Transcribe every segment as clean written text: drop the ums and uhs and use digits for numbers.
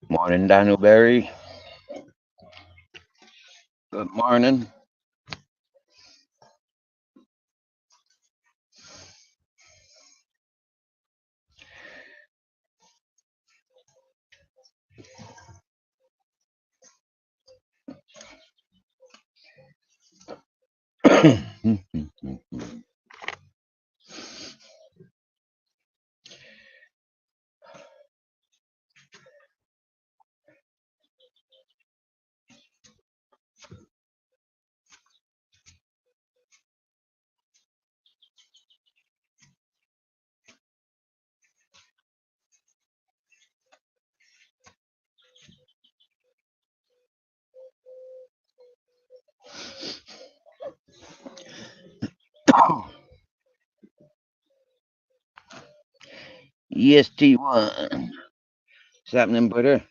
Morning, Daniel Berry. Good morning. EST1. What's happening, brother?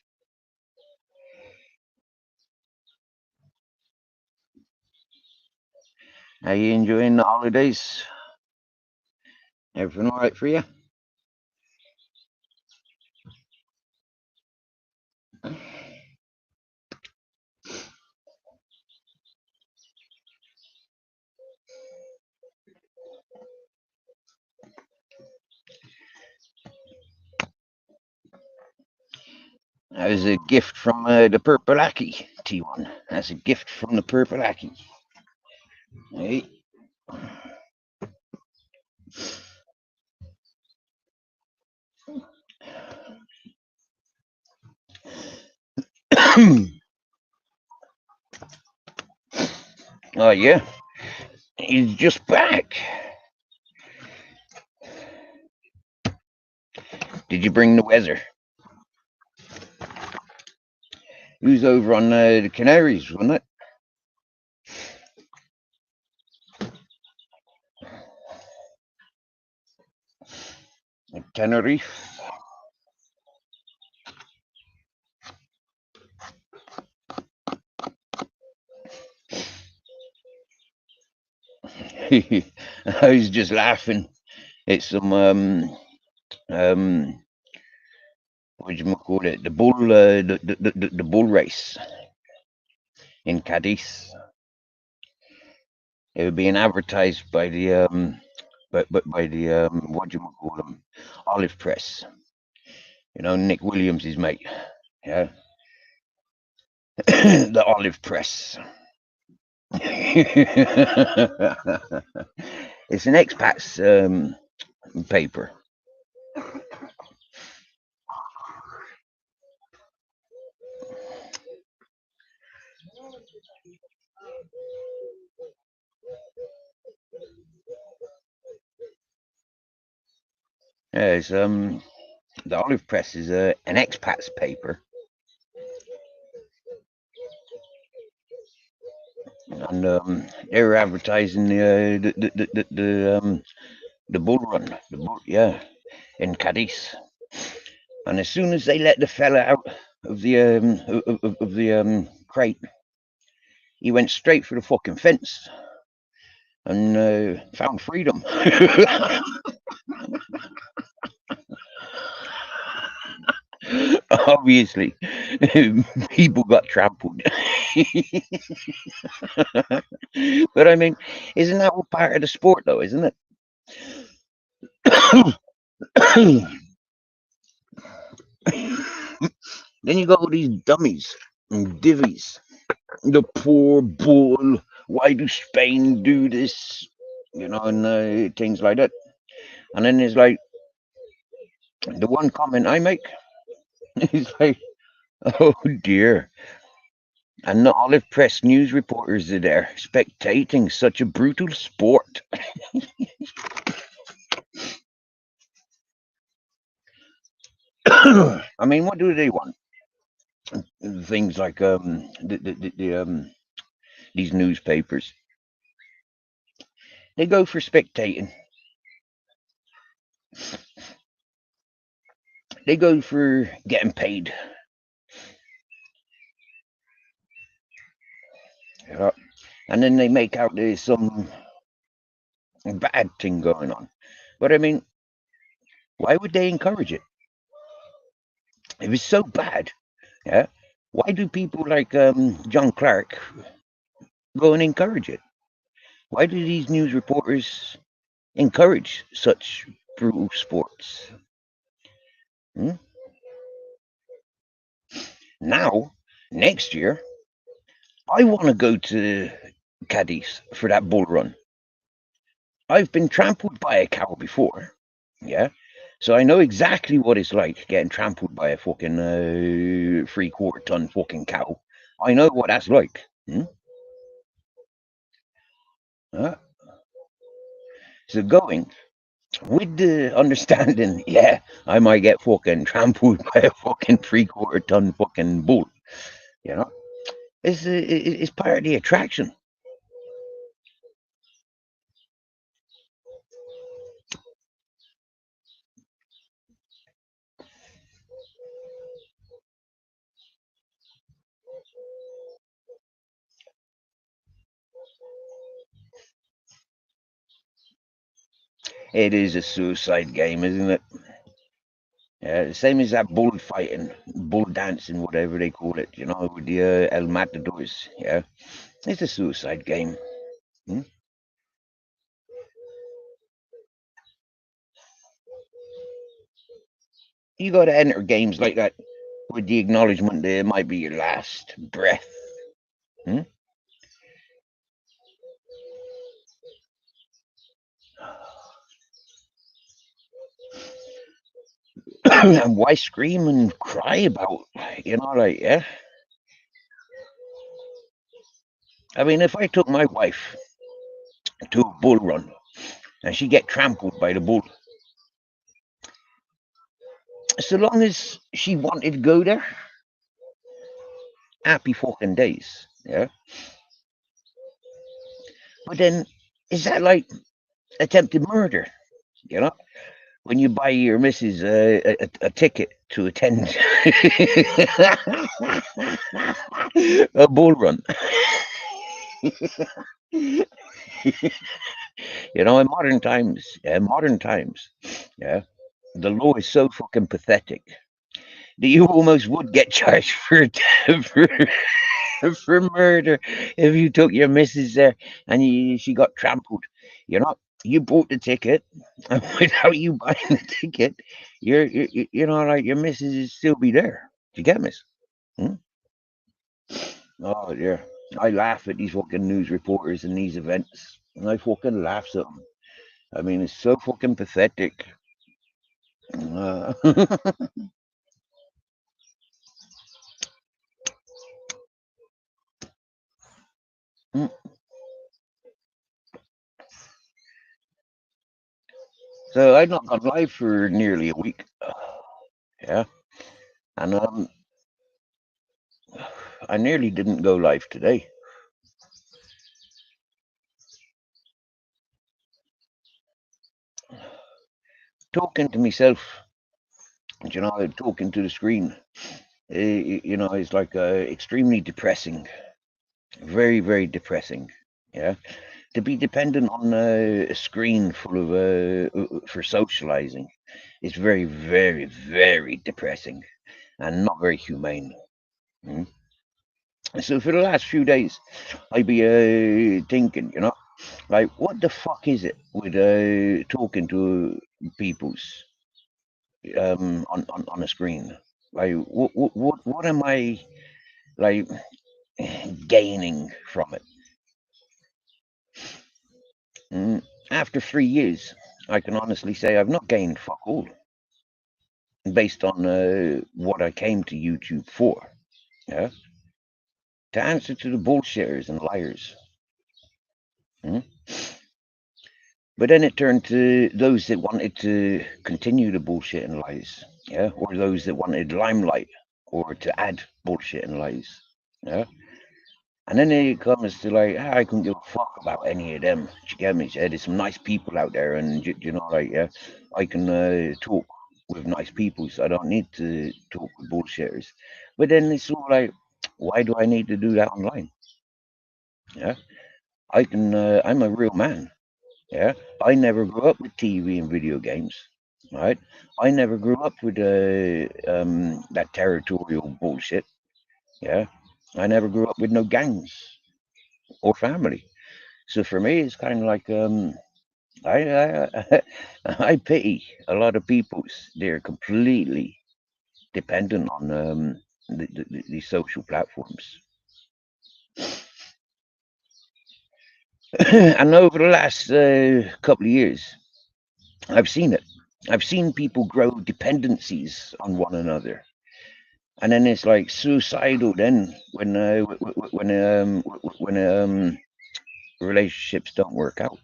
Are you enjoying the holidays? Everything all right for you? That was a gift from the Purple Aki, T1. That's a gift from the Purple Aki. Hey. Oh, yeah? He's just back. Did you bring the weather? He was over on the Canaries, wasn't it? Tenerife. I was just laughing. It's some what do you call it? The bull race in Cadiz. It was being advertised by the by the what do you call them? Olive Press. You know, Nick Williams' mate. Yeah, the Olive Press. It's an expat's paper. Yeah, it's the Olive Press is an expat's paper, and they were advertising the bull run, yeah, in Cadiz. And as soon as they let the fella out of the of the crate, he went straight for the fucking fence and found freedom. Obviously, people got trampled. But I mean, isn't that all part of the sport, though? Isn't it? Then you got all these dummies and divvies. The poor bull. Why do Spain do this? You know, and things like that. And then there's like, The one comment I make is like, oh dear. And not all of press news reporters are there spectating such a brutal sport. I mean, what do they want? Things like these newspapers. They go for spectating. They go for getting paid. Yeah. And then they make out there's some bad thing going on. But I mean, why would they encourage it? If it's so bad, yeah, why do people like John Clark go and encourage it? Why do these news reporters encourage such brutal sports? Hmm? Now, next year, I want to go to Cadiz for that bull run. I've been trampled by a cow before, yeah, so I know exactly what it's like getting trampled by a fucking 3/4 ton fucking cow. I know what that's like. Hmm? Uh, so going with the understanding, yeah, I might get fucking trampled by a fucking 3/4 ton fucking bull. You know, it's part of the attraction. It is a suicide game, isn't it? Yeah, same as that bull fighting, bull dancing, whatever they call it. You know, with the El Matadors. Yeah, it's a suicide game. Hmm? You got to enter games like that with the acknowledgement that it might be your last breath. Hmm? And why scream and cry about? You know, like yeah. I mean, if I took my wife to a bull run and she get trampled by the bull, so long as she wanted to go there, happy fucking days. Yeah. But then, is that like attempted murder? You know, when you buy your missus a ticket to attend a bull run. You know, modern times, yeah, the law is so fucking pathetic that you almost would get charged for for murder if you took your missus there and she got trampled. You know, you bought the ticket, and without you buying the ticket, you know, like your missus is still be there. You get me? Hmm? Oh yeah, I laugh at these fucking news reporters and these events, and I fucking laugh at them. I mean, it's so fucking pathetic. Uh, so I'd not gone live for nearly a week. Yeah, and I nearly didn't go live today. Talking to myself, you know, talking to the screen, you know, it's like extremely depressing. Very, very depressing. Yeah, to be dependent on a screen full of for socializing is very, very, very depressing and not very humane. Mm. So for the last few days, I'd be thinking, you know, like what the fuck is it with talking to people's on a screen? Like what am I like gaining from it? Mm. After 3 years, I can honestly say I've not gained fuck all. based on what I came to YouTube for. Yeah, to answer to the bullshitters and liars. Hmm? But then it turned to those that wanted to continue the bullshit and lies, yeah, or those that wanted limelight or to add bullshit and lies, yeah. And then it comes to like, I couldn't give a fuck about any of them. You get me? Yeah, there's some nice people out there, and you know, like, yeah, I can talk with nice people, so I don't need to talk with bullshitters. But then it's all like, why do I need to do that online? Yeah, I can. I'm a real man. Yeah, I never grew up with TV and video games, right? I never grew up with that territorial bullshit. Yeah, I never grew up with no gangs or family. So for me, it's kind of like I I pity a lot of people's. They're completely dependent on the social platforms. And over the last couple of years, I've seen it. I've seen people grow dependencies on one another, and then it's like suicidal. Then when relationships don't work out,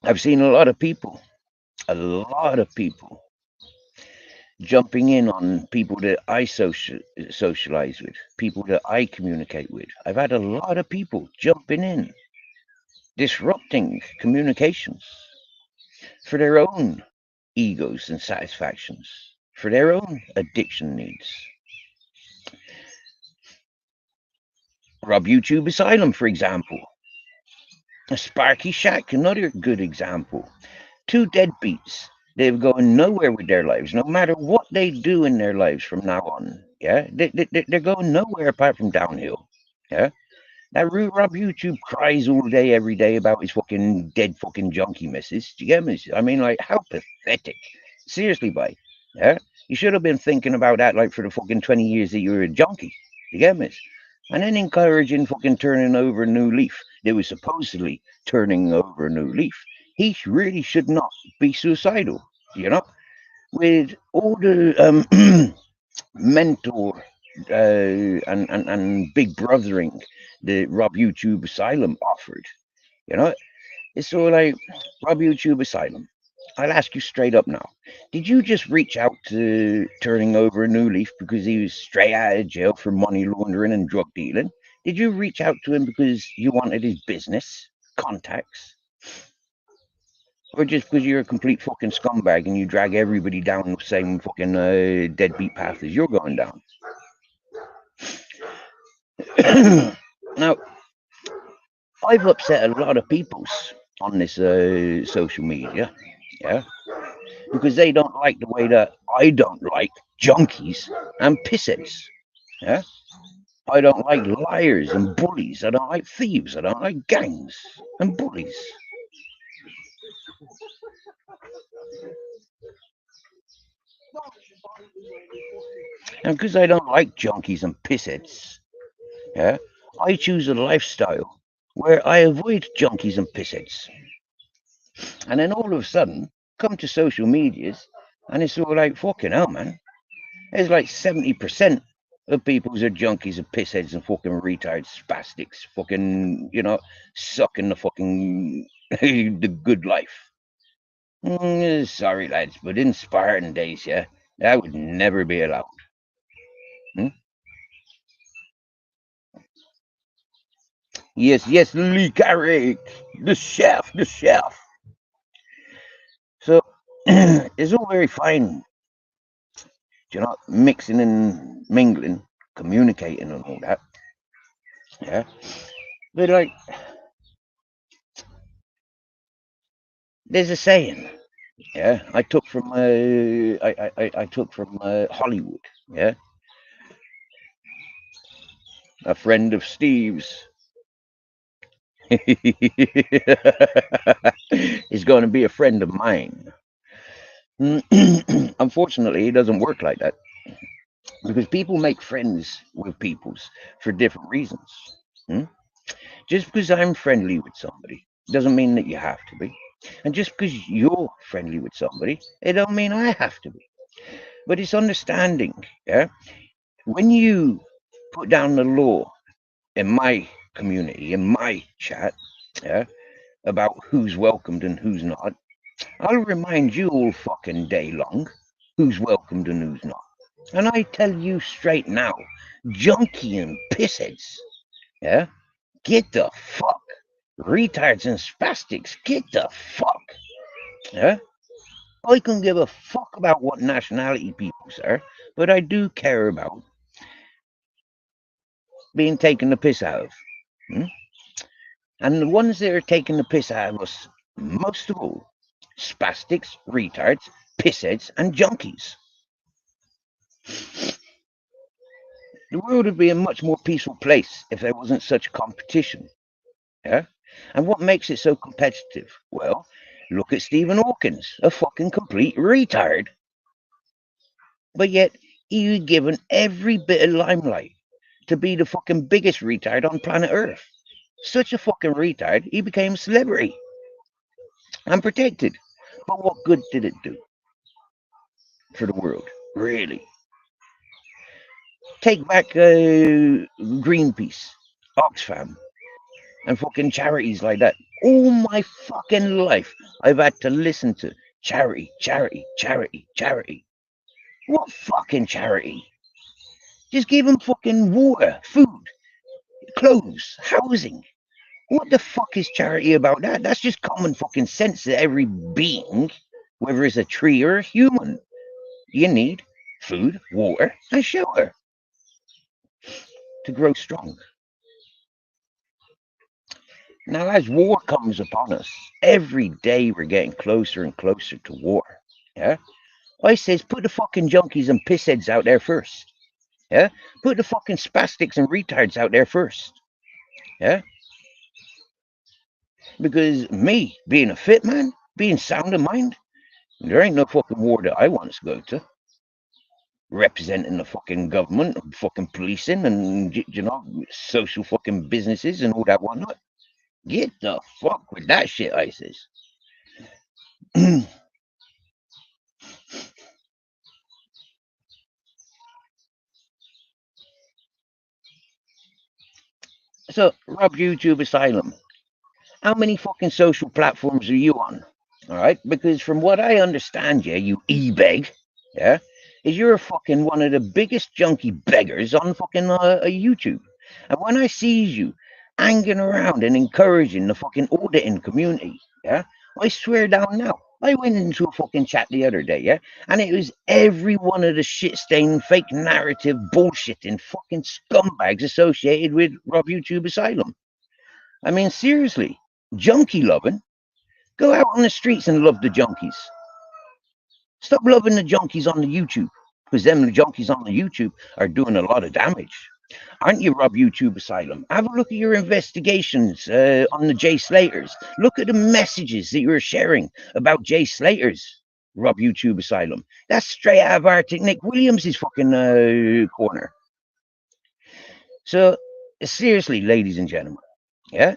I've seen a lot of people jumping in on people that I socialize with, people that I communicate with. I've had a lot of people jumping in, disrupting communications for their own egos and satisfactions, for their own addiction needs. Rob YouTube Asylum, for example. Sparky Shack, another good example. Two deadbeats. They're going nowhere with their lives, no matter what they do in their lives from now on. Yeah, they're going nowhere apart from downhill. Yeah, that Rob YouTube cries all day, every day about his fucking dead fucking junkie missus. Do you get me? I mean, like, how pathetic. Seriously, boy. Yeah, you should have been thinking about that like for the fucking 20 years that you were a junkie. Do you get me? And then encouraging fucking turning over a new leaf. They were supposedly turning over a new leaf. He really should not be suicidal, you know, with all the mentor and big brothering the Rob YouTube Asylum offered. You know, it's sort of like Rob YouTube Asylum. I'll ask you straight up now. Did you just reach out to turning over a new leaf because he was straight out of jail for money laundering and drug dealing? Did you reach out to him because you wanted his business contacts? Or just because you're a complete fucking scumbag and you drag everybody down the same fucking deadbeat path as you're going down? Now, I've upset a lot of peoples on this social media, yeah, because they don't like the way that I don't like junkies and pissheads, yeah. I don't like liars and bullies. I don't like thieves. I don't like gangs and bullies. And because I don't like junkies and pissheads, yeah, I choose a lifestyle where I avoid junkies and pissheads. And then all of a sudden, come to social medias, and it's all like, fucking hell, man. There's like 70% of people's are junkies and pissheads and fucking retards, spastics, fucking, you know, sucking the fucking the good life. Sorry, lads, but in Spartan days, yeah, that would never be allowed. Hmm? Yes, yes, Lee Carrick, the chef, the chef. So it's all very fine, you know, mixing and mingling, communicating and all that. Yeah, but like, there's a saying. Yeah, I took from I took from Hollywood. Yeah, a friend of Steve's is going to be a friend of mine. Unfortunately, it doesn't work like that because people make friends with peoples for different reasons. Hmm? Just because I'm friendly with somebody doesn't mean that you have to be. And just because you're friendly with somebody, it don't mean I have to be. But it's understanding, yeah? When you put down the law in my community, in my chat, yeah, about who's welcomed and who's not, I'll remind you all fucking day long who's welcomed and who's not. And I tell you straight now, junkie and pissheads, yeah, get the fuck. Retards and spastics, get the fuck. Yeah? I can give a fuck about what nationality people are, but I do care about being taken the piss out of. Hmm? And the ones that are taking the piss out of us, most of all, spastics, retards, pissheads, and junkies. The world would be a much more peaceful place if there wasn't such competition. Yeah? And what makes it so competitive? Well, look at Stephen Hawkins, a fucking complete retard. But yet, he was given every bit of limelight to be the fucking biggest retard on planet Earth. Such a fucking retard, he became a celebrity and protected. But what good did it do for the world? Really? Take back Greenpeace, Oxfam, and fucking charities like that. All my fucking life, I've had to listen to charity, charity, charity, charity. What fucking charity? Just give them fucking water, food, clothes, housing. What the fuck is charity about that? That's just common fucking sense that every being, whether it's a tree or a human, you need food, water, and shelter to grow strong. Now, as war comes upon us, every day we're getting closer and closer to war. Yeah? I says, put the fucking junkies and pissheads out there first. Yeah? Put the fucking spastics and retards out there first. Yeah? Because me, being a fit man, being sound of mind, there ain't no fucking war that I want to go to. Representing the fucking government, fucking policing, and social fucking businesses and all that whatnot. Get the fuck with that shit, I says. So, Rob YouTube Asylum, how many fucking social platforms are you on? All right, because from what I understand, yeah, you e-beg, yeah, is you're fucking one of the biggest junkie beggars on fucking YouTube. And when I sees you hanging around and encouraging the fucking auditing community, yeah, I swear down now. I went into a fucking chat the other day, yeah, and it was every one of the shit-stained fake narrative bullshitting fucking scumbags associated with Rob YouTube Asylum. I mean, seriously, junkie loving. Go out on the streets and love the junkies. Stop loving the junkies on the YouTube, because them the junkies on the YouTube are doing a lot of damage. Aren't you, Rob YouTube Asylum? Have a look at your investigations on the Jay Slaters. Look at the messages that you're sharing about Jay Slaters, Rob YouTube Asylum. That's straight out of Arctic Nick Williams' fucking corner. So, seriously, ladies and gentlemen, yeah,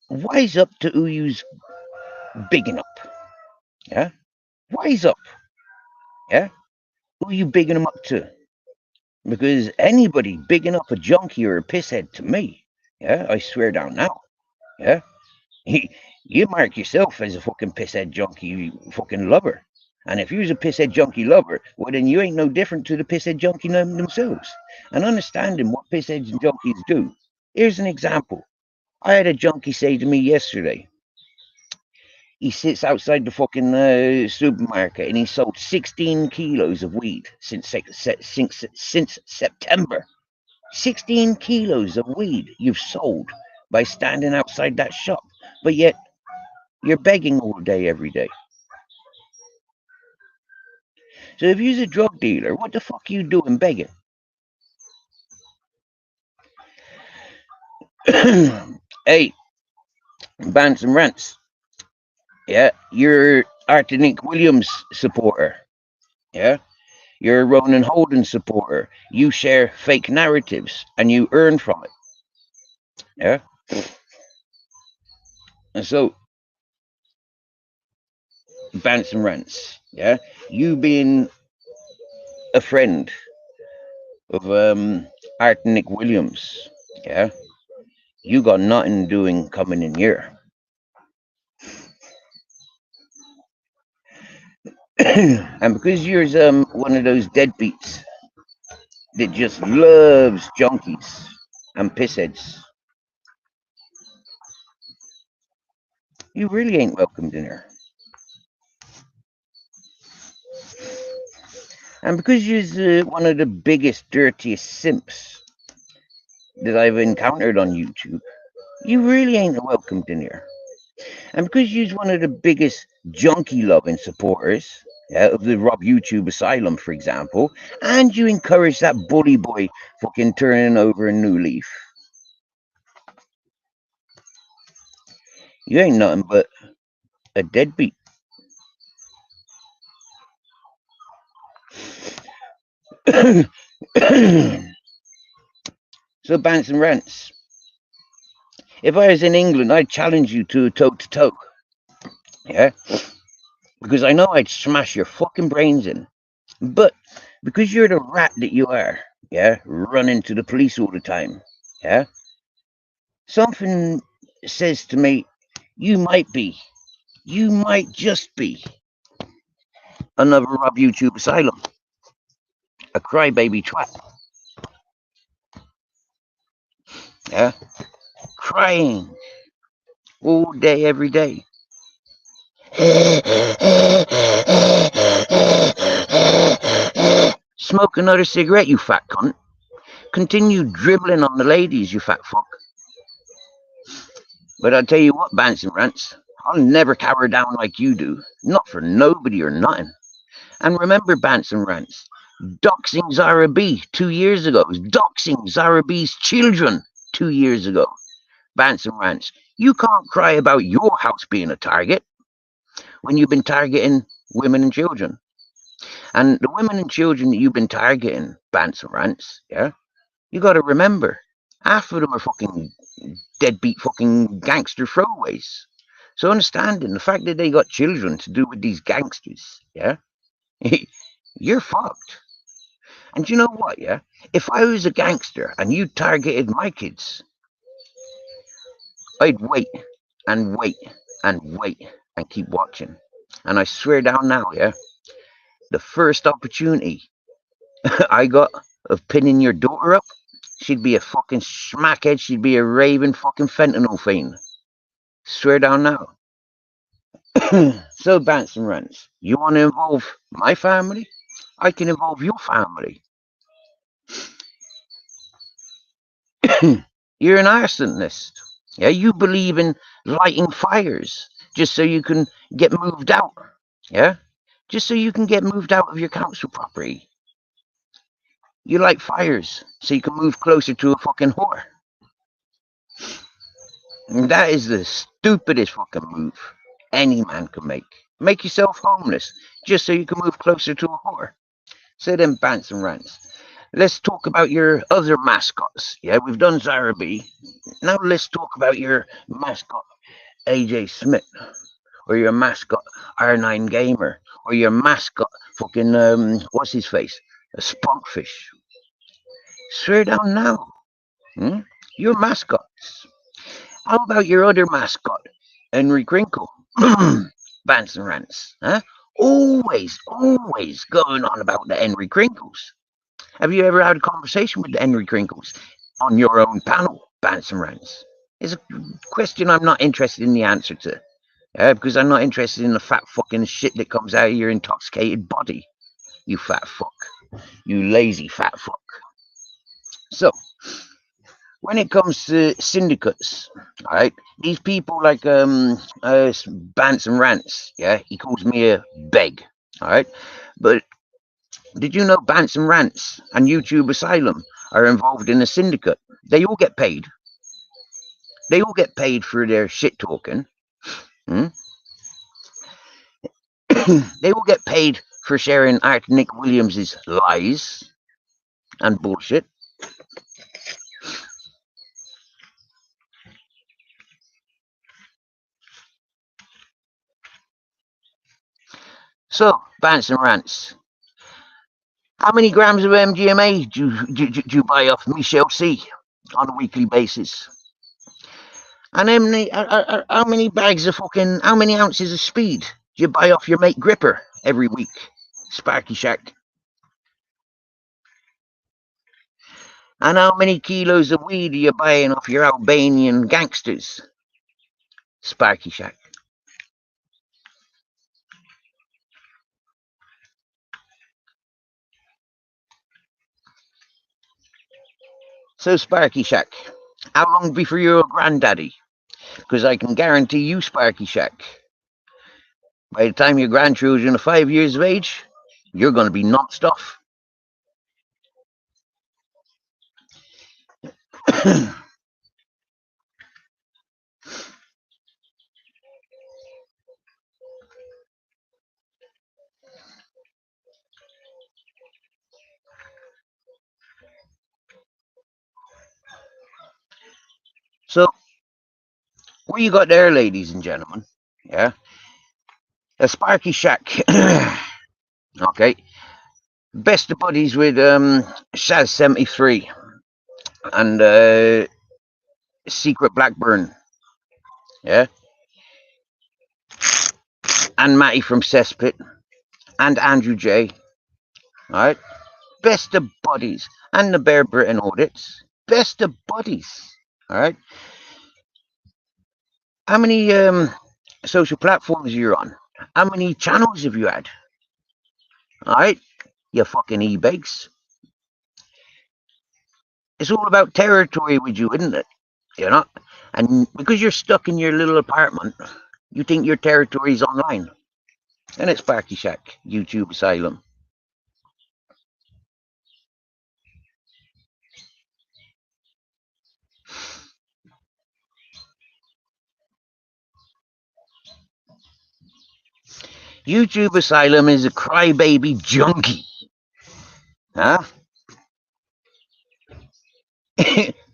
wise up to who you's bigging up. Yeah, wise up. Yeah, who are you bigging them up to? Because anybody bigging up a junkie or a pisshead to me, yeah, I swear down now, yeah, you mark yourself as a fucking pisshead junkie fucking lover. And if you're a pisshead junkie lover, well, then you ain't no different to the pisshead junkie themselves. And understanding what pissheads and junkies do. Here's an example. I had a junkie say to me yesterday, he sits outside the fucking supermarket and he sold 16 kilos of weed since September. 16 kilos of weed you've sold by standing outside that shop, but yet you're begging all day, every day. So if you're a drug dealer, what the fuck are you doing begging? Hey, Bants and Rants. Yeah, you're Arthur Nick Williams supporter. Yeah, you're a Ronan Holden supporter. You share fake narratives and you earn from it. Yeah. And so Bants and Rants, yeah, you being a friend of Art Nick Williams, yeah, you got nothing doing coming in here. And because you're one of those deadbeats that just loves junkies and pissheads, you really ain't welcomed in here. And because you're one of the biggest, dirtiest simps that I've encountered on YouTube, you really ain't welcomed in here. And because you're one of the biggest junkie loving supporters, yeah, of the Rob YouTube Asylum, for example, and you encourage that bully boy fucking turning over a new leaf, you ain't nothing but a deadbeat. So, Bants and Rants, if I was in England, I'd challenge you to a toe to toe. Yeah? Because I know I'd smash your fucking brains in. But because you're the rat that you are, yeah, running to the police all the time, yeah, something says to me, you might just be another Rob YouTube Asylum, a crybaby twat, yeah, crying all day, every day. Smoke another cigarette, you fat cunt. Continue dribbling on the ladies, you fat fuck. But I tell you what, Bants and Rants, I'll never cower down like you do. Not for nobody or nothing. And remember, Bants and Rants, doxing Zara B 2 years ago. Doxing Zara B's children 2 years ago. Bants and Rants, you can't cry about your house being a target when you've been targeting women and children. And the women and children that you've been targeting, Bants and Rants, yeah, you got to remember, half of them are fucking deadbeat fucking gangster throwaways. So understanding the fact that they got children to do with these gangsters, yeah, you're fucked. And you know what, yeah? If I was a gangster and you targeted my kids, I'd wait and wait and wait and keep watching. And I swear down now, yeah, the first opportunity I got of pinning your daughter up, she'd be a fucking smackhead. She'd be a raving fucking fentanyl fiend. Swear down now. So, Bants and Rants, you want to involve my family? I can involve your family. You're an arsonist. Yeah, you believe in lighting fires just so you can get moved out. Yeah, just so you can get moved out of your council property. You light fires so you can move closer to a fucking whore. And that is the stupidest fucking move any man can make. Make yourself homeless just so you can move closer to a whore. So then, Bants and Rants, let's talk about your other mascots. Yeah, we've done Zara B. Now let's talk about your mascot, AJ Smith, or your mascot, R9 Gamer, or your mascot, fucking, what's his face? A Spunkfish. Swear down now. Hmm? Your mascots. How about your other mascot, Henry Crinkle? Bants and Rants, huh? Always going on about the Henry Crinkles. Have you ever had a conversation with the Henry Crinkles on your own panel, Bants and Rants? It's a question I'm not interested in the answer to. Because I'm not interested in the fat fucking shit that comes out of your intoxicated body. You fat fuck. You lazy fat fuck. So, when it comes to syndicates, all right, these people like Bants and Rants, yeah, he calls me a beg, all right, but did you know Bants and Rants and YouTube Asylum are involved in a syndicate? They all get paid. They all get paid for their shit talking. Hmm? They all get paid for sharing Art Nick Williams's lies and bullshit. So, Bants and Rants. How many grams of MDMA do you buy off Michelle C on a weekly basis? And how many bags of how many ounces of speed do you buy off your mate Gripper every week? Sparky Shack. And how many kilos of weed are you buying off your Albanian gangsters? Sparky Shack. So, Sparky Shack, how long before you're a granddaddy? Because I can guarantee you, Sparky Shack, by the time your grandchildren are 5 years of age, you're going to be knocked off. So, what you got there, ladies and gentlemen? Yeah, a Sparky Shack. Okay, best of buddies with Shaz 73 and Secret Blackburn. Yeah, and Matty from Cesspit and Andrew J. All right, best of buddies, and the Bear Britain audits. Best of buddies. All right. How many social platforms are you on? How many channels have you had? All right, you fucking e-bakes. It's all about territory with you, isn't it? You know, and because you're stuck in your little apartment, you think your territory's online, and it's Sparky Shack, YouTube Asylum. YouTube Asylum is a crybaby junkie, huh?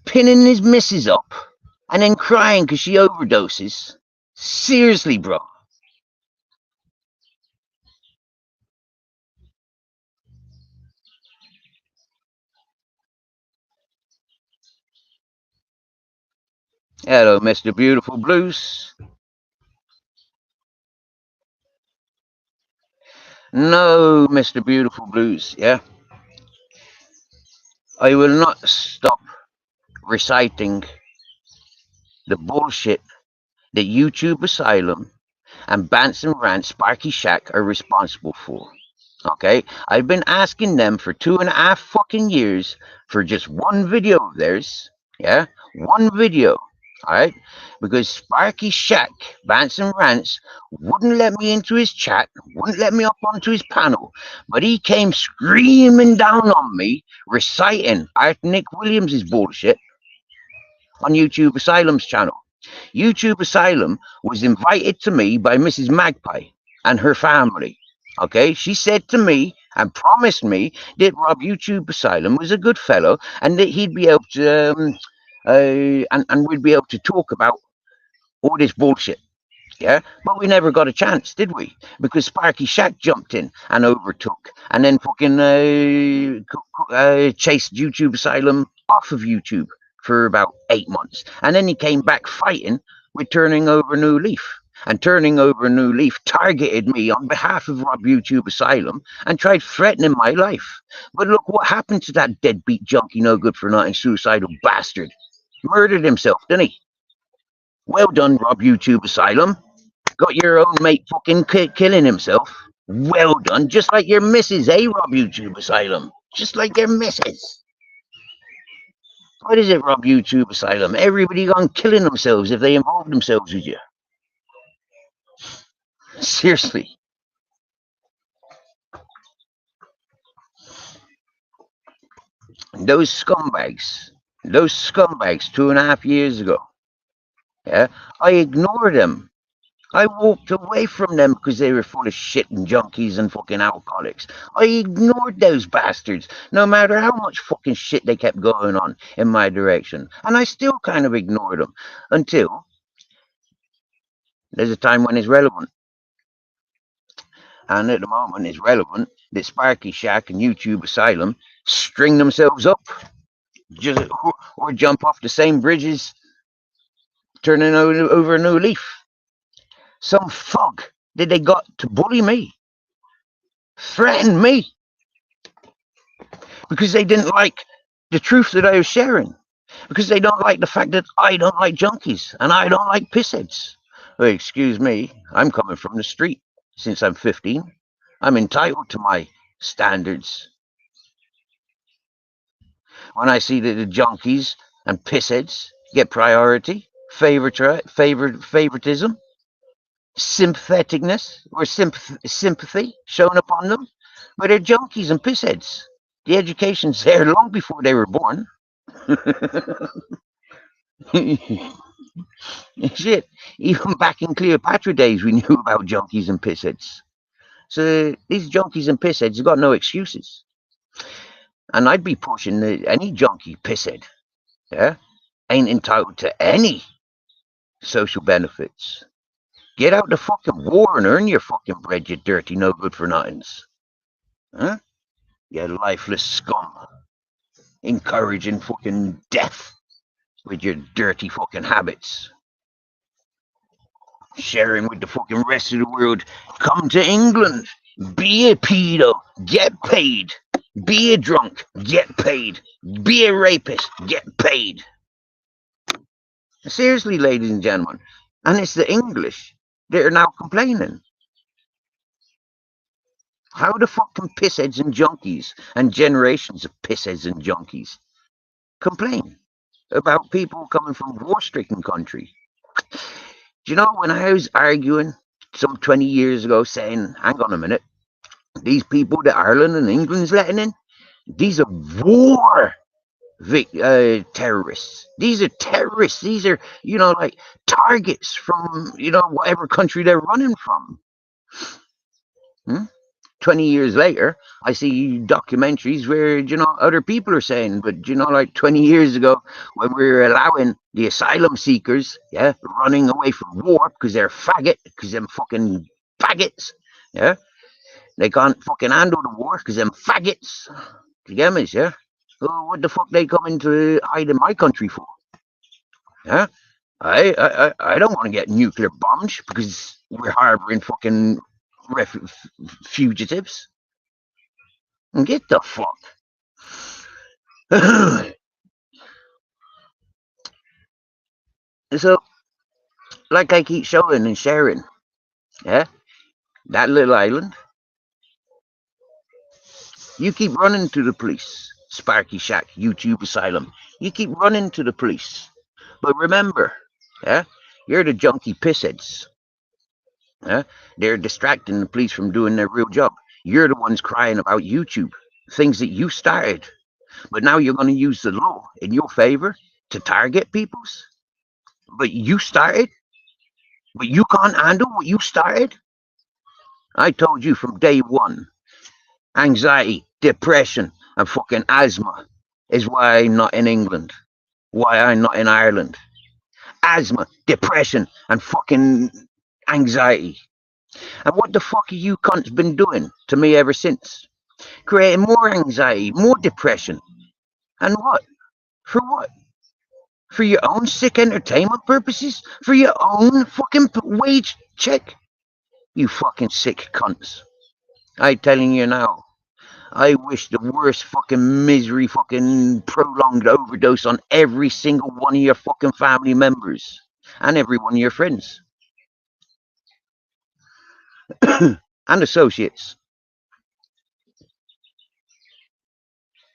Pinning his missus up and then crying because she overdoses. Seriously, bro. Hello, Mr. Beautiful Blues. No, Mr. Beautiful Blues, yeah? I will not stop reciting the bullshit that YouTube Asylum and Bants and Rants Sparky Shack are responsible for. Okay? I've been asking them for 2.5 fucking years for just one video of theirs. Yeah? One video. Alright? Because Sparky Shack, Bants and Rants, wouldn't let me into his chat, wouldn't let me up onto his panel, but he came screaming down on me, reciting Art Nick Williams' bullshit on YouTube Asylum's channel. YouTube Asylum was invited to me by Mrs. Magpie and her family. Okay, she said to me and promised me that Rob YouTube Asylum was a good fellow and that he'd be able to, and we'd be able to talk about all this bullshit. Yeah, but we never got a chance, did we? Because Sparky Shack jumped in and overtook, and then fucking chased YouTube Asylum off of YouTube for about 8 months, and then he came back fighting with Turning Over a New Leaf. And Turning Over a New Leaf targeted me on behalf of Rob YouTube Asylum and tried threatening my life. But look what happened to that deadbeat junkie, no good for nothing, suicidal bastard. Murdered himself, didn't he? Well done, Rob YouTube Asylum. Got your own mate fucking killing himself. Well done. Just like your missus, eh, Rob YouTube Asylum? Just like your missus. What is it, Rob YouTube Asylum? Everybody gone killing themselves if they involve themselves with you. Seriously. Those scumbags 2.5 years ago, yeah, I ignored them. I walked away from them because they were full of shit and junkies and fucking alcoholics. I ignored those bastards, no matter how much fucking shit they kept going on in my direction. And I still kind of ignored them until there's a time when it's relevant. And at the moment, it's relevant that Sparky Shack and YouTube Asylum string themselves up, just or jump off the same bridges, turning over a new leaf. Some fuck that they got to bully me, threaten me, because they didn't like the truth that I was sharing, because they don't like the fact that I don't like junkies and I don't like pissheads. Well, excuse me, I'm coming from the street since I'm 15. I'm entitled to my standards. When I see that the junkies and pissheads get priority, favoritism, sympatheticness, or sympathy shown upon them, but they're junkies and pissheads. The education's there long before they were born. Shit, even back in Cleopatra days, we knew about junkies and pissheads. So these junkies and pissheads have got no excuses. And I'd be pushing that any junkie pisshead, yeah, ain't entitled to any social benefits. Get out the fucking war and earn your fucking bread, you dirty no good for nothings. Huh? You lifeless scum. Encouraging fucking death with your dirty fucking habits. Sharing with the fucking rest of the world. Come to England. Be a pedo. Get paid. Be a drunk. Get paid. Be a rapist. Get paid. Seriously, ladies and gentlemen. And it's the English that are now complaining. How the fuck can pissheads and junkies and generations of pissheads and junkies complain about people coming from war-stricken country? Do you know, when I was arguing some 20 years ago saying, hang on a minute, these people that Ireland and England's letting in, these are war terrorists. These are terrorists. These are, like targets from, whatever country they're running from. 20 years later, I see documentaries where, other people are saying, but, like 20 years ago, when we were allowing the asylum seekers, running away from war because they're faggot, because them fucking faggots, they can't fucking handle the war because them faggots, you get me, yeah? So what the fuck they coming to hide in my country for? Yeah? I don't want to get nuclear bombed because we're harboring fucking fugitives. And get the fuck. So, like I keep showing and sharing, that little island, you keep running to the police. Sparky Shack, YouTube Asylum. You keep running to the police. But remember, you're the junkie pissheads. They're distracting the police from doing their real job. You're the ones crying about YouTube, things that you started. But now you're going to use the law in your favor to target peoples. But you started. But you can't handle what you started. I told you from day one, anxiety, depression, and fucking asthma is why I'm not in England. Why I'm not in Ireland. Asthma, depression, and fucking anxiety. And what the fuck have you cunts been doing to me ever since? Creating more anxiety, more depression. And what? For what? For your own sick entertainment purposes? For your own fucking wage check? You fucking sick cunts. I'm telling you now. I wish the worst fucking misery fucking prolonged overdose on every single one of your fucking family members. And every one of your friends. And associates.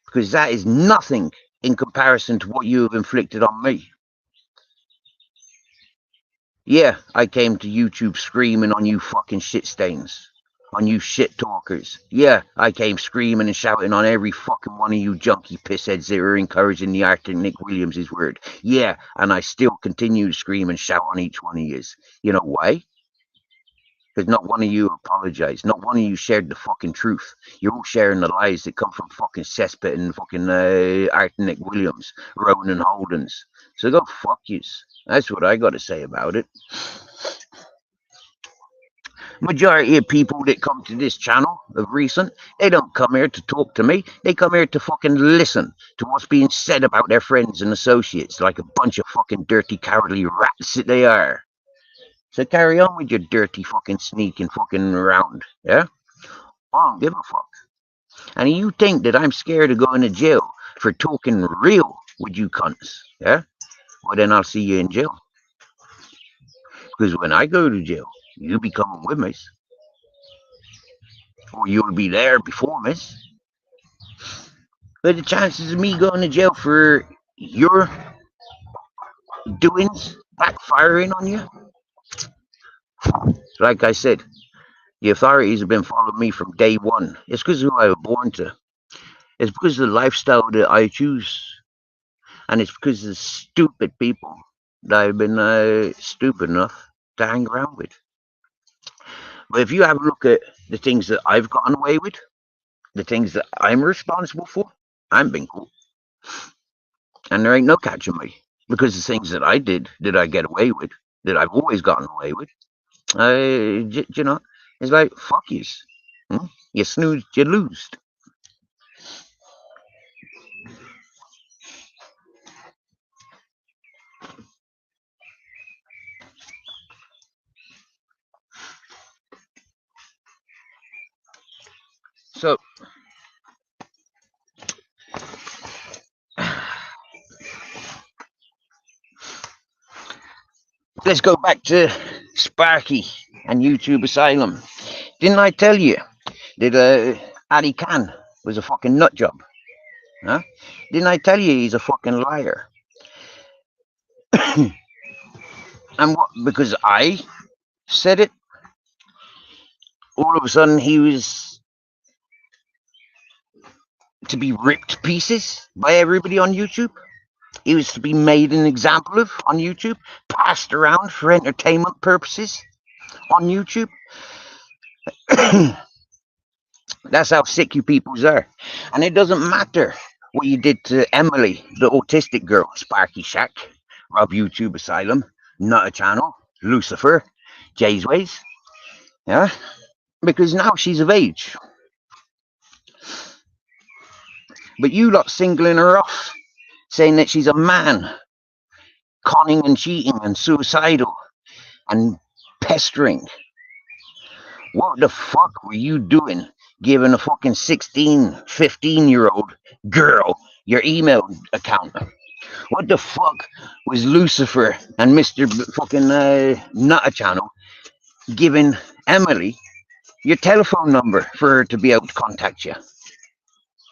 Because that is nothing in comparison to what you have inflicted on me. Yeah, I came to YouTube screaming on you fucking shit stains. On you shit talkers. Yeah, I came screaming and shouting on every fucking one of you junkie pissheads that are encouraging the Arctic Nick Williams' word. Yeah, and I still continue to scream and shout on each one of you. You know why? Because not one of you apologized. Not one of you shared the fucking truth. You're all sharing the lies that come from fucking Cesspit and fucking Arctic Nick Williams, Ronan Holdens. So go fuck yous. That's what I got to say about it. Majority of people that come to this channel of recent, they don't come here to talk to me. They come here to fucking listen to what's being said about their friends and associates like a bunch of fucking dirty, cowardly rats that they are. So carry on with your dirty fucking sneaking fucking around, yeah? I don't give a fuck. And you think that I'm scared of going to jail for talking real with you cunts, yeah? Well, then I'll see you in jail. Because when I go to jail, you'll be coming with me. Or you'll be there before me. But the chances of me going to jail for your doings backfiring on you, like I said, the authorities have been following me from day one. It's because of who I was born to. It's because of the lifestyle that I choose. And it's because of the stupid people that I've been stupid enough to hang around with. But if you have a look at the things that I've gotten away with, the things that I'm responsible for, I'm being cool. And there ain't no catching me. Because the things that I did, that I get away with, that I've always gotten away with, you know, it's like, fuck yous. You snooze, you lose. So, let's go back to Sparky and YouTube Asylum. Didn't I tell you that Ali Khan was a fucking nut job? Huh? Didn't I tell you he's a fucking liar? And what? Because I said it, all of a sudden he was to be ripped to pieces by everybody on YouTube? He was to be made an example of on YouTube, passed around for entertainment purposes on YouTube? That's how sick you peoples are. And it doesn't matter what you did to Emily, the autistic girl, Sparky Shack, Rob YouTube Asylum, Nutter Channel, Lucifer, Jay's Ways, yeah? Because now she's of age. But you lot singling her off, saying that she's a man, conning and cheating and suicidal and pestering. What the fuck were you doing giving a fucking 16, 15-year-old girl your email account? What the fuck was Lucifer and Mr. fucking Nutter Channel giving Emily your telephone number for her to be able to contact you?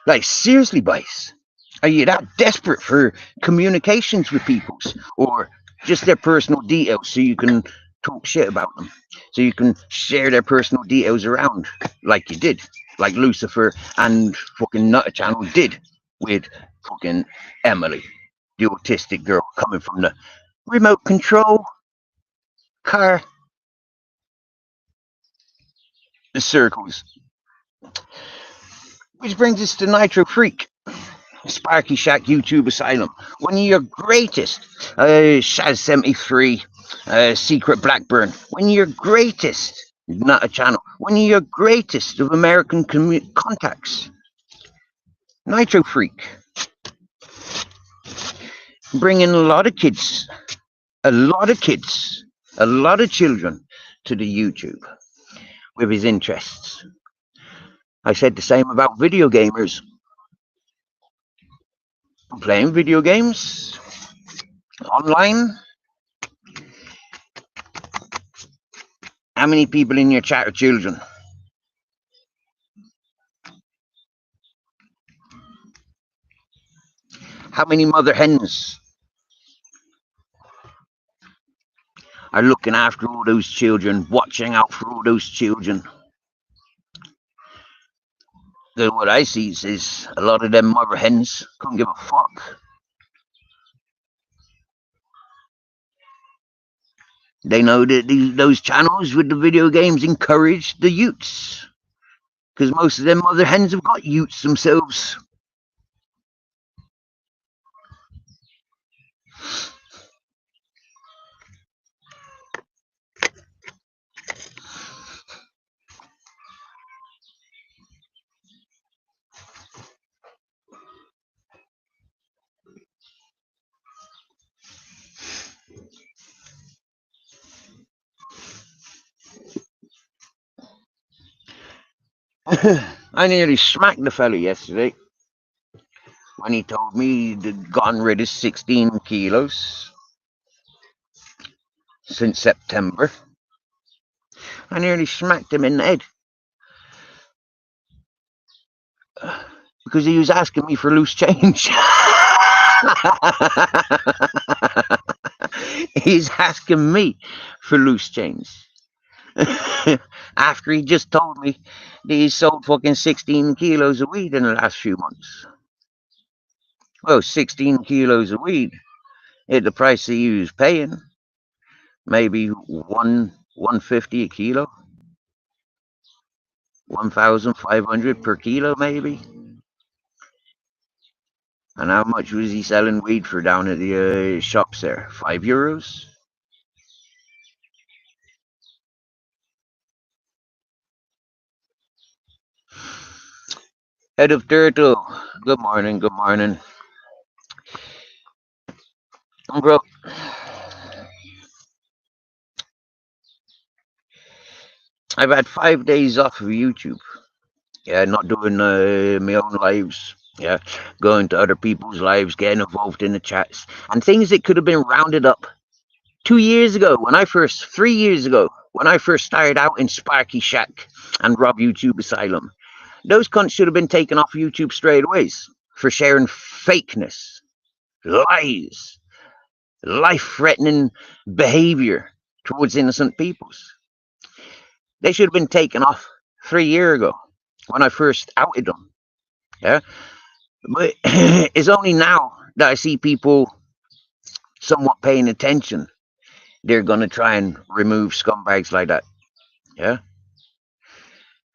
Like, seriously, boys? Are you that desperate for communications with peoples? Or just their personal details so you can talk shit about them? So you can share their personal details around like you did? Like Lucifer and fucking Nutter Channel did with fucking Emily, the autistic girl coming from the remote control car. The circles. Which brings us to Nitro Freak. Sparky Shack YouTube Asylum. One of your greatest, Shaz73, Secret Blackburn. One of your greatest, not a channel. One of your greatest of American contacts. Nitro Freak. Bringing a lot of kids, a lot of children to the YouTube with his interests. I said the same about video gamers. Playing video games online. How many people in your chat are children? How many mother hens are looking after all those children, watching out for all those children? Then what I see is a lot of them mother hens couldn't give a fuck. They know that those channels with the video games encourage the youths. Because most of them mother hens have got youths themselves. I nearly smacked the fella yesterday when he told me he'd gotten rid of 16 kilos since September. I nearly smacked him in the head because he was asking me for loose change. He's asking me for loose change. After he just told me that he sold fucking 16 kilos of weed in the last few months. Well, 16 kilos of weed at the price that he was paying, maybe 150 a kilo, 1,500 per kilo, maybe. And how much was he selling weed for down at the shops there? €5? Head of Turtle. Good morning, good morning. Bro, I've had 5 days off of YouTube. Yeah, not doing my own lives. Yeah, going to other people's lives, getting involved in the chats, and things that could have been rounded up 2 years ago, 3 years ago, when I first started out in Sparky Shack and Rob YouTube Asylum. Those cunts should have been taken off YouTube straight away for sharing fakeness, lies, life-threatening behavior towards innocent peoples. They should have been taken off 3 years ago when I first outed them. Yeah, but it's only now that I see people somewhat paying attention. They're going to try and remove scumbags like that. Yeah.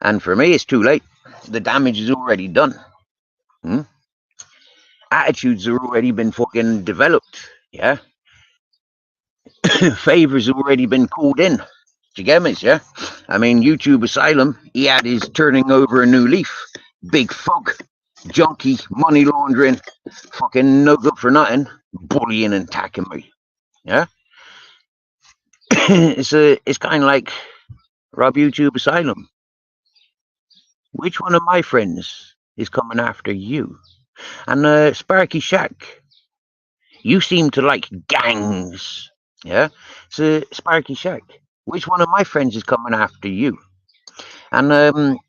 And for me, it's too late. The damage is already done. Attitudes have already been fucking developed. Yeah. Favors already been called in. Do you get me? Yeah. I mean, YouTube Asylum, he had his turning over a new leaf. Big fuck. Junkie, money laundering, fucking no good for nothing, bullying and attacking me. Yeah. It's kind of like Rob YouTube Asylum. Which one of my friends is coming after you? And Sparky Shack, you seem to like gangs. Yeah? So, Sparky Shack, which one of my friends is coming after you? And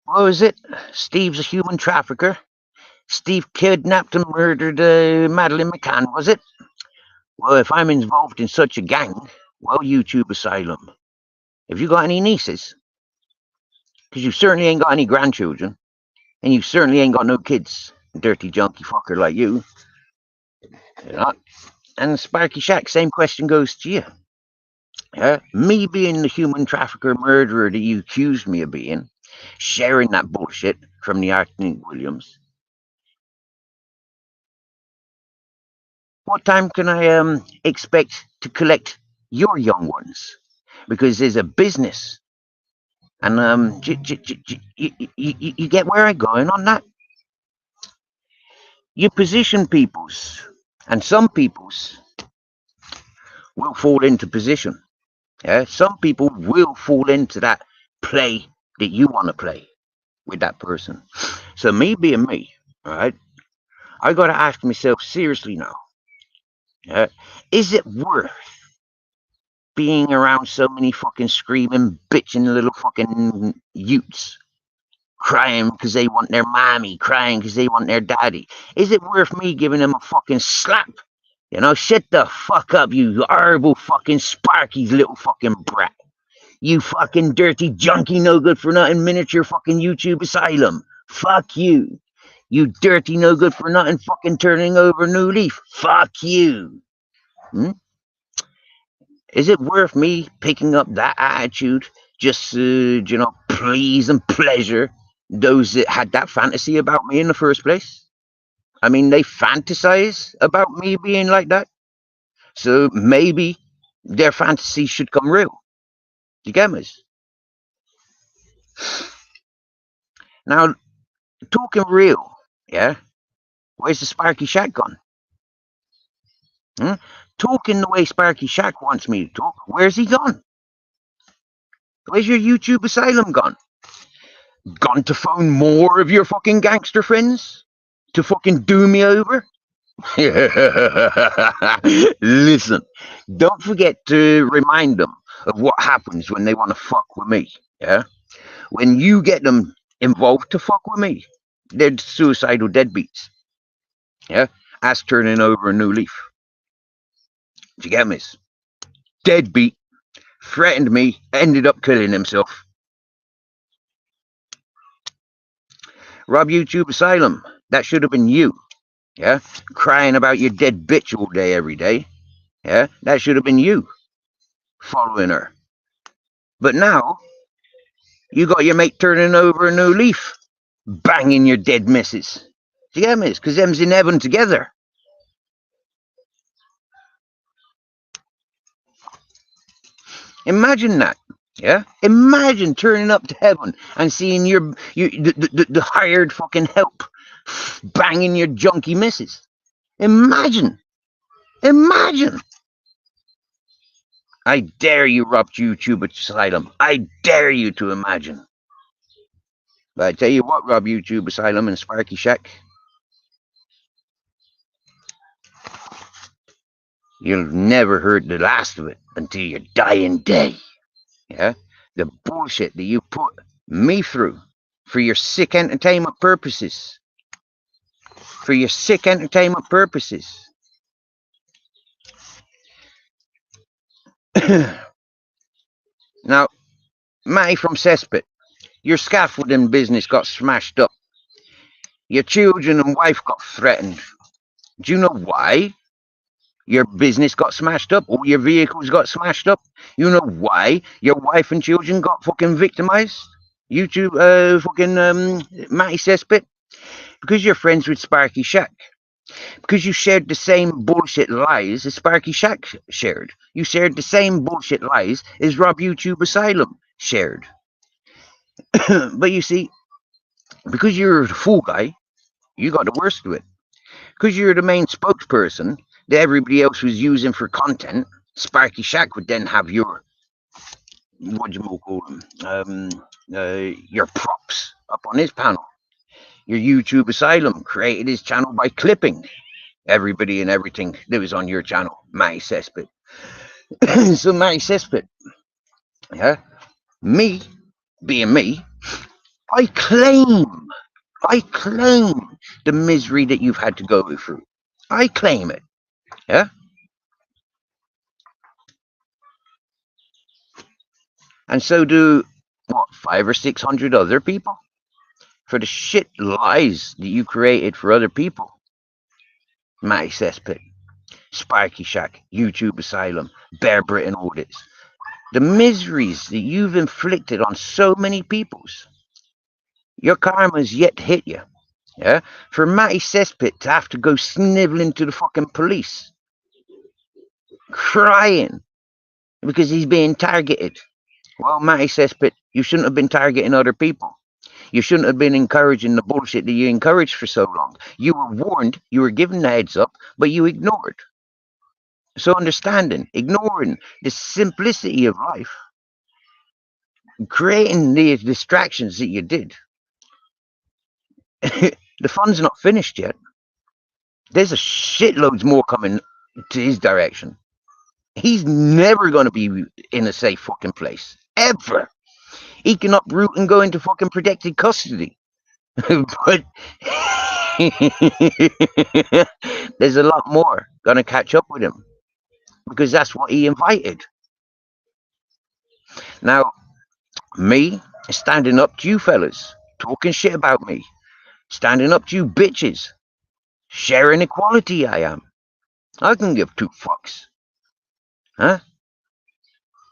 what was it? Steve's a human trafficker. Steve kidnapped and murdered Madeleine McCann, was it? Well, if I'm involved in such a gang, well, YouTube Asylum, have you got any nieces? Because you certainly ain't got any grandchildren. And you certainly ain't got no kids, dirty junkie fucker like you. Yeah. And Sparky Shack, same question goes to you. Me being the human trafficker murderer that you accused me of being, sharing that bullshit from the Arctic Williams. What time can I expect to collect your young ones? Because there's a business. And you get where I'm going on that? You position peoples, and some peoples will fall into position. Yeah, some people will fall into that play that you want to play with that person. So me being me, all right, I got to ask myself seriously now. Is it worth being around so many fucking screaming, bitching little fucking youths? Crying because they want their mommy, crying because they want their daddy. Is it worth me giving them a fucking slap? Shut the fuck up, you horrible fucking Sparky little fucking brat. You fucking dirty junkie, no good for nothing miniature fucking YouTube Asylum. Fuck you. You dirty, no good for nothing fucking turning over a new leaf. Fuck you. Is it worth me picking up that attitude just to, please and pleasure those that had that fantasy about me in the first place? I mean, they fantasize about me being like that. So maybe their fantasy should come real. You get me? Now, talking real, yeah? Where's the Sparky Shack gone? Talking the way Sparky Shack wants me to talk, where's he gone? Where's your YouTube Asylum gone? Gone to phone more of your fucking gangster friends to fucking do me over? Listen, don't forget to remind them of what happens when they want to fuck with me. Yeah? When you get them involved to fuck with me, they're suicidal deadbeats. Yeah? As turning over a new leaf. Do you get me? Deadbeat, threatened me, ended up killing himself. Rob YouTube Asylum, that should have been you. Yeah? Crying about your dead bitch all day, every day. Yeah? That should have been you. Following her. But now, you got your mate turning over a new leaf. Banging your dead missus. Do you get me? Because them's in heaven together. Imagine that. Yeah? Imagine turning up to heaven and seeing the hired fucking help banging your junky missus. Imagine. Imagine. I dare you, Rob YouTube Asylum. I dare you to imagine. But I tell you what, Rob YouTube Asylum and Sparky Shack, you'll never heard the last of it until your dying day. Yeah? The bullshit that you put me through for your sick entertainment purposes. For your sick entertainment purposes. Now, Matty from Cesspit, your scaffolding business got smashed up. Your children and wife got threatened. Do you know why your business got smashed up? Or your vehicles got smashed up? You know why your wife and children got fucking victimized? YouTube, Matty Cesspit? Because you're friends with Sparky Shack. Because you shared the same bullshit lies as Sparky Shack shared. You shared the same bullshit lies as Rob YouTube Asylum shared. But you see, because you're the fool guy, you got the worst of it. Because you're the main spokesperson that everybody else was using for content, Sparky Shack would then have your, what do you call them, your props up on his panel. Your YouTube Asylum created his channel by clipping everybody and everything that was on your channel, Matty Cesspit. So Matty Cesspit, yeah, me, being me, I claim the misery that you've had to go through. I claim it, yeah? And so do, what, 500 or 600 other people? For the shit lies that you created for other people. Matty Cesspit, Sparky Shack, YouTube Asylum, Bear Britain audits. The miseries that you've inflicted on so many peoples. Your karma's yet to hit you. Yeah? For Matty Cesspit to have to go sniveling to the fucking police. Crying. Because he's being targeted. Well, Matty Cesspit, you shouldn't have been targeting other people. You shouldn't have been encouraging the bullshit that you encouraged for so long. You were warned, you were given the heads up, but you ignored. So ignoring the simplicity of life, creating the distractions that you did. The fun's not finished yet. There's a shitloads more coming to his direction. He's never going to be in a safe fucking place. Ever. He can uproot and go into fucking protected custody. But there's a lot more going to catch up with him. Because that's what he invited. Now, me standing up to you fellas, talking shit about me, standing up to you bitches, sharing equality I am. I can give two fucks. Huh?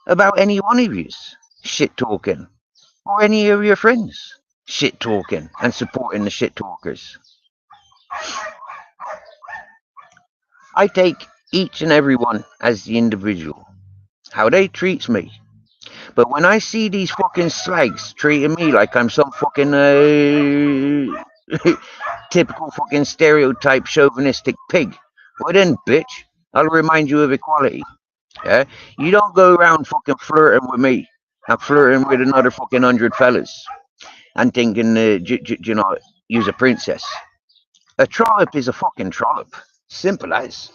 About any one of yous shit talking. Or any of your friends shit talking and supporting the shit talkers. I take each and every one as the individual. How they treats me. But when I see these fucking slags treating me like I'm some fucking typical fucking stereotype chauvinistic pig, well then, bitch, I'll remind you of equality. Yeah? You don't go around fucking flirting with me and flirting with another fucking 100 fellas. and thinking, you know, use a princess. A trollop is a fucking trollop. Simple as.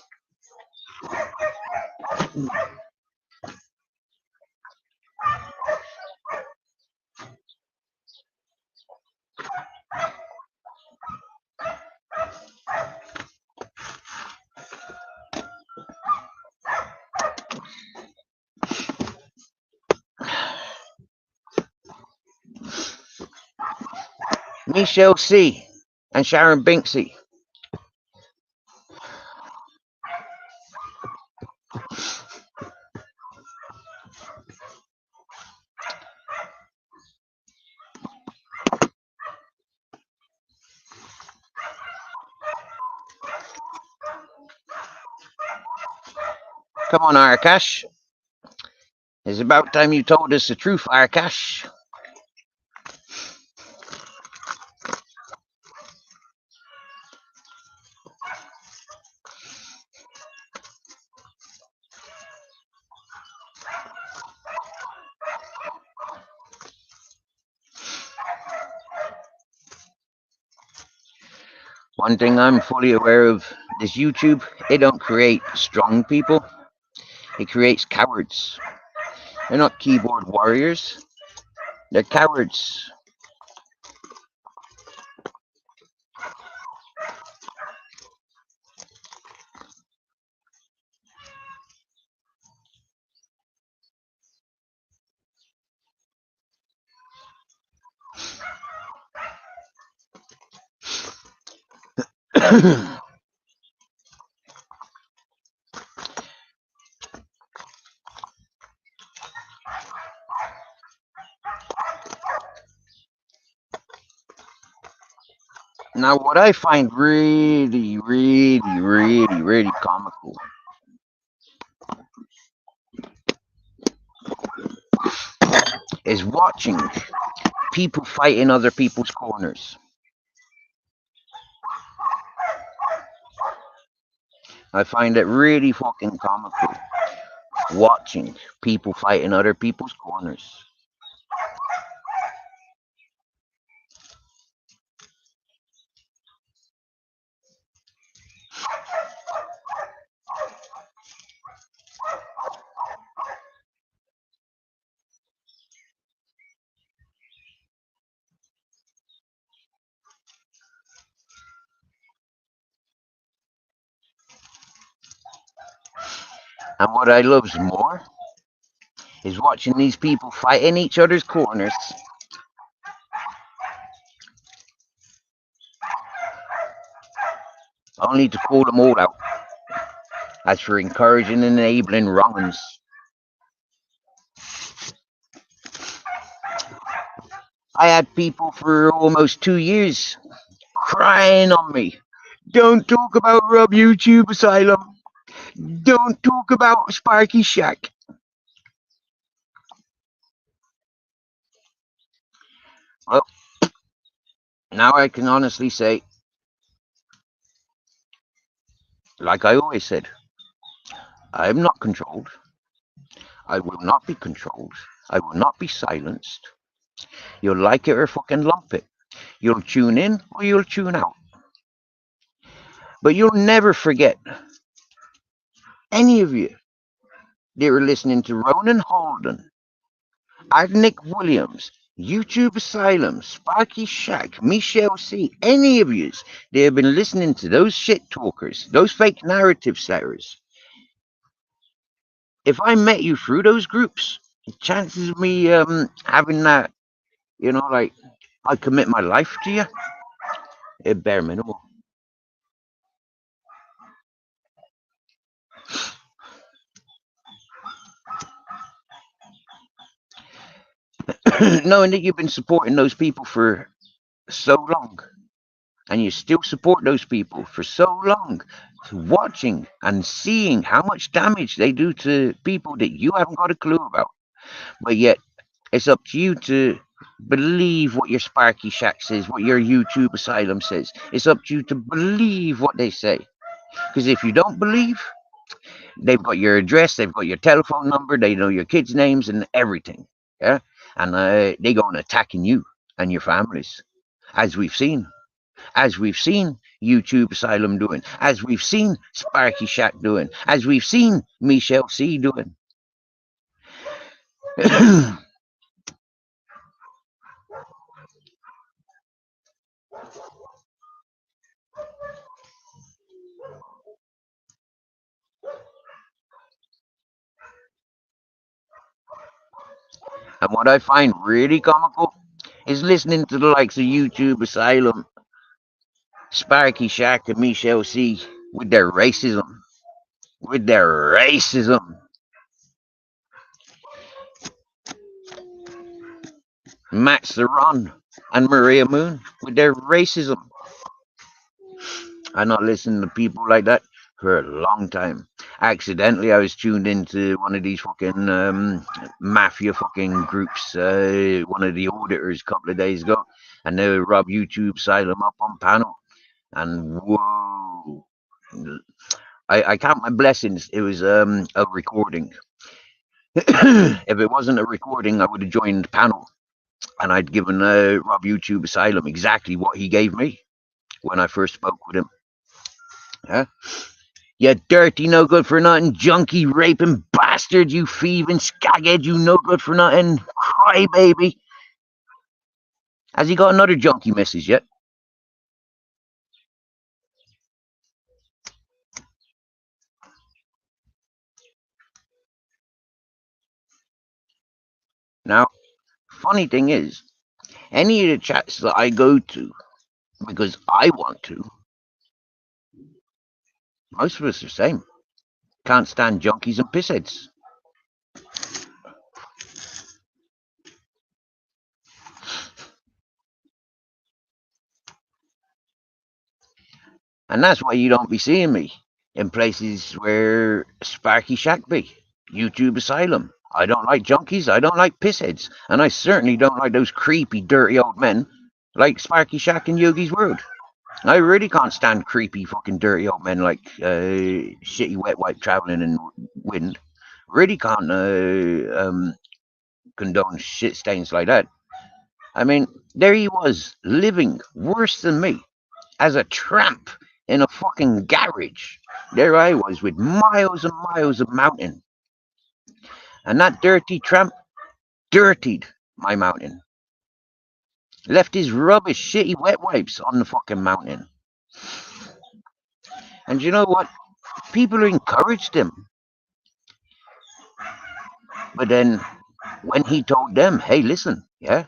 Michelle C. and Sharon Binksy. Come on, Arakash. It's about time you told us the truth, Arakash. One thing I'm fully aware of is YouTube, it don't create strong people. It creates cowards. They're not keyboard warriors. They're cowards. Now, what I find really, really, really, really comical is watching people fight in other people's corners. I find it really fucking comical watching people fight in other people's corners. And what I love more is watching these people fight in each other's corners, only to call them all out as for encouraging and enabling wrong'uns. I had people for almost 2 years crying on me. Don't talk about Rob YouTube Asylum. Don't talk about Sparky Shack. Well, now I can honestly say, like I always said, I am not controlled. I will not be controlled. I will not be silenced. You'll like it or fucking lump it. You'll tune in or you'll tune out. But you'll never forget, any of you that were listening to Ronan Holden, Nick Williams, YouTube Asylum, Sparky Shack, Michelle C, any of yous that have been listening to those shit talkers, those fake narrative setters. If I met you through those groups, the chances of me having that, you know, like I commit my life to you, it bare minimal. Knowing that you've been supporting those people for so long, and you still support those people for so long, watching and seeing how much damage they do to people that you haven't got a clue about, but yet it's up to you to believe what your Sparky Shack says, what your YouTube Asylum says. It's up to you to believe what they say, because if you don't believe, they've got your address, they've got your telephone number, they know your kids' names and everything, yeah, and they go on attacking you and your families, as we've seen. As we've seen YouTube Asylum doing, as we've seen Sparky Shack doing, as we've seen Michelle C doing. And what I find really comical is listening to the likes of YouTube Asylum, Sparky Shack, and Michelle C with their racism. With their racism. Matt Theron and Maria Moon with their racism. I not listened to people like that for a long time. Accidentally, I was tuned into one of these fucking mafia fucking groups. One of the auditors a couple of days ago, and they robbed YouTube Asylum up on panel. And whoa, I count my blessings. It was a recording. If it wasn't a recording, I would have joined panel, and I'd given Rob YouTube Asylum exactly what he gave me when I first spoke with him. Huh? You dirty, no good for nothing, junkie raping bastard, you thieving skaghead, you no good for nothing, cry baby. Has he got another junkie message yet? Now, funny thing is, any of the chats that I go to because I want to, most of us are the same. Can't stand junkies and pissheads. And that's why you don't be seeing me in places where Sparky Shack be, YouTube Asylum. I don't like junkies, I don't like pissheads, and I certainly don't like those creepy, dirty old men like Sparky Shack and Yogi's World. I really can't stand creepy, fucking dirty old men like shitty wet wipe traveling in wind. Really can't condone shit stains like that. I mean, there he was, living worse than me, as a tramp in a fucking garage. There I was with miles and miles of mountain. And that dirty tramp dirtied my mountain. Left his rubbish, shitty wet wipes on the fucking mountain. And you know what? People encouraged him. But then when he told them, hey, listen, yeah,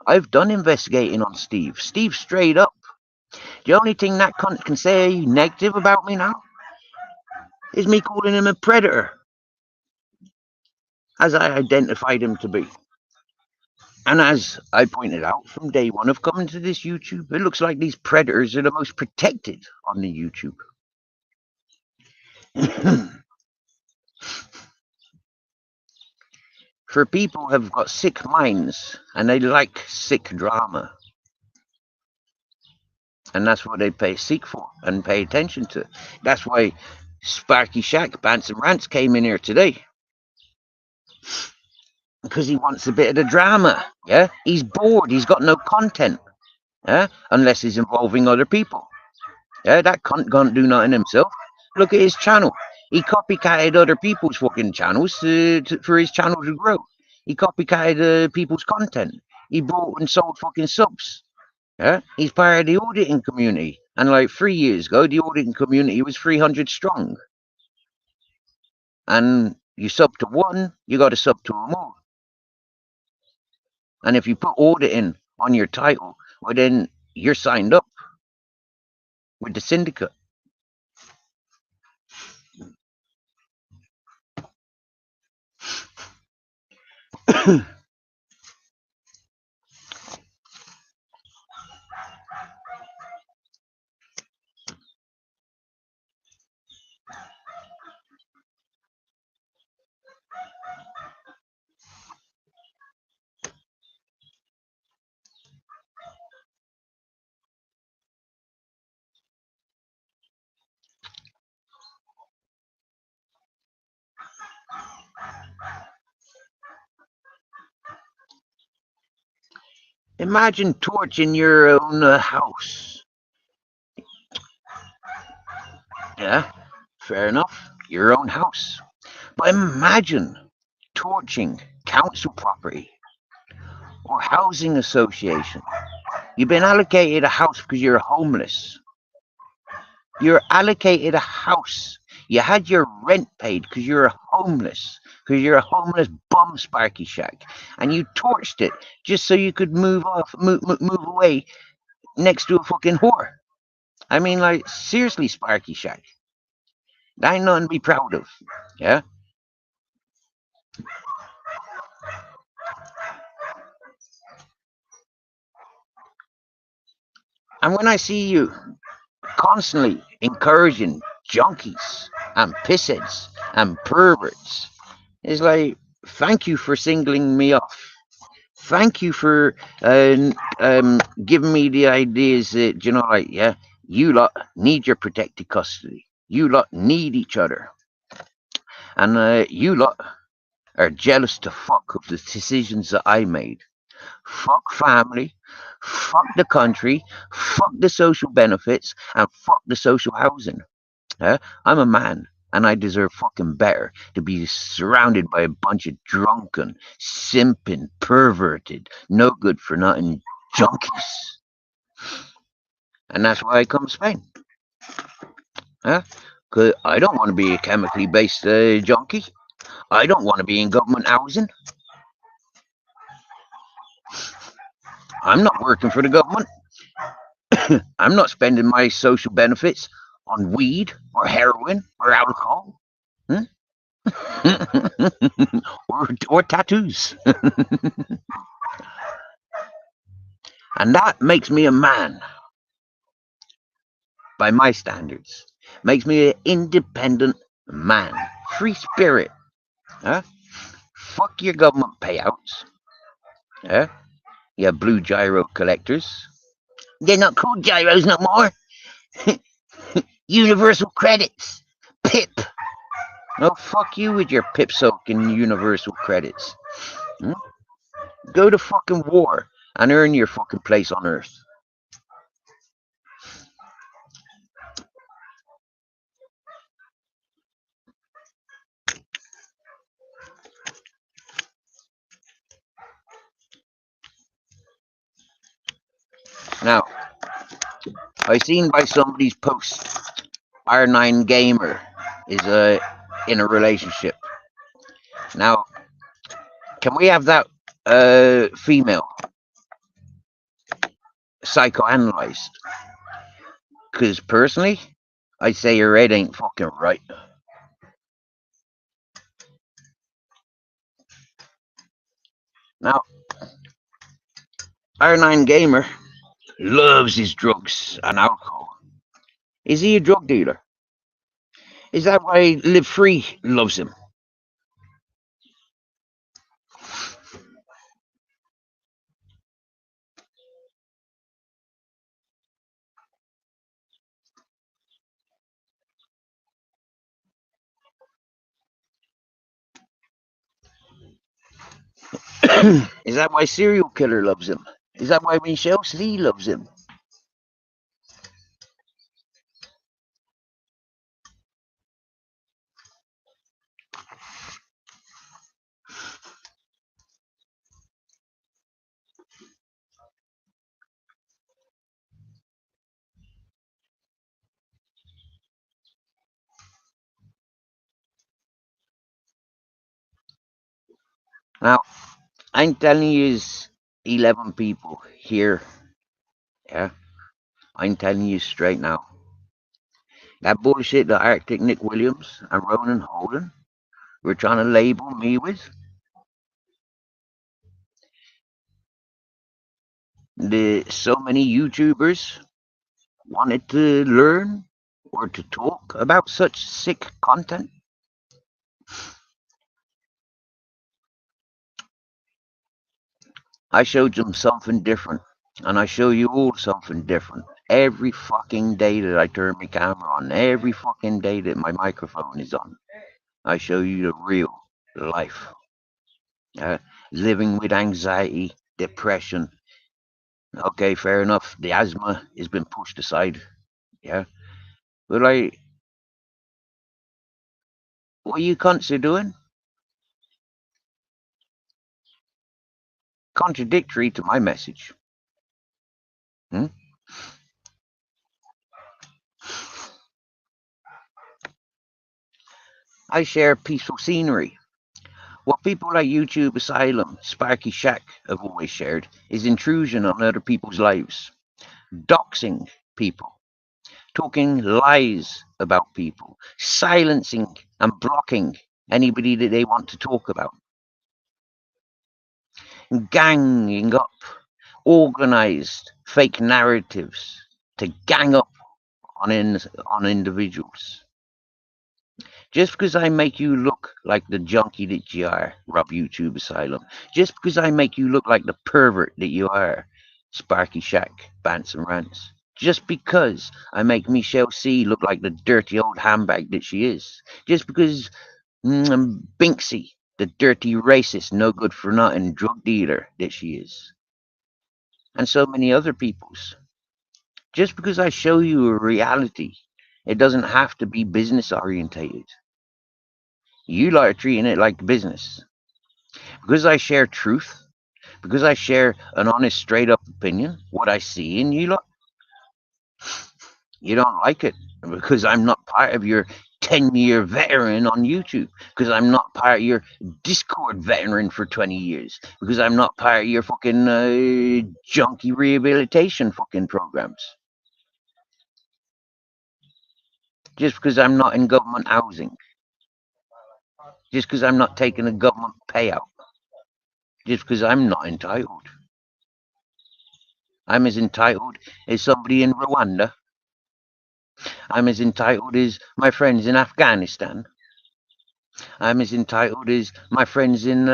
I've done investigating on Steve. Steve straight up. The only thing that cunt can say negative about me now is me calling him a predator, as I identified him to be. And as I pointed out from day one of coming to this YouTube, it looks like these predators are the most protected on the YouTube. For people who have got sick minds and they like sick drama. And that's what they seek for and pay attention to. That's why Sparky Shack, Bants and Rants came in here today. Because he wants a bit of the drama. Yeah, he's bored. He's got no content. Yeah, unless he's involving other people. Yeah, that cunt can't do nothing himself. Look at his channel. He copycatted other people's fucking channels for his channel to grow. He copycatted people's content. He bought and sold fucking subs. Yeah, he's part of the auditing community. And like 3 years ago, the auditing community was 300 strong. And you sub to one, you got to sub to them all. And if you put auditing on your title, well, then you're signed up with the syndicate. Imagine torching your own house. Yeah, fair enough. Your own house. But imagine torching council property or housing association. You've been allocated a house because you're homeless. You're allocated a house. You had your rent paid because you're homeless. Because you're a homeless bum, Sparky Shack, and you torched it just so you could move away next to a fucking whore. I mean, like, seriously, Sparky Shack, that ain't nothing to be proud of. Yeah. And when I see you constantly encouraging junkies and pissheads and perverts, it's like, thank you for singling me off. Thank you for giving me the ideas that, like, yeah, you lot need your protected custody. You lot need each other. And you lot are jealous to fuck of the decisions that I made. Fuck family, fuck the country, fuck the social benefits, and fuck the social housing. I'm a man, and I deserve fucking better to be surrounded by a bunch of drunken, simping, perverted, no good for nothing junkies. And that's why I come to Spain. Because I don't want to be a chemically based junkie. I don't want to be in government housing. I'm not working for the government. I'm not spending my social benefits on weed or heroin or alcohol. Hmm? or tattoos. And that makes me a man by my standards. Makes me an independent man. Free spirit. Huh? Fuck your government payouts. Huh? You blue gyro collectors. They're not called gyros no more. Universal credits. PIP. No, fuck you with your pip soaking universal credits. Hmm? Go to fucking war and earn your fucking place on Earth. Now, I seen by somebody's post, R9 Gamer is in a relationship. Now, can we have that female psychoanalyzed? Because personally, I say her head ain't fucking right. Now, R9 Gamer loves his drugs and alcohol. Is he a drug dealer? Is that why Live Free loves him? Is that why Serial Killer loves him? Is that why Michelle C loves him? Now, I'm telling you, 11 people here. Yeah, I'm telling you straight now. That bullshit that Arctic Nick Williams and Ronan Holden were trying to label me with, so many YouTubers wanted to learn or to talk about such sick content. I showed them something different, and I show you all something different. Every fucking day that I turn my camera on, every fucking day that my microphone is on, I show you the real life. Living with anxiety, depression, Okay, fair enough. The asthma has been pushed aside. Yeah. But like, what are you cunts are doing? Contradictory to my message. Hmm? I share peaceful scenery. What people like YouTube Asylum, Sparky Shack have always shared is intrusion on other people's lives, doxing people, talking lies about people, silencing and blocking anybody that they want to talk about, ganging up organized fake narratives to gang up on individuals. Just because I make you look like the junkie that you are, Rob YouTube Asylum. Just because I make you look like the pervert that you are, Sparky Shack, Bants and Rants. Just because I make Michelle C look like the dirty old handbag that she is. Just because Binksy, the dirty racist, no good for nothing drug dealer that she is. And so many other people's. Just because I show you a reality, it doesn't have to be business orientated. You lot are treating it like business. Because I share truth, because I share an honest, straight up opinion, what I see in you lot, you don't like it. Because I'm not part of your 10-year veteran on YouTube. Because I'm not part of your Discord veteran for 20 years. Because I'm not part of your fucking junkie rehabilitation fucking programs. Just because I'm not in government housing. Just because I'm not taking a government payout. Just because I'm not entitled. I'm as entitled as somebody in Rwanda. I'm as entitled as my friends in Afghanistan. I'm as entitled as my friends in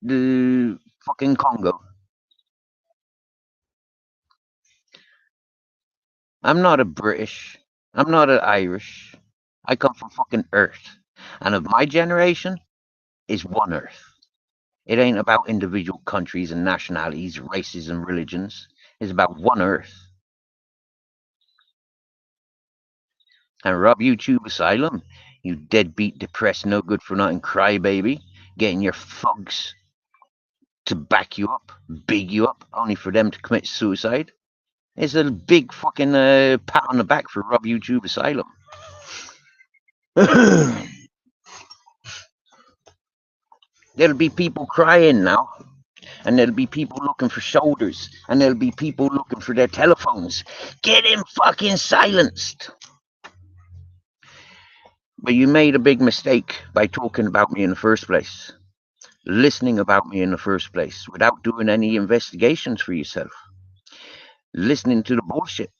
the fucking Congo. I'm not a British. I'm not an Irish. I come from fucking Earth. And of my generation is one Earth. It ain't about individual countries and nationalities, races and religions. It's about one Earth. And Rob YouTube Asylum, you deadbeat, depressed, no good for nothing crybaby, getting your thugs to back you up, big you up, only for them to commit suicide. It's a big fucking pat on the back for Rob YouTube Asylum. There'll be people crying now, and there'll be people looking for shoulders, and there'll be people looking for their telephones. Get him fucking silenced. But you made a big mistake by talking about me in the first place, listening about me in the first place, without doing any investigations for yourself, listening to the bullshit,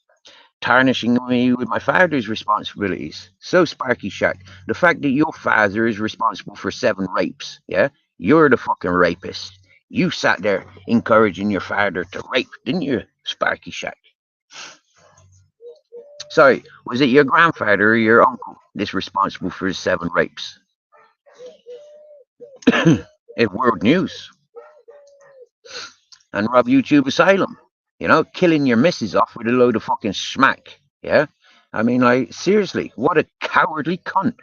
tarnishing me with my father's responsibilities. So, Sparky Shack, the fact that your father is responsible for 7 rapes, yeah? You're the fucking rapist. You sat there encouraging your father to rape, didn't you, Sparky Shack? Sorry, was it your grandfather or your uncle that's responsible for the 7 rapes? It World News. And Rob YouTube Asylum. You know, killing your missus off with a load of fucking smack. Yeah? I mean, like, seriously, what a cowardly cunt.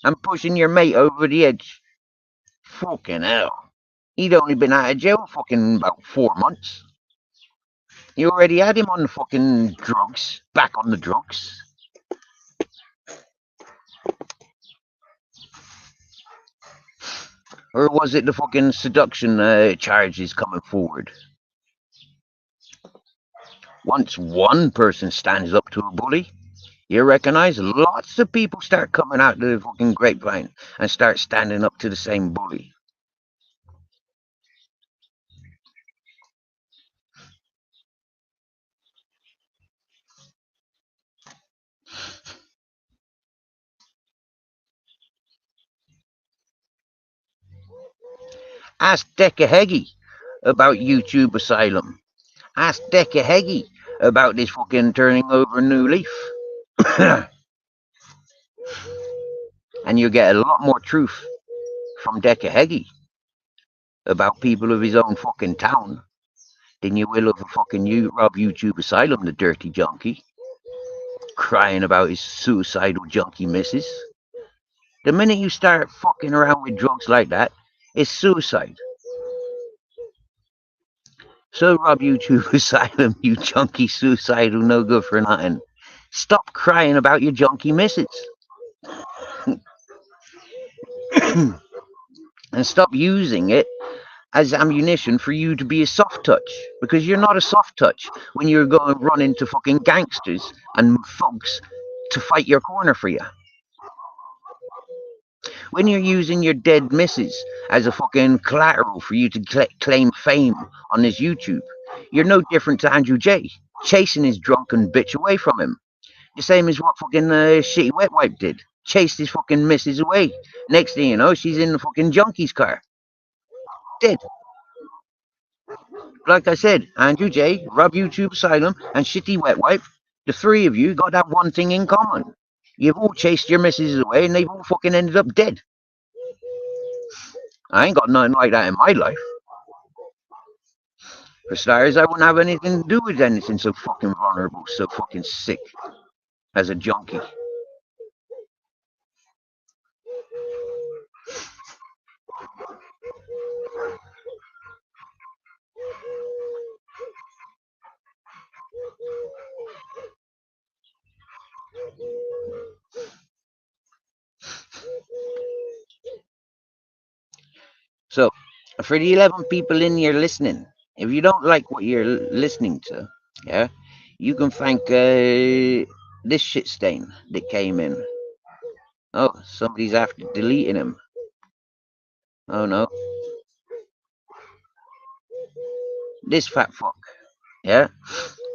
I'm pushing your mate over the edge. Fucking hell. He'd only been out of jail fucking about 4 months. You already had him on the fucking drugs. Back on the drugs. Or was it the fucking seduction charges coming forward? Once one person stands up to a bully, you recognize lots of people start coming out the fucking grapevine and start standing up to the same bully. Ask Decca Heggie about YouTube Asylum. Ask Decca Heggie about this fucking turning over a new leaf. And you get a lot more truth from Dekahegi about people of his own fucking town than you will of a fucking Rob YouTube Asylum, the dirty junkie, crying about his suicidal junkie missus. The minute you start fucking around with drugs like that, it's suicide. So Rob YouTube Asylum, you junkie suicidal no good for nothing. Stop crying about your junkie missus. And stop using it as ammunition for you to be a soft touch, because you're not a soft touch when you're going run into fucking gangsters and thugs to fight your corner for you. When you're using your dead missus as a fucking collateral for you to claim fame on this YouTube, you're no different to Andrew J, chasing his drunken bitch away from him. The same as what fucking shitty wet wipe did. Chased his fucking missus away. Next thing you know, she's in the fucking junkie's car. Dead. Like I said, Andrew J, Rob YouTube Asylum, and Shitty Wet Wipe, the three of you got that one thing in common. You've all chased your misses away and they've all fucking ended up dead. I ain't got nothing like that in my life. For starters, I wouldn't have anything to do with anything so fucking vulnerable, so fucking sick as a junkie. So, for the 11 people in here listening, if you don't like what you're listening to, yeah, you can thank this shit stain that came in. Oh, somebody's after deleting him. Oh no. This fat fuck, yeah?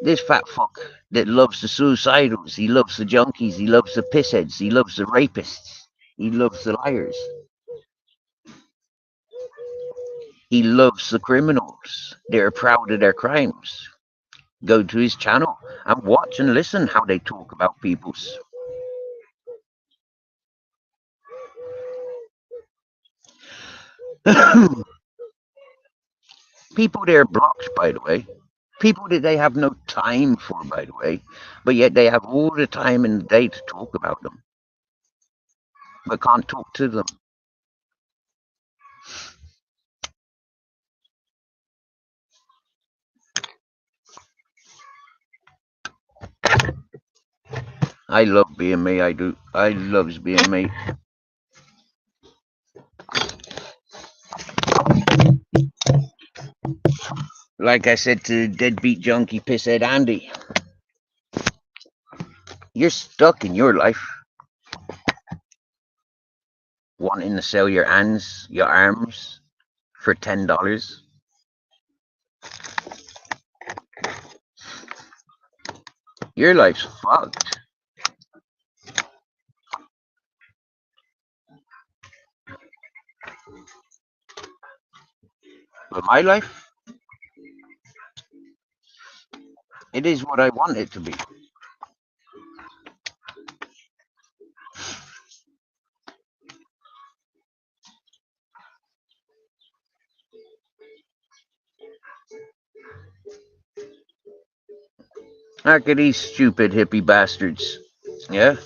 This fat fuck that loves the suicidals, he loves the junkies, he loves the pissheads, he loves the rapists, he loves the liars. He loves the criminals. They're proud of their crimes. Go to his channel and watch and listen how they talk about people's. People they're blocked, by the way. People that they have no time for, by the way. But yet they have all the time in the day to talk about them. But can't talk to them. I love being me, I do. I loves being me. Like I said to deadbeat junkie pisshead Andy, you're stuck in your life wanting to sell your hands, your arms for $10. Your life's fucked. But my life, it is what I want it to be. Look at these stupid hippie bastards. Yeah?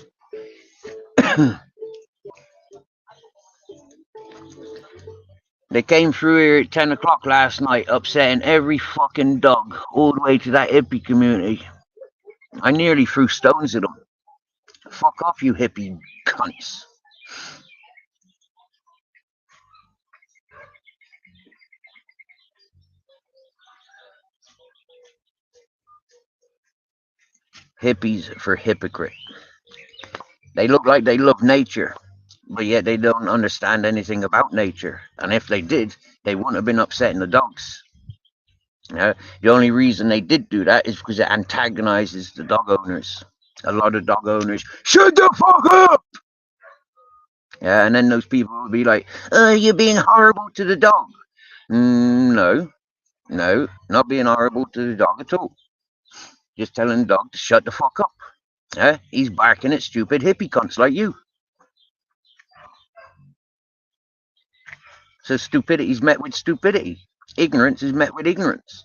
They came through here at 10 o'clock last night, upsetting every fucking dog all the way to that hippie community. I nearly threw stones at them. Fuck off, you hippie cunts. Hippies for hypocrite. They look like they love nature, but yet they don't understand anything about nature. And if they did, they wouldn't have been upsetting the dogs. The only reason they did do that is because it antagonizes the dog owners. A lot of dog owners, shut the fuck up! Yeah, and then those people will be like, you're being horrible to the dog. No, not being horrible to the dog at all. Just telling the dog to shut the fuck up. He's barking at stupid hippie cunts like you. So stupidity is met with stupidity. Ignorance is met with ignorance.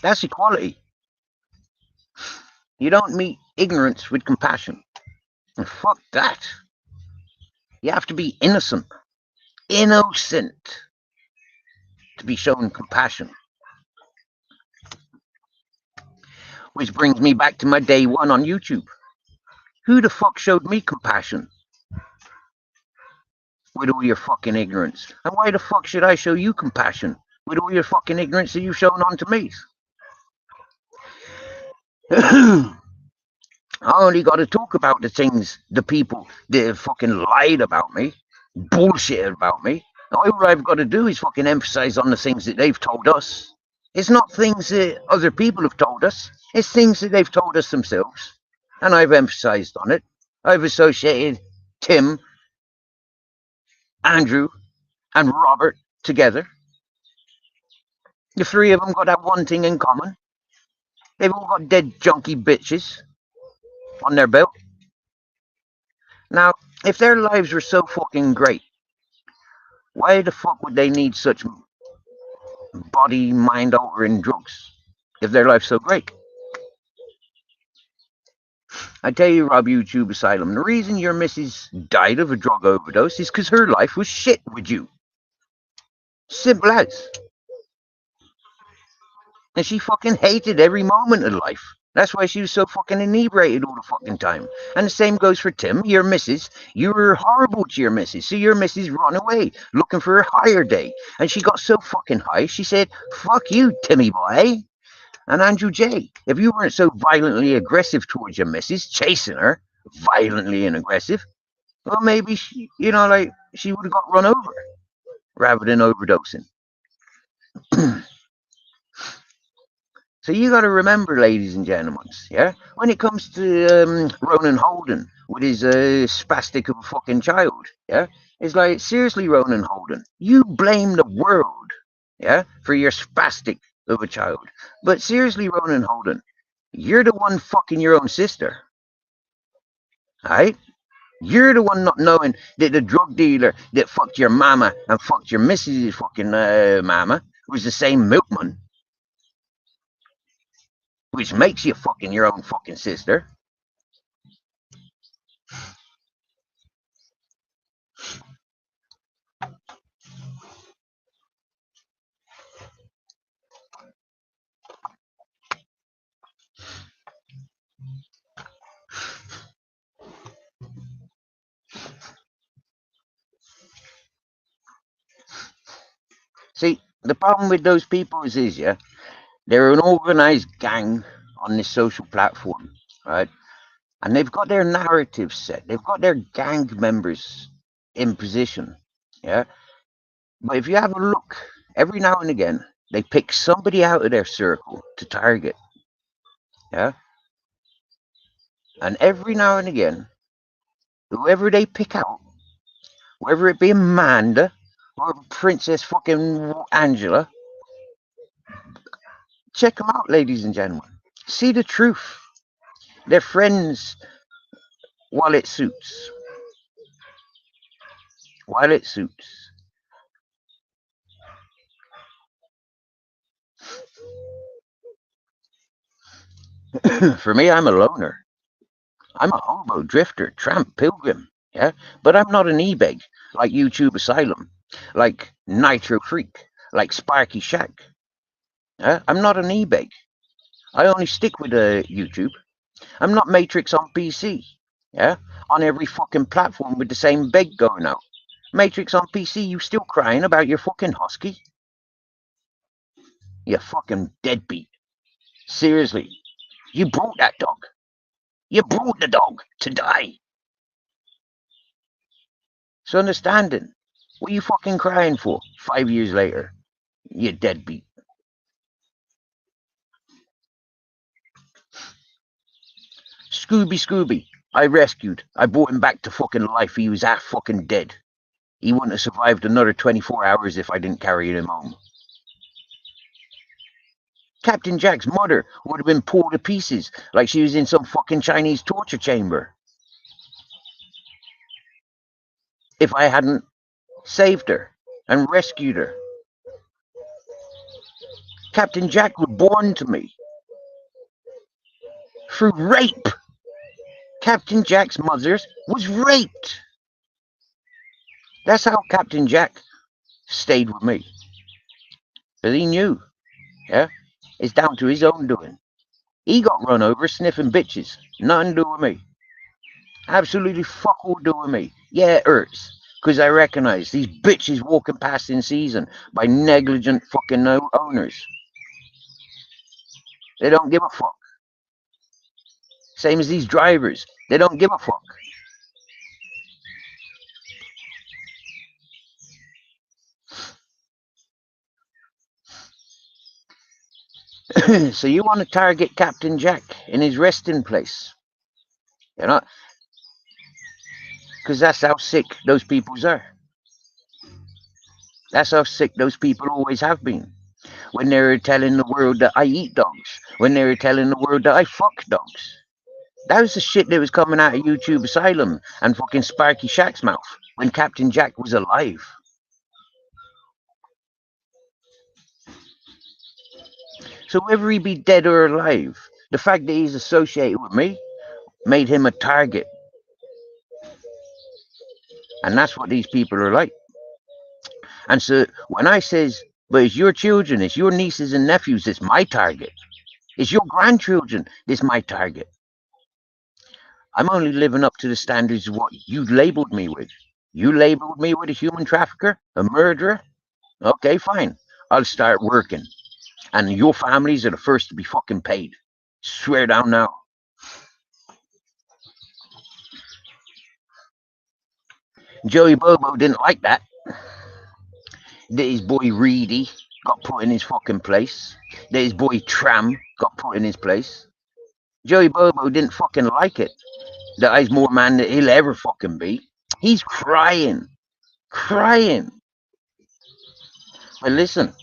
That's equality. You don't meet ignorance with compassion. And fuck that. You have to be innocent to be shown compassion. Which brings me back to my day one on YouTube. Who the fuck showed me compassion? With all your fucking ignorance. And why the fuck should I show you compassion? With all your fucking ignorance that you've shown on to me? I only got to talk about the things, the people that have fucking lied about me, bullshit about me. All I've got to do is fucking emphasize on the things that they've told us. It's not things that other people have told us. It's things that they've told us themselves. And I've emphasized on it. I've associated Tim, Andrew, and Robert together. The three of them got that one thing in common. They've all got dead junkie bitches on their belt. Now, if their lives were so fucking great, why the fuck would they need such body, mind-altering drugs if their life's so great? I tell you, Rob YouTube Asylum, the reason your missus died of a drug overdose is because her life was shit with you. Simple as. And she fucking hated every moment of life. That's why she was so fucking inebriated all the fucking time. And the same goes for Tim, your missus. You were horrible to your missus, so your missus run away, looking for a higher day. And she got so fucking high, she said, fuck you, Timmy boy. And Andrew J., if you weren't so violently aggressive towards your missus, chasing her, violently and aggressive, well, maybe, she would have got run over rather than overdosing. So you got to remember, ladies and gentlemen, yeah, when it comes to Ronan Holden with his spastic of a fucking child, yeah, it's like, seriously, Ronan Holden, you blame the world, yeah, for your spastic of a child. But seriously, Ronan Holden, you're the one fucking your own sister, right? You're the one not knowing that the drug dealer that fucked your mama and fucked your missus' fucking mama was the same milkman. Which makes you fucking your own fucking sister. See, the problem with those people is yeah, they're an organized gang on this social platform, right? And they've got their narrative set. They've got their gang members in position, yeah? But if you have a look, every now and again, they pick somebody out of their circle to target, yeah? And every now and again, whoever they pick out, whether it be Amanda or Princess fucking Angela, check them out, ladies and gentlemen. See the truth. They're friends while it suits. While it suits. For me, I'm a loner. I'm a hobo, drifter, tramp, pilgrim. Yeah, but I'm not an e-beg like YouTube Asylum, like Nitro Freak, like Sparky Shack. Yeah? I'm not an e-beg. I only stick with YouTube. I'm not Matrix on PC. Yeah, on every fucking platform with the same beg going out. Matrix on PC, you still crying about your fucking husky? You fucking deadbeat. Seriously, you brought that dog. You brought the dog to die. So understanding, what are you fucking crying for 5 years later? You deadbeat. Scooby, I rescued. I brought him back to fucking life. He was half fucking dead. He wouldn't have survived another 24 hours if I didn't carry him home. Captain Jack's mother would have been pulled to pieces like she was in some fucking Chinese torture chamber. If I hadn't saved her, and rescued her. Captain Jack was born to me through rape. Captain Jack's mother was raped. That's how Captain Jack stayed with me. Because he knew, yeah, it's down to his own doing. He got run over sniffing bitches. Nothing to do with me. Absolutely fuck all to do with me. Yeah, it hurts. Because I recognize these bitches walking past in season by negligent fucking owners. They don't give a fuck. Same as these drivers. They don't give a fuck. So you want to target Captain Jack in his resting place. You know? Because that's how sick those peoples are. That's how sick those people always have been. When they were telling the world that I eat dogs. When they were telling the world that I fuck dogs. That was the shit that was coming out of YouTube Asylum and fucking Sparky Shack's mouth when Captain Jack was alive. So whether he be dead or alive, the fact that he's associated with me made him a target. And that's what these people are like. And so when I says, but it's your children, it's your nieces and nephews, it's my target. It's your grandchildren, it's my target. I'm only living up to the standards of what you labeled me with. You labeled me with a human trafficker, a murderer. Okay, fine. I'll start working. And your families are the first to be fucking paid. Swear down now. Joey Bobo didn't like that. That his boy Reedy got put in his fucking place. That his boy Tram got put in his place. Joey Bobo didn't fucking like it. That he's more man than he'll ever fucking be. He's crying. Crying. But listen,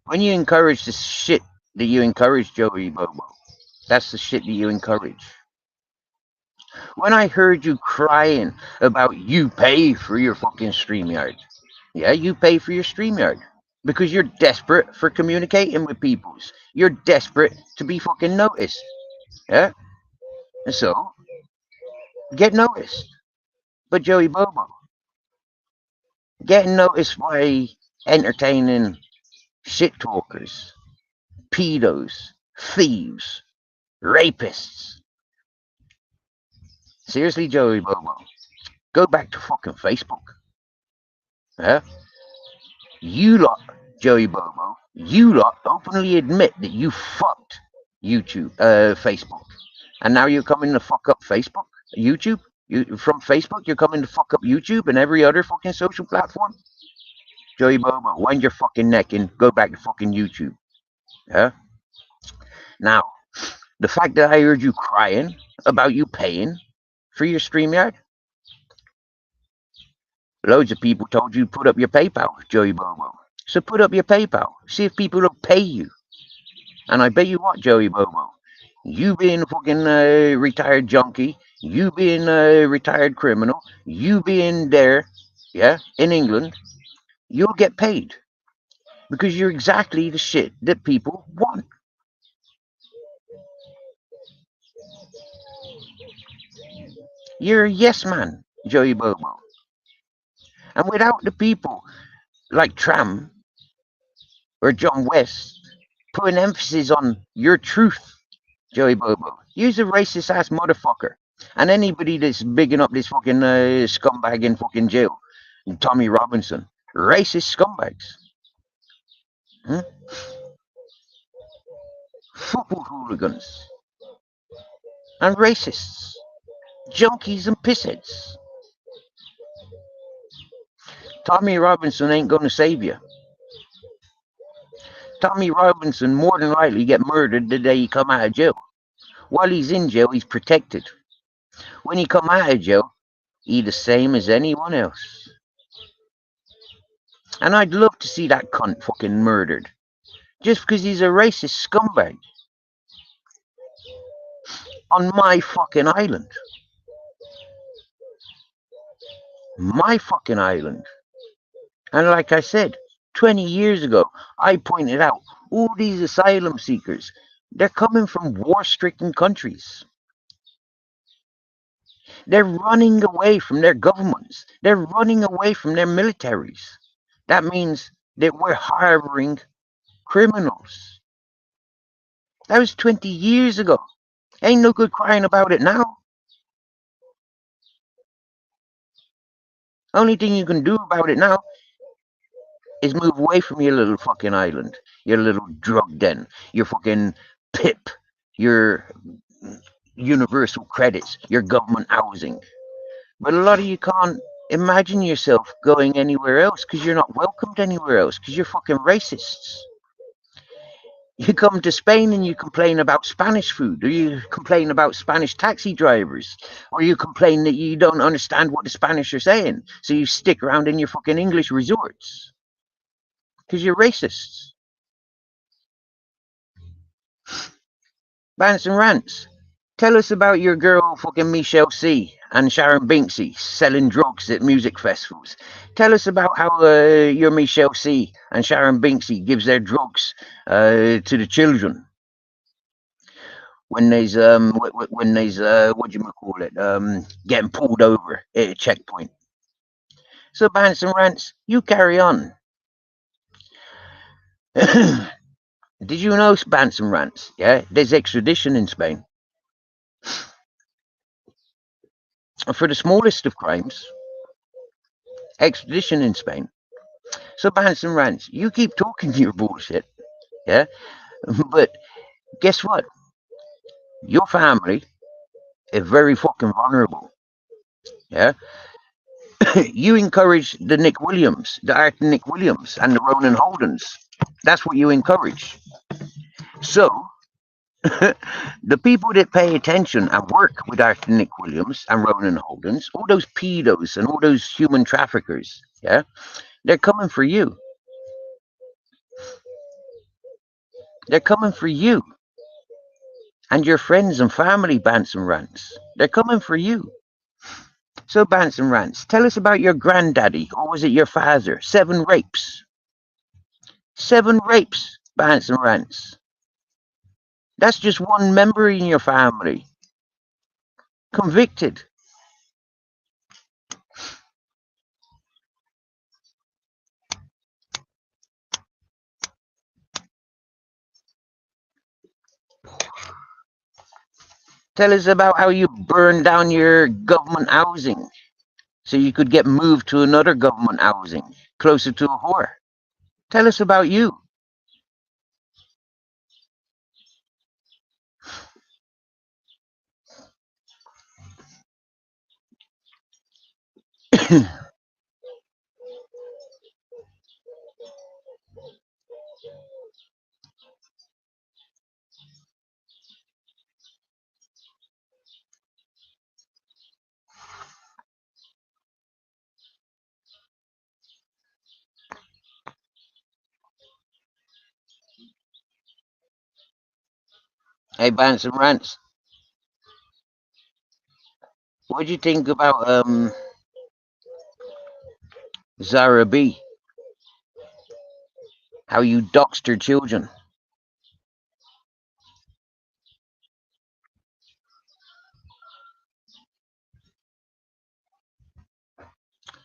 when you encourage the shit that you encourage, Joey Bobo, that's the shit that you encourage. When I heard you crying about you pay for your fucking StreamYard. Yeah, you pay for your StreamYard. Because you're desperate for communicating with peoples. You're desperate to be fucking noticed. Yeah? And so, get noticed. But Joey Bobo, getting noticed by entertaining shit talkers, pedos, thieves, rapists. Seriously, Joey Bobo, go back to fucking Facebook. Yeah? You lot, Joey Bobo, you lot openly admit that you fucked YouTube, Facebook. And now you're coming to fuck up Facebook, YouTube? From Facebook, you're coming to fuck up YouTube and every other fucking social platform? Joey Bobo, wind your fucking neck and go back to fucking YouTube. Yeah? Now, the fact that I heard you crying about you paying for your StreamYard, loads of people told you to put up your PayPal, Joey Bobo. So put up your PayPal. See if people will pay you. And I bet you what, Joey Bobo, you being a fucking retired junkie, you being a retired criminal, you being there, yeah, in England, you'll get paid. Because you're exactly the shit that people want. You're a yes man, Joey Bobo. And without the people like Tram or John West putting emphasis on your truth, Joey Bobo, you're a racist ass motherfucker. And anybody that's bigging up this fucking scumbag in fucking jail, Tommy Robinson, racist scumbags. Hmm? Football hooligans and racists, junkies and pissheads. Tommy Robinson ain't gonna save you. Tommy Robinson more than likely get murdered the day he come out of jail. While he's in jail, he's protected. When he come out of jail, he the same as anyone else. And I'd love to see that cunt fucking murdered. Just because he's a racist scumbag. On my fucking island. my fucking island. And like I said, 20 years ago, I pointed out all these asylum seekers, they're coming from war-stricken countries. They're running away from their governments. They're running away from their militaries. That means that we're harboring criminals. That was 20 years ago. Ain't no good crying about it now. Only thing you can do about it now is move away from your little fucking island, your little drug den, your fucking PIP, your universal credits, your government housing. But a lot of you can't imagine yourself going anywhere else because you're not welcomed anywhere else because you're fucking racists. You come to Spain and you complain about Spanish food, or you complain about Spanish taxi drivers, or you complain that you don't understand what the Spanish are saying, so you stick around in your fucking English resorts because you're racists. Bants and Rants, tell us about your girl fucking Michelle C and Sharon Binksy selling drugs at music festivals. Tell us about how your Michelle C and Sharon Binksy gives their drugs to the children when there's what do you call it, getting pulled over at a checkpoint. So Bants and Rants, you carry on. Did you know, Bants and Rants? Yeah, there's extradition in Spain for the smallest of crimes. Extradition in Spain. So Bants and Rants, you keep talking your bullshit, yeah, but guess what? Your family is very fucking vulnerable, yeah. You encourage the Nick Williams, the art Nick Williams, and the Ronan Holdens. That's what you encourage. So, the people that pay attention and work with Arthur Nick Williams and Ronan Holdens, all those pedos and all those human traffickers, yeah, they're coming for you. They're coming for you and your friends and family, Bants and Rants. They're coming for you. So, Bants and Rants, tell us about your granddaddy, or was it your father? 7 rapes. 7 rapes, Bants and Rants. That's just one member in your family. Convicted. Tell us about how you burned down your government housing so you could get moved to another government housing closer to a whore. Tell us about you. Hey, Bants and Rants, what do you think about Zara B? How you doxed her children?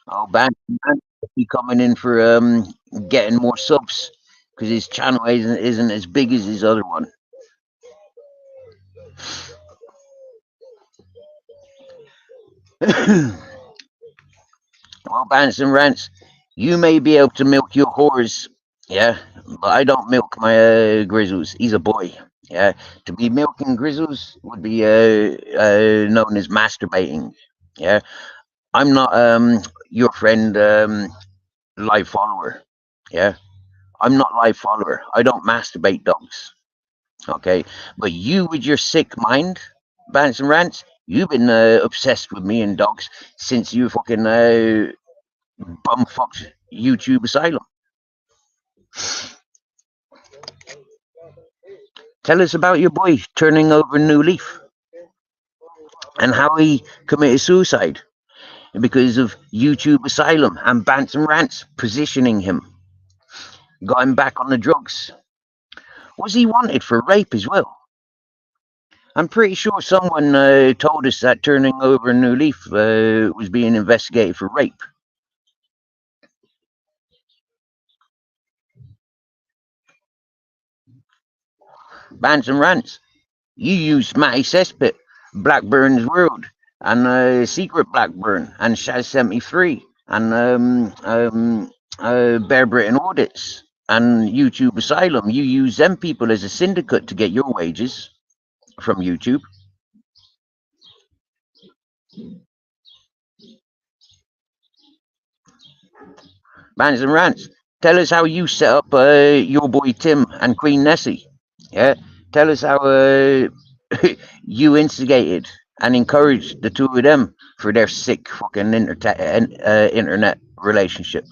Oh, Bants and Rants be coming in for getting more subs because his channel isn't as big as his other one. Well, Bants and Rants, you may be able to milk your whores, yeah, but I don't milk my grizzles. He's a boy, yeah. To be milking grizzles would be known as masturbating, yeah. I'm not your friend live follower, yeah. I'm not live follower. I don't masturbate dogs, okay. But you, with your sick mind, Bants and Rants, you've been obsessed with me and dogs since you fucking bumfucked YouTube Asylum. Tell us about your boy turning over a new leaf and how he committed suicide. because of YouTube Asylum and Bants and Rants positioning him. Got him back on the drugs. Was he wanted for rape as well? I'm pretty sure someone told us that Turning Over a New Leaf was being investigated for rape. Bants and Rants. You used Matty Cesspit, Blackburn's World, and Secret Blackburn, and Shaz 73, and Bear Britain Audits, and YouTube Asylum. You use them people as a syndicate to get your wages from YouTube. Bants and Rants. Tell us how you set up your boy Tim and Queen Nessie. Yeah, tell us how you instigated and encouraged the two of them for their sick fucking internet relationship.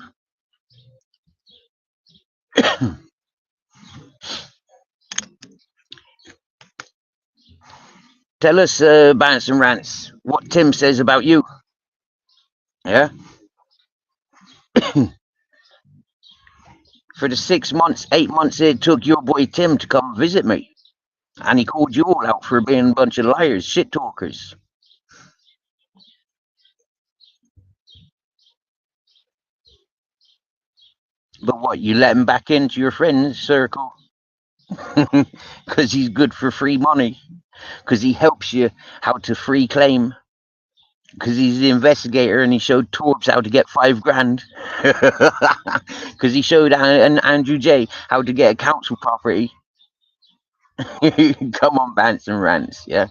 Tell us, Bants and Rants, what Tim says about you. Yeah. For the 6 months, 8 months it took your boy Tim to come visit me. And he called you all out for being a bunch of liars, shit talkers. But what, you let him back into your friend's circle? Because he's good for free money. Because he helps you how to free claim. Because he's the investigator and he showed Torbs how to get $5,000. Because he showed Andrew J how to get a council property. Come on, Bants and Rants, yeah?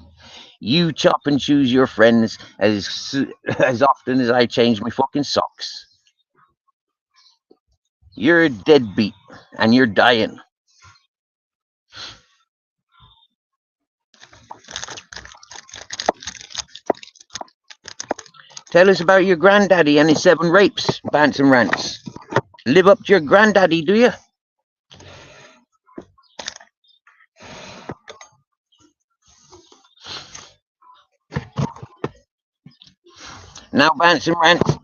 You chop and choose your friends as often as I change my fucking socks. You're a deadbeat and you're dying. Tell us about your granddaddy and his 7 rapes, Bants and Rants. Live up to your granddaddy, do you? Now, Bants and Rants,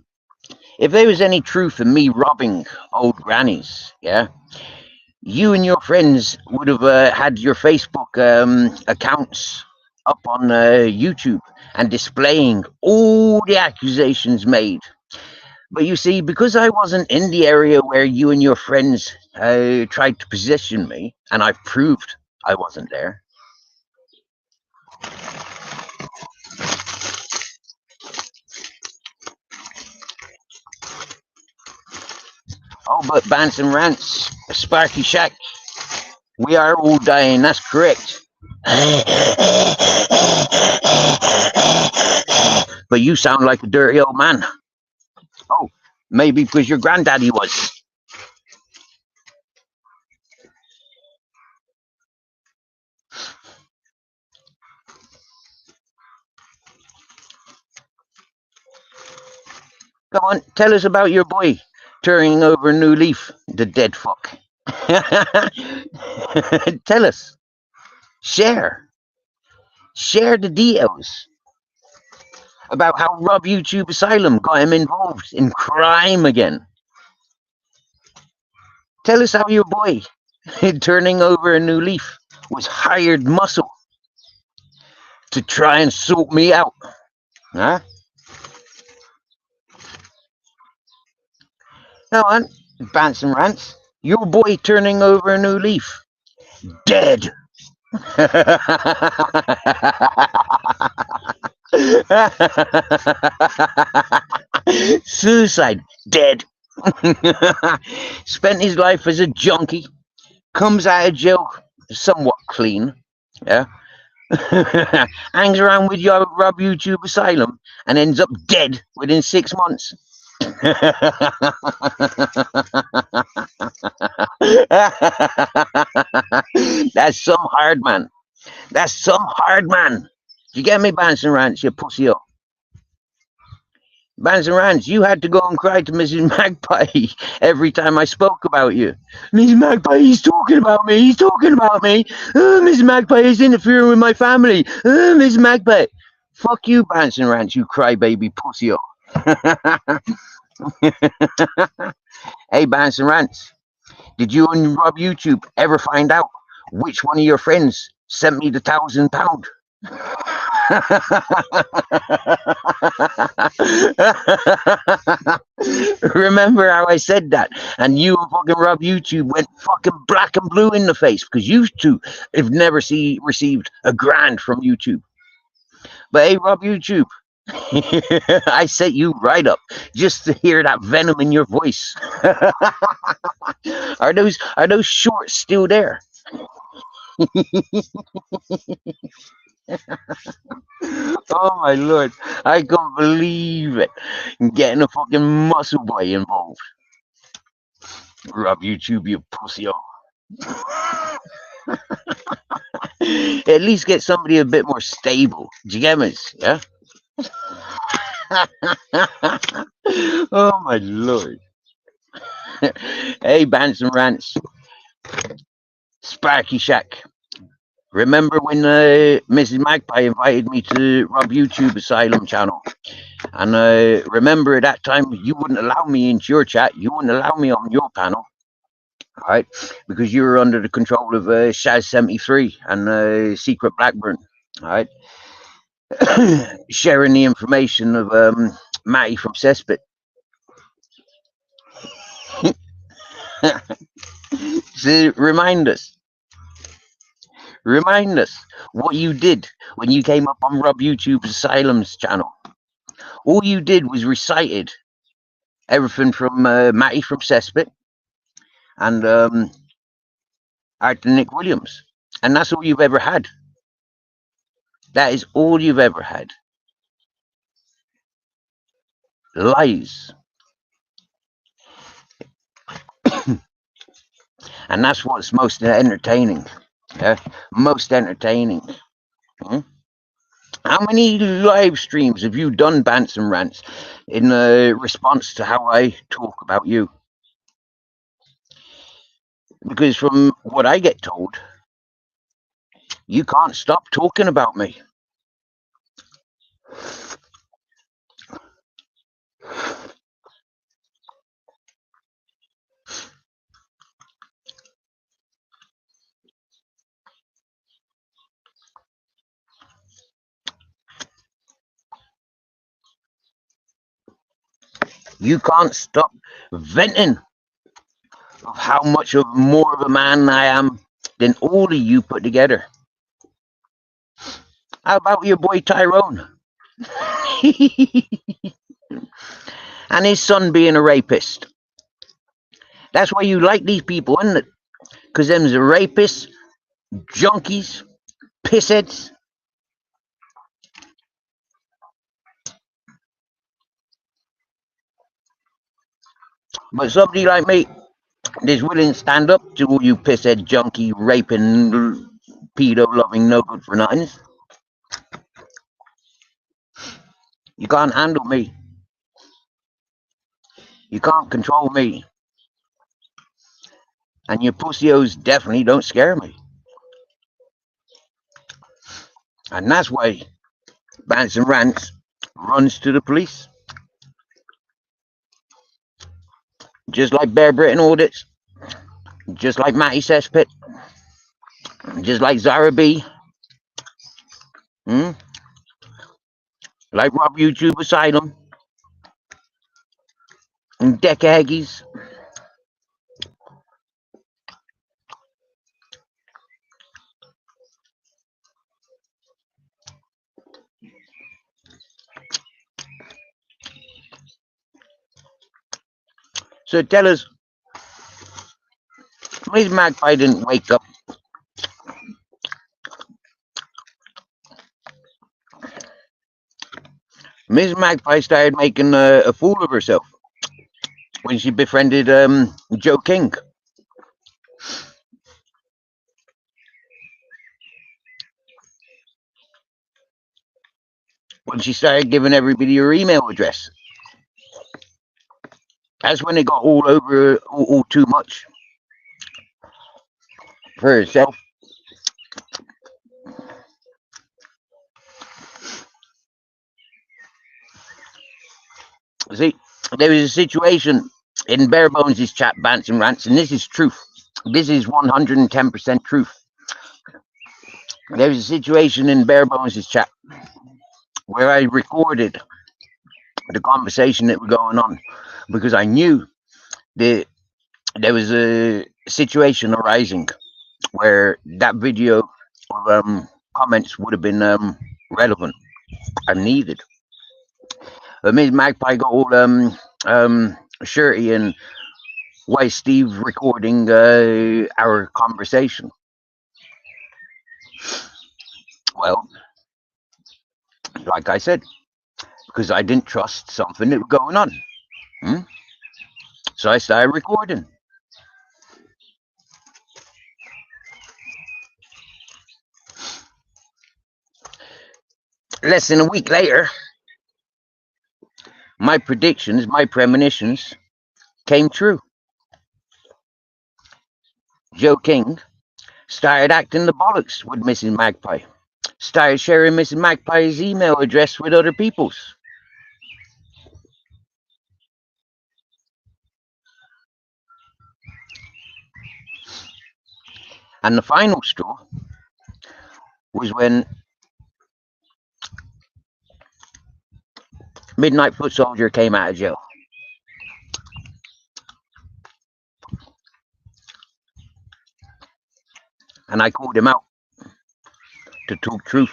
if there was any truth in me robbing old grannies, yeah, you and your friends would have had your Facebook accounts up on YouTube and displaying all the accusations made. But you see, because I wasn't in the area where you and your friends tried to position me, and I've proved I wasn't there. Oh, but Bants and Rants, Sparky Shack, we are all dying, that's correct. But you sound like a dirty old man. Oh, maybe because your granddaddy was. Come on, tell us about your boy turning over a new leaf, the dead fuck. Tell us. Share the details about how Rob YouTube Asylum got him involved in crime again. Tell us how your boy turning over a new leaf was hired muscle to try and sort me out. Huh? Come on, Bants and Rants. Your boy turning over a new leaf. Dead. Suicide. Dead. Spent his life as a junkie. Comes out of jail somewhat clean. Yeah. Hangs around with your Rob YouTube Asylum and ends up dead within 6 months. That's some hard man. That's some hard man. You get me, Bants and Rants, you pussy up. Bants and Rants, you had to go and cry to Mrs. Magpie every time I spoke about you. Mrs. Magpie, he's talking about me. He's talking about me. Mrs. Magpie is interfering with my family. Mrs. Magpie. Fuck you, Bants and Rants, you crybaby pussy up. Hey, Bants and Rants, did you and Rob YouTube ever find out which one of your friends sent me the £1,000? Remember how I said that? And you and fucking Rob YouTube went fucking black and blue in the face because you two have never received a grand from YouTube. But hey, Rob YouTube, I set you right up just to hear that venom in your voice. Are those shorts still there? Oh my lord, I can't believe it. Getting a fucking muscle boy involved. Rob YouTube, you pussy. At least get somebody a bit more stable. Do you get me? Yeah. Oh my lord. Hey, Bants and Rants, Sparky Shack. Remember when Mrs. Magpie invited me to Rob YouTube Asylum channel? And remember at that time you wouldn't allow me into your chat. You wouldn't allow me on your panel. All right, because you were under the control of Shaz73 and Secret Blackburn. All right, sharing the information of Matty from Cesspit. So remind us what you did when you came up on Rob YouTube's Asylum's channel. All you did was recited everything from Matty from Cesspit and Arthur Nick Williams, and that's all you've ever had. That is all you've ever had. Lies. And that's what's most entertaining. Yeah? Most entertaining. Hmm? How many live streams have you done, Bants and Rants, in response to how I talk about you? Because from what I get told, you can't stop talking about me. You can't stop venting of how much of more of a man I am than all of you put together. How about your boy Tyrone? And his son being a rapist. That's why you like these people, isn't it? Because them's the rapists, junkies, pissheads. But somebody like me is willing to stand up to all you pisshead, junkie, raping, pedo loving, no good for nothings. You can't handle me. You can't control me. And your pussios definitely don't scare me. And that's why Bants and Rants runs to the police. Just like Bear Britain Audits, just like Matty Cesspit, just like Zara B, like Rob YouTube Asylum, and Decca Heggies. So tell us, Miss Magpie didn't wake up. Miss Magpie started making a fool of herself when she befriended Joe King. When she started giving everybody her email address. That's when it got all over, all too much for herself. See, there was a situation in Bare Bones' chat, Bants and Rants, and this is truth. This is 110% truth. There was a situation in Bare Bones' chat where I recorded the conversation that was going on because I knew that there was a situation arising where that video of comments would have been relevant and needed. Miss Magpie got all shirty and why Steve recording our conversation. Well, like I said, because I didn't trust something that was going on. So I started recording. Less than a week later, my predictions, my premonitions came true. Joe King started acting the bollocks with Mrs. Magpie. Started sharing Mrs. Magpie's email address with other people's. And the final straw was when Midnight Foot Soldier came out of jail. And I called him out to talk truth.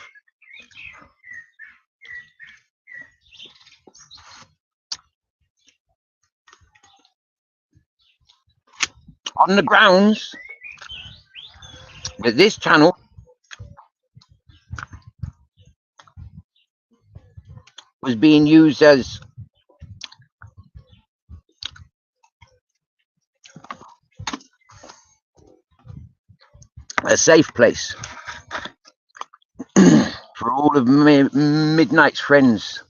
On the grounds that this channel was being used as a safe place for all of Midnight's friends.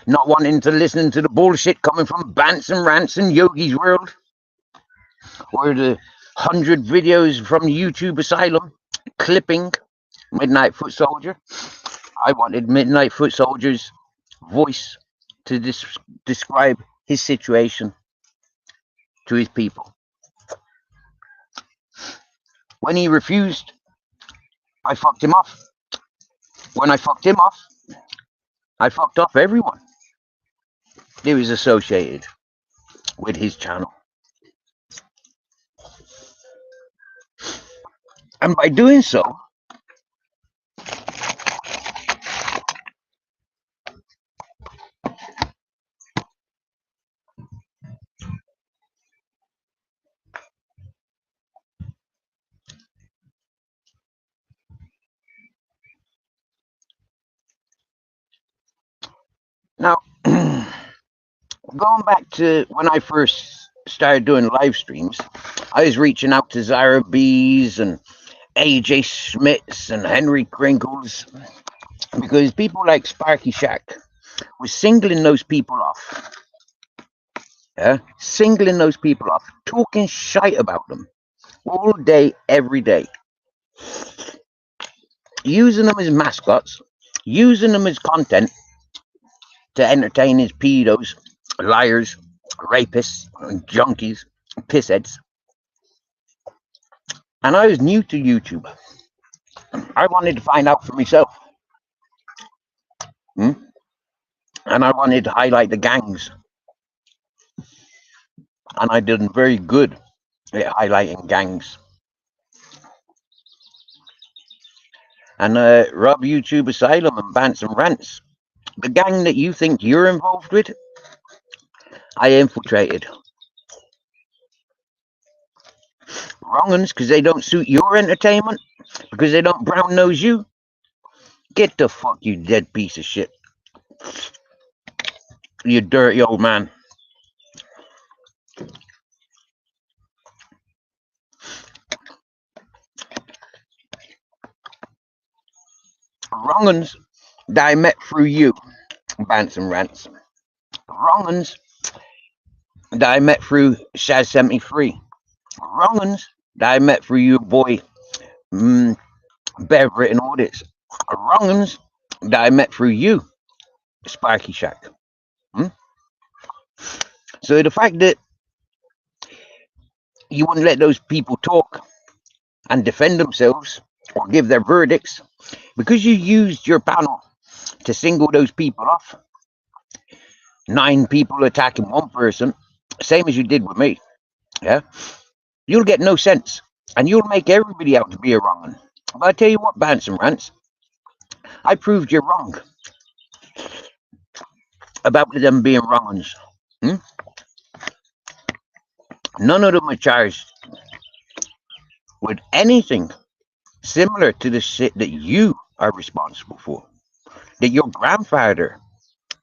Not wanting to listen to the bullshit coming from Bants and Rants and Yogi's World, or the 100 videos from YouTube Asylum clipping Midnight Foot Soldier. I wanted Midnight Foot Soldier's voice to describe his situation to his people. When he refused, I fucked him off. When I fucked him off, I fucked off everyone that was associated with his channel. And by doing so, now, going back to when I first started doing live streams, I was reaching out to Zara B's and AJ Schmitz and Henry Crinkles because people like Sparky Shack was singling those people off. Yeah, singling those people off, talking shite about them all day, every day, using them as mascots, using them as content to entertain his pedos, liars, rapists, junkies, pissheads. And I was new to YouTube. I wanted to find out for myself. And I wanted to highlight the gangs. And I did very good at highlighting gangs. And Rob YouTube Asylum and Bants and Rants, the gang that you think you're involved with, I infiltrated. Wrong uns because they don't suit your entertainment, because they don't brown nose you. Get the fuck, you dead piece of shit. You dirty old man. Wrong uns that I met through you, Bants and Rants. Wrong uns that I met through Shaz73. Wrong uns that I met through your boy mm, Beverett and all this wrong uns that I met through you, Sparky Shack. Hmm? So the fact that you wouldn't let those people talk and defend themselves or give their verdicts because you used your panel to single those people off, 9 people attacking one person, same as you did with me, yeah, you'll get no sense and you'll make everybody out to be a wrong one. But I tell you what, Bants and Rants, I proved you're wrong about them being wrong ones. Hmm? None of them are charged with anything similar to the shit that you are responsible for, that your grandfather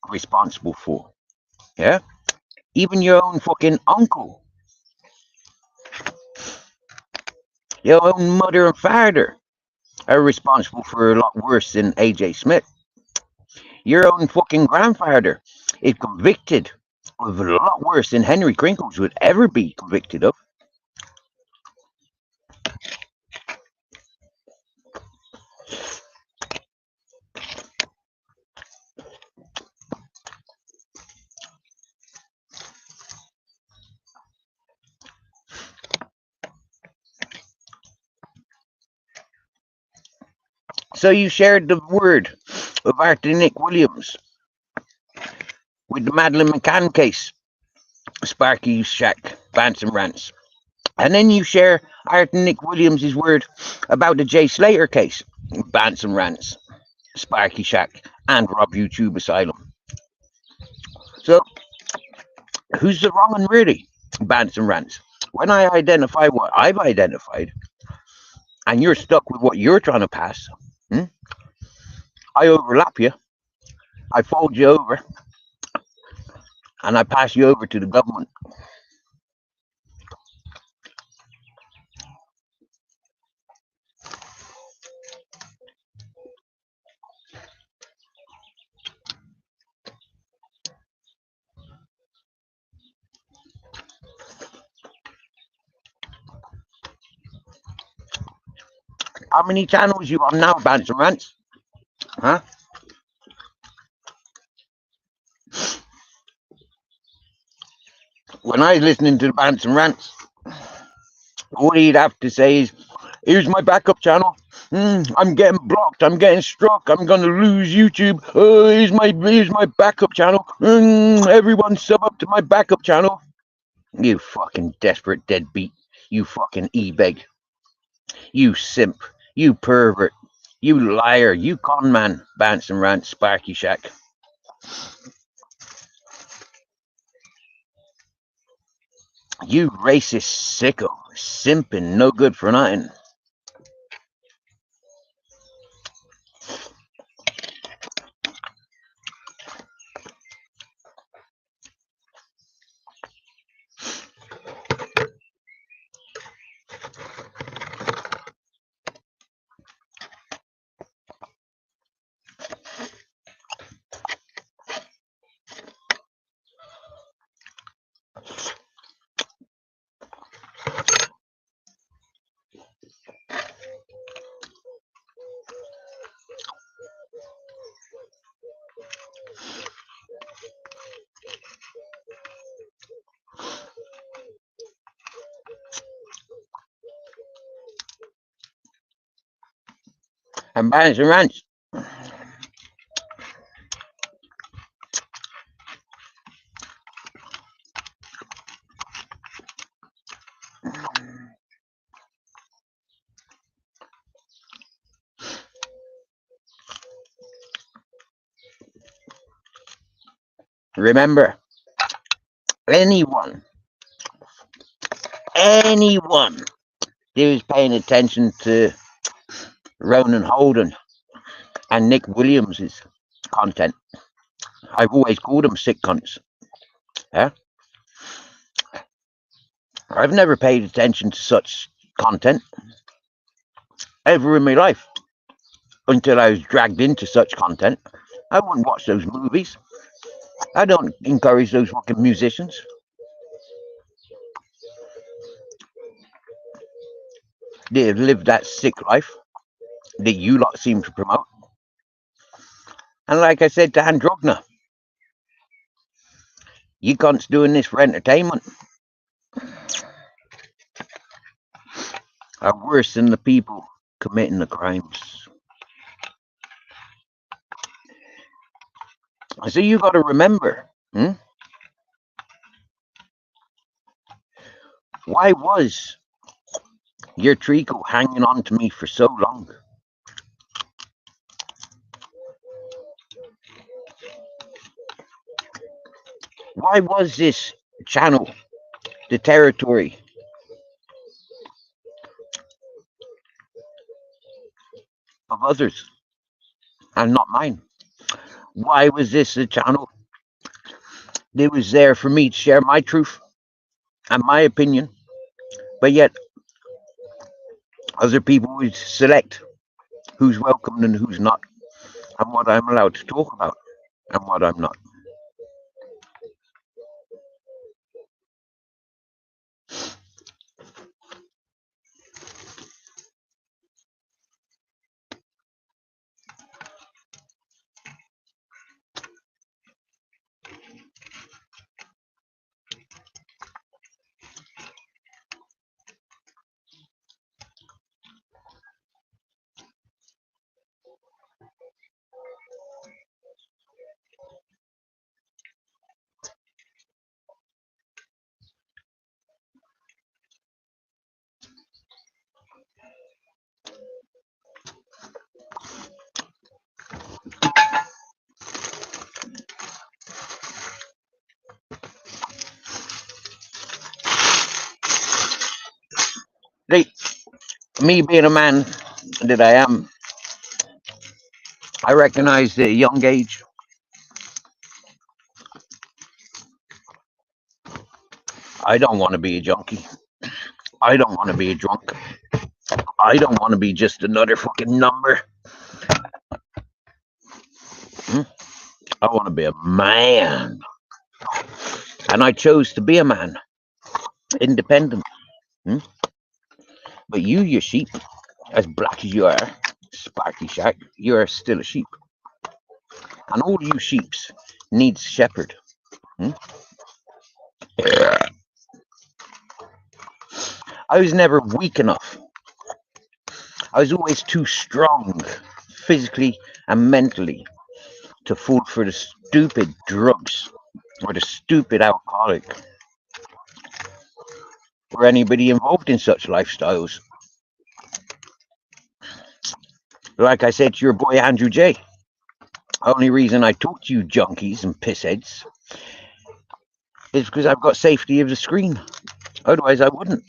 responsible for. Yeah? Even your own fucking uncle, your own mother and father are responsible for a lot worse than AJ Smith. Your own fucking grandfather is convicted of a lot worse than Henry Crinkles would ever be convicted of. So you shared the word of Arthur Nick Williams with the Madeleine McCann case, Sparky Shack, Bants and Rants. And then you share Arthur Nick Williams' word about the Jay Slater case, Bants and Rants, Sparky Shack, and Rob YouTube Asylum. So who's the wrong one really, Bants and Rants? When I identify what I've identified, and you're stuck with what you're trying to pass, I overlap you, I fold you over, and I pass you over to the government. How many channels you on now, Bants and Rants? Huh? When I was listening to the Bants and Rants, all he'd have to say is, here's my backup channel. I'm getting blocked. I'm getting struck. I'm gonna lose YouTube. Here's my backup channel. Everyone sub up to my backup channel. You fucking desperate deadbeat. You fucking e-beg. You simp. You pervert. You liar. You con man. Bants and Rants, Sparky Shack. You racist sicko. Simping. No good for nothing. And Bants and Rants. Remember, anyone who's paying attention to Ronan Holden and Nick Williams' content, I've always called them sick cunts. Yeah? I've never paid attention to such content ever in my life until I was dragged into such content. I wouldn't watch those movies. I don't encourage those fucking musicians. They have lived that sick life that you lot seem to promote. And like I said to Androgna, you cunts doing this for entertainment are worse than the people committing the crimes. So you got to remember, why was your Trico hanging on to me for so long? Why was this channel the territory of others and not mine? Why was this a channel that was there for me to share my truth and my opinion, but yet other people would select who's welcomed and who's not, and what I'm allowed to talk about and what I'm not? Me being a man that I am, I recognized at a young age I don't want to be a junkie. I don't want to be a drunk. I don't want to be just another fucking number. I want to be a man. And I chose to be a man, independent. But you sheep, as black as you are, Sparky Shack, you are still a sheep. And all you sheeps needs shepherd. I was never weak enough. I was always too strong, physically and mentally, to fall for the stupid drugs or the stupid alcoholic or anybody involved in such lifestyles. Like I said to your boy Andrew J, only reason I talk to you junkies and pissheads is because I've got safety of the screen. Otherwise, I wouldn't.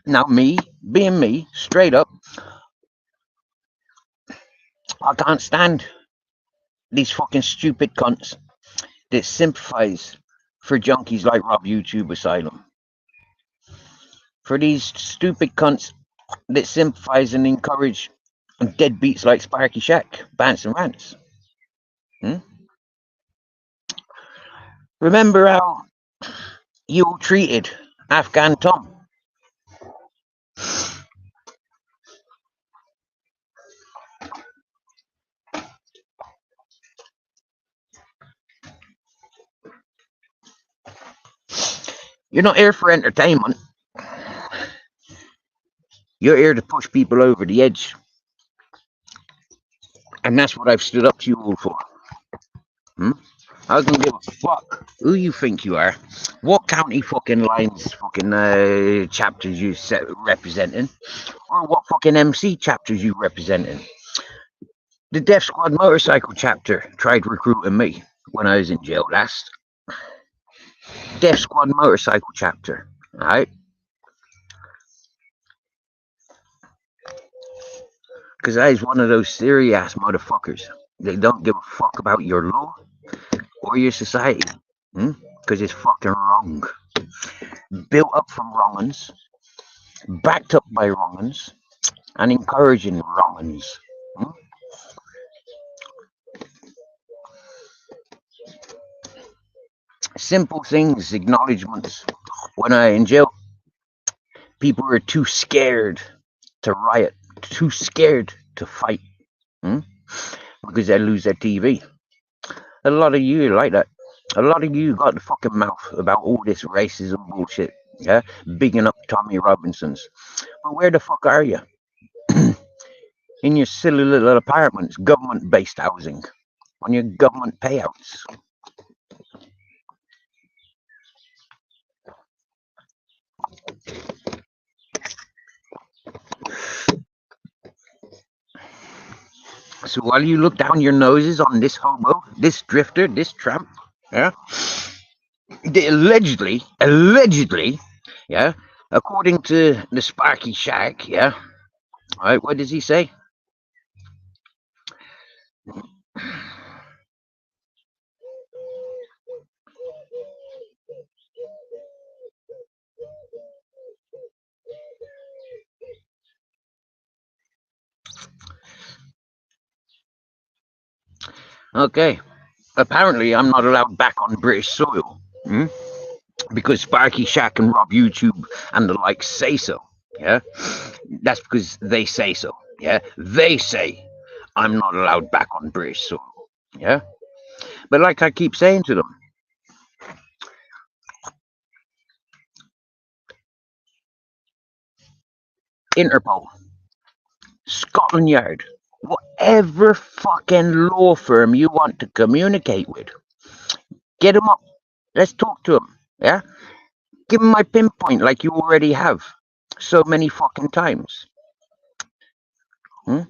Now, me, being me, straight up, I can't stand these fucking stupid cunts that sympathize for junkies like Rob YouTube Asylum. For these stupid cunts that sympathize and encourage deadbeats like Sparky Shack, Bants and Rants. Remember how you all treated Afghan Tom? You're not here for entertainment. You're here to push people over the edge. And that's what I've stood up to you all for. I don't give a fuck who you think you are, what county fucking lines fucking chapters you representing, or what fucking MC chapters you representing. The Death Squad motorcycle chapter tried recruiting me when I was in jail last. Death Squad motorcycle chapter, alright? Because I was one of those theory ass motherfuckers. They don't give a fuck about your law or your society. because it's fucking wrong. Built up from wrong backed up by wrong and encouraging wrong. Hmm? Simple things, acknowledgements. When I in jail, people were too scared to riot, too scared to fight, hmm? Because they lose their TV. A lot of you like that. A lot of you got the fucking mouth about all this racism bullshit. Yeah, bigging up Tommy Robinsons. But where the fuck are you? In your silly little apartments, government-based housing, on your government payouts. So while you look down your noses on this hobo, this drifter, this tramp, yeah, they allegedly, yeah, according to the Sparky Shack, yeah, all right, what does he say? Okay, apparently I'm not allowed back on British soil, because Sparky Shack and Rob YouTube and the like say so. Yeah, that's because they say so. Yeah, they say I'm not allowed back on British soil. Yeah, but like I keep saying to them, Interpol, Scotland Yard, whatever fucking law firm you want to communicate with, get them up. Let's talk to them. Yeah, give them my pinpoint like you already have so many fucking times. Hmm?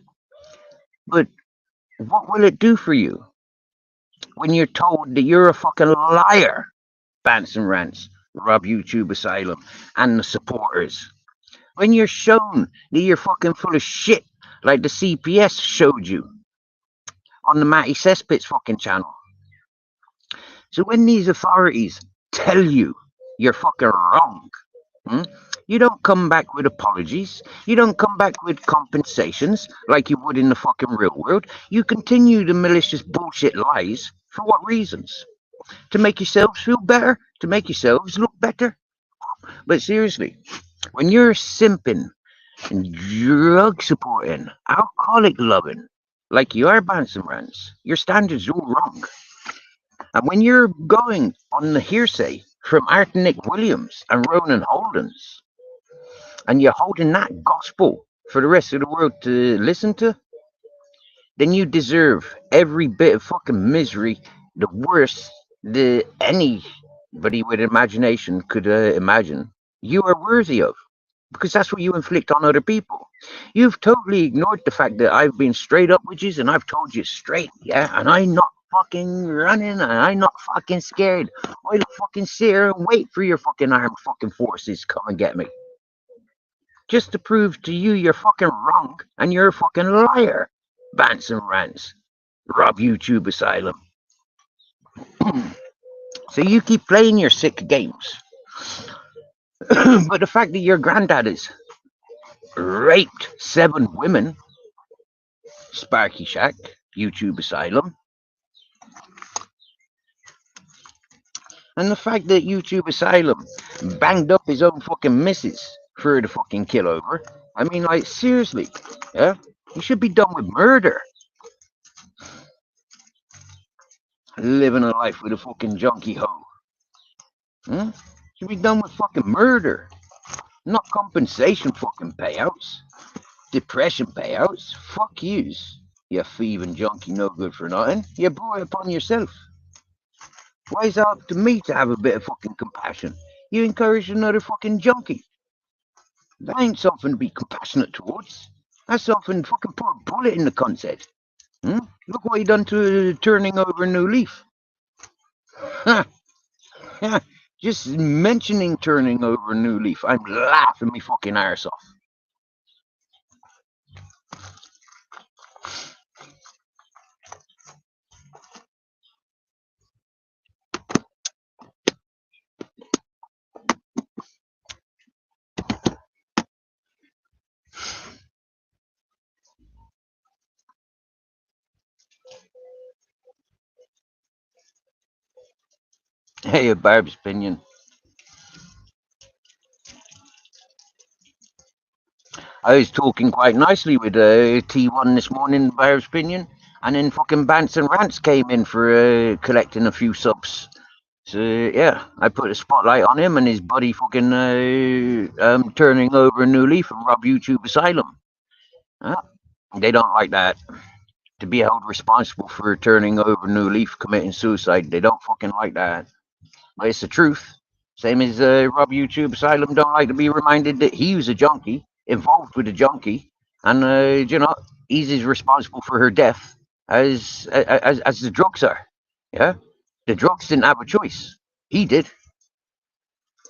But what will it do for you when you're told that you're a fucking liar? Bants and Rants, Rob YouTube Asylum, and the supporters. When you're shown that you're fucking full of shit, like the CPS showed you on the Matty Cesspits fucking channel. So when these authorities tell you you're fucking wrong, hmm, you don't come back with apologies. You don't come back with compensations like you would in the fucking real world. You continue the malicious bullshit lies. For what reasons? To make yourselves feel better? To make yourselves look better? But seriously, when you're simping and drug supporting, alcoholic loving, like you are Bansom Rants, your standards are all wrong. And when you're going on the hearsay from Arthur Williams and Ronan Holdens, and you're holding that gospel for the rest of the world to listen to, then you deserve every bit of fucking misery, the worst that anybody with imagination could imagine, you are worthy of. Because that's what you inflict on other people. You've totally ignored the fact that I've been straight up with you and I've told you straight, yeah, and I'm not fucking running and I'm not fucking scared. I'll fucking sit here and wait for your fucking armed fucking forces to come and get me. Just to prove to you you're fucking wrong and you're a fucking liar. Bants and Rants. Rob YouTube Asylum. So you keep playing your sick games. But the fact that your granddad has raped 7 women, Sparky Shack, YouTube Asylum, and the fact that YouTube Asylum banged up his own fucking missus for her to fucking kill over. I mean, like, seriously, yeah? You should be done with murder. Living a life with a fucking junkie hoe. Hmm? Should be done with fucking murder. Not compensation fucking payouts. Depression payouts. Fuck yous. You thieving junkie no good for nothing. You brought it upon yourself. Why is it up to me to have a bit of fucking compassion? You encourage another fucking junkie. That ain't something to be compassionate towards. That's something to fucking put a bullet in the cunt's head. Hmm? Look what he done to turning over a new leaf. Just mentioning turning over a new leaf, I'm laughing me fucking arse off. Hey, Barb's opinion. I was talking quite nicely with T1 this morning, Barb's opinion, and then fucking Bants and Rants came in for collecting a few subs. So yeah, I put a spotlight on him and his buddy fucking turning over a new leaf and rob YouTube Asylum. Uh, they don't like that. To be held responsible for turning over a new leaf, committing suicide. They don't fucking like that. But it's the truth. Same as Rob YouTube Asylum don't like to be reminded that he was a junkie, involved with a junkie, and he's as responsible for her death as the drugs are. Yeah, the drugs didn't have a choice. He did.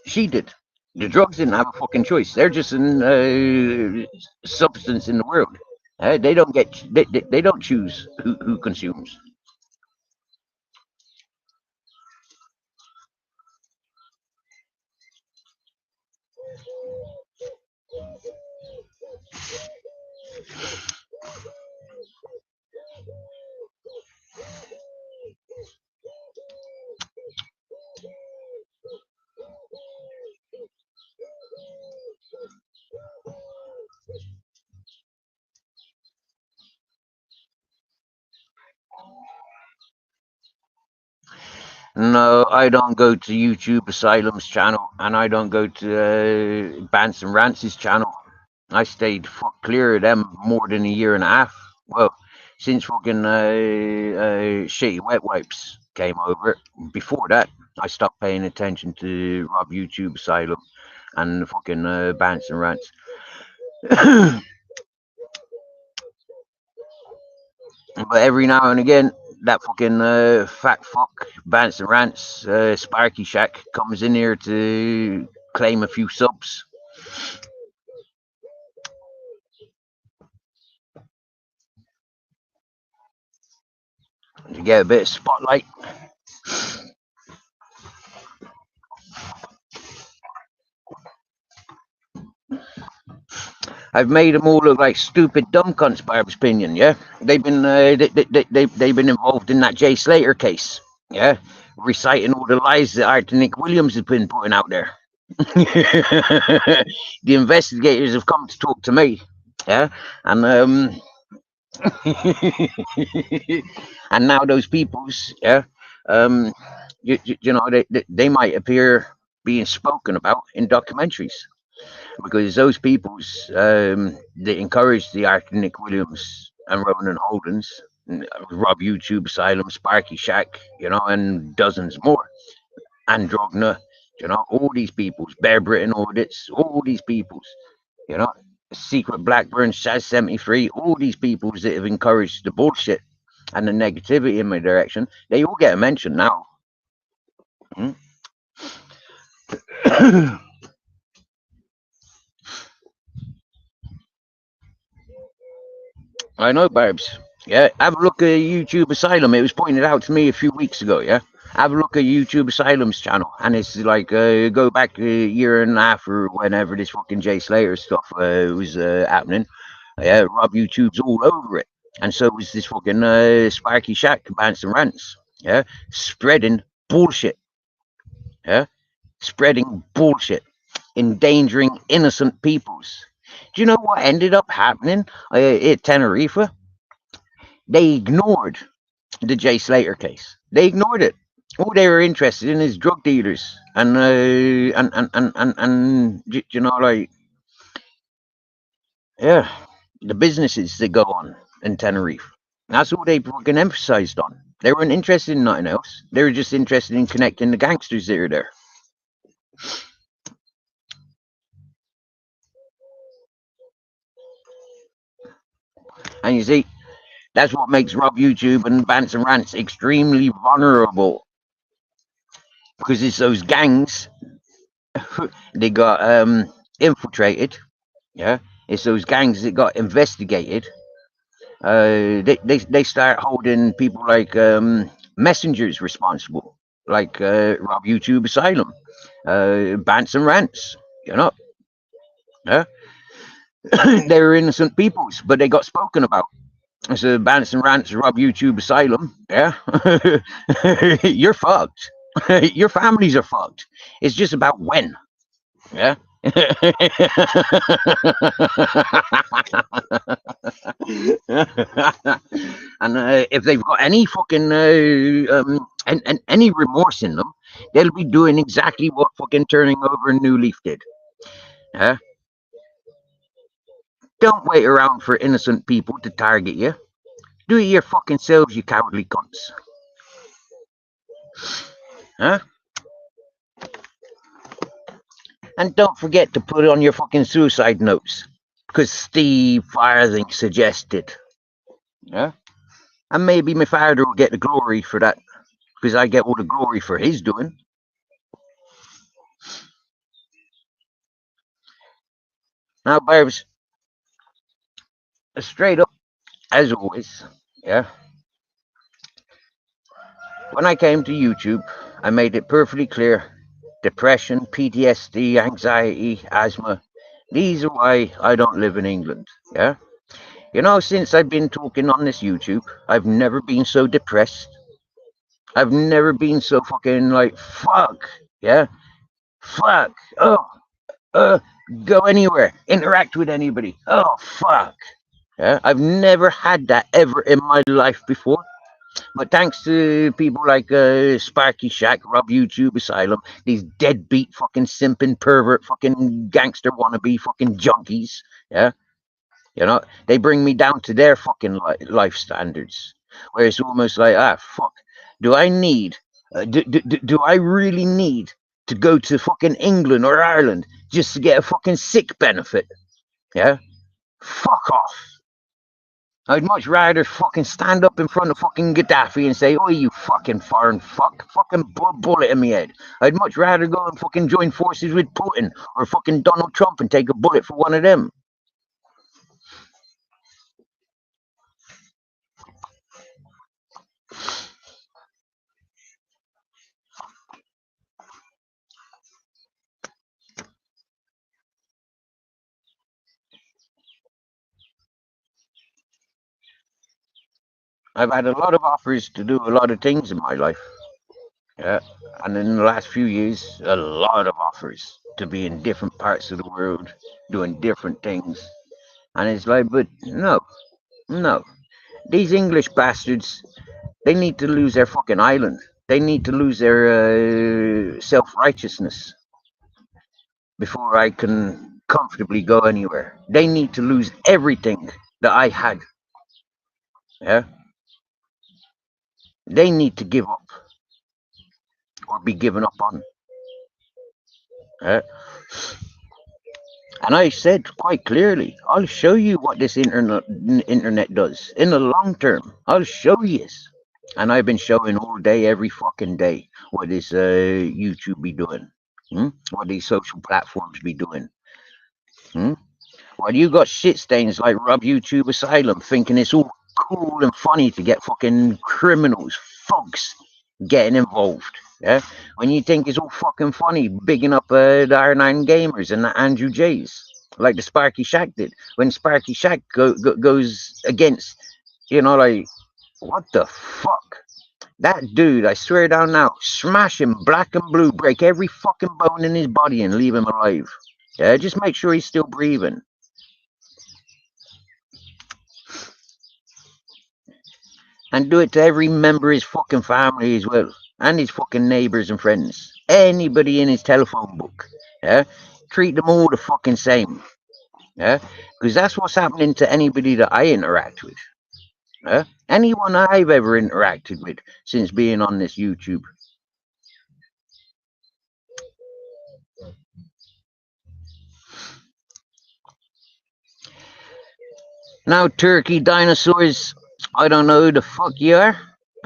She did. The drugs didn't have a fucking choice. They're just an substance in the world. They don't get. They don't choose who consumes. No, I don't go to YouTube Asylum's channel, and I don't go to Bants and Rance's channel. I stayed clear of them more than a year and a half. Well, since fucking Shitty Wet Wipes came over. Before that, I stopped paying attention to Rob YouTube Asylum and fucking Bants and Rants. But every now and again, that fucking fat fuck, Bants and Rants, Sparky Shack comes in here to claim a few subs. To get a bit of spotlight. I've made them all look like stupid dumb cunts, Barb's opinion. Yeah, they've been they've been involved in that Jay Slater case. Yeah, reciting all the lies that Arthur Nick Williams has been putting out there. The investigators have come to talk to me. Yeah, and and now those peoples, yeah, um, they might appear being spoken about in documentaries because those peoples that encouraged the Arthur Nick Williams and Ronan Holdens, Rob YouTube Asylum, Sparky Shack, and dozens more, and Drogna, all these peoples, Bear Britain audits, all these peoples, you know, Secret Blackburn, Shaz 73, all these peoples that have encouraged the bullshit and the negativity in my direction, they all get a mention now. Hmm? I know, Barbs. Yeah, have a look at YouTube Asylum. It was pointed out to me a few weeks ago. Yeah, have a look at YouTube Asylum's channel, and it's like go back a year and a half or whenever this fucking Jay Slater stuff was happening. Yeah, Rob YouTube's all over it, and so was this fucking Sparky Shack, Bants and Rants. Yeah, spreading bullshit. Yeah, spreading bullshit, endangering innocent peoples. Do you know what ended up happening at Tenerife? They ignored the Jay Slater case. They ignored it. All they were interested in is drug dealers and like, yeah, the businesses that go on in Tenerife. That's all they fucking emphasized on. They weren't interested in nothing else. They were just interested in connecting the gangsters that are there. And you see, that's what makes Rob YouTube and Bants and Rants extremely vulnerable. Because it's those gangs they got infiltrated. Yeah, it's those gangs that got investigated. They start holding people like messengers responsible, like Rob YouTube Asylum, Bants and Rants. You know, yeah, they were innocent peoples, but they got spoken about. So Bants and Rants, Rob YouTube Asylum. Yeah, you're fucked. Your families are fucked. It's just about when. Yeah. And if they've got any fucking and any remorse in them, they'll be doing exactly what fucking Turning Over a New Leaf did. Yeah. Don't wait around for innocent people to target you. Do it your fucking selves, you cowardly cunts. Huh? And don't forget to put it on your fucking suicide notes. Because Steve Farthing suggested. Yeah? And maybe my father will get the glory for that. Because I get all the glory for his doing. Now, Barbs, straight up, as always, yeah. When I came to YouTube, I made it perfectly clear. Depression, PTSD, anxiety, asthma. These are why I don't live in England. Yeah? You know, since I've been talking on this YouTube, I've never been so depressed. I've never been so fucking like, fuck. Yeah? Fuck. Oh, uh, go anywhere. Interact with anybody. Oh, fuck. Yeah? I've never had that ever in my life before. But thanks to people like Sparky Shack, Rob YouTube Asylum, these deadbeat fucking simping pervert fucking gangster wannabe fucking junkies, yeah, you know, they bring me down to their fucking life standards, where it's almost like, fuck, do I need, do I really need to go to fucking England or Ireland just to get a fucking sick benefit? Yeah, fuck off. I'd much rather fucking stand up in front of fucking Gaddafi and say, "Oh, you fucking foreign fuck, fucking bullet in my head." I'd much rather go and fucking join forces with Putin or fucking Donald Trump and take a bullet for one of them. I've had a lot of offers to do a lot of things in my life. Yeah. And in the last few years, a lot of offers to be in different parts of the world, doing different things. And it's like, but no, no. These English bastards, they need to lose their fucking island. They need to lose their self righteousness before I can comfortably go anywhere. They need to lose everything that I had. Yeah. They need to give up or be given up on. Yeah. And I said quite clearly, I'll show you what this internet does in the long term. I'll show you. And I've been showing all day, every fucking day, what this YouTube be doing. What these social platforms be doing. Well, you got shit stains like Rob YouTube Asylum thinking it's all cool and funny to get fucking criminals, thugs getting involved. Yeah, when you think it's all fucking funny, bigging up the R9 gamers and the Andrew J's, like the Sparky Shack did. When Sparky Shack goes against, like, what the fuck? That dude, I swear down now, smash him black and blue, break every fucking bone in his body and leave him alive. Yeah, just make sure he's still breathing. And do it to every member of his fucking family as well. And his fucking neighbours and friends. Anybody in his telephone book. Yeah? Treat them all the fucking same. Yeah? Because that's what's happening to anybody that I interact with. Yeah? Anyone I've ever interacted with since being on this YouTube. Now, turkey dinosaurs, I don't know who the fuck you are.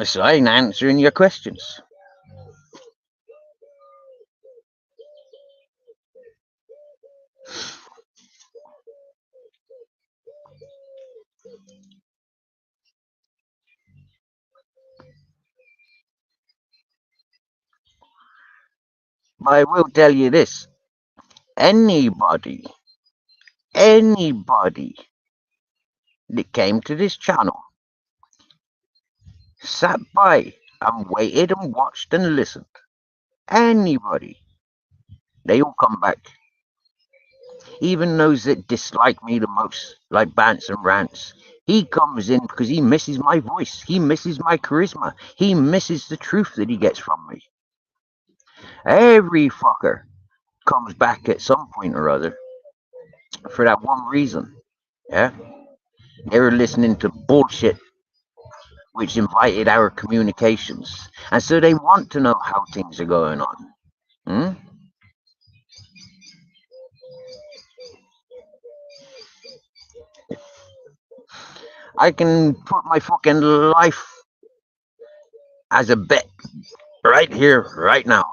So I ain't answering your questions. But I will tell you this. Anybody that came to this channel sat by and waited and watched and listened Anybody. They all come back. Even those that dislike me the most, like Bants and Rants. He comes in because he misses my voice. He misses my charisma. He misses the truth that he gets from me. Every fucker comes back at some point or other for that one reason. Yeah? They were listening to bullshit which invited our communications. And so they want to know how things are going on. Hmm? I can put my fucking life as a bet right here, right now.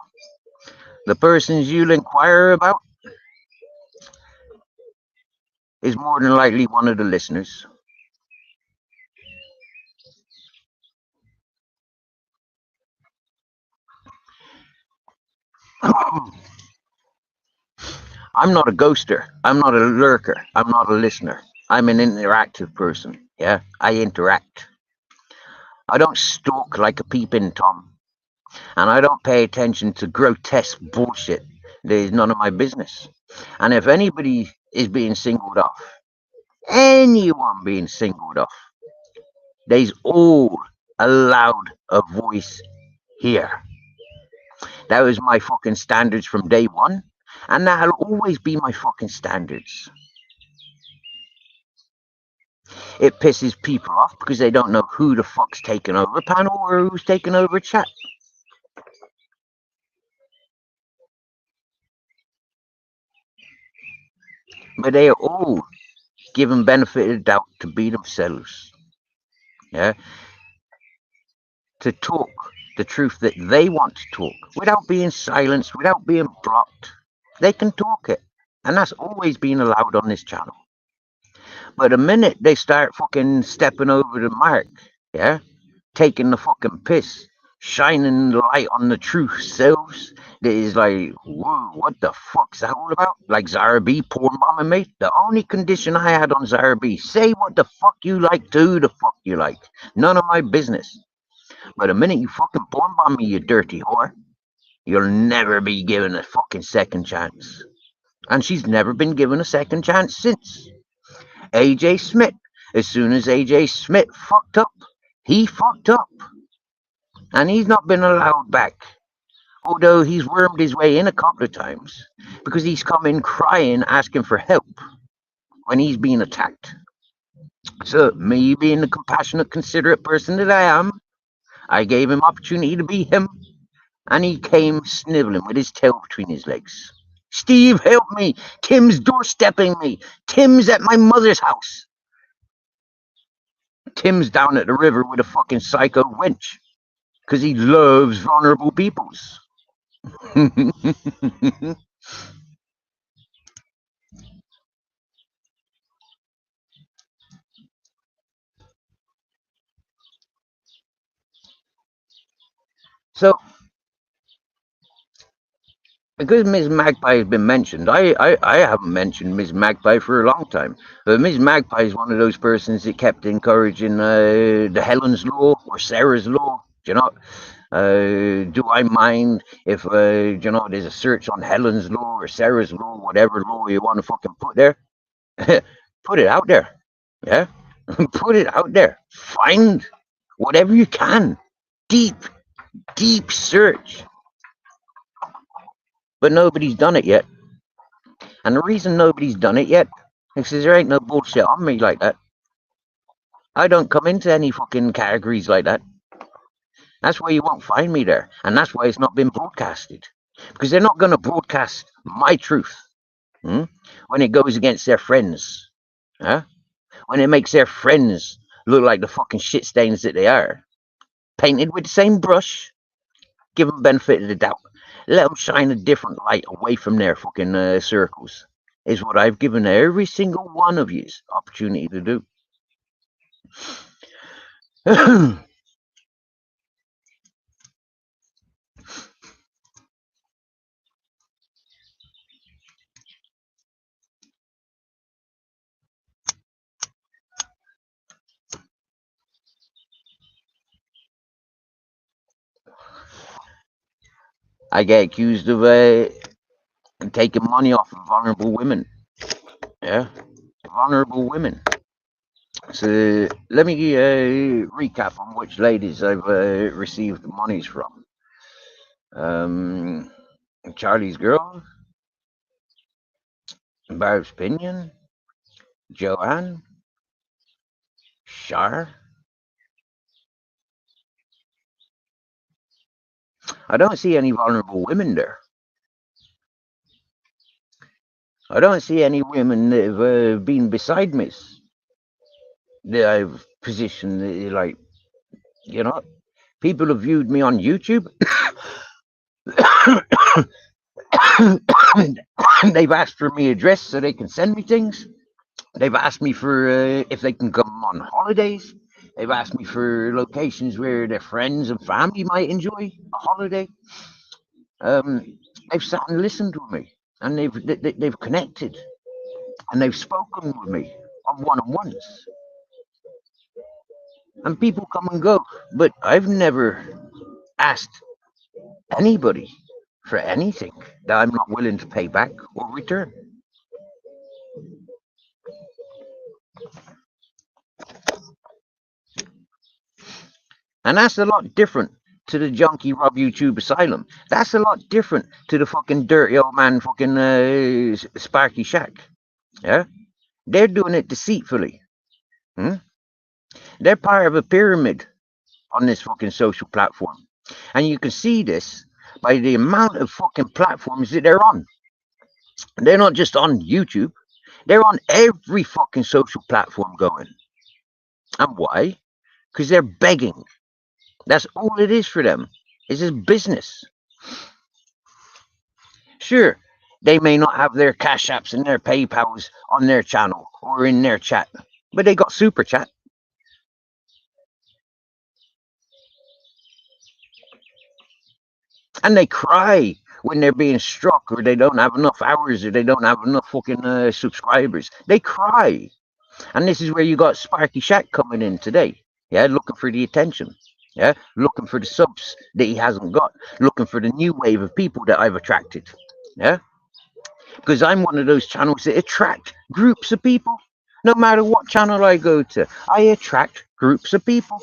The persons you'll inquire about is more than likely one of the listeners. I'm not a ghoster. I'm not a lurker. I'm not a listener. I'm an interactive person. Yeah, I interact. I don't stalk like a peeping Tom, and I don't pay attention to grotesque bullshit that is none of my business. And if anybody is being singled off, anyone being singled off, they's all allowed a voice here. That was my fucking standards from day one, and that'll always be my fucking standards. It pisses people off because they don't know who the fuck's taking over panel or who's taking over chat. But they are all given benefit of the doubt to be themselves. Yeah. To talk the truth that they want to talk without being silenced, without being blocked. They can talk it. And that's always been allowed on this channel. But the minute they start fucking stepping over the mark, yeah, taking the fucking piss, shining the light on the true selves, that is like, whoa, what the fuck's that all about? Like Zara B porn bombing me? The only condition I had on Zara B, say what the fuck you like, do the fuck you like. None of my business. But the minute you fucking porn bomb me, you dirty whore, you'll never be given a fucking second chance. And she's never been given a second chance since. AJ Smith. As soon as AJ Smith fucked up, he fucked up. And he's not been allowed back. Although he's wormed his way in a couple of times because he's come in crying, asking for help when he's been attacked. So, me being the compassionate, considerate person that I am, I gave him opportunity to be him, and he came sniveling with his tail between his legs. Steve, help me! Tim's doorstepping me! Tim's at my mother's house! Tim's down at the river with a fucking psycho wench because he loves vulnerable peoples. So, because Ms. Magpie has been mentioned, I haven't mentioned Ms. Magpie for a long time. But Ms. Magpie is one of those persons that kept encouraging the Helen's Law or Sarah's Law. You know, do I mind if there's a search on Helen's Law or Sarah's Law, whatever law you want to fucking put there? Put it out there. Yeah, put it out there. Find whatever you can. Deep, deep search. But nobody's done it yet. And the reason nobody's done it yet is because there ain't no bullshit on me like that. I don't come into any fucking categories like that. That's why you won't find me there. And that's why it's not been broadcasted. Because they're not going to broadcast my truth when it goes against their friends. Huh? When it makes their friends look like the fucking shit stains that they are. Painted with the same brush, give them benefit of the doubt. Let them shine a different light away from their fucking circles. Is what I've given every single one of you opportunity to do. I get accused of taking money off of vulnerable women. Yeah, vulnerable women. So let me recap on which ladies I've received monies from. Um, Charlie's Girl, Barb's Pinion, Joanne, Shar. I don't see any vulnerable women there. I don't see any women that have been beside me that I've positioned, like, you know, people have viewed me on YouTube. They've asked for me address so they can send me things. They've asked me for if they can come on holidays. They've asked me for locations where their friends and family might enjoy a holiday. They've sat and listened to me, and they've connected, and they've spoken with me on one-on-ones. And people come and go, but I've never asked anybody for anything that I'm not willing to pay back or return. And that's a lot different to the junkie Rob YouTube Asylum. That's a lot different to the fucking dirty old man fucking Sparky Shack. Yeah? They're doing it deceitfully. Hmm? They're part of a pyramid on this fucking social platform. And you can see this by the amount of fucking platforms that they're on. They're not just on YouTube. They're on every fucking social platform going. And why? Because they're begging. That's all it is for them. It's just business. Sure, they may not have their Cash Apps and their PayPals on their channel or in their chat, but they got Super Chat. And they cry when they're being struck or they don't have enough hours or they don't have enough fucking subscribers. They cry. And this is where you got Sparky Shack coming in today. Yeah, looking for the attention. Yeah, looking for the subs that he hasn't got. Looking for the new wave of people that I've attracted. Yeah, because I'm one of those channels that attract groups of people. No matter what channel I go to, I attract groups of people.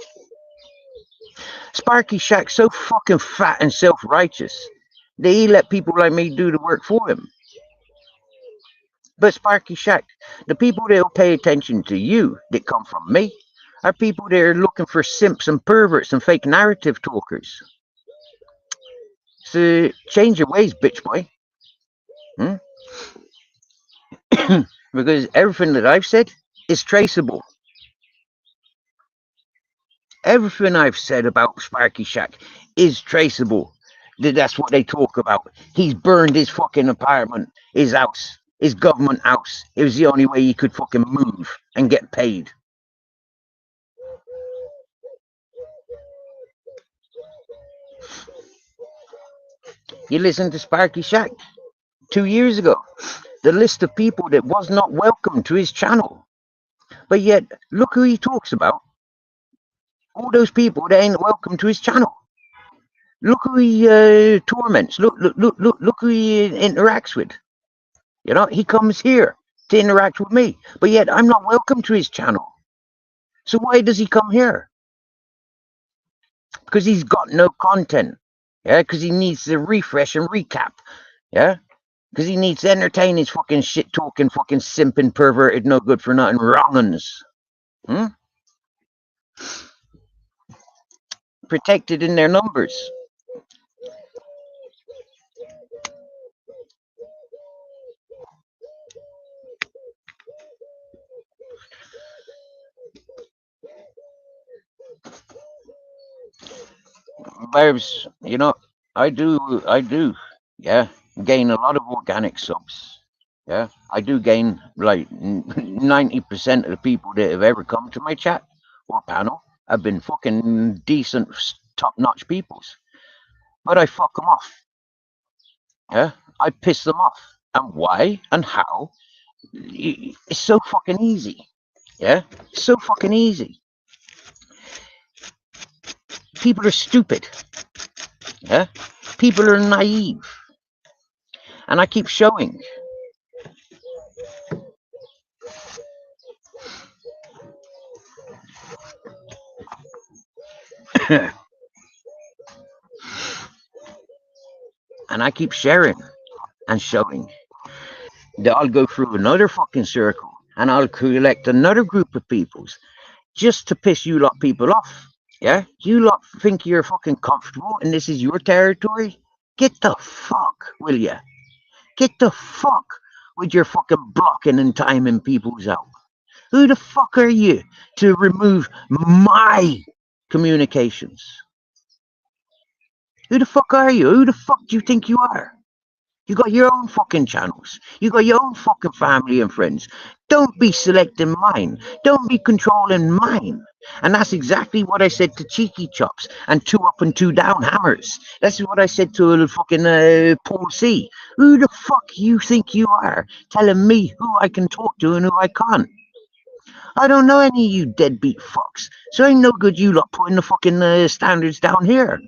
Sparky Shack's so fucking fat and self-righteous that he let people like me do the work for him. But Sparky Shack, the people that will pay attention to you that come from me are people that are looking for simps and perverts and fake narrative talkers. So change your ways, bitch boy. Because everything that I've said is traceable. Everything I've said about Sparky Shack is traceable. That's what they talk about. He's burned his fucking apartment, his house, his government house. It was the only way he could fucking move and get paid. You listen to Sparky Shack 2 years ago, the list of people that was not welcome to his channel. But yet, look who he talks about. All those people that ain't welcome to his channel. Look who he torments. Look who he interacts with. You know, he comes here to interact with me, but yet I'm not welcome to his channel. So why does he come here? Because he's got no content. Yeah, because he needs to refresh and recap. Yeah, because he needs to entertain his fucking shit talking, fucking simping, perverted, no good for nothing wrong'uns. Protected in their numbers. Barbs, you know, I do, yeah, gain a lot of organic subs. Yeah, I do gain like 90% of the people that have ever come to my chat or panel have been fucking decent, top-notch peoples. But I fuck them off. Yeah, I piss them off. And why and how? It's so fucking easy. Yeah, it's so fucking easy. People are stupid. Yeah, people are naive, and I keep showing. And I keep sharing and showing that I'll go through another fucking circle and I'll collect another group of peoples just to piss you lot people off. Yeah? You lot think you're fucking comfortable and this is your territory? Get the fuck, will ya? Get the fuck with your fucking blocking and timing peoples out. Who the fuck are you to remove my communications? Who the fuck are you? Who the fuck do you think you are? You got your own fucking channels. You got your own fucking family and friends. Don't be selecting mine. Don't be controlling mine. And that's exactly what I said to Cheeky Chops and Two Up and Two Down Hammers. That's what I said to a fucking Paul C. Who the fuck you think you are telling me who I can talk to and who I can't? I don't know any of you deadbeat fucks. So ain't no good you lot putting the fucking standards down here.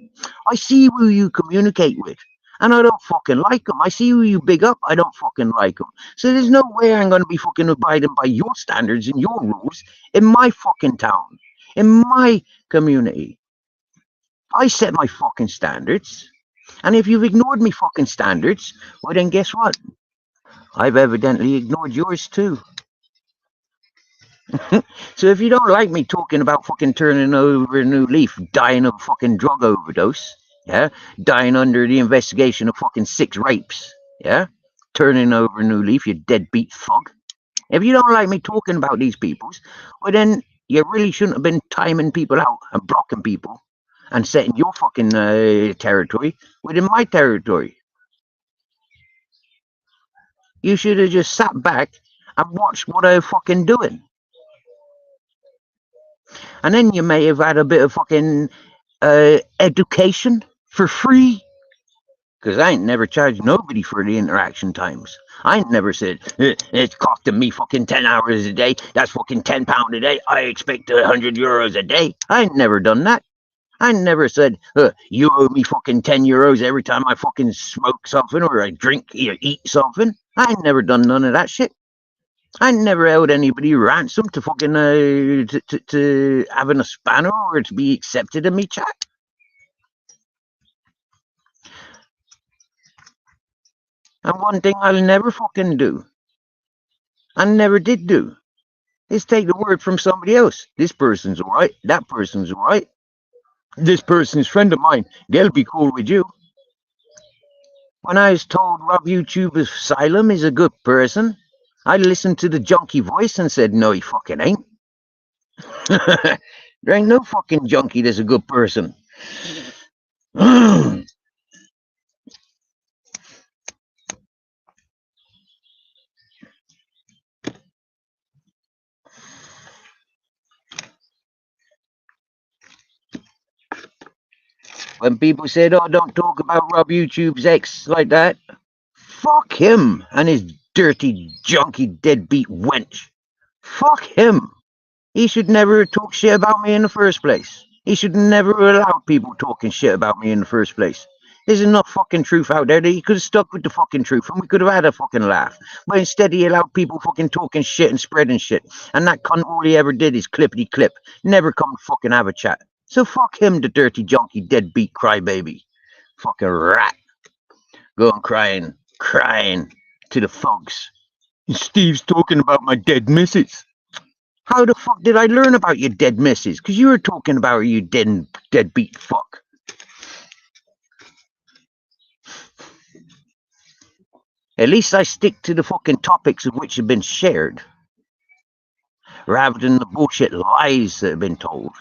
I see who you communicate with. And I don't fucking like them. I see who you big up. I don't fucking like them. So there's no way I'm going to be fucking abiding by your standards and your rules in my fucking town, in my community. I set my fucking standards. And if you've ignored me fucking standards, well then guess what? I've evidently ignored yours too. So if you don't like me talking about fucking turning over a new leaf, dying of a fucking drug overdose, yeah, dying under the investigation of fucking 6 rapes, yeah, turning over a new leaf, you deadbeat thug. If you don't like me talking about these peoples, well then you really shouldn't have been timing people out and blocking people and setting your fucking territory within my territory. You should have just sat back and watched what I'm fucking doing. And then you may have had a bit of fucking education for free. Because I ain't never charged nobody for the interaction times. I ain't never said, it's costing me fucking 10 hours a day. That's fucking £10 a day. I expect €100 a day. I ain't never done that. I never said, you owe me fucking €10 every time I fucking smoke something or I drink or eat something. I ain't never done none of that shit. I never held anybody ransom to fucking to having a spanner or to be accepted in me chat. And one thing I'll never fucking do, I never did do, is take the word from somebody else. This person's alright, that person's alright. This person's friend of mine, they'll be cool with you. When I was told Rob YouTube Asylum is a good person, I listened to the junkie voice and said, no, he fucking ain't. There ain't no fucking junkie that's a good person. When people said, oh, don't talk about Rob YouTube's ex like that, fuck him and his dirty, junky, deadbeat wench. Fuck him. He should never talk shit about me in the first place. He should never allow people talking shit about me in the first place. There's enough fucking truth out there that he could have stuck with the fucking truth and we could have had a fucking laugh. But instead he allowed people fucking talking shit and spreading shit. And that cunt, all he ever did is clippity clip. Never come fucking have a chat. So fuck him, the dirty junkie deadbeat crybaby. Fucking rat. Going crying to the thugs. Steve's talking about my dead missus. How the fuck did I learn about your dead missus? Because you were talking about her, you deadbeat fuck. At least I stick to the fucking topics of which have been shared, rather than the bullshit lies that have been told.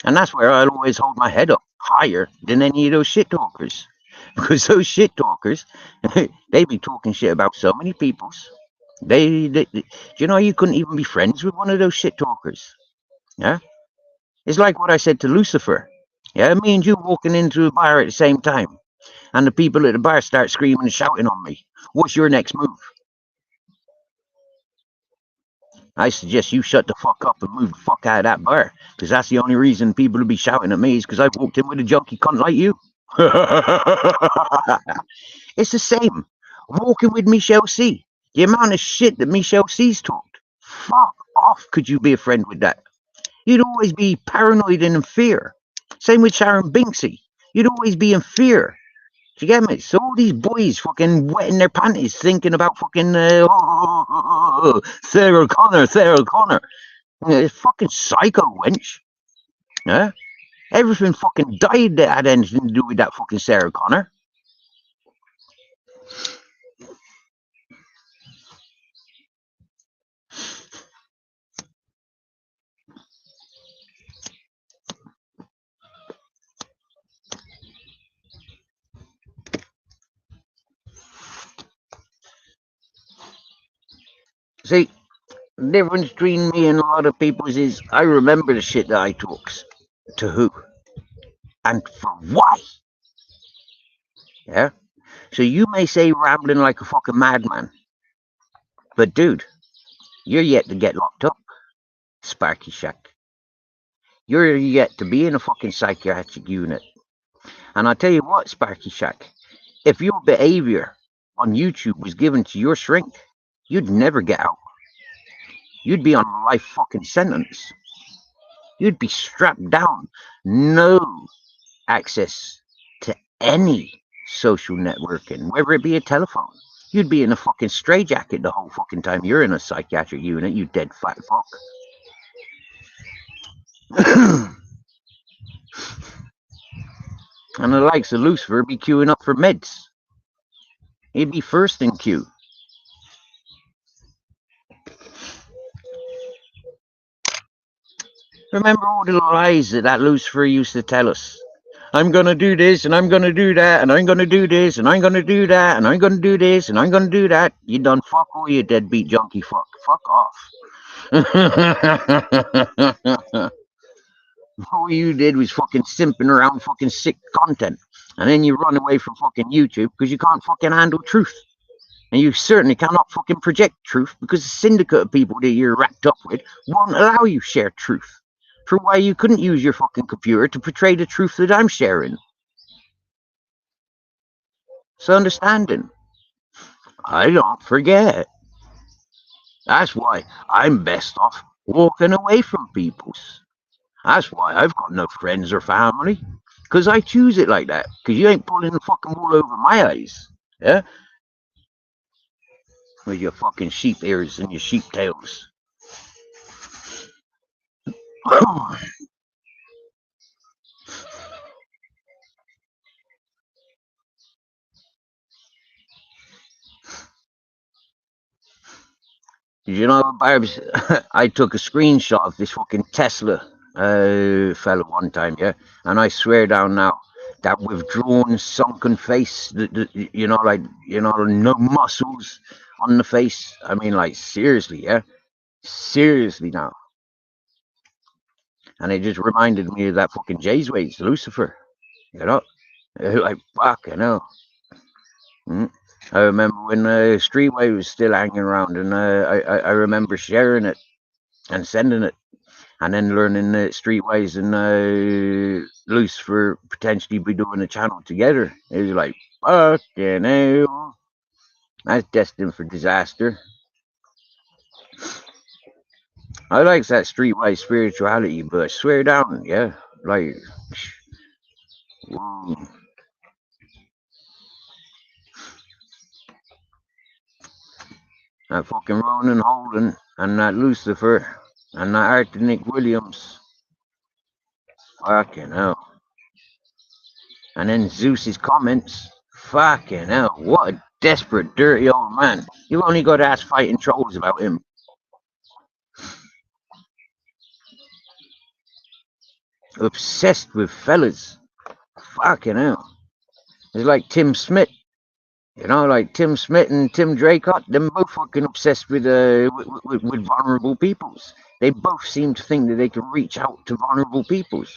And that's where I'll always hold my head up higher than any of those shit talkers. Because those shit talkers, they be talking shit about so many peoples. You know, you couldn't even be friends with one of those shit talkers. Yeah? It's like what I said to Lucifer. Yeah, me and you walking into a bar at the same time. And the people at the bar start screaming and shouting on me. What's your next move? I suggest you shut the fuck up and move the fuck out of that bar, because that's the only reason people will be shouting at me is because I walked in with a junkie cunt like you. It's the same. Walking with Michelle C. The amount of shit that Michelle C's talked. Fuck off. Could you be a friend with that? You'd always be paranoid and in fear. Same with Sharon Binksy. You'd always be in fear. Do you get me? So all these boys fucking wetting their panties thinking about fucking Sarah Connor, Sarah Connor. It's fucking psycho wench. Yeah? Everything fucking died that had anything to do with that fucking Sarah Connor. See, the difference between me and a lot of people is I remember the shit that I talks. To who? And for why? Yeah? So you may say rambling like a fucking madman. But dude, you're yet to get locked up, Sparky Shack. You're yet to be in a fucking psychiatric unit. And I tell you what, Sparky Shack, if your behavior on YouTube was given to your shrink, you'd never get out. You'd be on a life fucking sentence. You'd be strapped down. No access to any social networking, whether it be a telephone. You'd be in a fucking straitjacket the whole fucking time you're in a psychiatric unit, you dead fat fuck. And the likes of Lucifer be queuing up for meds. He'd be first in queue. Remember all the lies that Lucifer used to tell us? I'm going to do this, and I'm going to do that, and I'm going to do this, and I'm going to do that, and I'm going to do this, and I'm going to do that. You done fuck all, you deadbeat junkie fuck. Fuck off. All you did was fucking simping around fucking sick content. And then you run away from fucking YouTube because you can't fucking handle truth. And you certainly cannot fucking project truth because the syndicate of people that you're racked up with won't allow you share truth. For why you couldn't use your fucking computer to portray the truth that I'm sharing. So understanding. I don't forget. That's why I'm best off walking away from people's. That's why I've got no friends or family. Because I choose it like that. Because you ain't pulling the fucking wool over my eyes. Yeah? With your fucking sheep ears and your sheep tails. You know, Barbs, I took a screenshot of this fucking Tesla fella one time, yeah? And I swear down now, that withdrawn, sunken face, you know, like, you know, no muscles on the face. I mean, like, seriously, yeah? Seriously now. And it just reminded me of that fucking Jay's Ways, Lucifer, you know? Like, fucking hell. I remember when Streetway was still hanging around, and I remember sharing it and sending it, and then learning that Streetways and Lucifer potentially be doing a channel together. It was like, fucking hell, that's destined for disaster. I like that Streetway spirituality, but I swear down, yeah, like, whoa. That fucking Ronan Holden and that Lucifer and that Arthur Nick Williams. Fucking hell. And then Zeus's comments. Fucking hell. What a desperate, dirty old man. You only got to ask fighting trolls about him. Obsessed with fellas. Fucking hell. It's like Tim Smith. You know, like Tim Smith and Tim Draycott, they're both fucking obsessed with vulnerable peoples. They both seem to think that they can reach out to vulnerable peoples.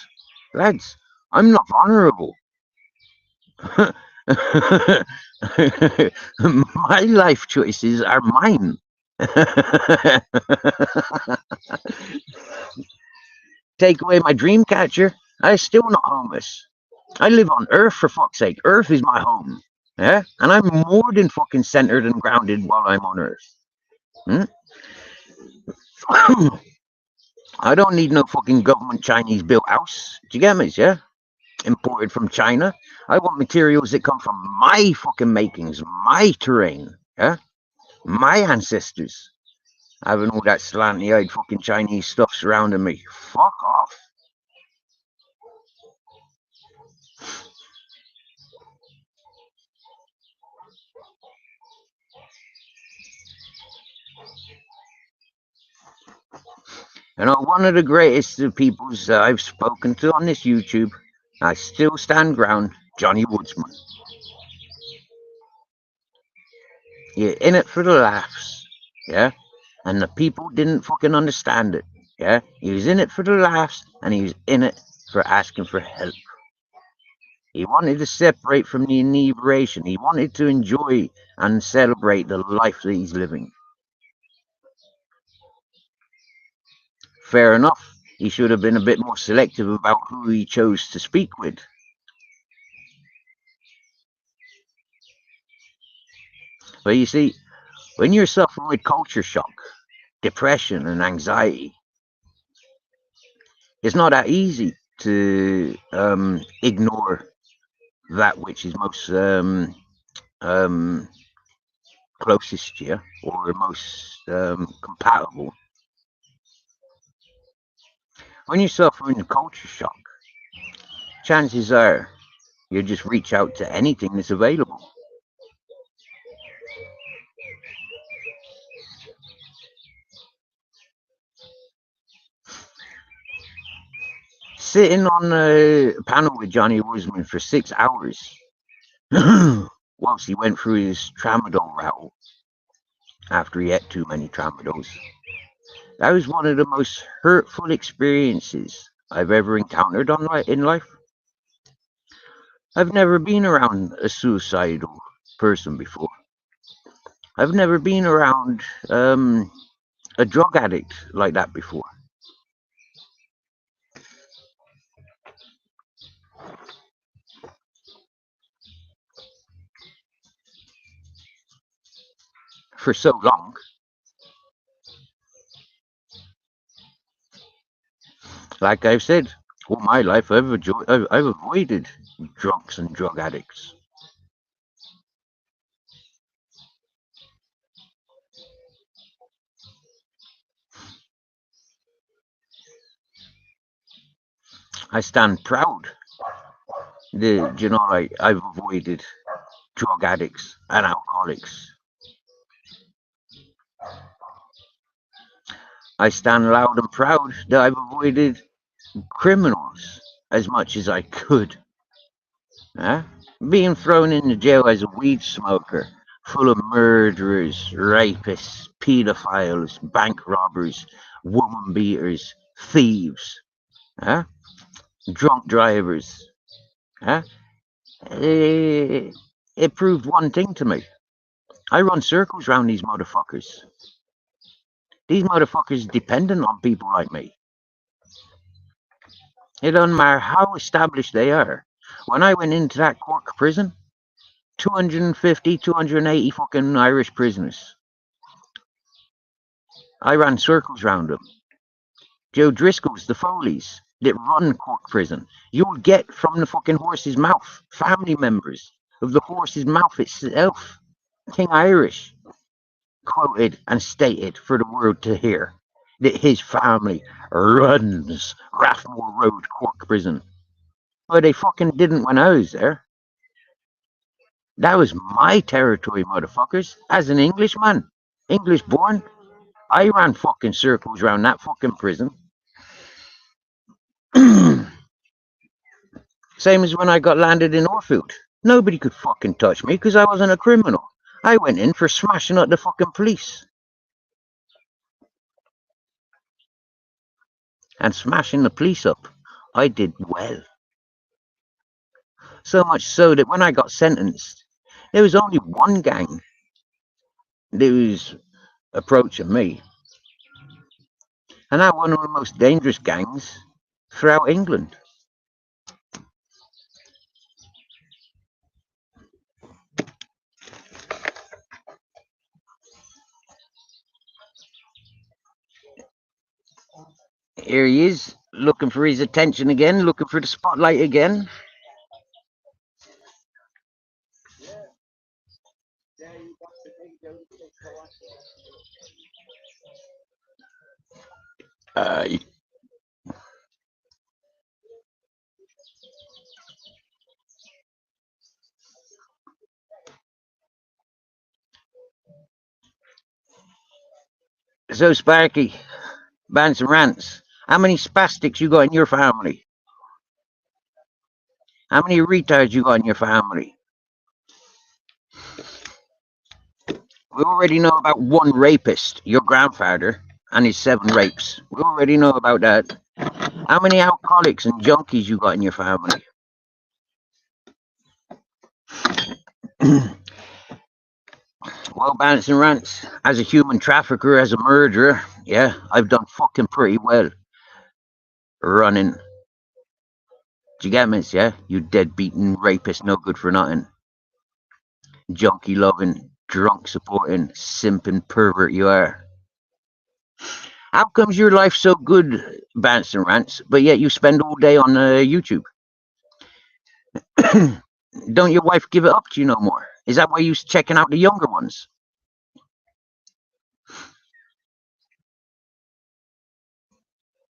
Lads, I'm not vulnerable. My life choices are mine. Take away my dream catcher, I'm still not homeless. I live on Earth, for fuck's sake. Earth is my home. Yeah? And I'm more than fucking centered and grounded while I'm on Earth. Hmm? I don't need no fucking government Chinese built house. Do you get me? Yeah? Imported from China. I want materials that come from my fucking makings, my terrain. Yeah? My ancestors. Having all that slanty eyed fucking Chinese stuff surrounding me. Fuck off. You know, one of the greatest peoples that I've spoken to on this YouTube, I still stand ground, Johnny Woodsman. You're in it for the laughs, yeah? And the people didn't fucking understand it, yeah? He was in it for the laughs, and he was in it for asking for help. He wanted to separate from the inebriation. He wanted to enjoy and celebrate the life that he's living. Fair enough. He should have been a bit more selective about who he chose to speak with. But you see, when you're suffering with culture shock, depression, and anxiety, it's not that easy to ignore that which is most um, closest to you or most compatible. When you're suffering culture shock, chances are you just reach out to anything that's available. Sitting on a panel with Johnny Woodsman for 6 hours whilst he went through his tramadol route after he ate too many tramadols. That was one of the most hurtful experiences I've ever encountered in life. I've never been around a suicidal person before. I've never been around a drug addict like that before. For so long, like I've said, all my life I've avoided drunks and drug addicts. I stand proud that I've avoided drug addicts and alcoholics. I stand loud and proud that I've avoided criminals as much as I could. Huh? Being thrown into jail as a weed smoker, full of murderers, rapists, pedophiles, bank robbers, woman beaters, thieves, huh? Drunk drivers. Huh? It proved one thing to me. I run circles around these motherfuckers. These motherfuckers dependent on people like me. It doesn't matter how established they are. When I went into that Cork prison, 250, 280 fucking Irish prisoners. I ran circles around them. Joe Driscoll's, the Foleys that run Cork prison. You'll get from the fucking horse's mouth, family members of the horse's mouth itself, King Irish, quoted and stated for the world to hear that his family runs Rathmore Road Cork prison. But they fucking didn't when I was there. That was my territory, motherfuckers. As an Englishman, English born, I ran fucking circles around that fucking prison. Same as when I got landed in Orfield. Nobody could fucking touch me because I wasn't a criminal. I went in for smashing up the fucking police. And smashing the police up, I did well. So much so that when I got sentenced, there was only one gang that was approaching me. And I'm one of the most dangerous gangs throughout England. Here he is, looking for his attention again, looking for the spotlight again. Uh, so, Sparky, Bants and Rants, how many spastics you got in your family? How many retards you got in your family? We already know about one rapist, your grandfather, and his 7 rapes. We already know about that. How many alcoholics and junkies you got in your family? Well, Bants and Rants, as a human trafficker, as a murderer, yeah, I've done fucking pretty well. Running. Do you get me? Yeah? You dead-beaten rapist, no good for nothing. Junkie loving, drunk supporting, simping pervert you are. How comes your life so good, Bants and Rants, but yet you spend all day on YouTube? Don't your wife give it up to you no more? Is that why you're checking out the younger ones?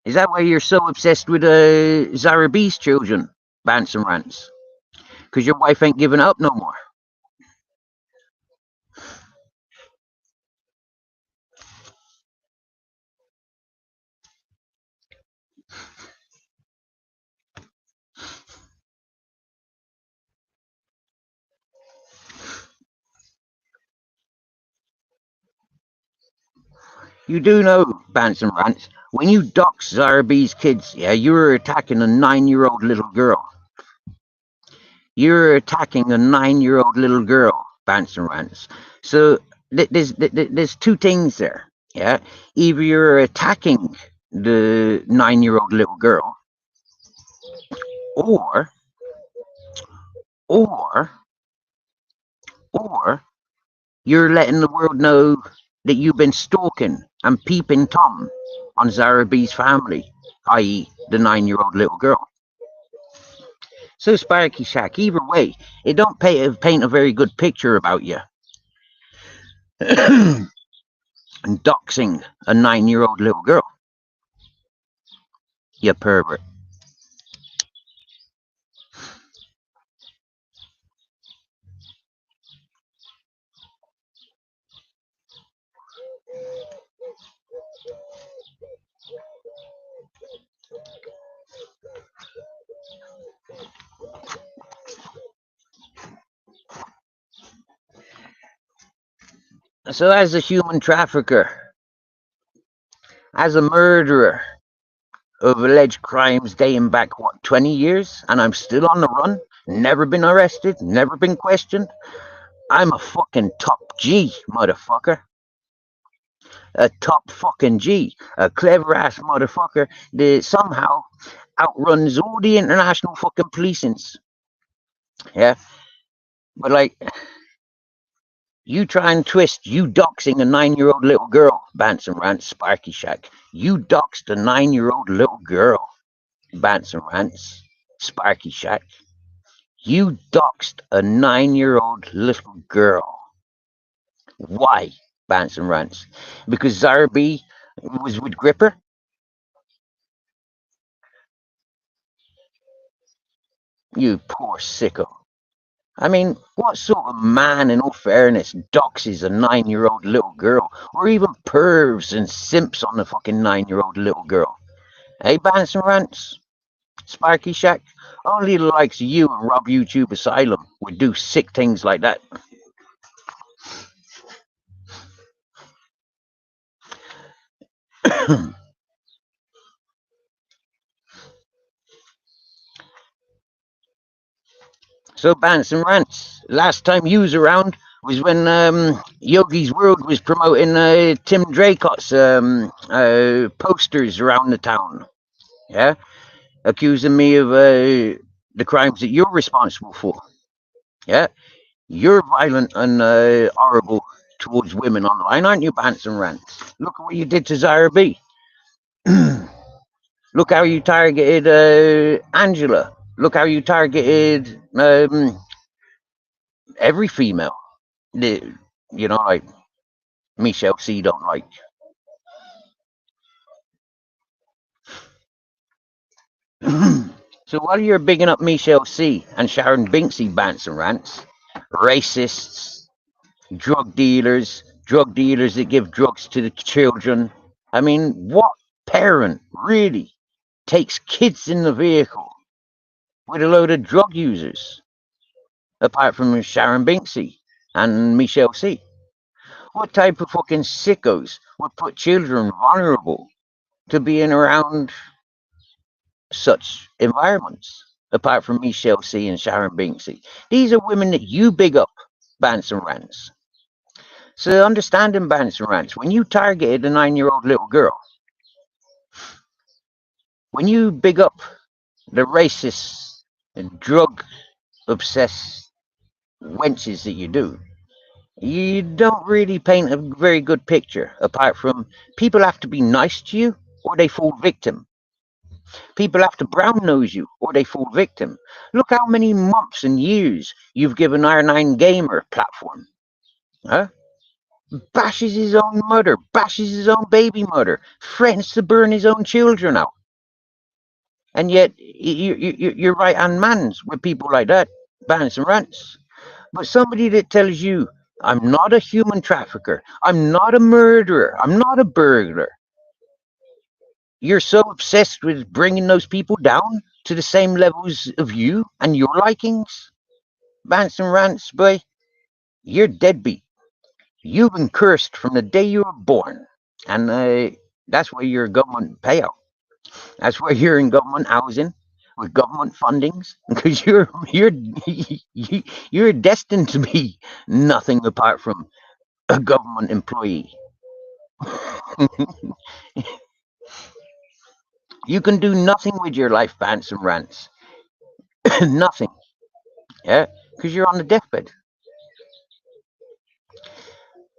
Is that why you're so obsessed with Zara B's children, Bants and Rants? Because your wife ain't giving it up no more. You do know, Bants and Rants, when you dox Zara B's kids, yeah, you're attacking a 9-year-old little girl. You're attacking a 9-year-old little girl, Bants and Rants. So there's 2 things there. Yeah, either you're attacking the 9-year-old little girl, or or or you're letting the world know that you've been stalking and peeping Tom on Zara B's family, i.e., the 9-year-old little girl. So Sparky Shack, either way, it don't paint a very good picture about you. And doxing a 9-year-old little girl. You pervert. So as a human trafficker, as a murderer of alleged crimes dating back, 20 years, and I'm still on the run, never been arrested, never been questioned, I'm a fucking top G, motherfucker. A top fucking G. A clever ass motherfucker that somehow outruns all the international fucking policings. Yeah. But like, you try and twist you doxing a 9-year-old little girl, Bants and Rants, Sparky Shack. You doxed a 9-year-old little girl, Bants and Rants, Sparky Shack. You doxed a 9-year-old little girl. Why, Bants and Rants? Because Zara B was with Gripper? You poor sicko. I mean, what sort of man, in all fairness, doxes a 9-year-old little girl, or even pervs and simps on the fucking 9-year-old little girl? Hey, Bants and Rants, Sparky Shack, only the likes of you and Rob YouTube Asylum would do sick things like that. So, Bants and Rants, last time you was around, was when Yogi's World was promoting Tim Draycott's posters around the town. Yeah, accusing me of the crimes that you're responsible for. Yeah, you're violent and horrible towards women online, aren't you, Bants and Rants? Look at what you did to Zara B. Look how you targeted Angela. Look how you targeted every female. Like Michelle C don't like. So while you're bigging up Michelle C and Sharon Binksy, Bants and Rants, racists, drug dealers that give drugs to the children. I mean, what parent really takes kids in the vehicle with a load of drug users, apart from Sharon Binksy and Michelle C? What type of fucking sickos would put children vulnerable to being around such environments, apart from Michelle C and Sharon Binksy? These are women that you big up, Bants and Rants. So understanding, Bants and Rants, when you targeted a 9-year-old little girl, when you big up the racist and drug obsessed wenches that you do, you don't really paint a very good picture, apart from people have to be nice to you or they fall victim. People have to brown nose you or they fall victim. Look how many months and years you've given R9 Gamer platform. Huh? Bashes his own mother, bashes his own baby mother, threatens to burn his own children out. And yet you're right on mans with people like that, Bants and Rants. But somebody that tells you, I'm not a human trafficker, I'm not a murderer, I'm not a burglar. You're so obsessed with bringing those people down to the same levels of you and your likings. Bants and Rants, boy, you're deadbeat. You've been cursed from the day you were born. And that's why you're a government payout. That's why you're in government housing with government fundings, because you're destined to be nothing apart from a government employee. You can do nothing with your life, Bants and Rants. Nothing. Yeah, because you're on the deathbed.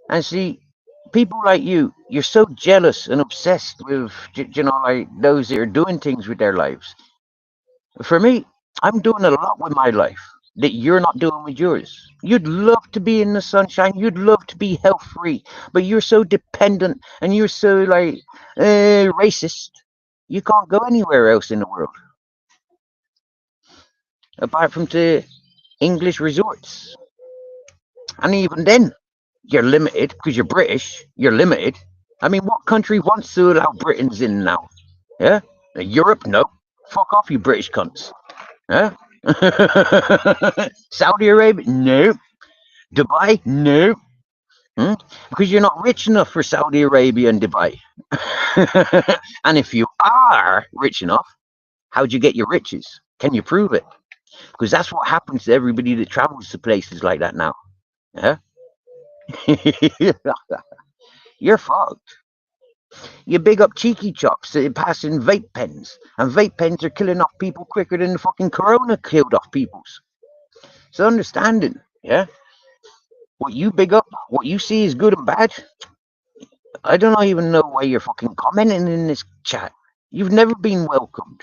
And see, people like you're so jealous and obsessed with, like those that are doing things with their lives. For me, I'm doing a lot with my life that you're not doing with yours. You'd love to be in the sunshine. You'd love to be health free, but you're so dependent and you're so like racist. You can't go anywhere else in the world apart from to English resorts. And even then, you're limited because you're British. You're limited. I mean, what country wants to allow Britons in now? Yeah, Europe? No. Fuck off, you British cunts. Yeah. Saudi Arabia? No. Dubai? No. Because you're not rich enough for Saudi Arabia and Dubai. And if you are rich enough, how'd you get your riches? Can you prove it? Because that's what happens to everybody that travels to places like that now. Yeah? You're fucked. You big up cheeky chops that pass in vape pens, and vape pens are killing off people quicker than the fucking corona killed off people's. So understanding, yeah? What you big up, what you see is good and bad. I don't even know why you're fucking commenting in this chat. You've never been welcomed.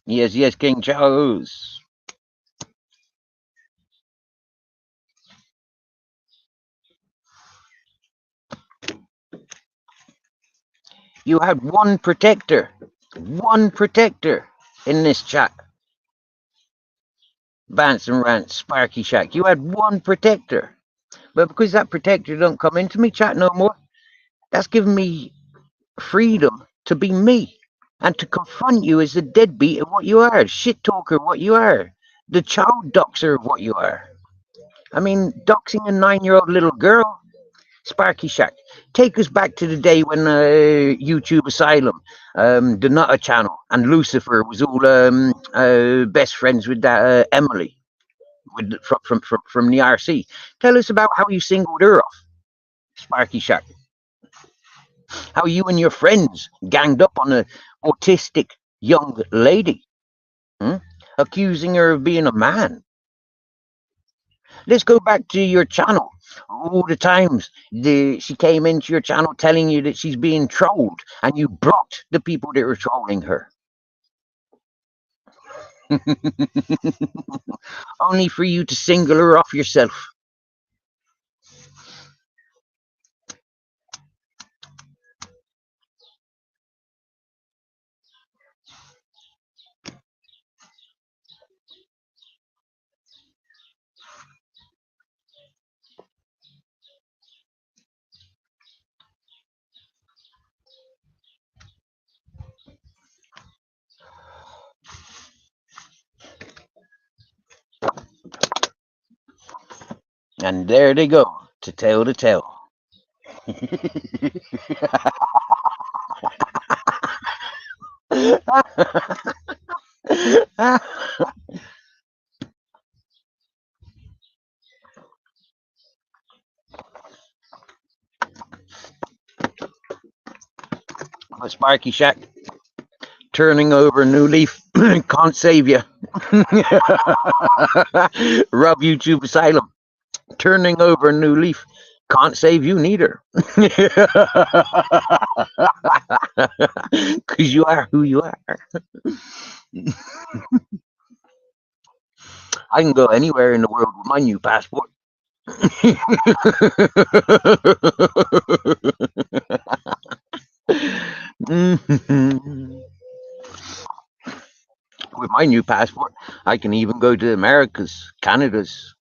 Yes, King Charles. You had one protector in this chat. Bants and Rants, Sparky Shack. You had one protector. But because that protector don't come into me chat no more, that's given me freedom to be me and to confront you as the deadbeat of what you are, shit talker of what you are, the child doxer of what you are. I mean, doxing a 9-year-old little girl, Sparky Shack. Take us back to the day when YouTube Asylum, the Nutter channel, and Lucifer was all best friends with that Emily from the RC. Tell us about how you singled her off, Sparky Shack. How you and your friends ganged up on an autistic young lady, hmm? Accusing her of being a man. Let's go back to your channel. All the times she came into your channel telling you that she's being trolled, and you blocked the people that were trolling her. Only for you to single her off yourself. And there they go, to tell the tale. But Sparky Shack, turning over a new leaf can't save you. Rub YouTube Asylum, turning over a new leaf can't save you neither. Because you are who you are. I can go anywhere in the world with my new passport. With my new passport, I can even go to Americas, Canada's.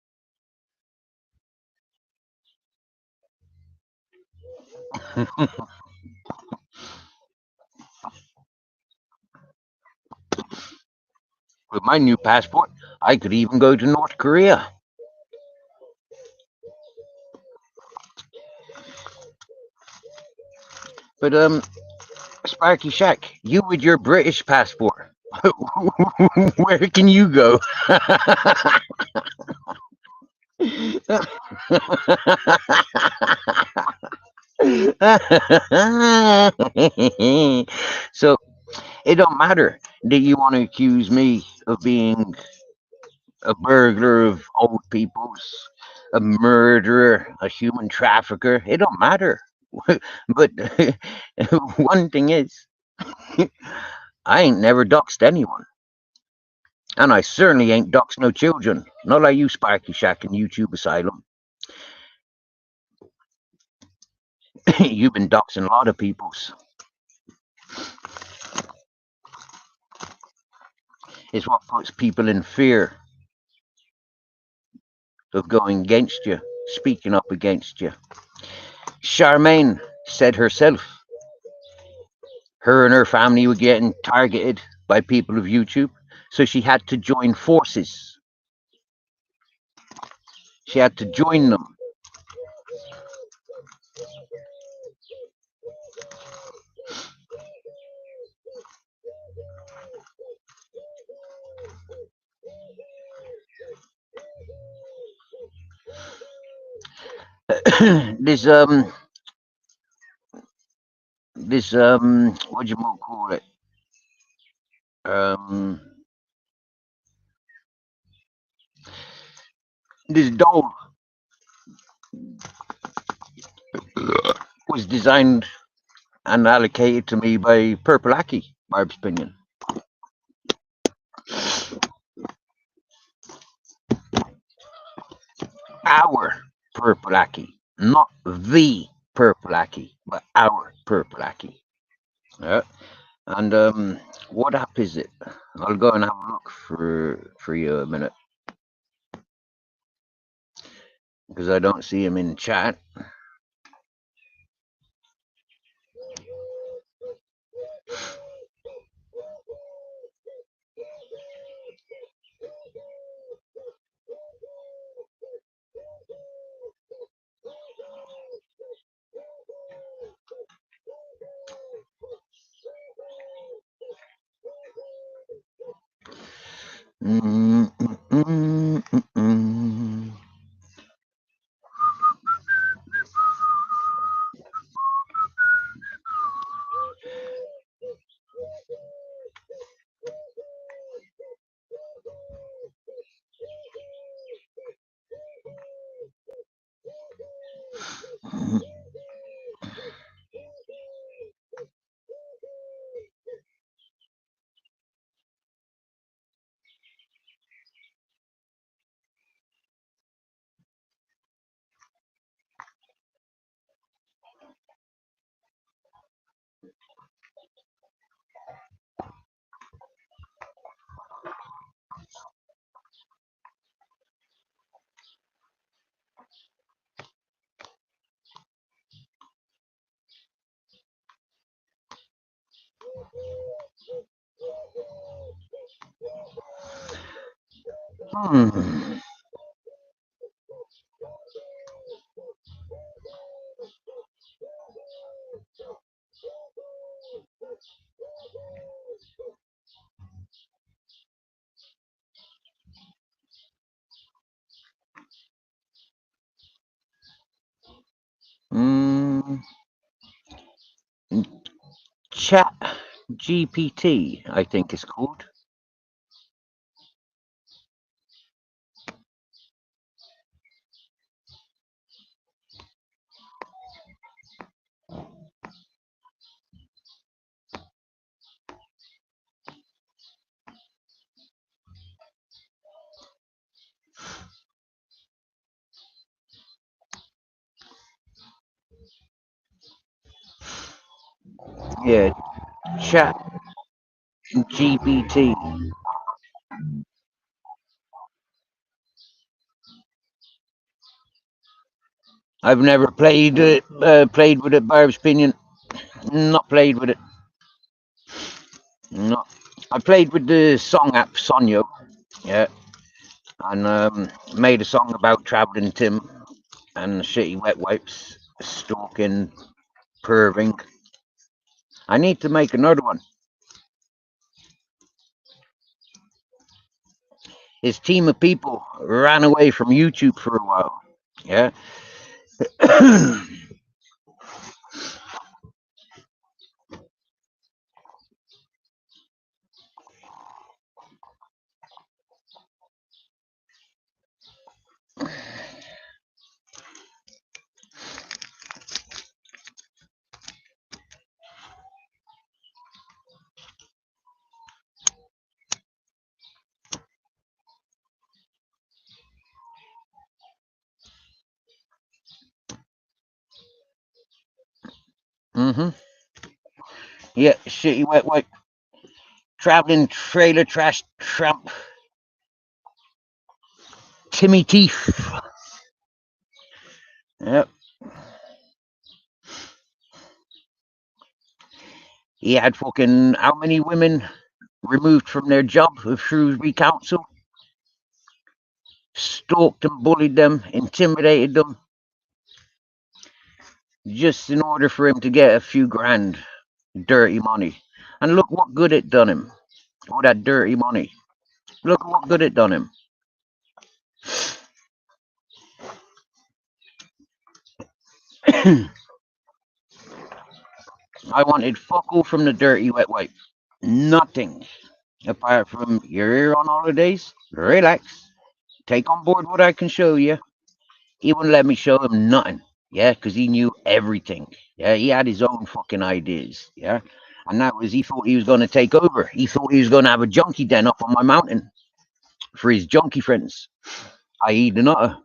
With my new passport, I could even go to North Korea. But Sparky Shack, you with your British passport, where can you go? So it don't matter that you want to accuse me of being a burglar of old peoples, a murderer, a human trafficker. It don't matter. But one thing is, I ain't never doxed anyone. And I certainly ain't doxed no children. Not like you, Sparky Shack and YouTube Asylum. You've been doxing a lot of peoples. It's what puts people in fear of going against you, speaking up against you. Charmaine said herself, her and her family were getting targeted by people of YouTube, so she had to join forces. She had to join them. this what do you call it? This doll was designed and allocated to me by Purple Aki, Barb's opinion. Our Purple Aki, not the Purple Aki, but our Purple Aki. Yeah. And what app is it? I'll go and have a look for you a minute, because I don't see him in chat. Mm, mm, mm, mm, mm. Hmm. Mm. Chat GPT, I think it's called. Yeah, Chat GPT. I've never played it. Played with it, Barb's opinion. Not played with it. No. I played with the song app Sonyo. Yeah, and made a song about traveling Tim and shitty wet wipes, stalking, perving. I need to make another one. His team of people ran away from YouTube for a while. Yeah. Mm-hmm. Yeah, shitty wet wipe. Traveling trailer trash tramp. Timmy Teeth. Yep. He had fucking how many women removed from their job of Shrewsbury Council? Stalked and bullied them, intimidated them, just in order for him to get a few grand. Dirty money. And look what good it done him. All that dirty money. Look what good it done him. I wanted fuck all from the dirty wet wipe. Nothing. Apart from you're here on holidays, relax, take on board what I can show you. He wouldn't let me show him nothing. Yeah, because he knew everything. Yeah, he had his own fucking ideas. Yeah. And that was, he thought he was going to take over. He thought he was going to have a junkie den up on my mountain for his junkie friends, i.e., the Nutter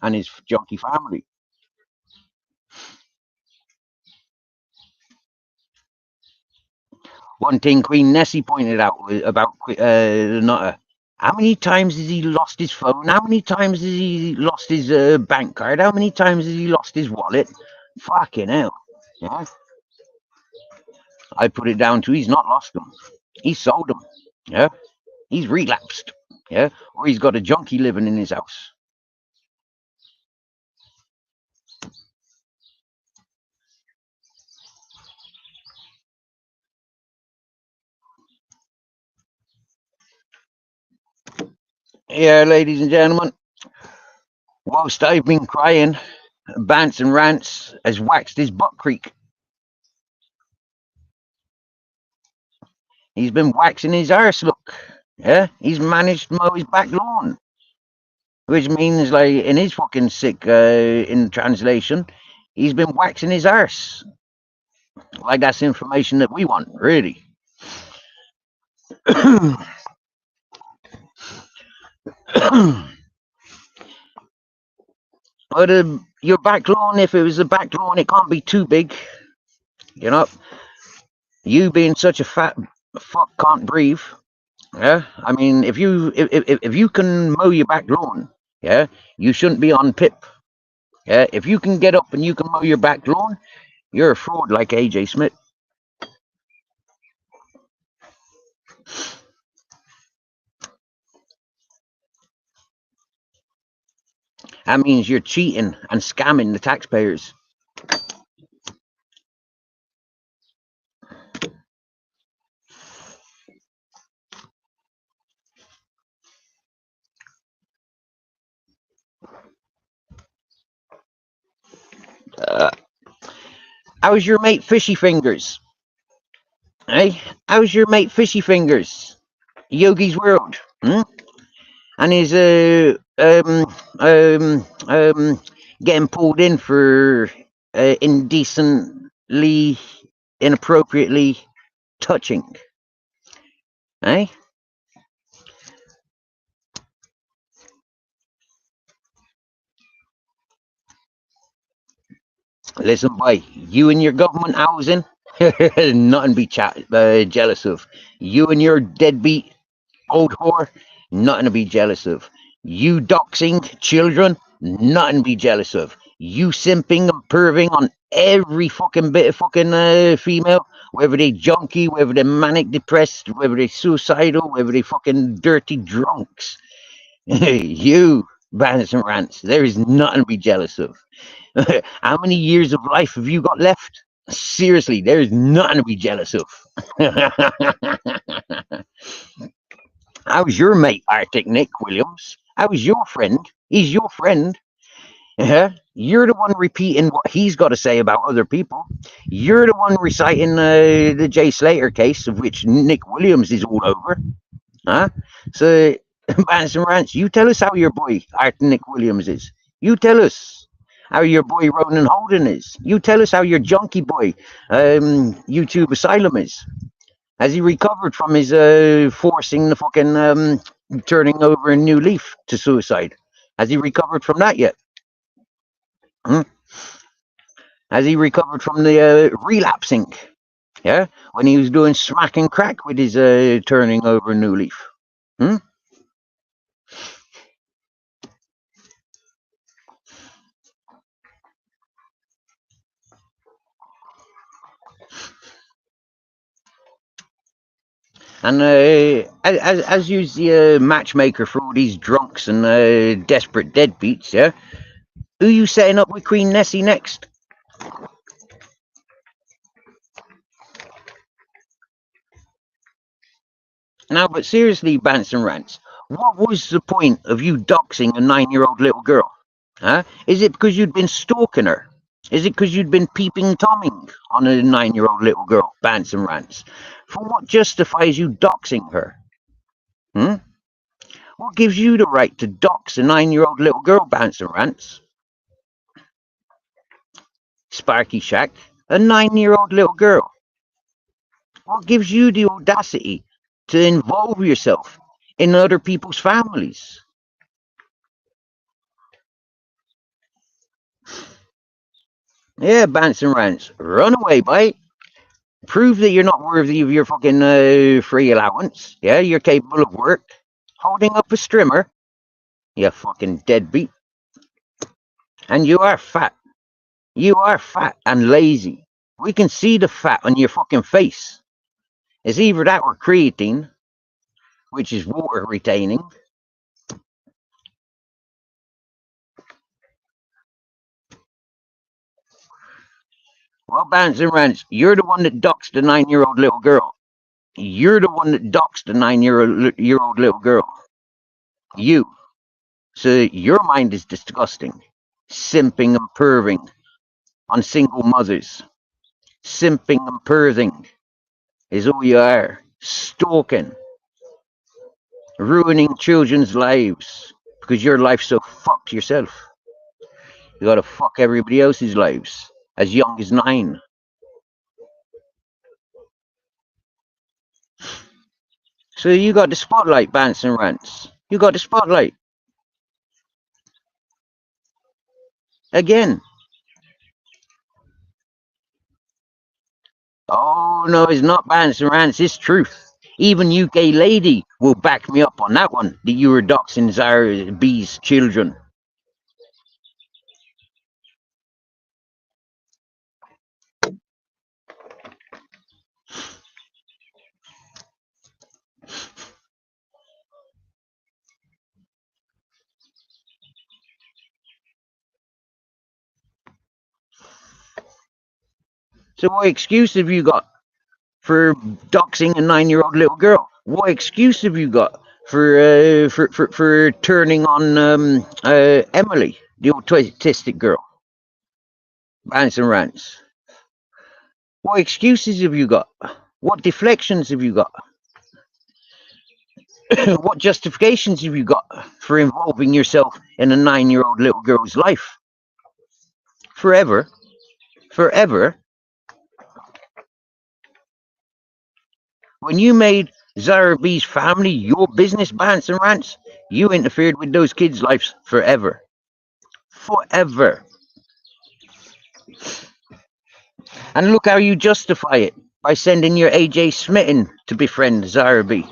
and his junkie family. One thing Queen Nessie pointed out about the Nutter. How many times has he lost his phone? How many times has he lost his bank card? How many times has he lost his wallet? Fucking hell. Yeah. I put it down to he's not lost them. He sold them. Yeah. He's relapsed. Yeah. Or he's got a junkie living in his house. Yeah, ladies and gentlemen, whilst I've been crying, Bants and Rants has waxed his butt creek. He's been waxing his arse, look. Yeah, he's managed to mow his back lawn. Which means, like, in his fucking sick, in translation, he's been waxing his arse. Like, that's information that we want, really. But your back lawn, if it was a back lawn, it can't be too big. You know, you being such a fat fuck can't breathe. Yeah, I mean, if you can mow your back lawn, yeah, you shouldn't be on PIP. Yeah, if you can get up and you can mow your back lawn, you're a fraud like AJ Smith. That means you're cheating and scamming the taxpayers. How's your mate Fishy Fingers? Hey, how's your mate Fishy Fingers? Yogi's World, hmm? And he's getting pulled in for indecently, inappropriately touching. Eh? Listen, boy, you and your government housing, nothing to be jealous of. You and your deadbeat old whore, nothing to be jealous of. You doxing children, nothing to be jealous of. You simping and perving on every fucking bit of fucking female, whether they junkie, whether they're manic depressed, whether they suicidal, whether they fucking dirty drunks. You, Banners and Rants, there is nothing to be jealous of. How many years of life have you got left? Seriously, there is nothing to be jealous of. How's your mate, Arctic Nick Williams? How's your friend? He's your friend. Yeah, you're the one repeating what he's got to say about other people. You're the one reciting the Jay Slater case, of which Nick Williams is all over. Huh? So, Banners and Rants, you tell us how your boy, Arctic Nick Williams, is. You tell us how your boy Ronan Holden is. You tell us how your junkie boy, YouTube Asylum is. Has he recovered from his forcing the fucking turning over a new leaf to suicide? Has he recovered from that yet? Hmm? Has he recovered from the relapsing? Yeah, when he was doing smack and crack with his turning over a new leaf. Hmm? And as you's the matchmaker for all these drunks and desperate deadbeats, yeah, who you setting up with Queen Nessie next? Now, but seriously, Bants and Rants, what was the point of you doxing a 9-year-old little girl? Huh? Is it because you'd been stalking her? Is it because you'd been peeping tomming on a 9-year-old little girl, Bants and Rants? For what justifies you doxing her? Hmm? What gives you the right to dox a 9-year-old little girl, Bants and Rants? Sparky Shack, a 9-year-old little girl. What gives you the audacity to involve yourself in other people's families? Yeah, Bants and Rants, run away, boy. Prove that you're not worthy of your fucking free allowance. Yeah, you're capable of work. Holding up a strimmer, you fucking deadbeat. And you are fat. You are fat and lazy. We can see the fat on your fucking face. It's either that or creatine, which is water retaining. Well, Bants and Rants, you're the one that doxed the 9-year-old little girl. You're the one that doxed the 9-year-old little girl. You. So your mind is disgusting. Simping and perving on single mothers. Simping and perving is all you are. Stalking. Ruining children's lives. Because your life's so fucked yourself. You gotta fuck everybody else's lives. As young as 9. So you got the spotlight, Bants and Rants. You got the spotlight. Again. Oh, no, it's not Bants and Rants, it's truth. Even you gay lady will back me up on that one, that you were doxing Zara B's children. So what excuse have you got for doxing a 9-year-old little girl? What excuse have you got for turning on Emily, the autistic girl? Bants and Rants. What excuses have you got? What deflections have you got? What justifications have you got for involving yourself in a 9-year-old little girl's life? Forever? Forever? When you made Zara B's family your business, Bants and Rants, you interfered with those kids' lives forever. Forever. And look how you justify it by sending your AJ Smitten to befriend Zara B.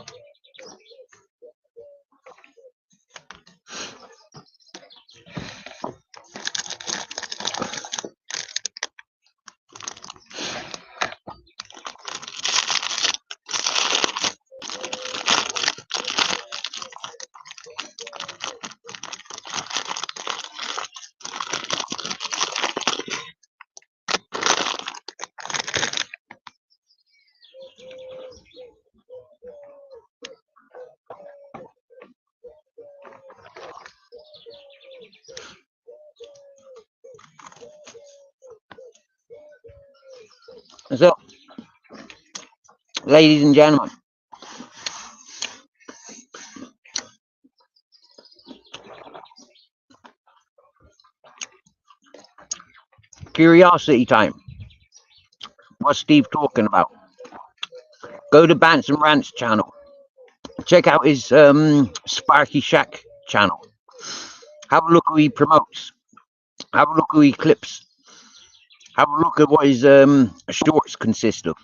So, ladies and gentlemen, curiosity time. What's Steve talking about? Go to Bants and Rants channel. Check out his Sparky Shack channel. Have a look who he promotes. Have a look who he clips. Have a look at what his shorts consist of.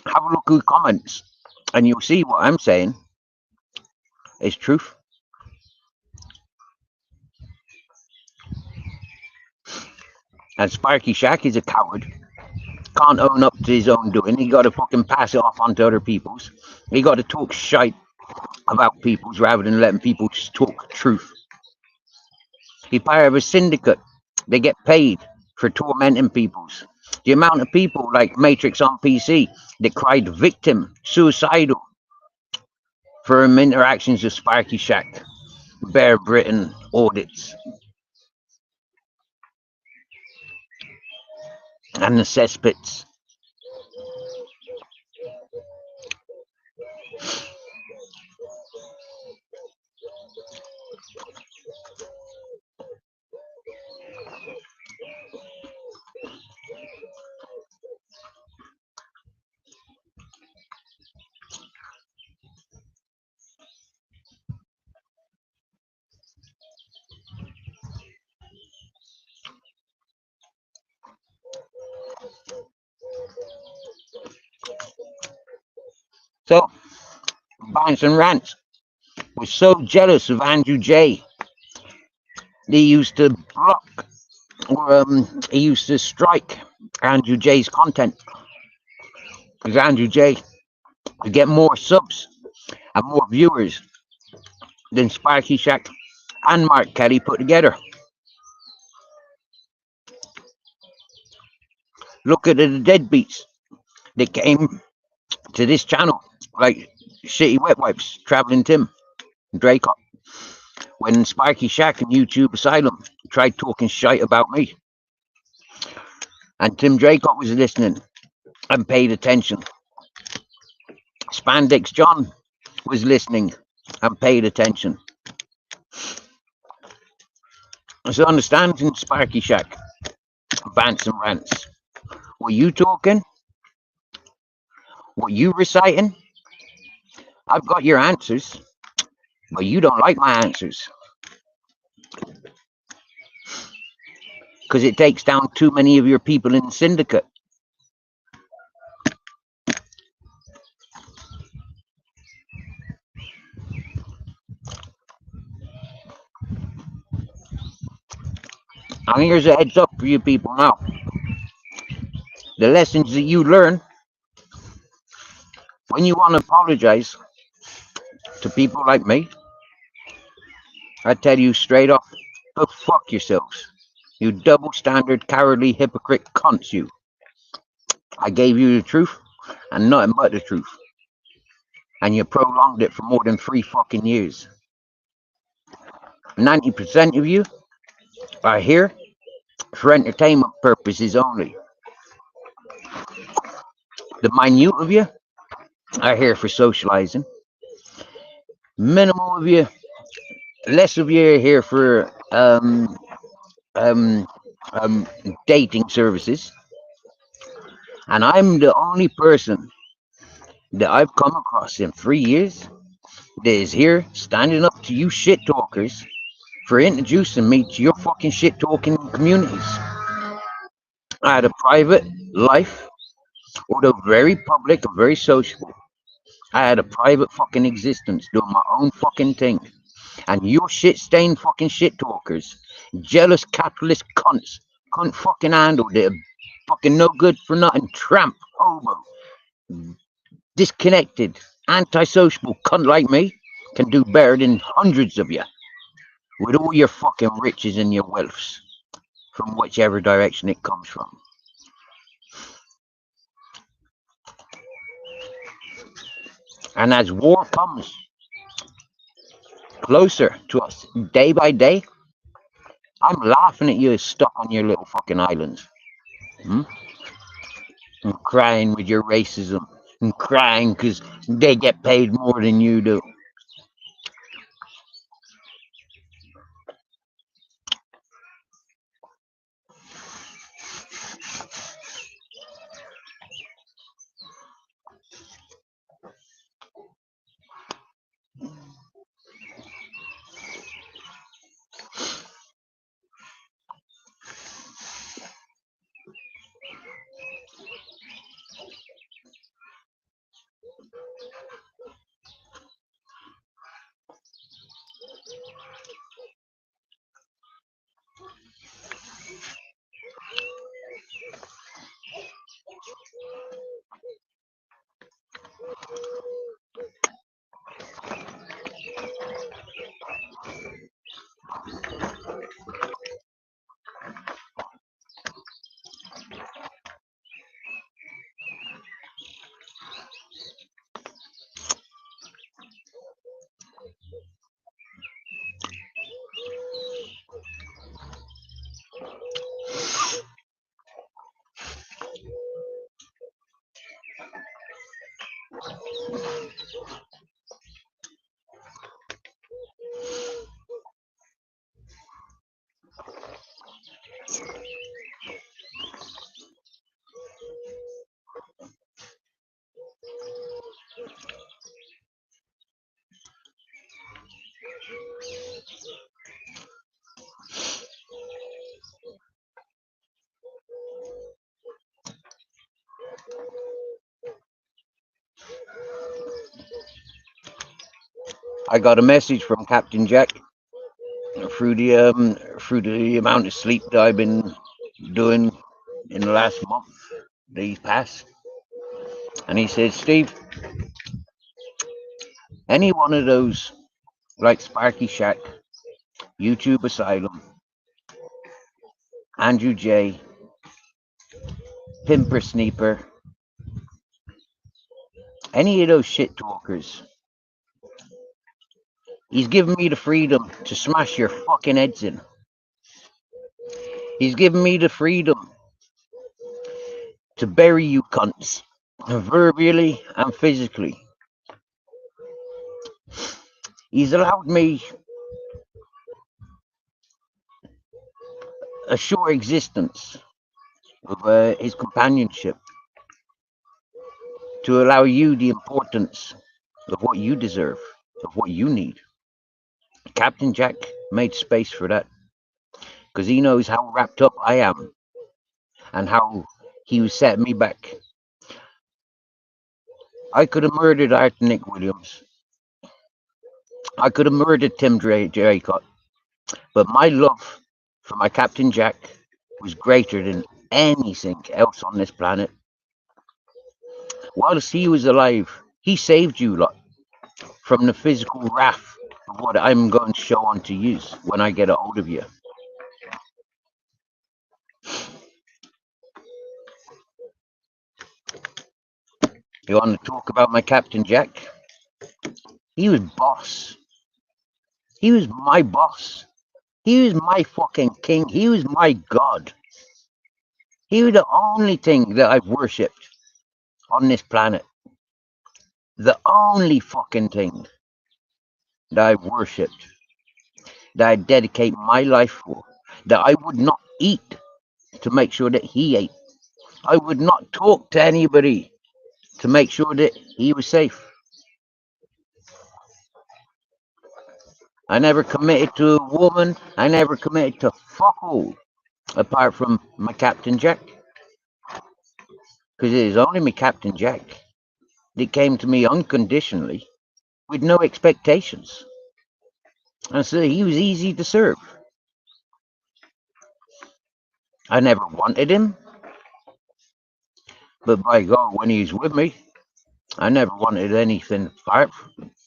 Have a look who comments. And you'll see what I'm saying is truth. And Sparky Shack is a coward. Can't own up to his own doing. He got to fucking pass it off onto other people's. He got to talk shite about people's rather than letting people just talk truth. He's part of a syndicate. They get paid for tormenting people's. The amount of people like Matrix on PC that cried victim, suicidal for interactions with Sparky Shack, Bear Britain audits, and the cesspits. So, Bants and Rants was so jealous of Andrew J. They used to block or he used to strike Andrew J's content because Andrew J could get more subs and more viewers than Sparky Shack and Mark Kelly put together. Look at the deadbeats that came to this channel, like Shitty Wet Wipes, Traveling Tim, Drake. when Sparky Shack and YouTube Asylum tried talking shite about me. And Tim Draycott was listening and paid attention. Spandex John was listening and paid attention. So understanding Sparky Shack, Bants and Rants. What you talking? What you reciting? I've got your answers, but you don't like my answers. Because it takes down too many of your people in the syndicate. And here's a heads up for you people now. The lessons that you learn when you want to apologize to people like me, I tell you straight up, go fuck yourselves. You double standard, cowardly, hypocrite cunts, you. I gave you the truth and nothing but the truth. And you prolonged it for more than 3 fucking years. 90% of you are here for entertainment purposes only. The minute of you are here for socializing. Minimal of you, less of you are here for dating services. And I'm the only person that I've come across in 3 years that is here standing up to you shit talkers for introducing me to your fucking shit talking communities. I had a private life, although very public and very sociable. I had a private fucking existence doing my own fucking thing. And your shit stained fucking shit talkers, jealous capitalist cunts, couldn't fucking handle it. Fucking no good for nothing, tramp, hobo, disconnected, antisocial cunt like me can do better than hundreds of you with all your fucking riches and your wealths from whichever direction it comes from. And as war comes closer to us day by day, I'm laughing at you stuck on your little fucking islands. And crying with your racism and crying because they get paid more than you do. I got a message from Captain Jack through the amount of sleep that I've been doing in the last month that he's passed, and he said, "Steve, any one of those like Sparky Shack, YouTube Asylum, Andrew J, Pimper Sneeper, any of those shit talkers He's given me the freedom to smash your fucking heads in. He's given me the freedom to bury you cunts, verbally and physically. He's allowed me a sure existence of his companionship, to allow you the importance of what you deserve, of what you need. Captain Jack made space for that because he knows how wrapped up I am and how he was setting me back. I could have murdered Arthur Nick Williams. I could have murdered Tim Draycott. But my love for my Captain Jack was greater than anything else on this planet. Whilst he was alive, he saved you lot from the physical wrath of what I'm going to show on to you when I get a hold of you. You want to talk about my Captain Jack? He was boss. He was my boss. He was my fucking king. He was my god. He was the only thing that I've worshipped on this planet. The only fucking thing that I've worshipped, that I dedicate my life for, that I would not eat to make sure that he ate. I would not talk to anybody to make sure that he was safe. I never committed to a woman. I never committed to fuck all apart from my Captain Jack. Because it is only my Captain Jack that came to me unconditionally with no expectations. And so he was easy to serve. I never wanted him. But by God, when he's with me, I never wanted anything to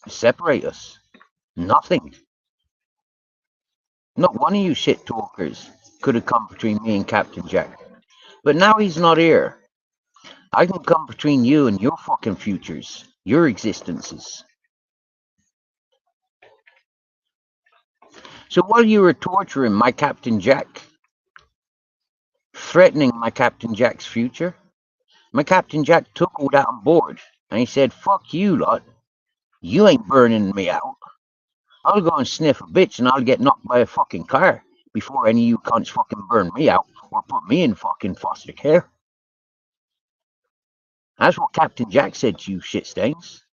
separate us. Nothing. Not one of you shit talkers could have come between me and Captain Jack. But now he's not here. I can come between you and your fucking futures, your existences. So while you were torturing my Captain Jack, threatening my Captain Jack's future, my Captain Jack took all that on board and he said, fuck you lot. You ain't burning me out. I'll go and sniff a bitch and I'll get knocked by a fucking car before any of you cunts fucking burn me out or put me in fucking foster care. That's what Captain Jack said to you shit stains.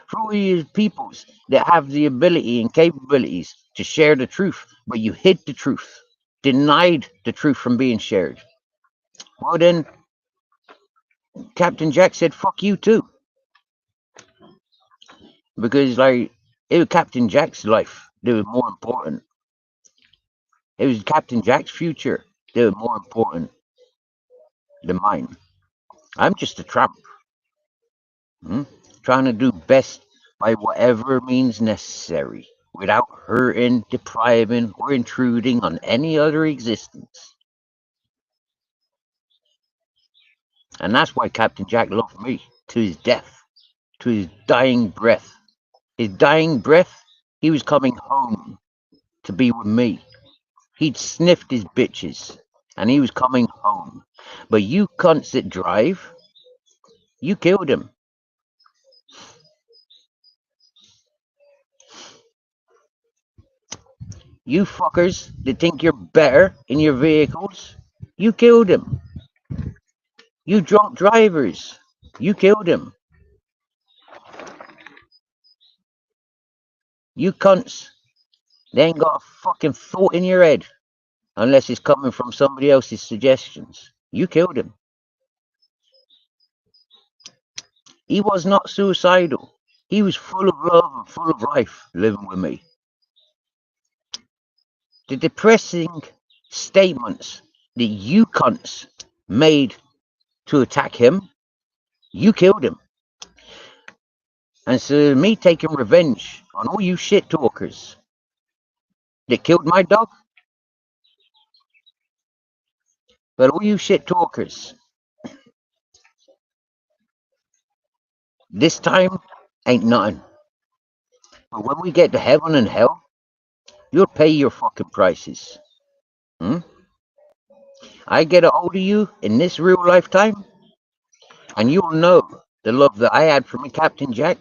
For all you peoples that have the ability and capabilities to share the truth, but you hid the truth, denied the truth from being shared. Well then, Captain Jack said, fuck you too. Because like, it was Captain Jack's life that was more important. It was Captain Jack's future that was more important than mine. I'm just a tramp. Trying to do best by whatever means necessary, without hurting, depriving, or intruding on any other existence. And that's why Captain Jack loved me to his death, to his dying breath. His dying breath, he was coming home to be with me. He'd sniffed his bitches, and he was coming home. But you cunts that drive, you killed him. You fuckers that think you're better in your vehicles, you killed him. You drunk drivers, you killed him. You cunts, they ain't got a fucking thought in your head unless it's coming from somebody else's suggestions. You killed him. He was not suicidal. He was full of love and full of life living with me. The depressing statements that you cunts made to attack him, you killed him. And so me taking revenge on all you shit talkers that killed my dog, but all you shit talkers, this time ain't nothing. But when we get to heaven and hell, you'll pay your fucking prices. Hmm? I get a hold of you in this real lifetime, and you'll know the love that I had for my Captain Jack,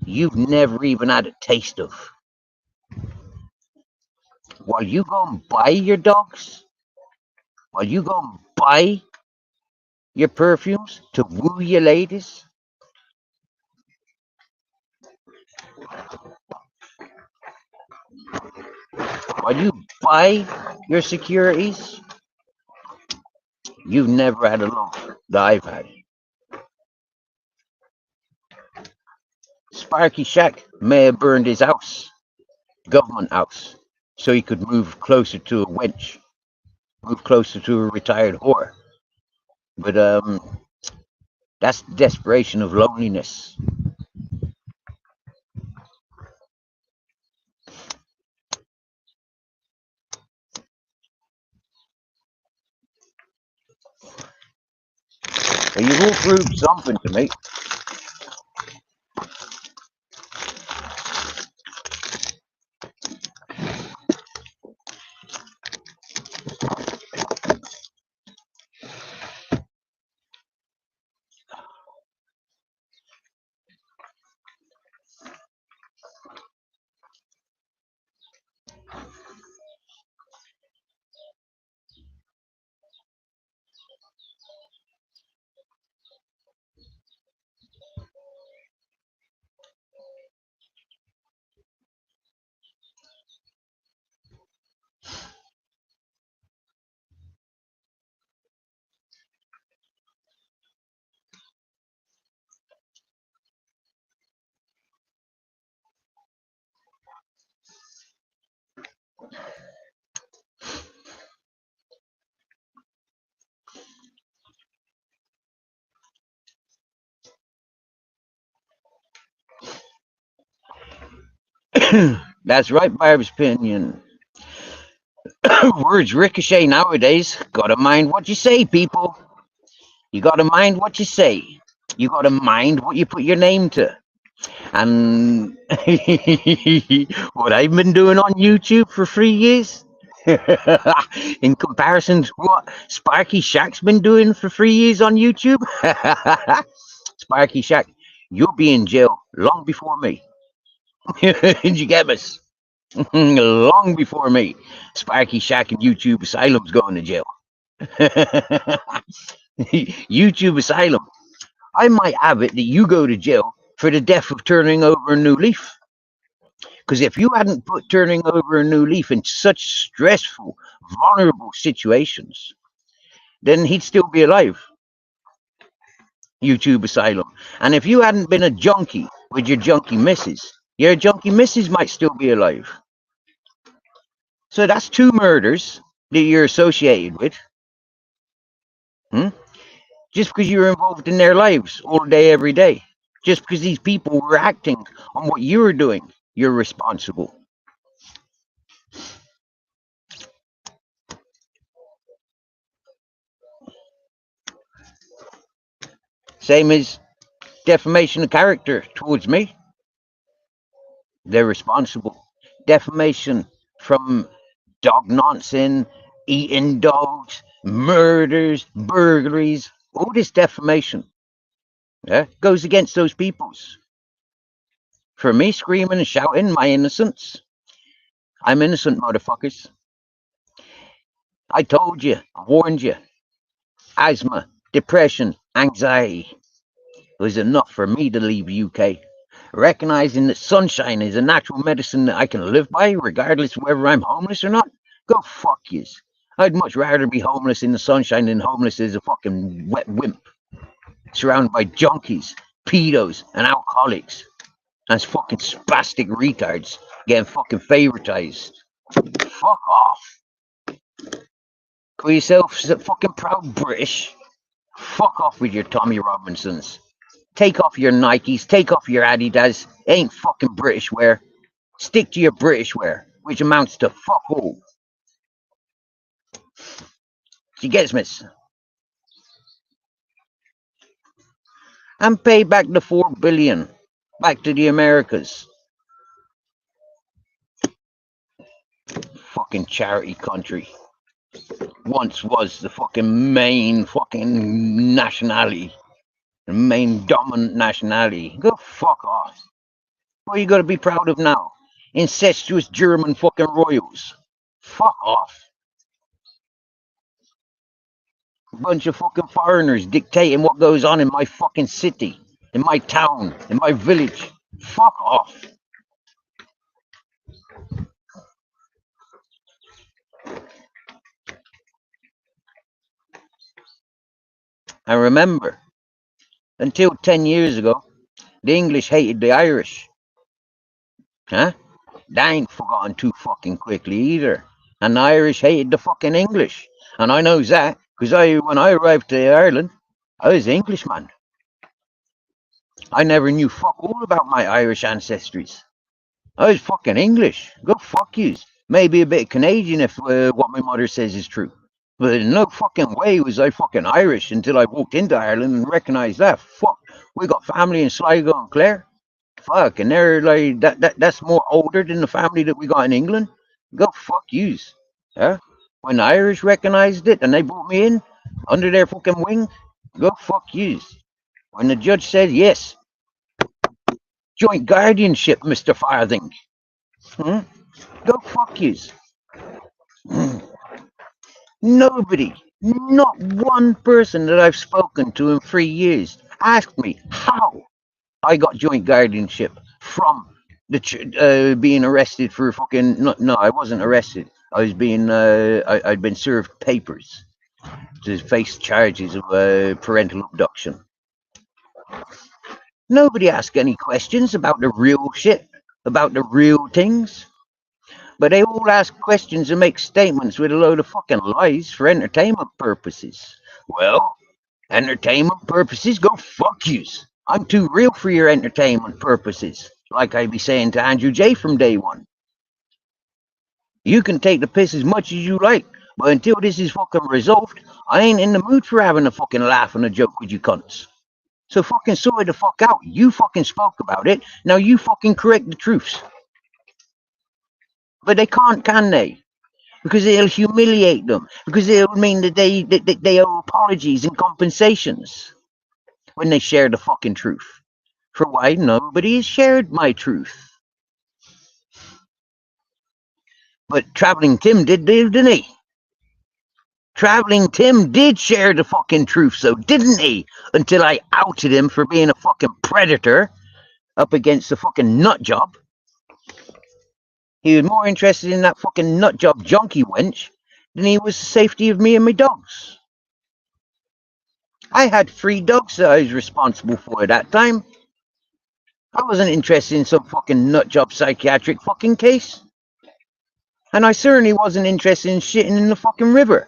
you've never even had a taste of. While you go and buy your dogs, while you go and buy your perfumes to woo your ladies, while you buy your securities, you've never had a love that I've had. Sparky Shack may have burned his house, government house, so he could move closer to a wench, move closer to a retired whore. But that's the desperation of loneliness. So you will prove something to me. That's right, Barb's opinion. Words ricochet nowadays. Gotta mind what you say, people. You gotta mind what you say. You gotta mind what you put your name to. And what I've been doing on YouTube for 3 years, in comparison to what Sparky Shack's been doing for 3 years on YouTube, Sparky Shack, you'll be in jail long before me. Did you get us? Long before me. Sparky Shack and YouTube Asylum's going to jail. YouTube Asylum. I might have it that you go to jail for the death of turning over a new leaf. Because if you hadn't put turning over a new leaf in such stressful, vulnerable situations, then he'd still be alive. YouTube Asylum. And if you hadn't been a junkie with your junkie missus, your junkie missus might still be alive. So that's 2 murders that you're associated with. Just because you were involved in their lives all day, every day. Just because these people were acting on what you were doing, you're responsible. Same as defamation of character towards me. They're responsible. Defamation from dog nonsense, eating dogs, murders, burglaries, all this defamation, yeah, goes against those peoples. For me, screaming and shouting my innocence, I'm innocent, motherfuckers. I told you, I warned you. Asthma, depression, anxiety was enough for me to leave the UK. Recognizing that sunshine is a natural medicine that I can live by, regardless of whether I'm homeless or not. Go fuck yous. I'd much rather be homeless in the sunshine than homeless as a fucking wet wimp, surrounded by junkies, pedos, and alcoholics. As fucking spastic retards getting fucking favoritized. Fuck off. Call yourself fucking proud British. Fuck off with your Tommy Robinsons. Take off your Nikes, take off your Adidas. It ain't fucking British wear. Stick to your British wear, which amounts to fuck all. She gets me. And pay back the 4 billion back to the Americas. fucking charity country. Once was the fucking main fucking nationality. The main dominant nationality. Go fuck off. What are you gonna be proud of now? Incestuous German fucking royals. Fuck off. A bunch of fucking foreigners dictating what goes on in my fucking city, in my town, in my village. Fuck off. And remember, until 10 years ago, the English hated the Irish. Huh? They ain't forgotten too fucking quickly either. And the Irish hated the fucking English. And I knows that, because when I arrived to Ireland, I was an Englishman. I never knew fuck all about my Irish ancestries. I was fucking English. Go fuck yous. Maybe a bit Canadian if what my mother says is true. But in no fucking way was I fucking Irish until I walked into Ireland and recognized that. Fuck, we got family in Sligo and Clare. Fuck, and they're like that's more older than the family that we got in England. Go fuck yous. Yeah? When the Irish recognized it and they brought me in under their fucking wing, go fuck yous. When the judge said yes, joint guardianship, Mr. Farthing. Hmm? Go fuck yous. Nobody, not one person that I've spoken to in 3 years asked me how I got joint guardianship from being arrested for fucking. No, I wasn't arrested. I was being. I'd been served papers to face charges of parental abduction. Nobody asked any questions about the real shit, about the real things. But they all ask questions and make statements with a load of fucking lies for entertainment purposes. Well, entertainment purposes, go fuck yous. I'm too real for your entertainment purposes, like I be saying to Andrew J from day one. You can take the piss as much as you like, but until this is fucking resolved, I ain't in the mood for having a fucking laugh and a joke with you cunts. So fucking sort the fuck out. You fucking spoke about it, now you fucking correct the truths. But they can't, can they? Because it'll humiliate them. Because it'll mean that they owe apologies and compensations when they share the fucking truth. For why nobody has shared my truth. But Traveling Tim didn't he? Traveling Tim did share the fucking truth, so didn't he? Until I outed him for being a fucking predator up against a fucking nut job. He was more interested in that fucking nut job junkie wench than he was the safety of me and my dogs. I had 3 dogs that I was responsible for at that time. I wasn't interested in some fucking nut job psychiatric fucking case. And I certainly wasn't interested in shitting in the fucking river.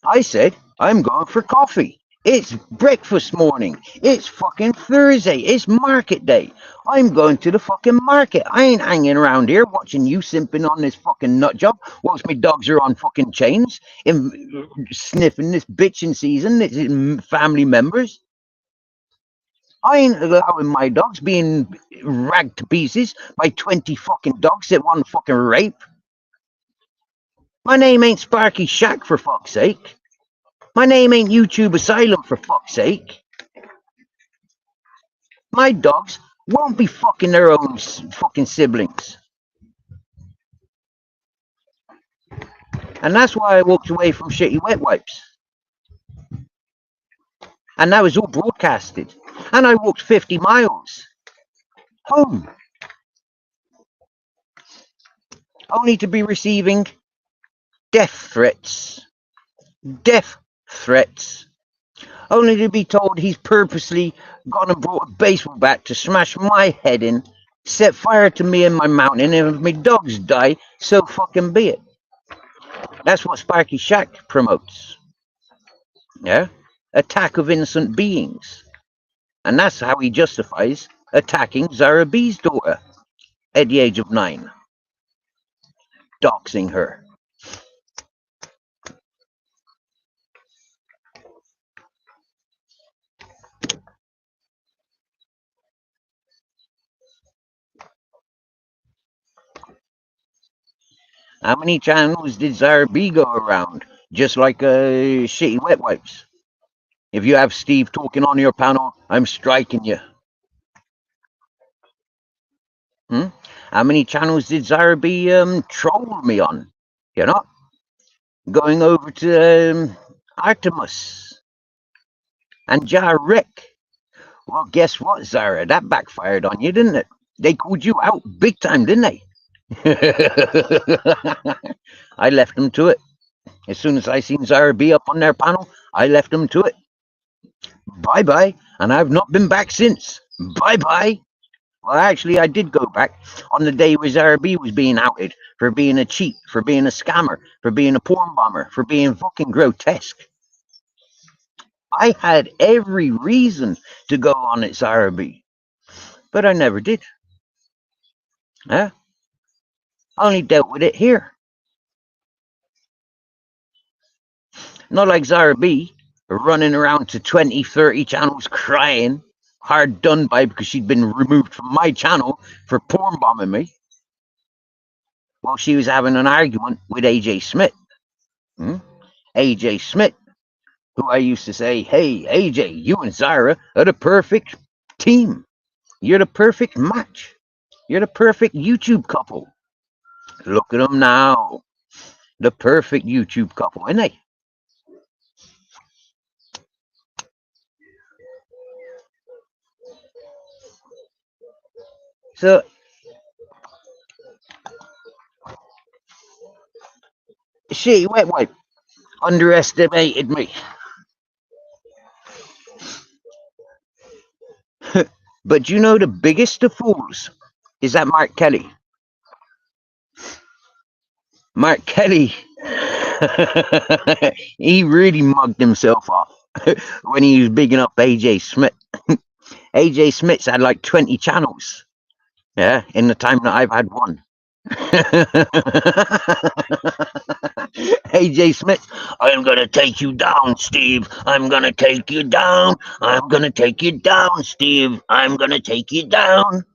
I said, I'm going for coffee. It's breakfast morning. It's fucking Thursday. It's market day. I'm going to the fucking market. I ain't hanging around here watching you simping on this fucking nut job whilst my dogs are on fucking chains and sniffing this bitching season, this family members. I ain't allowing my dogs being ragged to pieces by 20 fucking dogs that want fucking rape. My name ain't Sparky Shack for fuck's sake. My name ain't YouTube Asylum for fuck's sake. My dogs won't be fucking their own fucking siblings. And that's why I walked away from Shitty Wet Wipes. And that was all broadcasted. And I walked 50 miles home. Only to be receiving death threats. Death threats. Only to be told he's purposely gone and brought a baseball bat to smash my head in, set fire to me and my mountain, and if my dogs die, so fucking be it. That's what Sparky Shack promotes. Yeah? Attack of innocent beings. And that's how he justifies attacking Zara B's daughter at the age of 9. Doxing her. How many channels did Zara B go around? Just like shitty wet wipes. If you have Steve talking on your panel, I'm striking you. Hmm? How many channels did Zara B troll me on? You know? Going over to Artemis and Jarek. Well, guess what, Zara? That backfired on you, didn't it? They called you out big time, didn't they? I left them to it. As soon as I seen Zara B up on their panel, I left them to it. Bye bye. And I've not been back since. Bye bye. Well, actually, I did go back on the day where Zara B was being outed for being a cheat, for being a scammer, for being a porn bomber, for being fucking grotesque. I had every reason to go on at Zara B, but I never did. Huh? I only dealt with it here. Not like Zara B, running around to 20, 30 channels crying, hard done by because she'd been removed from my channel for porn bombing me. While she was having an argument with AJ Smith. AJ Smith, who I used to say, hey, AJ, you and Zara are the perfect team. You're the perfect match. You're the perfect YouTube couple. Look at them now. The perfect YouTube couple, ain't they? So, she wet wipe underestimated me. But you know the biggest of fools is that Mark Kelly. Mark Kelly, he really mugged himself off when he was bigging up AJ Smith. AJ Smith's had like 20 channels, yeah, in the time that I've had one. AJ Smith, I'm gonna take you down, Steve. I'm gonna take you down. I'm gonna take you down, Steve. I'm gonna take you down.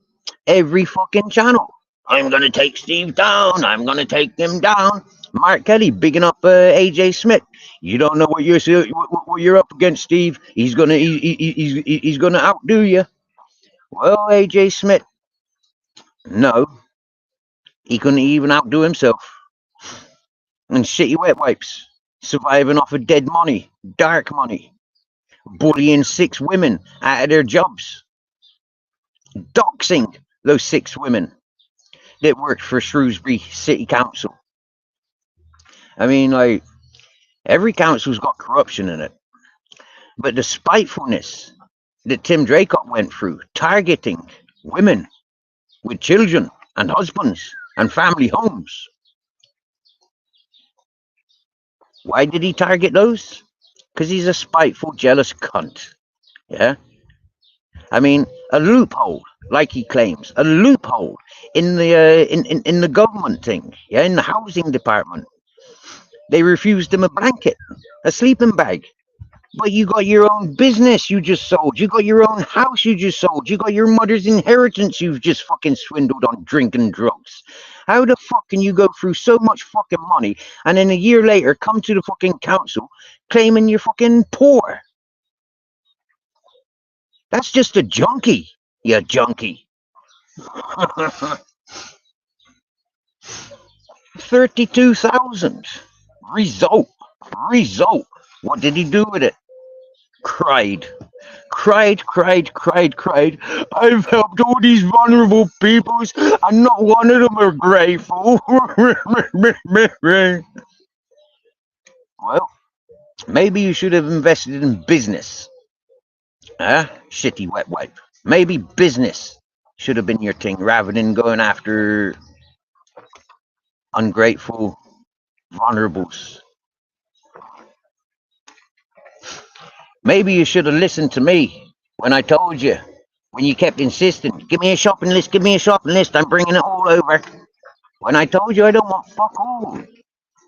Every fucking channel. I'm gonna take Steve down. I'm gonna take him down. Mark Kelly bigging up AJ Smith. You don't know what you're up against, Steve. He's gonna outdo you. Well, AJ Smith, no, he couldn't even outdo himself. And shitty wet wipes, surviving off of dead money, dark money, bullying 6 women out of their jobs, doxing those 6 women that worked for Shrewsbury City Council. I mean, like, every council's got corruption in it. But the spitefulness that Tim Draycott went through, targeting women with children and husbands and family homes. Why did he target those? Because he's a spiteful, jealous cunt. Yeah? I mean, a loophole, like he claims, a loophole in the in the government thing, yeah, in the housing department. They refused him a blanket, a sleeping bag. But you got your own business you just sold. You got your own house you just sold. You got your mother's inheritance you've just fucking swindled on drink and drugs. How the fuck can you go through so much fucking money and then a year later come to the fucking council claiming you're fucking poor? That's just a junkie, you junkie. 32,000. Result. What did he do with it? Cried. I've helped all these vulnerable peoples and not one of them are grateful. Well, maybe you should have invested in business. Shitty wet wipe. Maybe business should have been your thing rather than going after ungrateful vulnerables. Maybe you should have listened to me when I told you, when you kept insisting, give me a shopping list, I'm bringing it all over. When I told you I don't want fuck all.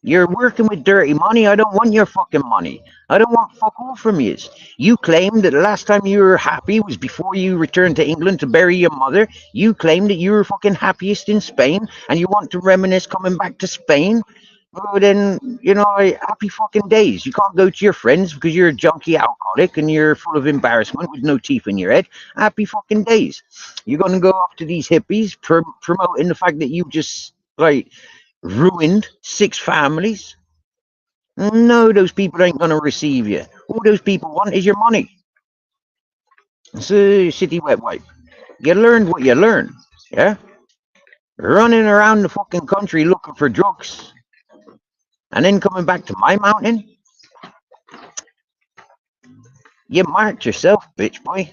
You're working with dirty money. I don't want your fucking money. I don't want fuck all from you. You claim that the last time you were happy was before you returned to England to bury your mother. You claim that you were fucking happiest in Spain and you want to reminisce coming back to Spain. Well, then, happy fucking days. You can't go to your friends because you're a junkie alcoholic and you're full of embarrassment with no teeth in your head. Happy fucking days. You're going to go off to these hippies promoting the fact that you just, like, ruined 6 families. No, those people ain't going to receive you. All those people want is your money. So, city wet wipe. You learned what you learned, yeah? Running around the fucking country looking for drugs and then coming back to my mountain. You marked yourself, bitch boy.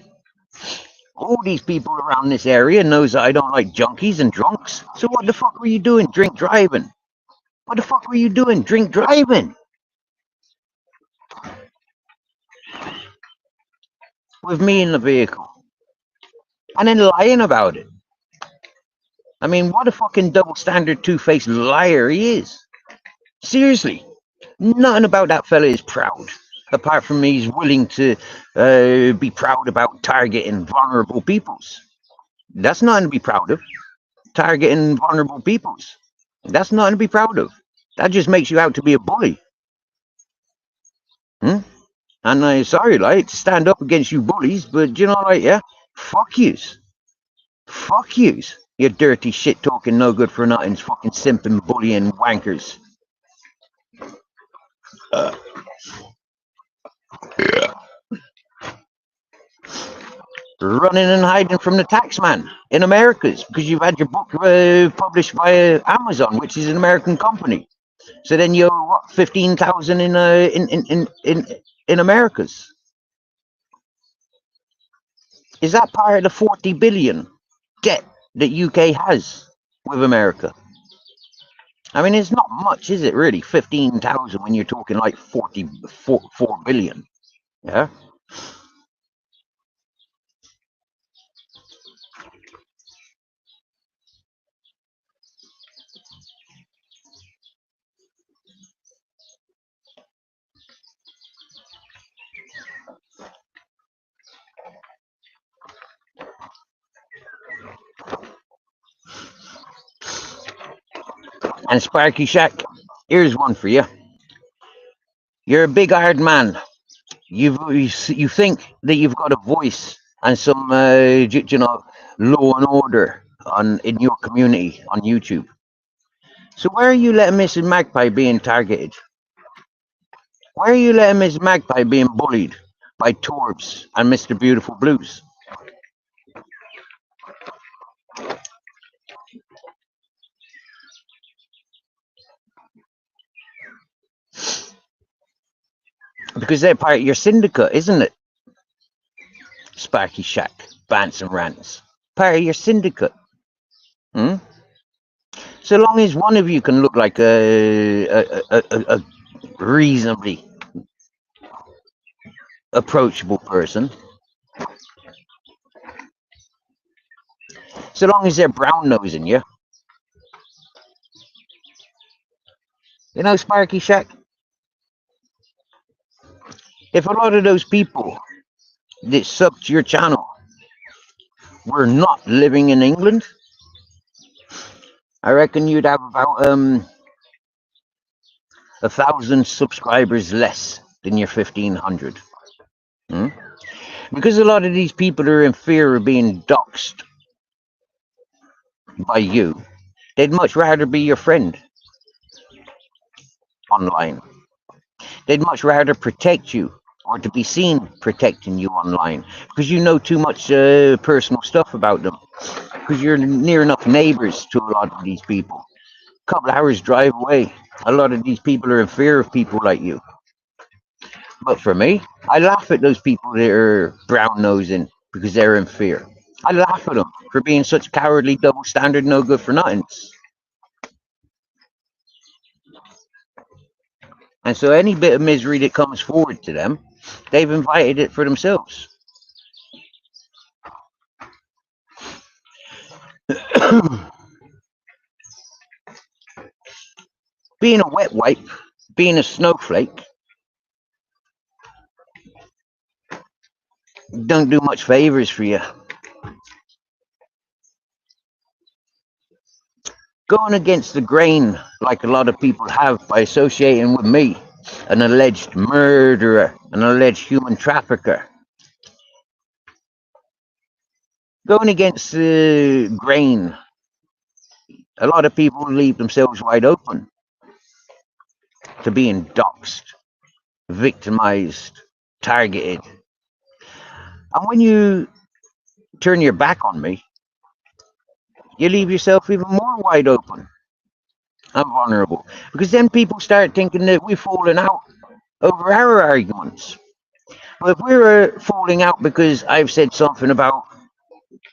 All these people around this area knows that I don't like junkies and drunks. So what the fuck were you doing? Drink driving. What the fuck were you doing? Drink driving. With me in the vehicle. And then lying about it. I mean, what a fucking double standard, two-faced liar he is. Seriously. Nothing about that fella is proud. Apart from he's willing to be proud about targeting vulnerable peoples. That's nothing to be proud of. Targeting vulnerable peoples. That's nothing to be proud of. That just makes you out to be a bully. Hmm? And I'm sorry, like, to stand up against you bullies, but yeah, fuck yous. Fuck yous. You dirty shit talking no good for nothing, fucking simping bullying wankers. Running and hiding from the taxman in Americas because you've had your book published by Amazon, which is an American company. So then you're what 15,000 in Americas. Is that part of the 40 billion debt that UK has with America? I mean, it's not much, is it? Really, 15,000 when you're talking like 4 billion. Yeah. And Sparky Shack, here's one for you. You're a big hard man. You think that you've got a voice and some law and order in your community on YouTube. So why are you letting Mrs. Magpie being targeted? Why are you letting Miss Magpie being bullied by Torbs and Mr. Beautiful Blues? Because they're part of your syndicate, isn't it? Sparky Shack, Bants and Rants. Part of your syndicate. Hmm? So long as one of you can look like a reasonably approachable person, so long as they're brown nosing you, Sparky Shack. If a lot of those people that sub to your channel were not living in England, I reckon you'd have about 1,000 subscribers less than your 1,500. Hmm? Because a lot of these people are in fear of being doxxed by you. They'd much rather be your friend online. They'd much rather protect you or to be seen protecting you online because you know too much personal stuff about them. Because you're near enough neighbors to a lot of these people. A couple hours drive away. A lot of these people are in fear of people like you. But for me, I laugh at those people that are brown nosing because they're in fear. I laugh at them for being such cowardly, double standard, no good for nothings. And so any bit of misery that comes forward to them, they've invited it for themselves. Being a wet wipe, being a snowflake, don't do much favors for you. Going against the grain, like a lot of people have by associating with me, an alleged murderer, an alleged human trafficker. Going against the grain, a lot of people leave themselves wide open to being doxxed, victimized, targeted. And when you turn your back on me, you leave yourself even more wide open and vulnerable. Because then people start thinking that we're falling out over our arguments. But if we're falling out because I've said something about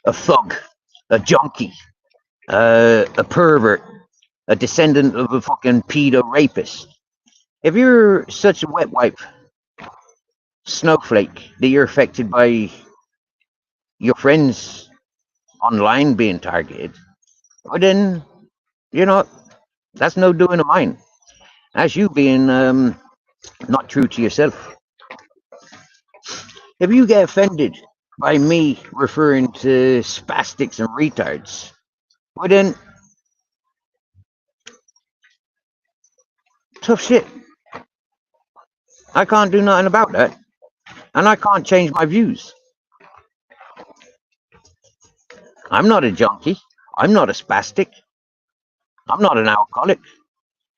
a thug, a junkie, a pervert, a descendant of a fucking pedo rapist, if you're such a wet wipe snowflake that you're affected by your friends online being targeted, well then, you know, that's no doing of mine. That's you being not true to yourself. If you get offended by me referring to spastics and retards, well then, tough shit. I can't do nothing about that, and I can't change my views. I'm not a junkie. I'm not a spastic. I'm not an alcoholic.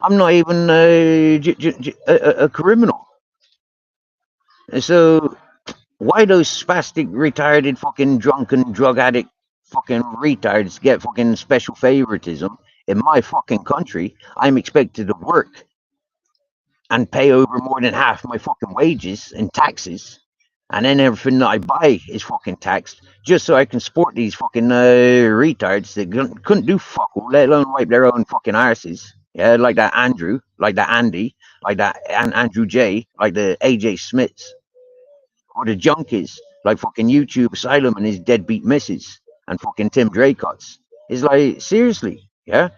I'm not even a criminal. So why those spastic, retarded, fucking drunken, drug addict, fucking retards get fucking special favoritism? In my fucking country, I'm expected to work and pay over more than half my fucking wages in taxes, and then everything that I buy is fucking taxed, just so I can support these fucking retards that couldn't do fuck all, let alone wipe their own fucking arses. Yeah, like that Andrew, like that Andy, like that Andrew J, like the AJ Smiths, or the junkies, like fucking YouTube Asylum and his deadbeat missus, and fucking Tim Draycotts. It's like, seriously, yeah?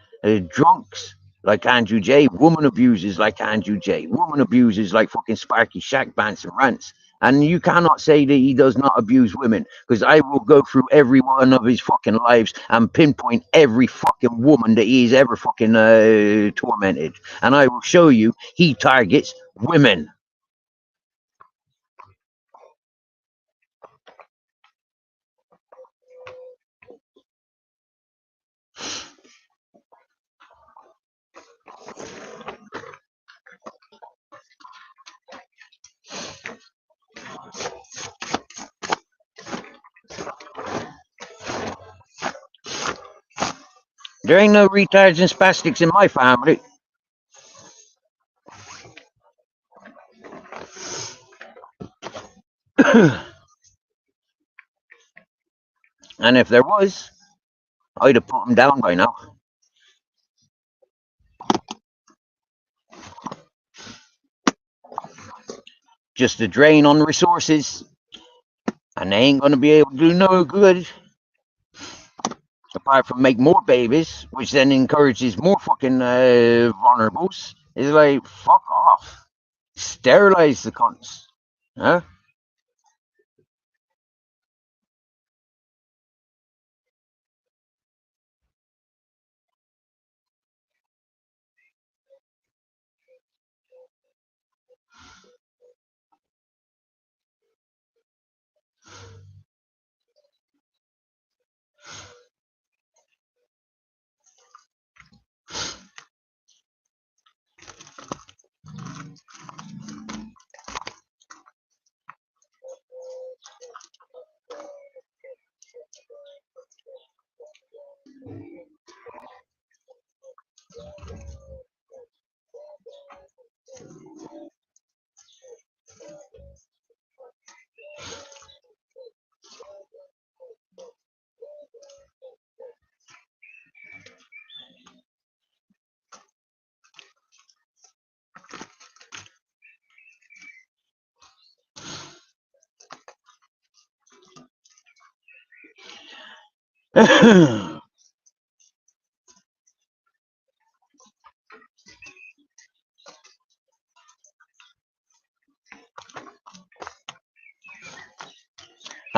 Drunks like Andrew J, woman abusers like Andrew J, woman abusers like fucking Sparky Shack Bants and Rants. And you cannot say that he does not abuse women, because I will go through every one of his fucking lives and pinpoint every fucking woman that he's ever fucking tormented. And I will show you he targets women. There ain't no retards and spastics in my family. And if there was, I'd have put them down by now. Just a drain on resources, and they ain't gonna be able to do no good apart from make more babies, which then encourages more fucking vulnerables. It's like, fuck off. Sterilize the cunts. Huh?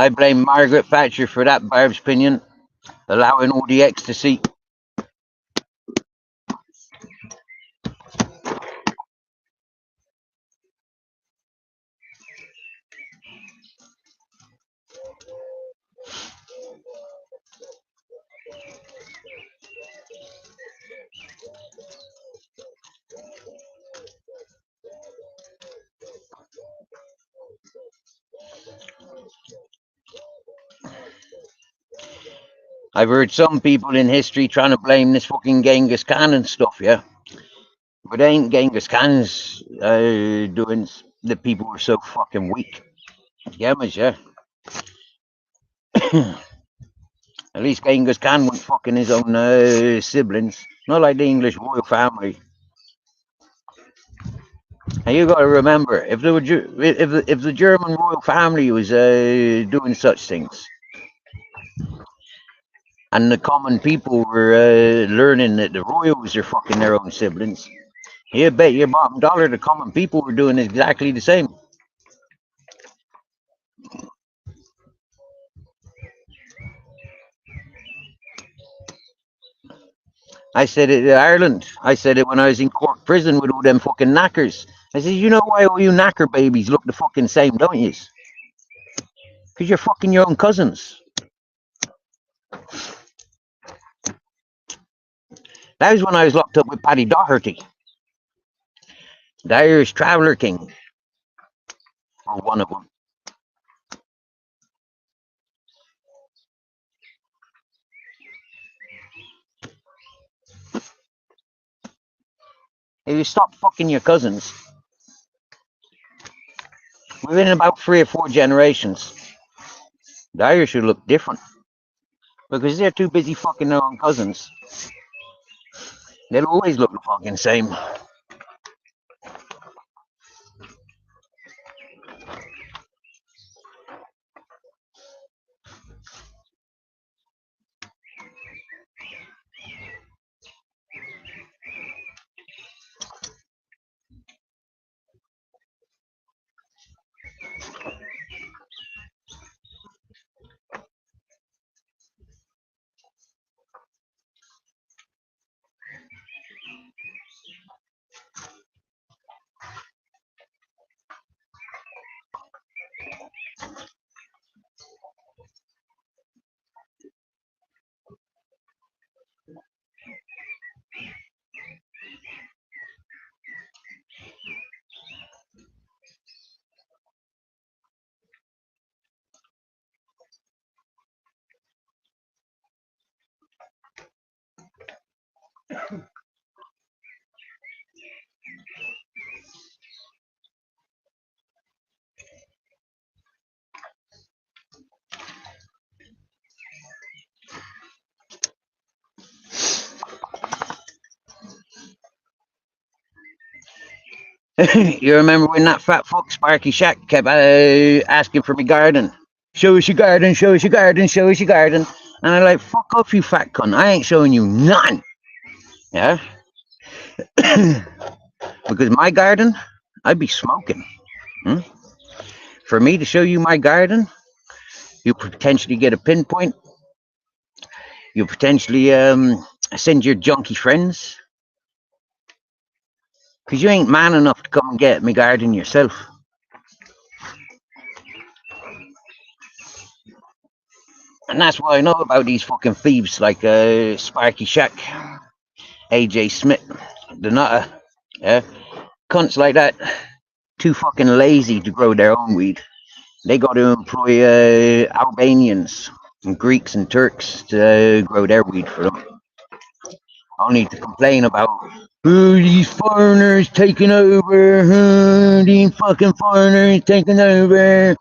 I blame Margaret Thatcher for that, Barb's opinion, allowing all the ecstasy. I've heard some people in history trying to blame this fucking Genghis Khan and stuff, yeah. But it ain't Genghis Khan's doing. The people were so fucking weak. Yeah, mas, yeah. At least Genghis Khan wasn't fucking his own siblings. Not like the English royal family. And you got to remember, if there were if the German royal family was doing such things, and the common people were learning that the royals are fucking their own siblings, you bet your bottom dollar the common people were doing exactly the same. I said it in Ireland. I said it when I was in Cork prison with all them fucking knackers. I said, you know why all you knacker babies look the fucking same, don't you? Because you're fucking your own cousins. That was when I was locked up with Paddy Doherty, the Irish Traveller King, or one of them. If you stop fucking your cousins, within about 3 or 4 generations, the Irish would look different. Because they're too busy fucking their own cousins. They'll always look the fucking same. You remember when that fat fuck Sparky Shack kept asking for me garden? Show us your garden, show us your garden, show us your garden. And I'm like, fuck off, you fat cunt. I ain't showing you none. Yeah? Because my garden, I'd be smoking. Hmm? For me to show you my garden, you potentially get a pinpoint. You potentially send your junkie friends. Because you ain't man enough to come and get me garden yourself. And that's what I know about these fucking thieves like Sparky Shack, AJ Smith, the Nutter. Yeah? Cunts like that, too fucking lazy to grow their own weed. They got to employ Albanians and Greeks and Turks to grow their weed for them. Only to complain about these foreigners taking over, these fucking foreigners taking over.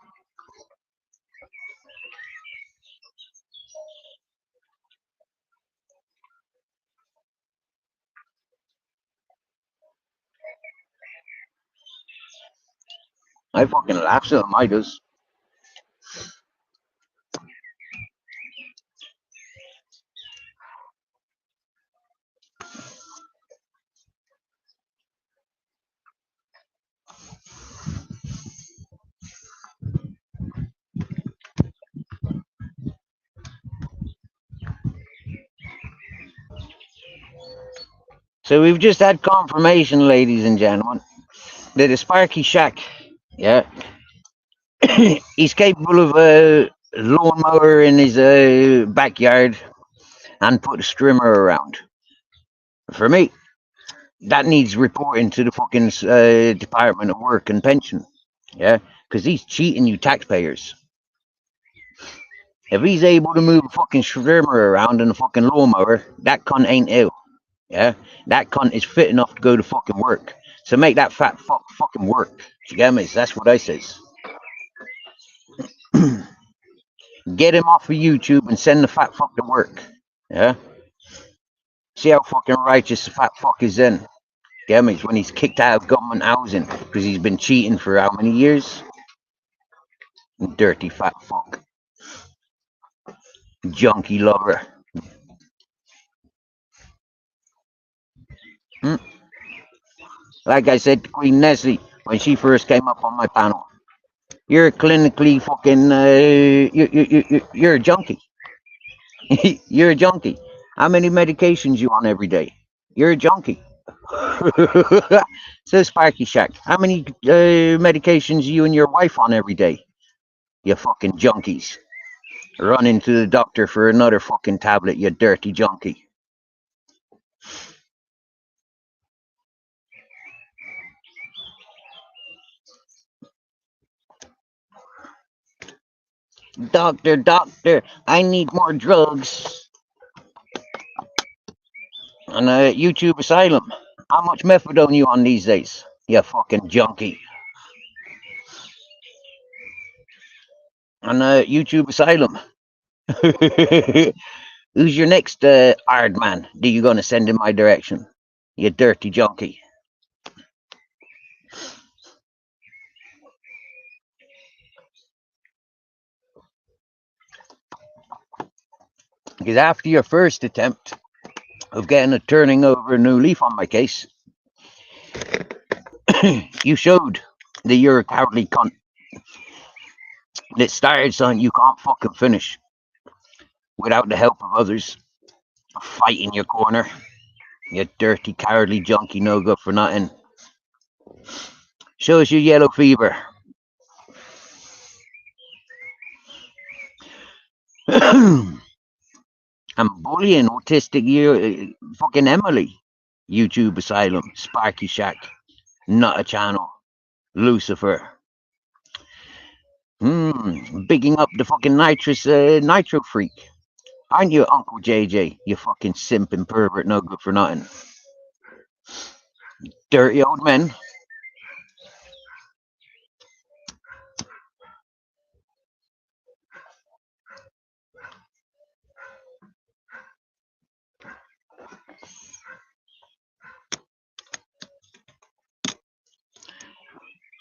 I fucking laugh at them, I does. So we've just had confirmation, ladies and gentlemen, that a Sparky Shack, yeah, he's capable of a lawnmower in his backyard and put a strimmer around. For me, that needs reporting to the fucking Department of Work and Pension, yeah, because he's cheating you taxpayers. If he's able to move a fucking strimmer around and a fucking lawnmower, that cunt ain't ill. Yeah, that cunt is fit enough to go to fucking work. So make that fat fuck fucking work. You get me? So that's what I says. Get him off of YouTube and send the fat fuck to work. Yeah. See how fucking righteous the fat fuck is then. Get me? It's when he's kicked out of government housing because he's been cheating for how many years? Dirty fat fuck. Junkie lover. Hmm? Like I said to Queen Nestle when she first came up on my panel, you're clinically fucking, you're a junkie. You're a junkie. How many medications you on every day? You're a junkie. So Sparky Shack, how many medications you and your wife on every day? You fucking junkies. Run into the doctor for another fucking tablet, you dirty junkie. Doctor, doctor, I need more drugs. On YouTube Asylum, how much methadone you on these days? You fucking junkie. On YouTube Asylum. Who's your next hard man that you gonna send in my direction? You dirty junkie. Because after your first attempt of getting a turning over a new leaf on my case, you showed that you're a cowardly cunt that started something you can't fucking finish without the help of others fighting your corner. You dirty, cowardly junkie, no good for nothing. Show us your yellow fever. I'm bullying autistic fucking Emily. YouTube Asylum, Sparky Shack, Not a Channel, Lucifer. Bigging up the fucking nitro freak. Aren't you Uncle JJ, you fucking simping pervert, no good for nothing. Dirty old men.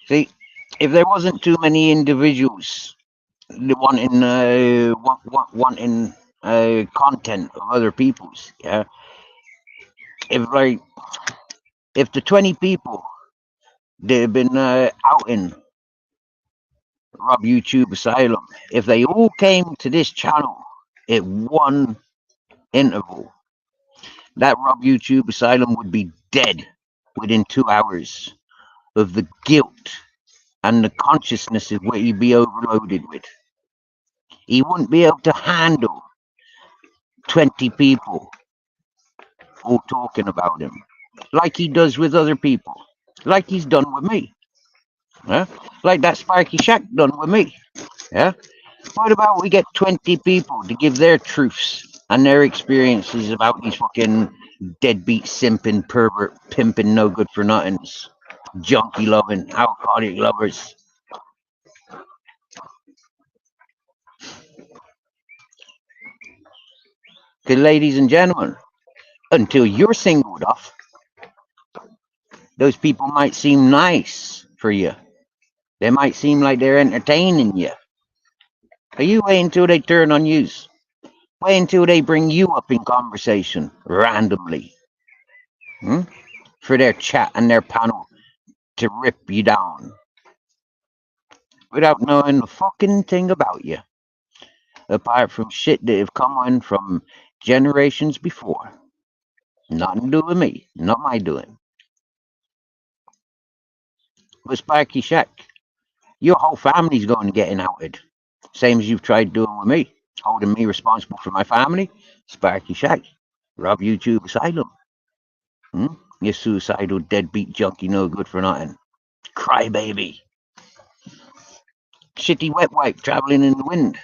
See, if there wasn't too many individuals wanting content of other people's, yeah. If the 20 people that have been outing Rob YouTube Asylum, if they all came to this channel at one interval, that Rob YouTube Asylum would be dead within 2 hours of the guilt and the consciousness of what he'd be overloaded with. He wouldn't be able to handle 20 people all talking about him like he does with other people, like he's done with me. Yeah? Like that Sparky Shack done with me. Yeah. What about we get 20 people to give their truths and their experiences about these fucking deadbeat, simping, pervert, pimping, no good for nothings, junkie loving, alcoholic lovers? Because, ladies and gentlemen, until you're singled off, those people might seem nice for you. They might seem like they're entertaining you. Are you wait until they turn on you? Wait until they bring you up in conversation randomly for their chat and their panel to rip you down without knowing the fucking thing about you, apart from shit that have come on from generations before. Nothing to do with me. Not my doing. But Sparky Shack, your whole family's going to get outed. Same as you've tried doing with me. Holding me responsible for my family. Sparky Shack. Rob YouTube Asylum. Hmm? You suicidal deadbeat junkie, no good for nothing. Crybaby. Shitty wet wipe traveling in the wind.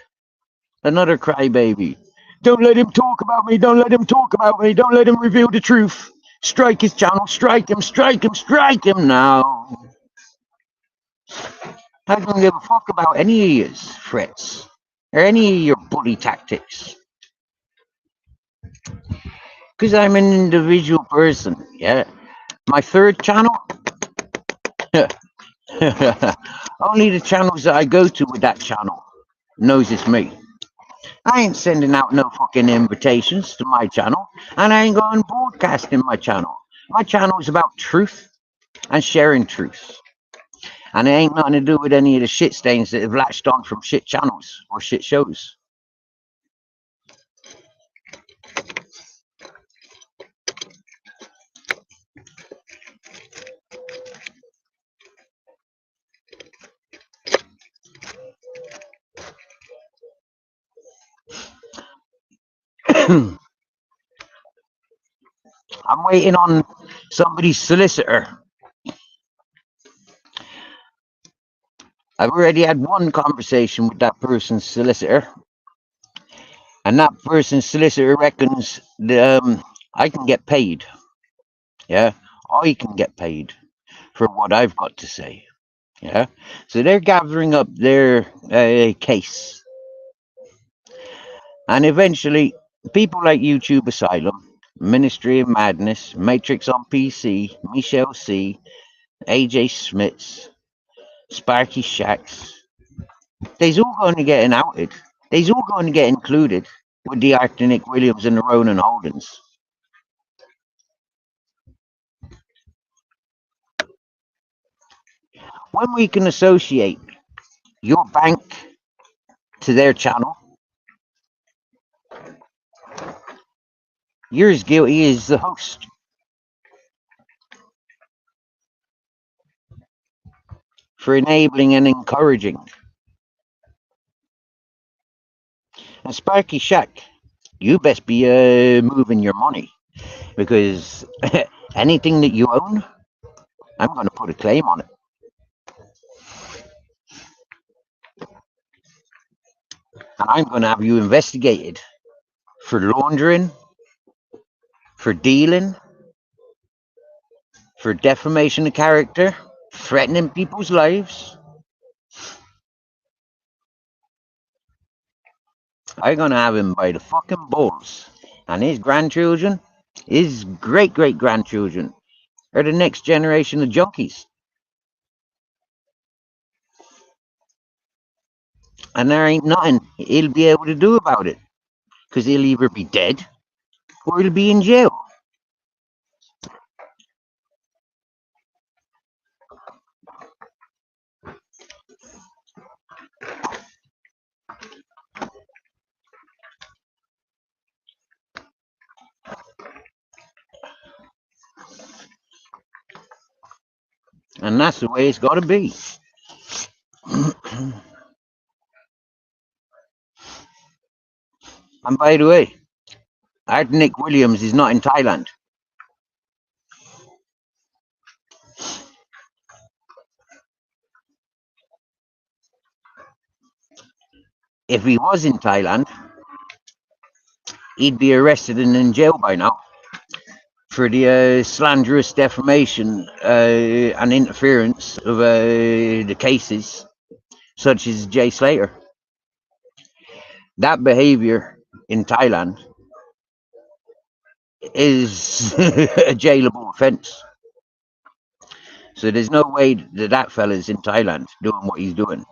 Another crybaby. Don't let him talk about me. Don't let him talk about me. Don't let him reveal the truth. Strike his channel. Strike him. Strike him. Strike him now. I don't give a fuck about any of his threats or any of your bully tactics. Because I'm an individual person. Yeah. My third channel. Only the channels that I go to with that channel knows it's me. I ain't sending out no fucking invitations to my channel, and I ain't going broadcasting my channel. My channel is about truth and sharing truth. And it ain't nothing to do with any of the shit stains that have latched on from shit channels or shit shows. I'm waiting on somebody's solicitor. I've already had one conversation with that person's solicitor, and that person's solicitor reckons that I can get paid. Yeah, I can get paid for what I've got to say. Yeah, so they're gathering up their case, and eventually, people like YouTube Asylum, Ministry of Madness, Matrix on PC, Michelle C, AJ Smiths, Sparky Shacks, they's all going to get outed. They's all going to get included with the Arctic Williams and the Ronan Holdens. When we can associate your bank to their channel, you're as guilty as the host. For enabling and encouraging. And Sparky Shack, you best be moving your money, because anything that you own, I'm going to put a claim on it. And I'm going to have you investigated for laundering, for dealing, for defamation of character, threatening people's lives. I'm going to have him by the fucking balls. And his grandchildren, his great great grandchildren, are the next generation of junkies. And there ain't nothing he'll be able to do about it, because he'll either be dead or he'll be in jail. And that's the way it's got to be. And by the way, Nick Williams is not in Thailand. If he was in Thailand, he'd be arrested and in jail by now for the slanderous defamation and interference of the cases, such as Jay Slater. That behavior in Thailand is a jailable offense. So there's no way that that fella's in Thailand doing what he's doing.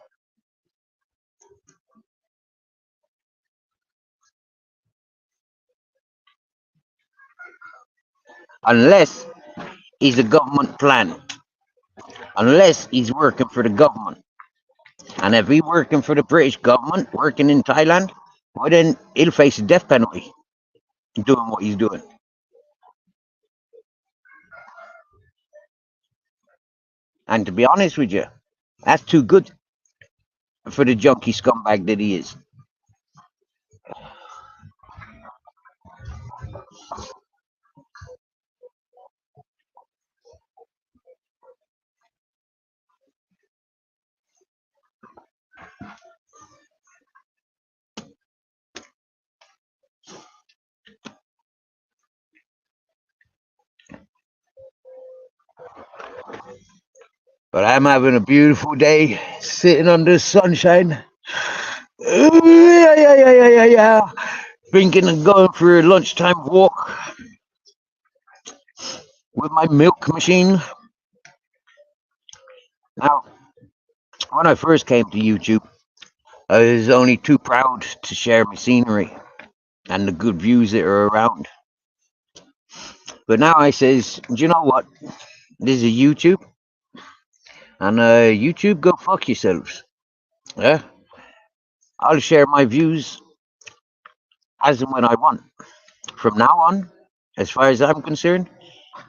Unless he's a government plant. Unless he's working for the government. And if he's working for the British government, working in Thailand, well then he'll face a death penalty doing what he's doing. And to be honest with you, that's too good for the junkie scumbag that he is. But I'm having a beautiful day, sitting under the sunshine. Yeah, yeah, yeah, yeah, yeah, yeah. Thinking of going for a lunchtime walk with my milk machine. Now, when I first came to YouTube, I was only too proud to share my scenery and the good views that are around. But now I says, do you know what? This is YouTube, and YouTube, go fuck yourselves. Yeah, I'll share my views as and when I want. From now on, as far as I'm concerned,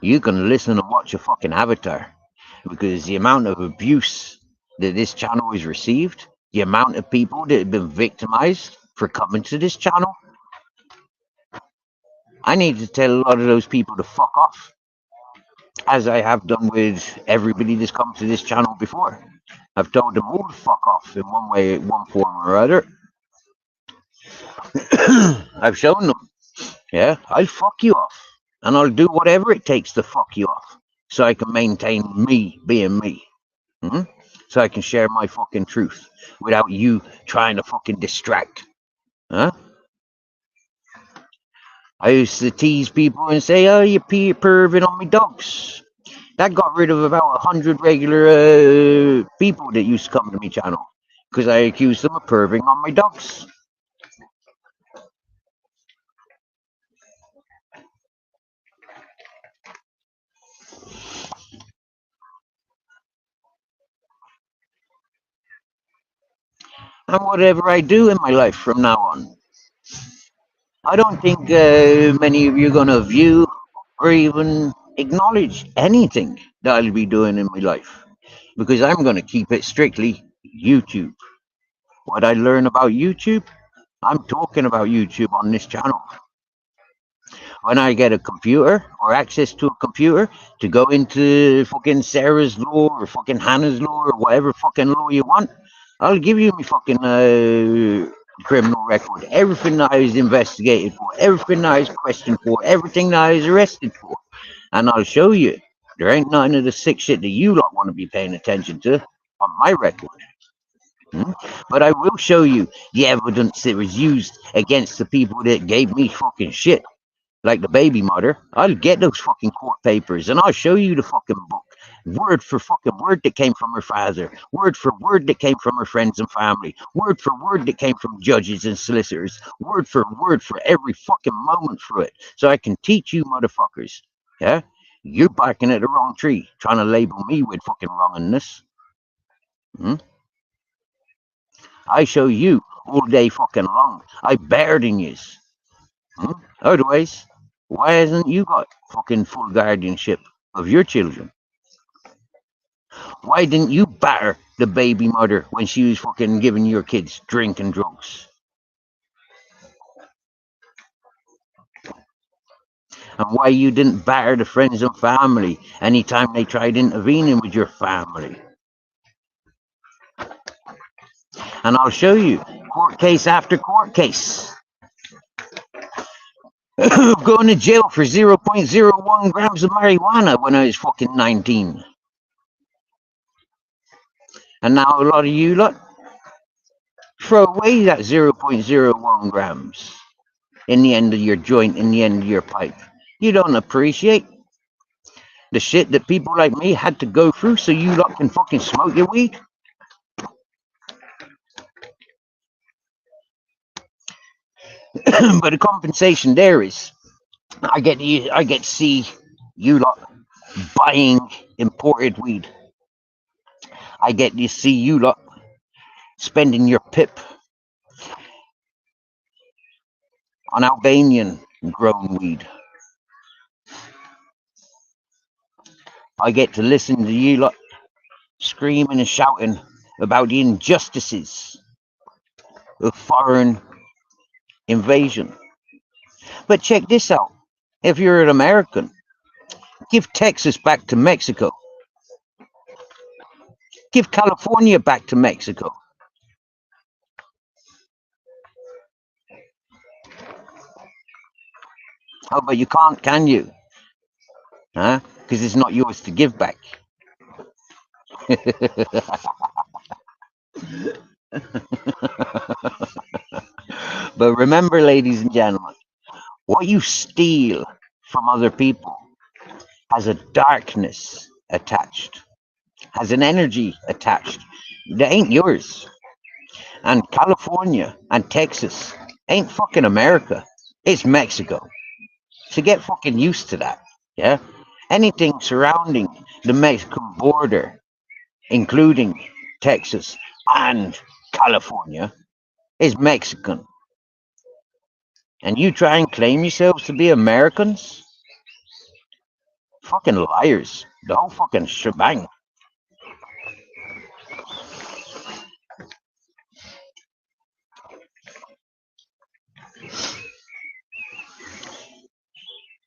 you can listen and watch a fucking avatar, because the amount of abuse that this channel has received, the amount of people that have been victimized for coming to this channel, I need to tell a lot of those people to fuck off, as I have done with everybody that's come to this channel before. I've told them all to fuck off in one way, one form or other. I've shown them, yeah, I'll fuck you off, and I'll do whatever it takes to fuck you off, so I can maintain me being me. Hmm? So I can share my fucking truth without you trying to fucking distract. Huh? I used to tease people and say, "Oh, you perving on me dogs." That got rid of about 100 regular people that used to come to me channel, because I accused them of perving on my dogs. And whatever I do in my life from now on, I don't think many of you are going to view or even acknowledge anything that I'll be doing in my life, because I'm going to keep it strictly YouTube. What I learn about YouTube, I'm talking about YouTube on this channel. When I get a computer or access to a computer to go into fucking Sarah's law or fucking Hannah's law or whatever fucking law you want, I'll give you my fucking criminal record, everything that I was investigated for, everything that I was questioned for, everything that I was arrested for, and I'll show you. There ain't none of the sick shit that you lot want to be paying attention to on my record. Hmm? But I will show you the evidence that was used against the people that gave me fucking shit, like the baby mother. I'll get those fucking court papers and I'll show you the fucking book, word for fucking word that came from her father, word for word that came from her friends and family, word for word that came from judges and solicitors, word for every fucking moment through it, so I can teach you motherfuckers. Yeah, you're barking at the wrong tree, trying to label me with fucking wrongness. Hmm? I show you all day fucking long. I better than yous. Hmm? Otherwise, why hasn't you got fucking full guardianship of your children? Why didn't you batter the baby mother when she was fucking giving your kids drink and drugs? And why you didn't batter the friends and family anytime they tried intervening with your family? And I'll show you court case after court case. Going to jail for 0.01 grams of marijuana when I was fucking 19. And now a lot of you lot throw away that 0.01 grams in the end of your joint, in the end of your pipe. You don't appreciate the shit that people like me had to go through so you lot can fucking smoke your weed. But the compensation there is I get to see you lot buying imported weed. I get to see you lot spending your pip on Albanian grown weed. I get to listen to you lot screaming and shouting about the injustices of foreign invasion. But check this out. If you're an American, give Texas back to Mexico. Give California back to Mexico. Oh, but you can't, can you? Huh? Because it's not yours to give back. But remember, ladies and gentlemen, what you steal from other people has a darkness attached, has an energy attached that ain't yours. And California and Texas ain't fucking America. It's Mexico. So get fucking used to that. Yeah? Anything surrounding the Mexican border, including Texas and California, is Mexican. And you try and claim yourselves to be Americans? Fucking liars. The whole fucking shebang.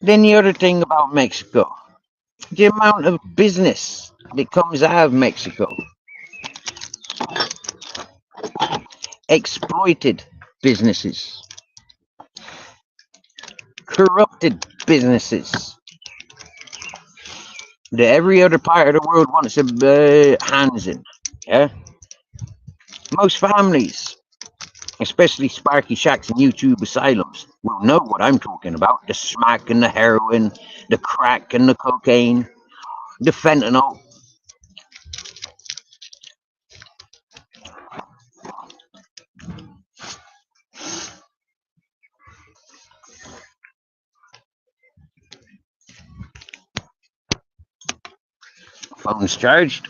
Then the other thing about Mexico, the amount of business that comes out of Mexico. Exploited businesses. Corrupted businesses. That every other part of the world wants to hands in. Yeah? Most families, especially Sparky Shacks and YouTube asylums, will know what I'm talking about. The smack and the heroin, the crack and the cocaine, the fentanyl. Phone's charged.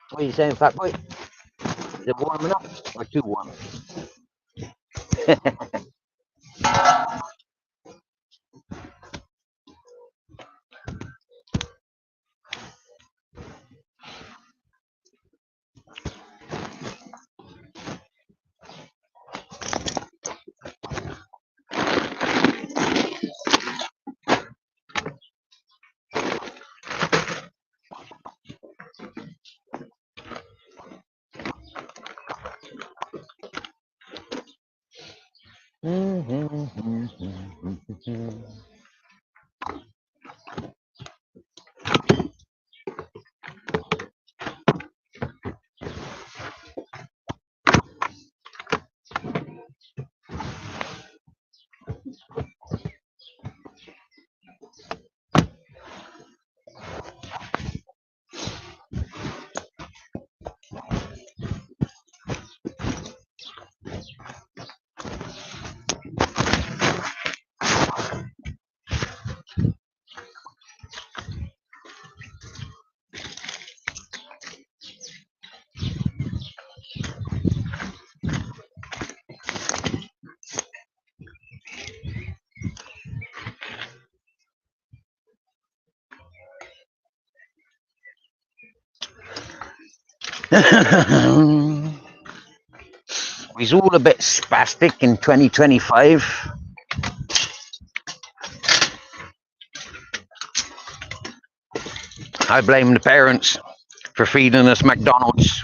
What are you saying, fat boy? Is it warm enough or too warm? He's all a bit spastic in 2025. I blame the parents for feeding us McDonald's.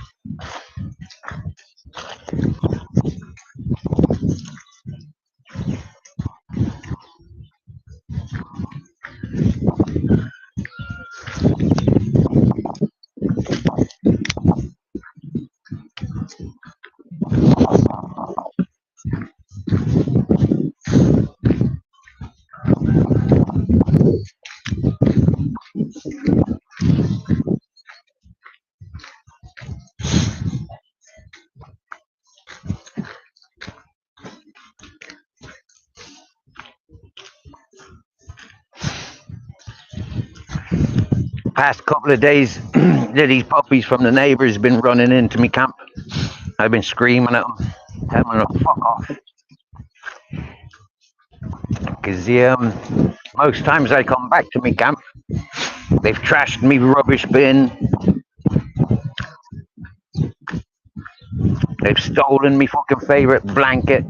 Past couple of days, these puppies from the neighbours been running into me camp. I've been screaming at them, telling them to fuck off. Because Most times I come back to me camp, they've trashed me rubbish bin, they've stolen me fucking favourite blanket,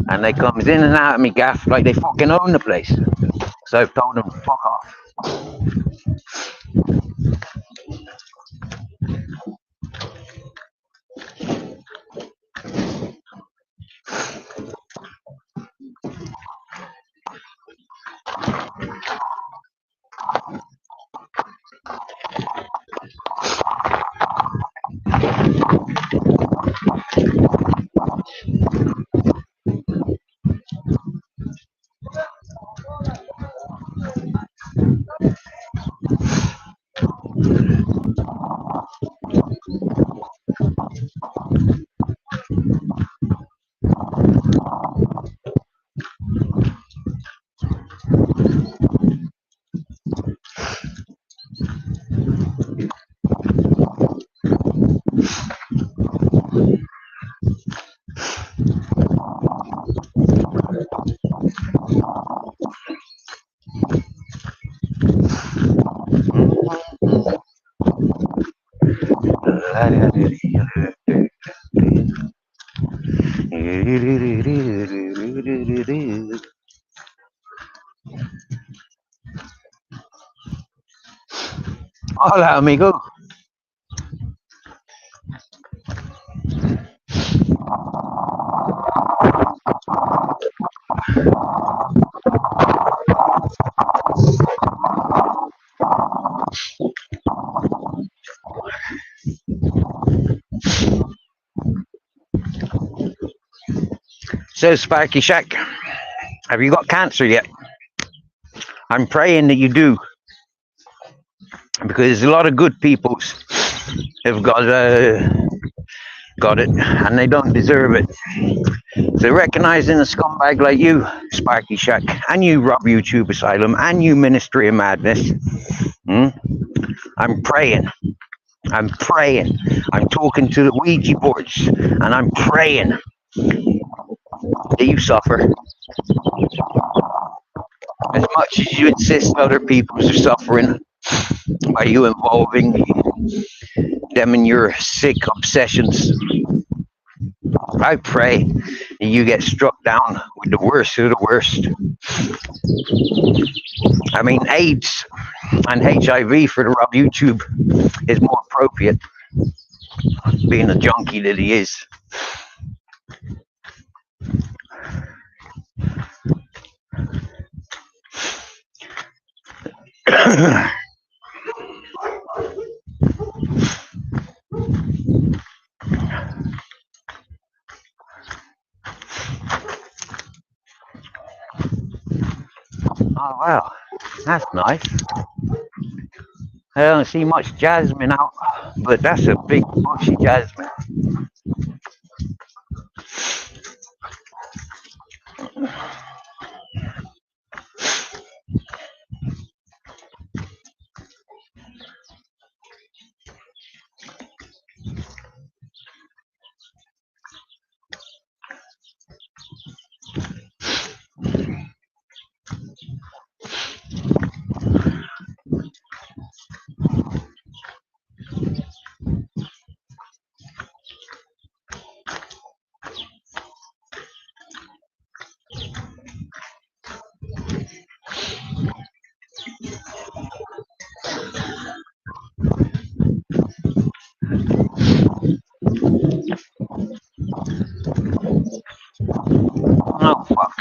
and they comes in and out of me gaff like they fucking own the place. So I've told them, fuck off. Hola, amigo. Says Sparky Shack, have you got cancer yet? I'm praying that you do, because a lot of good people have got it, and they don't deserve it. So recognizing a scumbag like you, Sparky Shack, and you, Rob YouTube Asylum, and you, Ministry of Madness, I'm praying. I'm praying. I'm talking to the Ouija boards, and I'm praying that you suffer as much as you insist other people are suffering by you involving them in your sick obsessions. I pray that you get struck down with the worst of the worst. I mean, AIDS and HIV for the Rob YouTube is more appropriate, being a junkie that he is. Oh, wow, that's nice. I don't see much jasmine out, but that's a big bushy jasmine. Oh, fuck.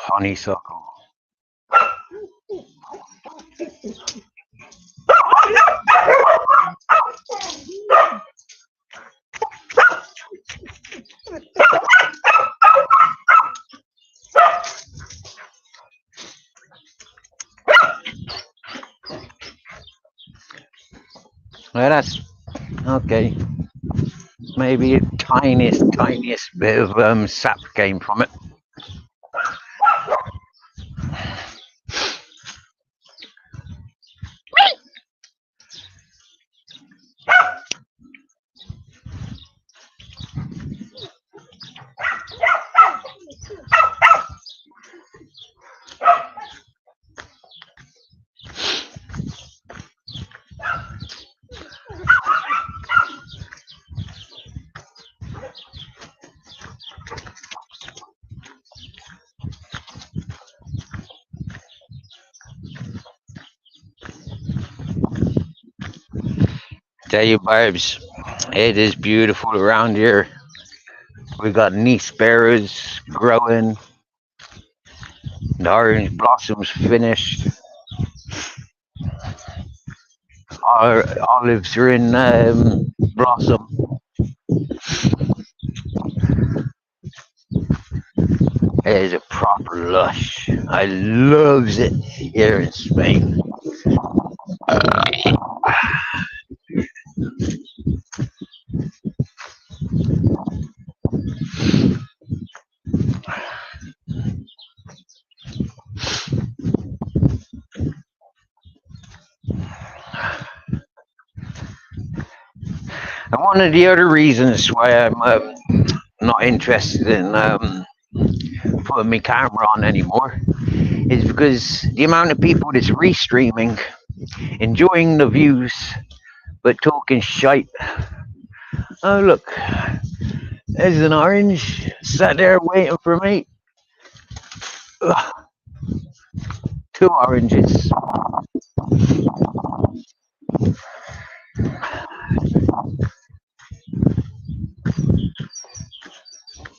Honeysuckle. Okay, maybe a tiniest bit of sap came from it. Tell you, Barbs, it is beautiful around here. We got knee sparrows growing. The orange blossoms finished. Our olives are in blossom. It is a proper lush. I loves it here in Spain. And one of the other reasons why I'm not interested in putting my camera on anymore is because the amount of people that's restreaming, enjoying the views, but talking shite. Oh, look, there's an orange sat there waiting for me. Ugh, two oranges.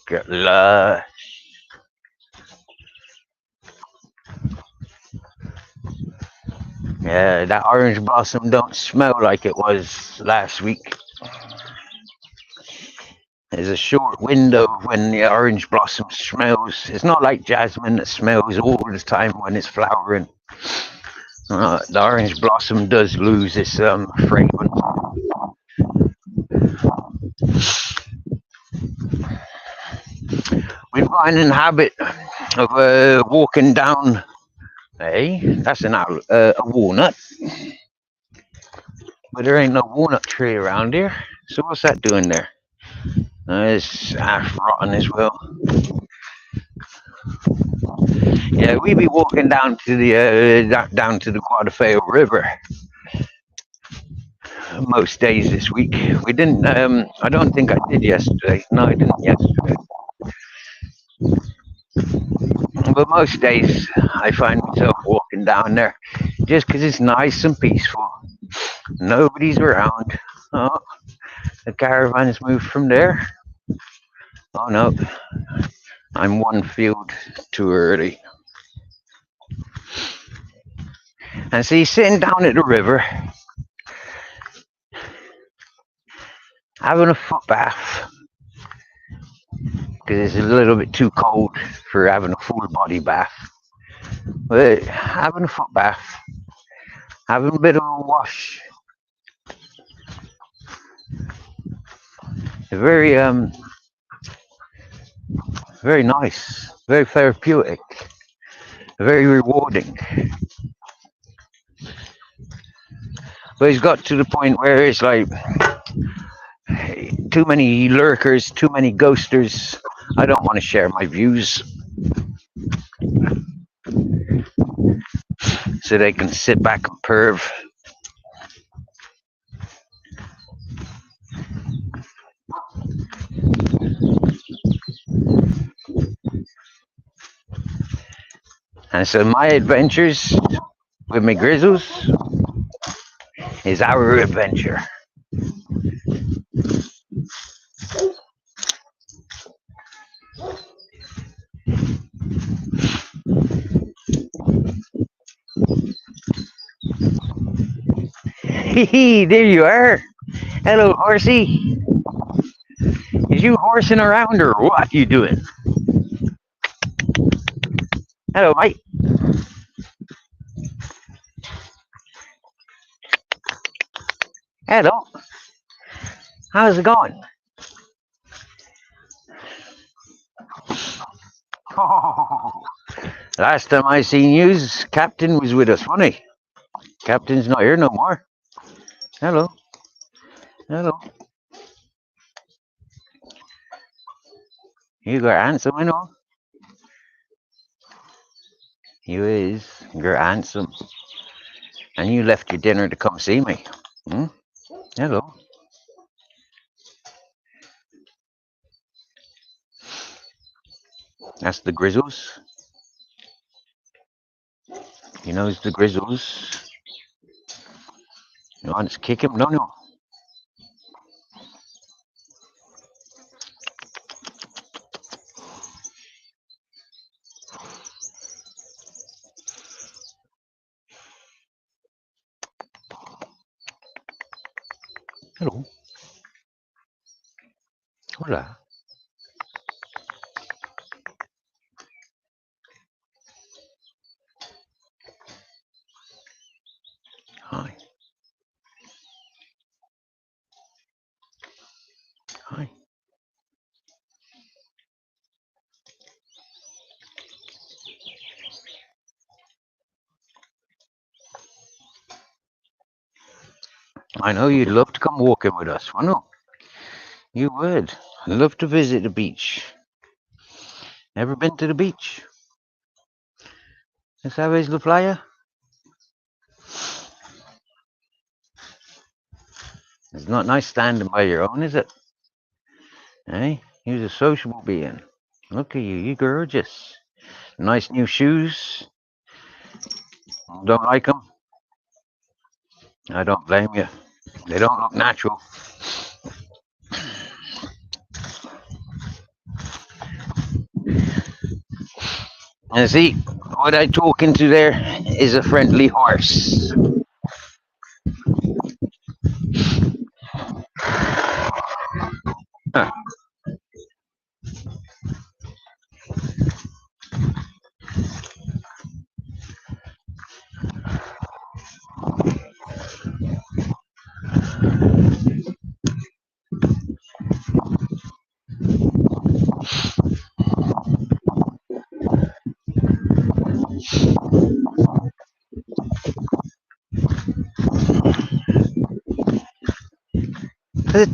Good luck. Yeah, that orange blossom don't smell like it was last week. There's a short window when the orange blossom smells. It's not like jasmine that smells all the time when it's flowering. The orange blossom does lose its fragrance. We've got an habit of walking down. Hey, that's a walnut. But there ain't no walnut tree around here. So what's that doing there? It's half rotten as well. Yeah, we be walking down to the Guadalfeo River most days this week. We didn't. I don't think I did yesterday. No, I didn't yesterday. But most days I find myself walking down there just 'cause it's nice and peaceful. Nobody's around. Oh, the caravan has moved from there. Oh no, I'm one field too early. And see, sitting down at the river, having a foot bath, because it's a little bit too cold for having a full body bath. But having a foot bath, having a bit of a wash, very very nice, very therapeutic, very rewarding. But it's got to the point where it's like too many lurkers, too many ghosters. I don't want to share my views, so they can sit back and perv. And so my adventures with my grizzles is our adventure. There you are. Hello, horsey. Is you horsing around or what you doing? Hello, mate. Hello. How's it going? Last time I seen yous, Captain was with us, wasn't he? Captain's not here no more. Hello. Hello. You got handsome, I know. You is. You're handsome. And you left your dinner to come see me. Hmm? Hello. That's the Grizzles. You know it's the Grizzles. You want to kick him? No, no. Hello. Hola. Hi. Hi. I know you'd love to come walking with us. I know. You would. Love to visit the beach. Never been to the beach? ¿Sabes la playa? It's not nice standing by your own, is it? Eh? You're a sociable being. Look at you. You're gorgeous. Nice new shoes. Don't like them? I don't blame you. They don't look natural. And see, what I'm talking to there is a friendly horse. Huh.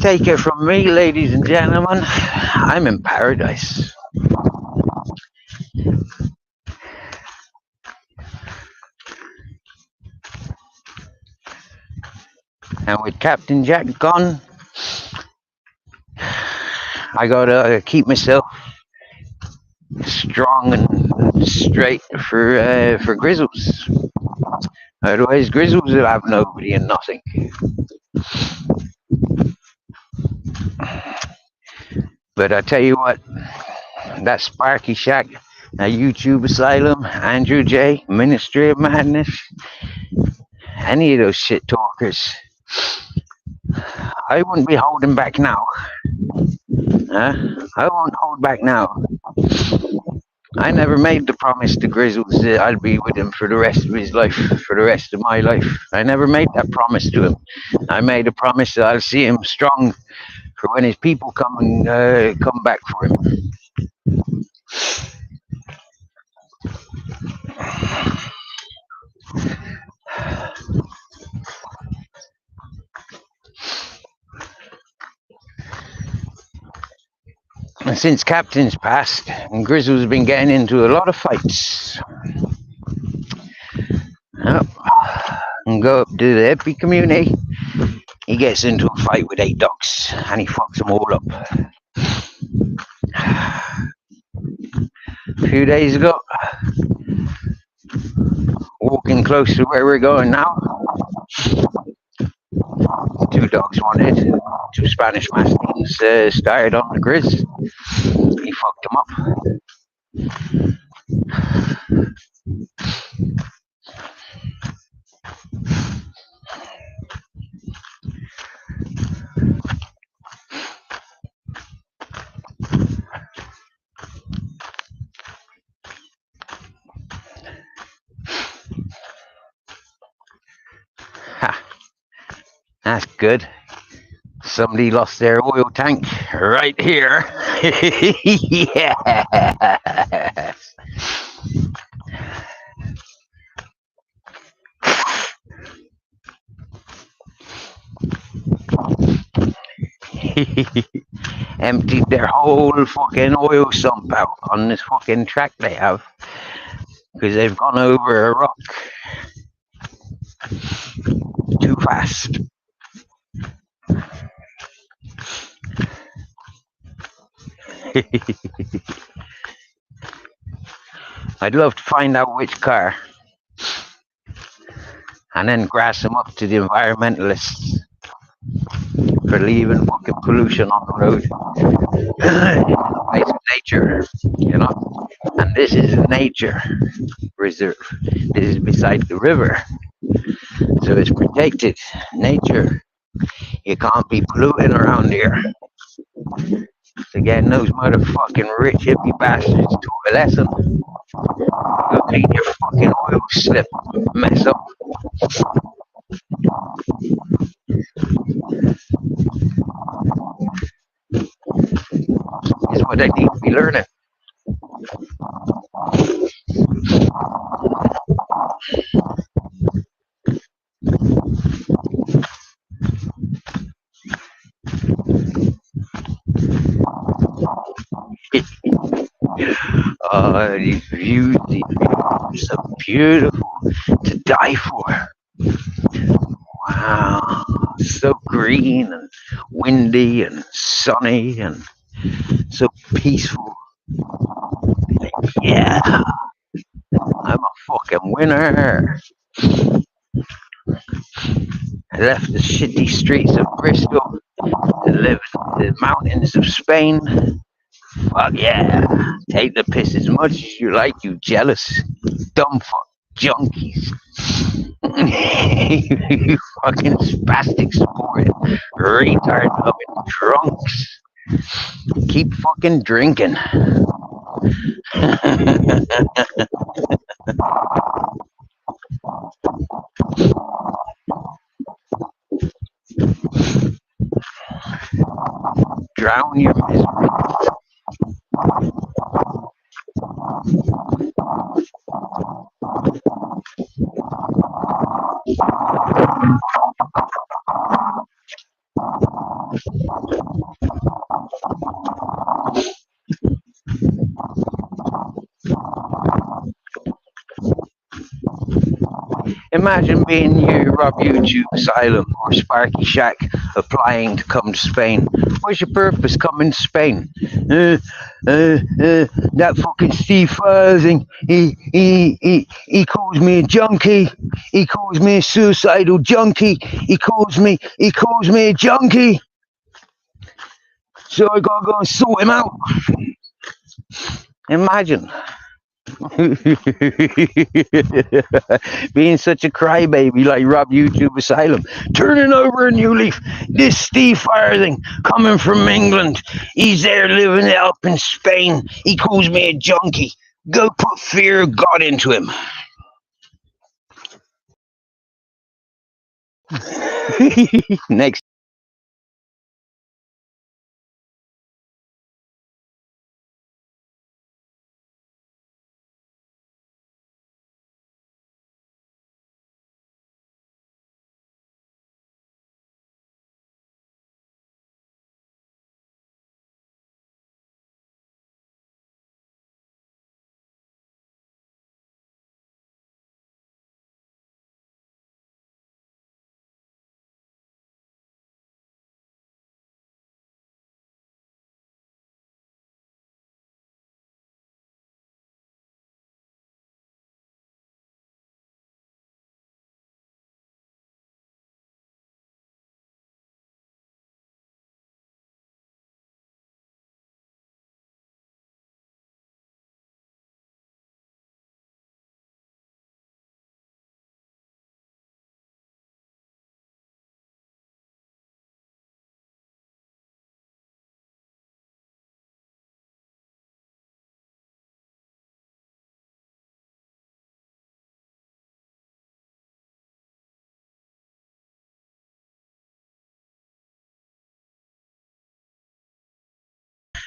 Take it from me, ladies and gentlemen, I'm in paradise. And with Captain Jack gone, I gotta keep myself strong and straight for Grizzles. Otherwise, Grizzles will have nobody and nothing. But I tell you what, that Sparky Shack, that YouTube Asylum, Andrew J, Ministry of Madness, any of those shit talkers, I wouldn't be holding back now. I won't hold back now. I never made the promise to Grizzles that I'd be with him for the rest of his life, for the rest of my life. I never made that promise to him. I made a promise that I'll see him strong for when his people come back for him. And since Captain's passed, Grizzle's been getting into a lot of fights. Yep. And go up to the Epi community, he gets into a fight with 8 dogs and he fucks them all up. A few days ago, walking close to where we're going now, 2 dogs wanted, 2 Spanish Mastiffs started on the Grizz. He fucked them up. Ha, that's good. somebody lost their oil tank right here. Yes. Emptied their whole fucking oil sump out on this fucking track they have because they've gone over a rock too fast. I'd love to find out which car and then grass them up to the environmentalists for leaving fucking pollution on the road. It's nature, you know? And this is a nature reserve. This is beside the river. So it's protected nature. You can't be polluting around here. So getting those motherfucking rich hippie bastards to a lesson. You'll clean your fucking oil slip mess up. Is what they need to be learning. These views are so beautiful to die for. Wow, so green and windy and sunny and so peaceful. Yeah, I'm a fucking winner. I left the shitty streets of Bristol to live in the mountains of Spain. Fuck yeah. Take the piss as much as you like, you jealous, dumb fuck junkies. You fucking spastic sport, retard loving drunks. Keep fucking drinking. Drown your misery. Imagine being near Rob YouTube Asylum or Sparky Shack applying to come to Spain. What's your purpose coming to Spain? That fucking Steve Furzing, he calls me a junkie. He calls me a suicidal junkie. He calls me a junkie. So I gotta go and sort him out. Imagine. Being such a crybaby like Rob YouTube Asylum, turning over a new leaf. This Steve Farthing coming from England, he's there living it up in Spain. He calls me a junkie. Go put fear of God into him. Next.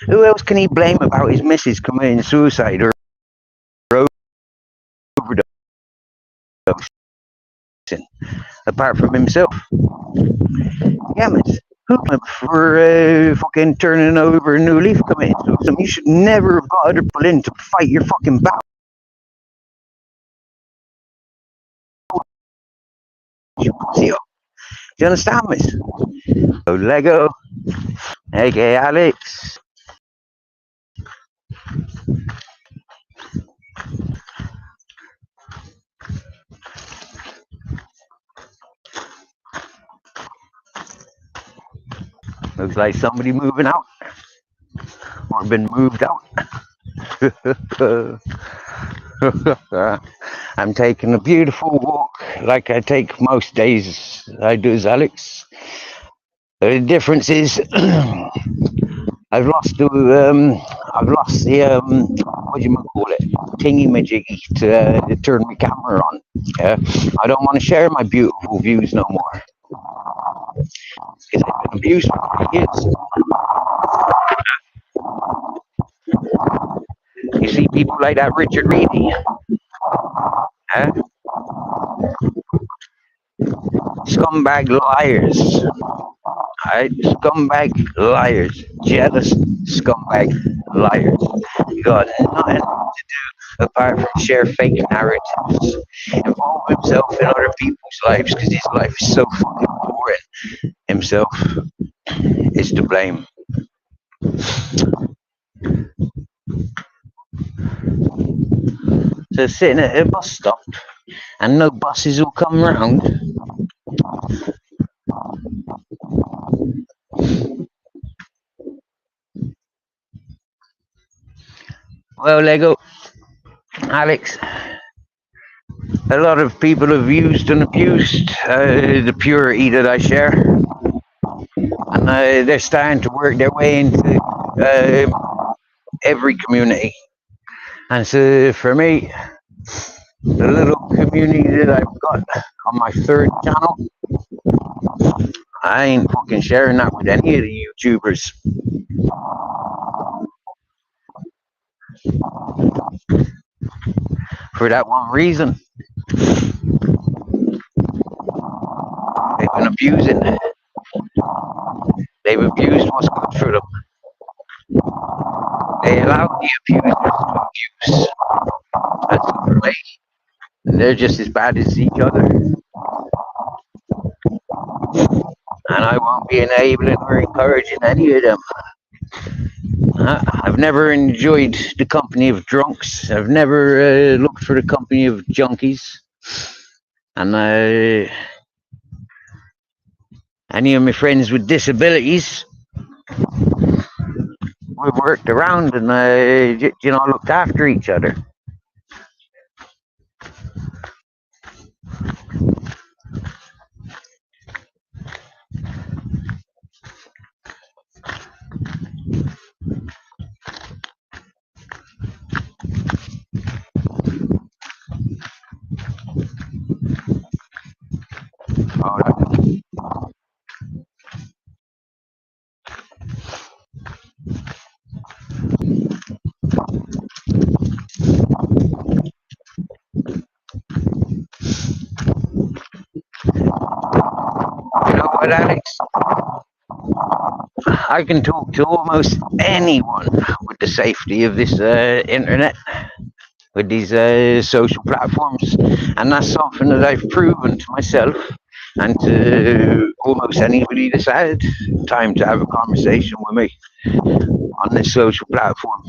Who else can he blame about his missus committing suicide or overdosing apart from himself? Yeah, man. Who for fucking turning over a new leaf committing suicide? You should never have got other people in to fight your fucking battle. You pussy up. Do you understand me? So Lego, aka Alex. Looks like somebody moving out or been moved out. I'm taking a beautiful walk like I take most days I do as Alex. The difference is I've lost the what do you call it, tingy majiggy to turn my camera on. Yeah, I don't want to share my beautiful views no more because I've been abused for 3 years. You see people like that Richard Reedy, scumbag liars, right? Scumbag liars, jealous scumbag liars. You got nothing to do apart from share fake narratives, involve himself in other people's lives because his life is so fucking boring. Himself is to blame. So sitting at a bus stop and no buses will come round. Well, Lego, Alex, a lot of people have used and abused the purity that I share, and they're starting to work their way into every community. And so for me, the little community that I've got on my third channel, I ain't fucking sharing that with any of the YouTubers. For that one reason. They've been abusing it. They've abused what's good for them. They allow the abusers to abuse. That's for me. They're just as bad as each other. And I won't be enabling or encouraging any of them. I've never enjoyed the company of drunks. I've never looked for the company of junkies. And any of my friends with disabilities, we've worked around and looked after each other. You know what, Alex? I can talk to almost anyone with the safety of this internet, with these social platforms, and that's something that I've proven to myself and to almost anybody that's had time to have a conversation with me on this social platform.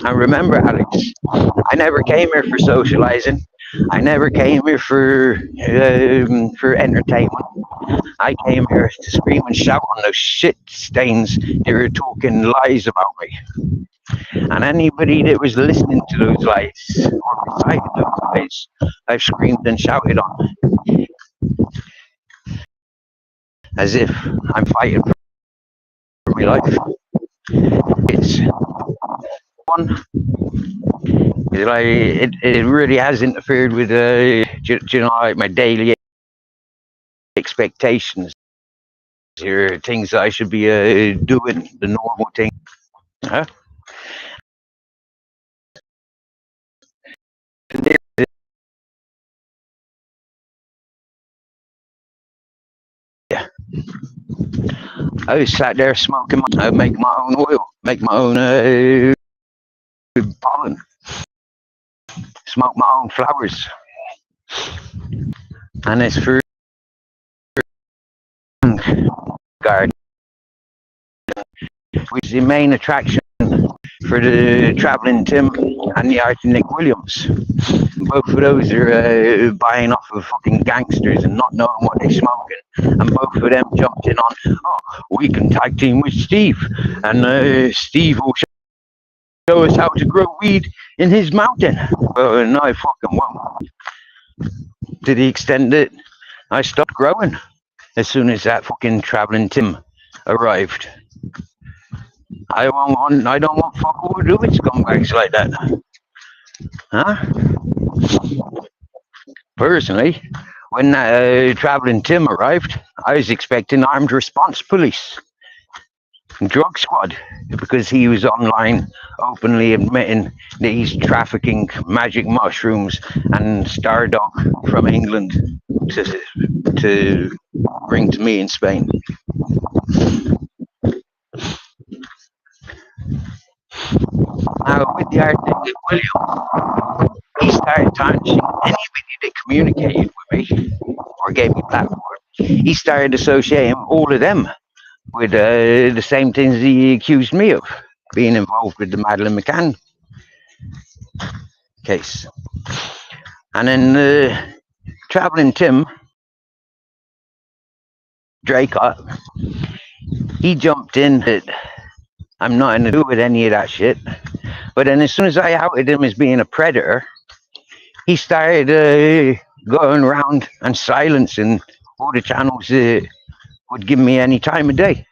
And remember, Alex, I never came here for socializing. I never came here for entertainment. I came here to scream and shout on those shit stains that were talking lies about me. And anybody that was listening to those lies or reciting those lies, I've screamed and shouted on. As if I'm fighting for my life. It's one. It really has interfered with like my daily expectations. There are things that I should be doing, the normal thing. Huh? I was sat there smoking, make my own oil, make my own pollen, smoke my own flowers, and it's fruit garden, which is the main attraction for the Travelling Tim and the Art of Nick Williams. Both of those are buying off of fucking gangsters and not knowing what they're smoking. And both of them jumped in on, oh, we can tag team with Steve. And Steve will show us how to grow weed in his mountain. Well, no, I fucking won't. To the extent that I stopped growing as soon as that fucking Travelling Tim arrived. I don't want fuck all to do with scumbags like that. Huh? Personally, when Travelling Tim arrived, I was expecting armed response police, drug squad, because he was online openly admitting that he's trafficking magic mushrooms and Stardog from England to bring to me in Spain. Now, with the Arctic William, he started tarnishing anybody that communicated with me or gave me platform. He started associating all of them with the same things he accused me of, being involved with the Madeleine McCann case. And then Travelling Tim Draycott, he jumped in that I'm nothing to do with any of that shit. But then as soon as I outed him as being a predator, he started going around and silencing all the channels that would give me any time of day.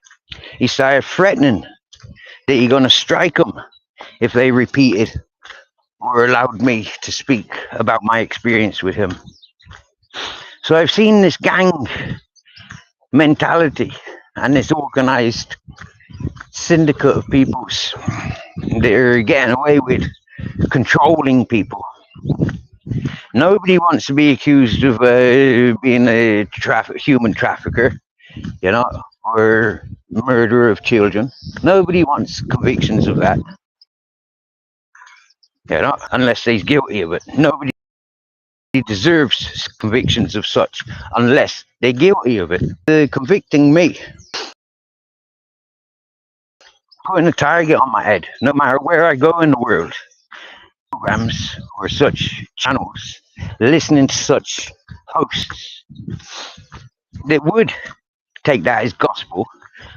He started threatening that he's going to strike them if they repeated or allowed me to speak about my experience with him. So I've seen this gang mentality and this organized syndicate of peoples that are getting away with controlling people. Nobody wants to be accused of being a human trafficker, you know, or murder of children. Nobody wants convictions of that, you know, unless they're guilty of it. Nobody deserves convictions of such unless they're guilty of it. Convicting me, putting a target on my head, no matter where I go in the world, programs or such channels, listening to such hosts that would take that as gospel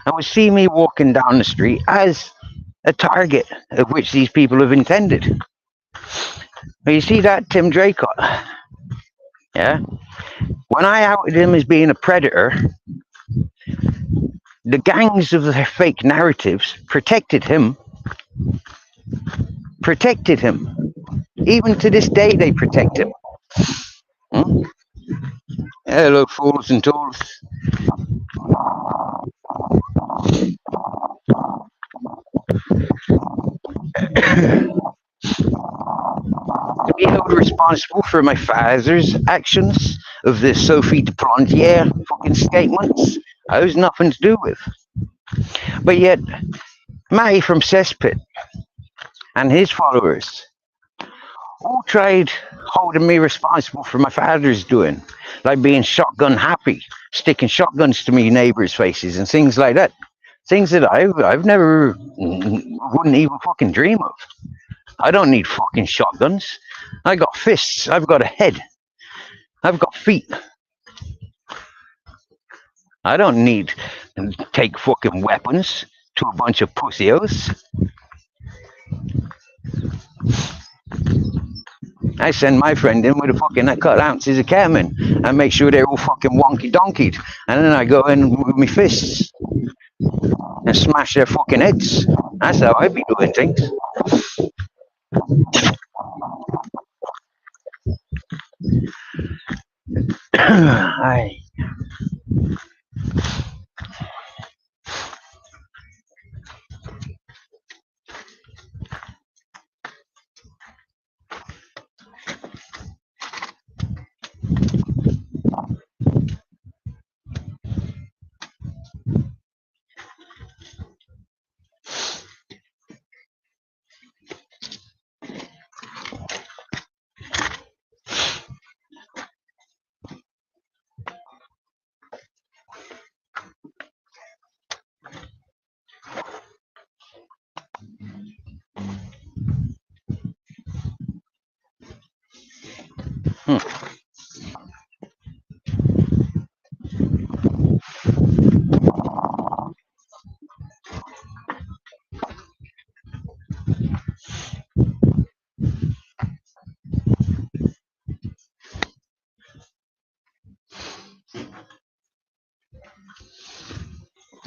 and would see me walking down the street as a target of which these people have intended. But you see that Tim Draycott, yeah? When I outed him as being a predator, the gangs of their fake narratives protected him. Even to this day, they protect him. Hello, fools and tools. To be held responsible for my father's actions of the Sophie de Plantier fucking statements, I was nothing to do with. But yet, Matty from Cesspit and his followers all tried holding me responsible for my father's doing, like being shotgun happy, sticking shotguns to me neighbors' faces and things like that. Things that I've never, wouldn't even fucking dream of. I don't need fucking shotguns. I got fists. I've got a head. I've got feet. I don't need to take fucking weapons to a bunch of pussios. I send my friend in with a fucking cut ounces of ketamine and make sure they're all fucking wonky donkied. And then I go in with my fists and smash their fucking heads. That's how I be doing things. I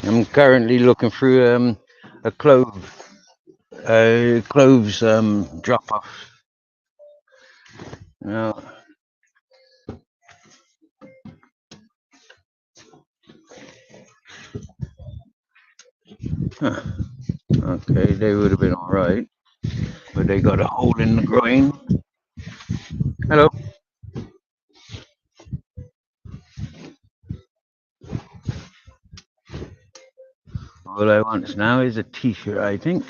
I'm currently looking through a cloves drop off. No. Huh. Okay, they would have been all right, but they got a hole in the groin. Hello. All I want now is a t-shirt, I think.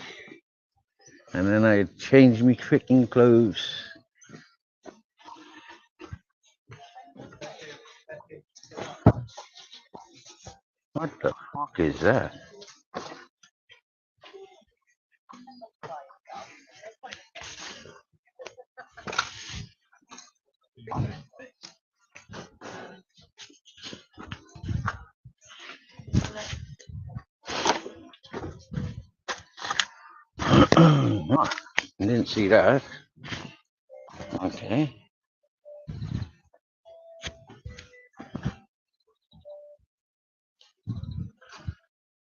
And then I change me freaking clothes. What the fuck is that? Oh, I didn't see that. Okay.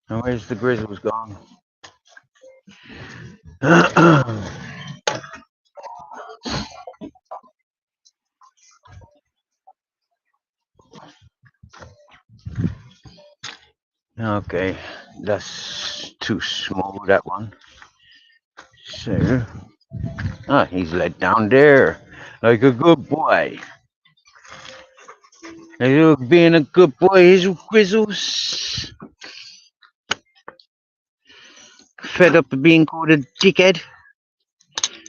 And where's the grizzles gone? Okay, that's too small, that one. So, he's let down there like a good boy. Being a good boy is grizzles. Fed up of being called a dickhead.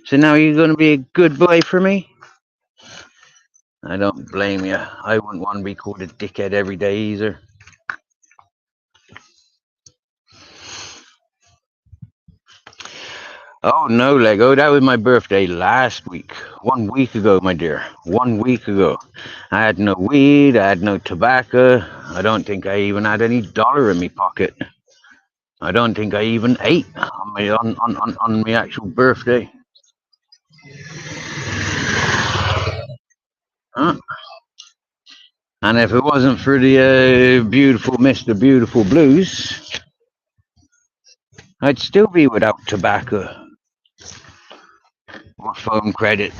So now you're going to be a good boy for me? I don't blame you. I wouldn't want to be called a dickhead every day either. Oh no, Lego, that was my birthday last week. 1 week ago, my dear. 1 week ago. I had no weed, I had no tobacco. I don't think I even had any dollar in my pocket. I don't think I even ate on my actual birthday. Huh? And if it wasn't for the beautiful Mr. Beautiful Blues, I'd still be without tobacco or phone credit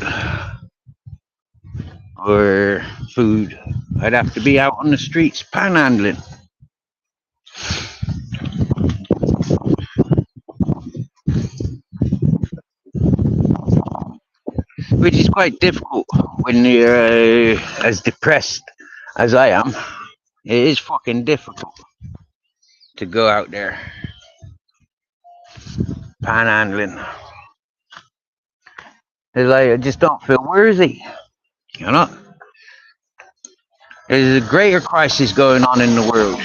or food. I'd have to be out on the streets panhandling. Which is quite difficult when you're as depressed as I am. It is fucking difficult to go out there panhandling. It's like I just don't feel worthy, you know. There's a greater crisis going on in the world.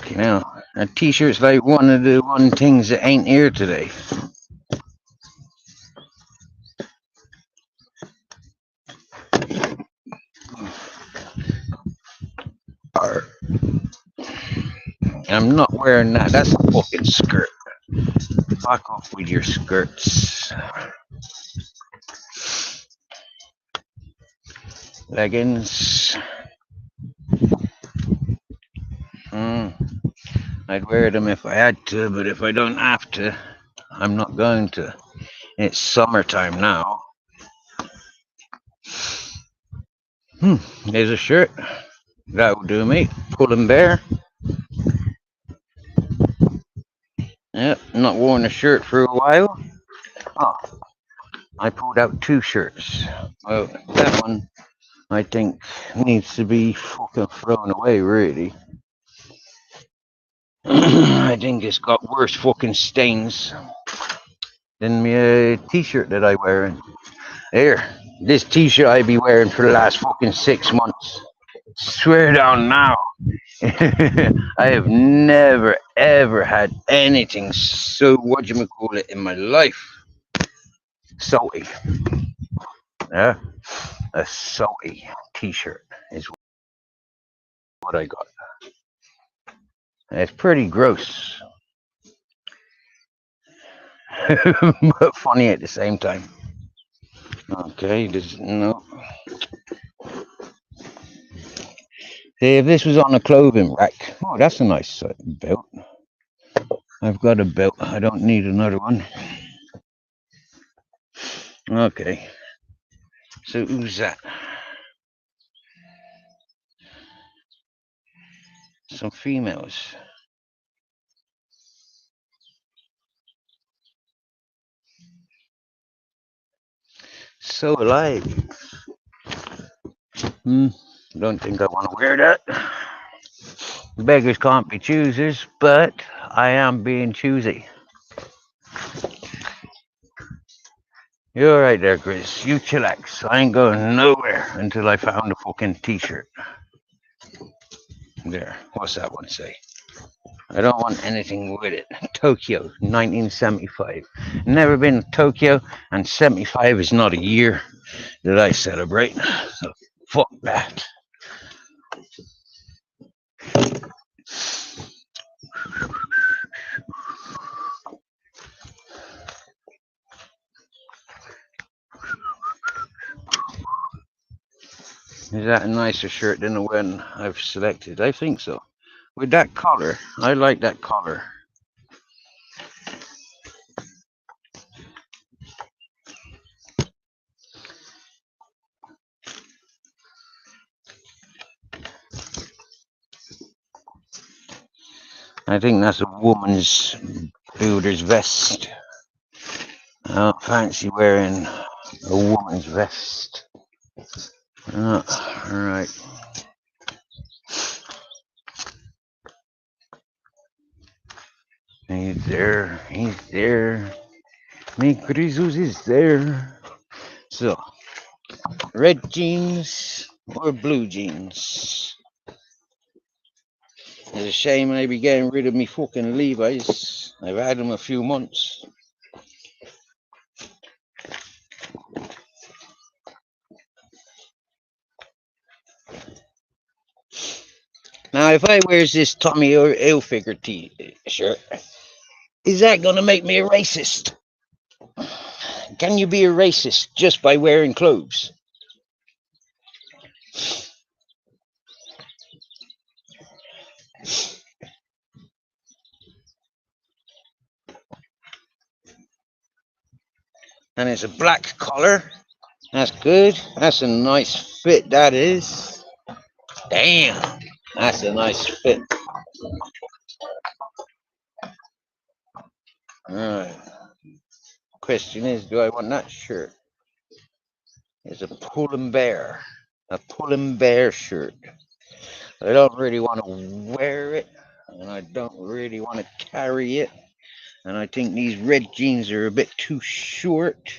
You know, a t-shirt's like one of the things that ain't here today. I'm not wearing that. That's a fucking skirt. Fuck off with your skirts. Leggings. I'd wear them if I had to, but if I don't have to, I'm not going to. It's summertime now. There's a shirt. That will do me. Pulling bear. Yep, not worn a shirt for a while. Oh, I pulled out 2 shirts. Well, that one I think needs to be fucking thrown away, really. I think it's got worse fucking stains than my t-shirt that I wear. Here, this t-shirt I be wearing for the last fucking 6 months. Swear down now. I have never ever had anything so whatchamacallit in my life. Salty. Yeah. A salty t-shirt is what I got. And it's pretty gross. But funny at the same time. Okay, no. See, if this was on a clothing rack, oh, that's a nice belt. I've got a belt. I don't need another one. Okay. So who's that? Some females. So alive. Don't think I want to wear that. Beggars can't be choosers, but I am being choosy. You're right there, Chris. You chillax. I ain't going nowhere until I found a fucking t-shirt. There. What's that one say? I don't want anything with it. Tokyo, 1975. Never been to Tokyo, and 75 is not a year that I celebrate. So fuck that. Is that a nicer shirt than the one I've selected? I think so. With that collar, I like that collar. I think that's a woman's builder's vest. I don't fancy wearing a woman's vest. All right. He's there. He's there. Me Jesus is there. So, red jeans or blue jeans? It's a shame I be getting rid of me fucking Levi's. I've had them a few months. Now, if I wears this Tommy Hilfiger t-shirt, is that going to make me a racist? Can you be a racist just by wearing clothes? And it's a black collar. That's good. That's a nice fit, that is. Damn, that's a nice fit. All right. Question is, do I want that shirt? It's a Pull and Bear. A Pull and Bear shirt. I don't really want to wear it, and I don't really want to carry it. And I think these red jeans are a bit too short.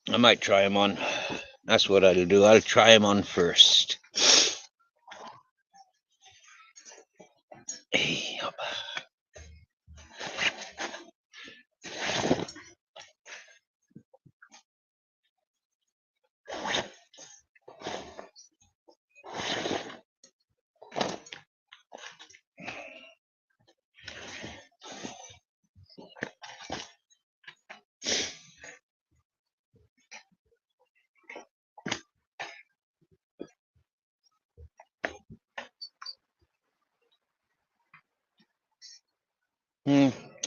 I might try them on. That's what I'll do. I'll try them on first. Hey, up.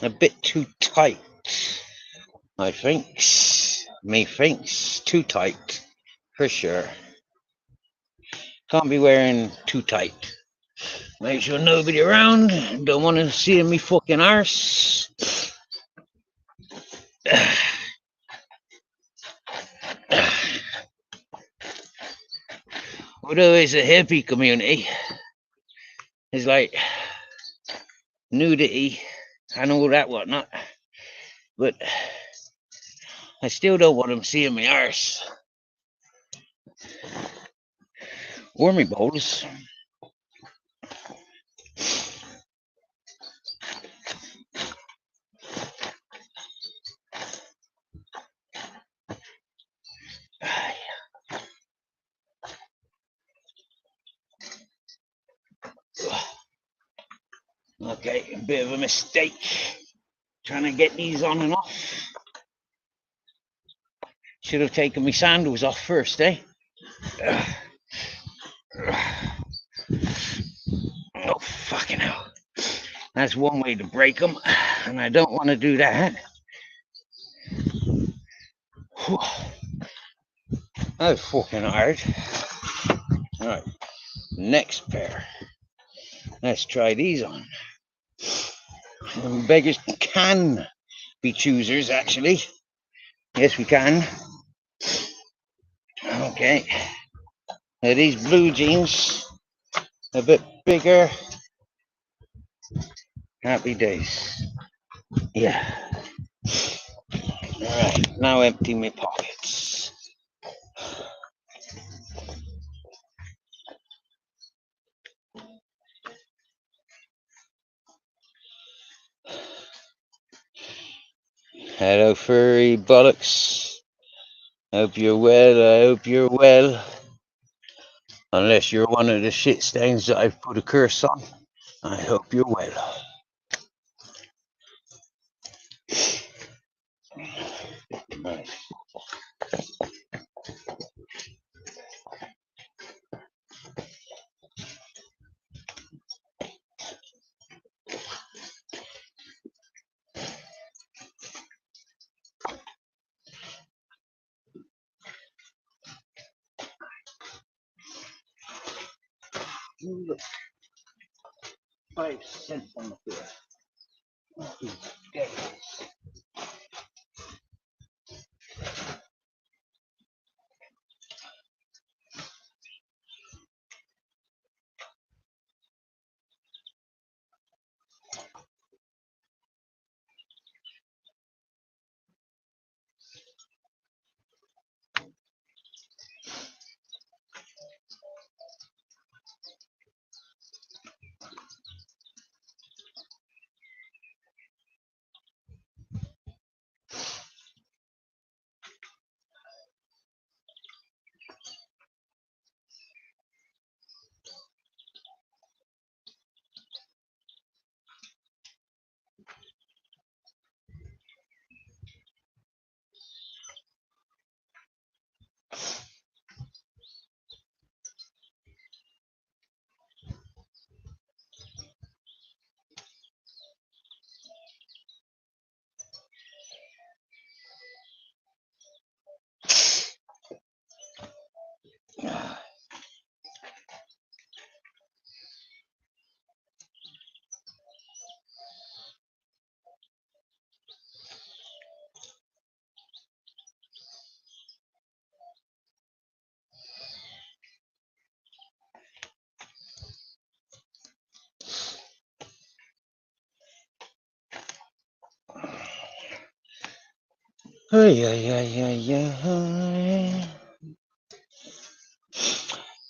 A bit too tight, I think. Methinks too tight, for sure. Can't be wearing too tight. Make sure nobody around. Don't want to see me fucking arse. Although it's a hippie community, It's like nudity and all that whatnot. But I still don't want them seeing my arse or my balls. Okay, a bit of a mistake trying to get these on and off. Should have taken my sandals off first, eh? Oh, fucking hell. That's one way to break them, and I don't want to do that. That's fucking hard. Alright, next pair. Let's try these on. Beggars can be choosers, actually. Yes, we can. Okay. Now these blue jeans, a bit bigger. Happy days. Yeah. Alright, now empty my pockets. Hello, furry bollocks. Hope you're well. I hope you're well. Unless you're one of the shit stains that I've put a curse on. I hope you're well. Right. Look, 5 cents on the floor. Okay.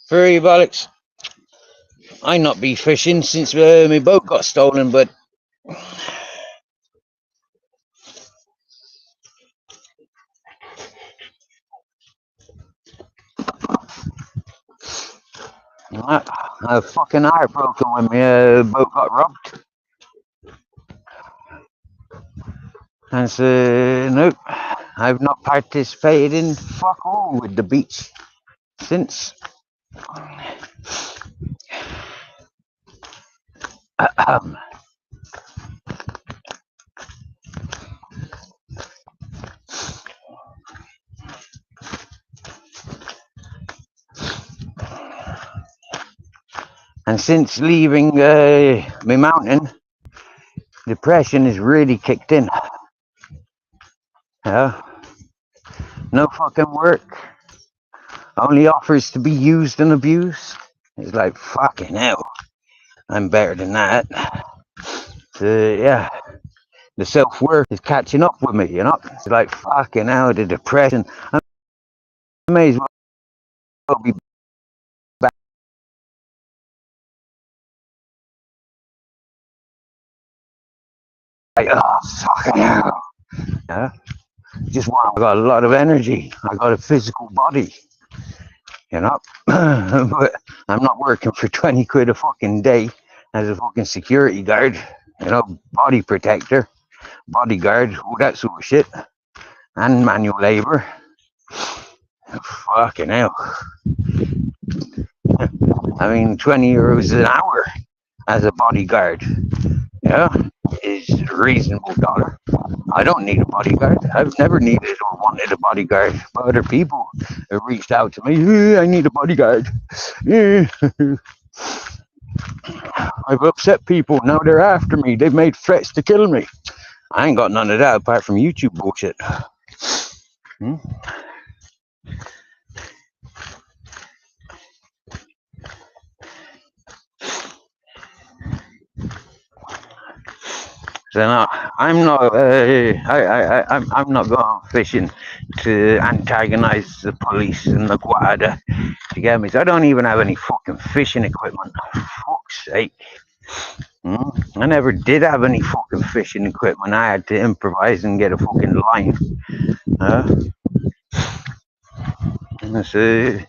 Furry bollocks. I not be fishing since my boat got stolen, but I fucking heartbroken when my boat got robbed. And so, nope, I've not participated in fuck all with the beach since. And since leaving my mountain, depression has really kicked in. Yeah. No fucking work. Only offers to be used and abused. It's like fucking hell. I'm better than that. So, yeah, the self-worth is catching up with me, you know? It's like, fucking hell, the depression. I may as well be back. Like, oh, fucking hell. Yeah? Just want, I got a lot of energy. I got a physical body, you know? But I'm not working for 20 quid a fucking day as a fucking security guard, you know, body protector, bodyguard, all that sort of shit, and manual labor. Fucking hell. I mean, 20 euros an hour as a bodyguard, yeah, is a reasonable dollar. I don't need a bodyguard. I've never needed or wanted a bodyguard, but other people have reached out to me. I need a bodyguard. I've upset people. Now they're after me. They've made threats to kill me. I ain't got none of that apart from YouTube bullshit. Hmm? So no, I'm not. I'm not going fishing to antagonize the police and the Guarda. You get me? So I don't even have any fucking fishing equipment. For fuck's sake. I never did have any fucking fishing equipment. I had to improvise and get a fucking line. So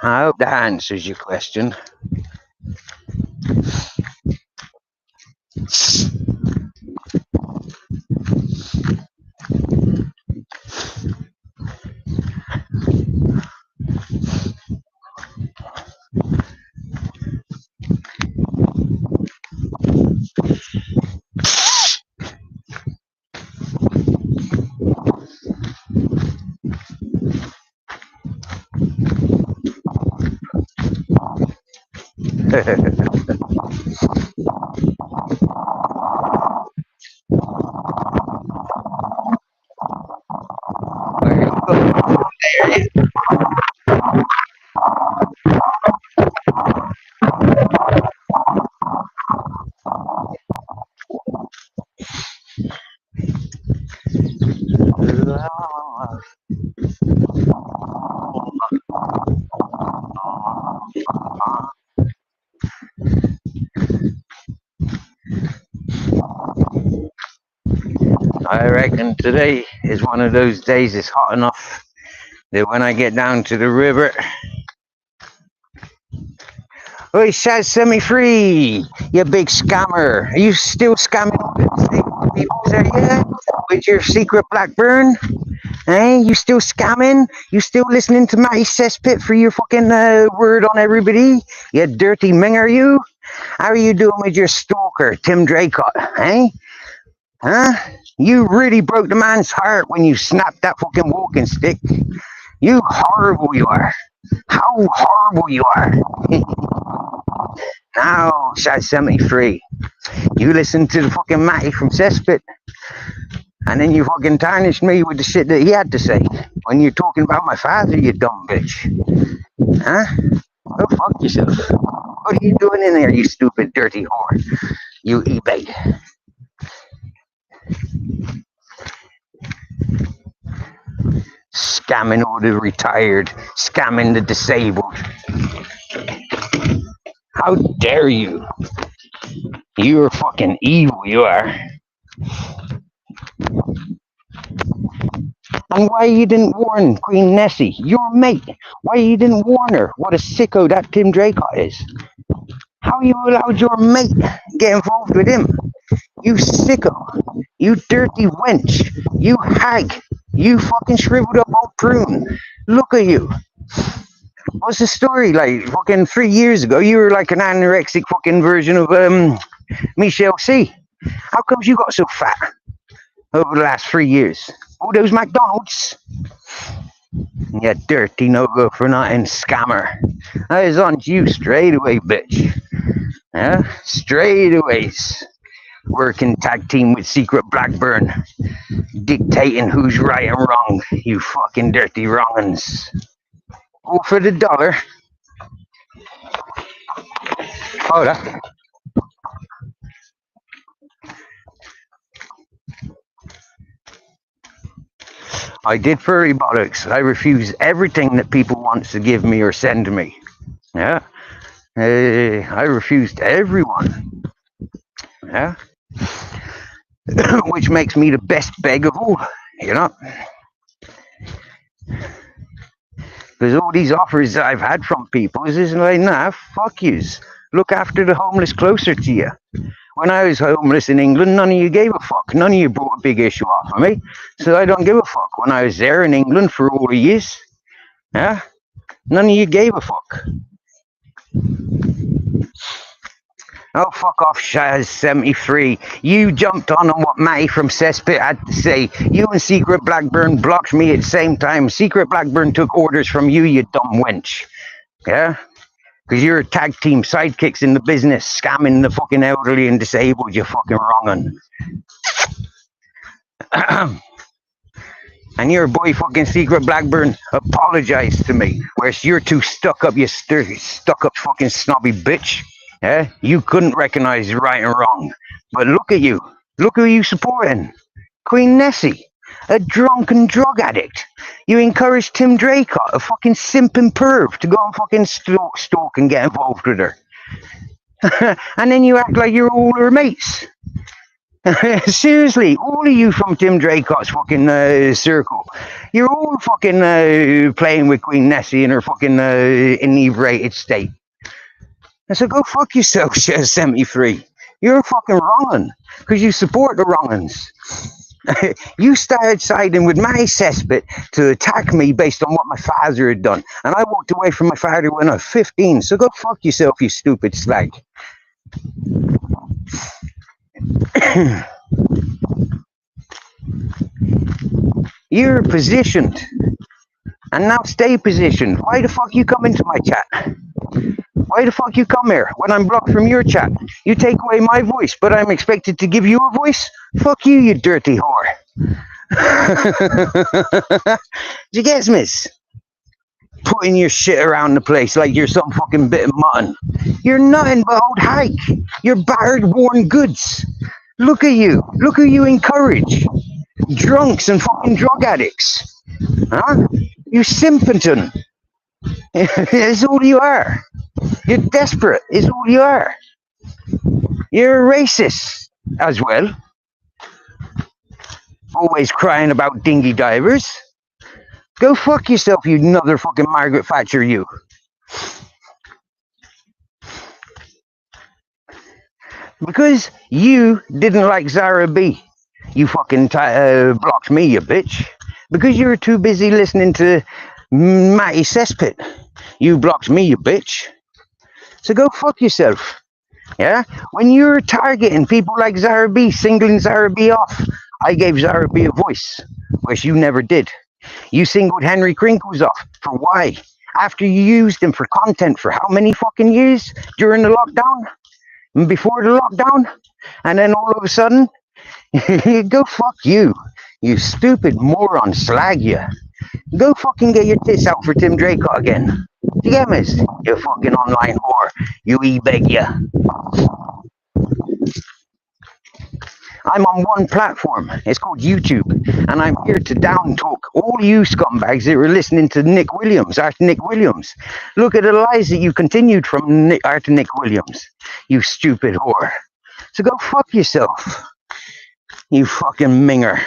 I hope that answers your question. I reckon today is one of those days it's hot enough that when I get down to the river, oh, shout, set me free, you big scammer. Are you still scamming all the people there, yeah? With your secret Blackburn? Hey, you still scamming? You still listening to Matty Cesspit for your fucking word on everybody? You dirty minger, you? How are you doing with your stalker, Tim Draycott, eh? Huh? You really broke the man's heart when you snapped that fucking walking stick. You horrible you are. How horrible you are. Now, shall set me free. You listen to the fucking Matty from Cesspit, and then you fucking tarnished me with the shit that he had to say. When you're talking about my father, you dumb bitch. Huh? Go fuck yourself. What are you doing in there, you stupid, dirty whore? You eBay. Scamming all the retired, scamming the disabled. How dare you? You're fucking evil, you are. And why you didn't warn Queen Nessie, your mate? Why you didn't warn her? What a sicko that Tim Draycott is. How you allowed your mate get involved with him? You sicko. You dirty wench. You hag. You fucking shriveled up old prune. Look at you. What's the story? Like fucking 3 years ago, you were like an anorexic fucking version of Michelle C. How comes you got so fat over the last 3 years? All those McDonald's. You dirty no good for nothing scammer. I was on to you straight away, bitch. Yeah, straight away. Working tag team with Secret Blackburn, dictating who's right and wrong. You fucking dirty wrong'uns. All for the dollar. Oh, that. I did furry bollocks. I refuse everything that people want to give me or send me. Yeah. I refused everyone. Yeah. Which makes me the best beg of all, you know. Because all these offers that I've had from people is like, nah, fuck yous. Look after the homeless closer to you. When I was homeless in England, none of you gave a fuck. None of you brought a big issue off of me. So I don't give a fuck. When I was there in England for all the years, yeah, none of you gave a fuck. Oh, fuck off, Shaz73. You jumped on what Matty from Cesspit had to say. You and Secret Blackburn blocked me at the same time. Secret Blackburn took orders from you, you dumb wench. Yeah? Because you're a tag team sidekicks in the business, scamming the fucking elderly and disabled, you fucking wrong un. And your boy fucking Secret Blackburn apologized to me. Whereas you're too stuck up, you stuck up fucking snobby bitch. Yeah? You couldn't recognize right and wrong. But look at you. Look who you supporting. Queen Nessie. A drunken drug addict. You encouraged Tim Draycott, a fucking simping perv, to go and fucking stalk and get involved with her. And then you act like you're all her mates. Seriously, all of you from Tim Draycott's fucking circle, you're all fucking playing with Queen Nessie in her fucking inebriated state. And so go fuck yourself, Share 73. You're fucking wrongin' because you support the wrongins. You started siding with my cesspit to attack me based on what my father had done. And I walked away from my father when I was 15. So go fuck yourself, you stupid slag. You're positioned. And now stay positioned. Why the fuck you come into my chat? Why the fuck you come here when I'm blocked from your chat? You take away my voice, but I'm expected to give you a voice? Fuck you, you dirty whore. Do you get me? Putting your shit around the place like you're some fucking bit of mutton. You're nothing but old hike. You're battered, worn goods. Look at you. Look who you encourage. Drunks and fucking drug addicts. Huh? You simpleton. It's all you are. You're desperate. It's all you are. You're a racist as well. Always crying about dinghy divers. Go fuck yourself, you another fucking Margaret Thatcher, you. Because you didn't like Zara B. You fucking blocked me, you bitch. Because you were too busy listening to Matty Cesspit. You blocked me, you bitch. So go fuck yourself. Yeah? When you're targeting people like Zara B, singling Zara B off, I gave Zara B a voice, which you never did. You singled Henry Crinkles off. For why? After you used him for content for how many fucking years? During the lockdown? And before the lockdown? And then all of a sudden, go fuck you. You stupid moron, slag you. Go fucking get your tits out for Tim Draycott again. You get me? You fucking online whore. You e-beg ya. I'm on one platform. It's called YouTube. And I'm here to down talk all you scumbags that were listening to Nick Williams, Arthur Nick Williams. Look at the lies that you continued from Arthur Nick Williams. You stupid whore. So go fuck yourself. You fucking minger.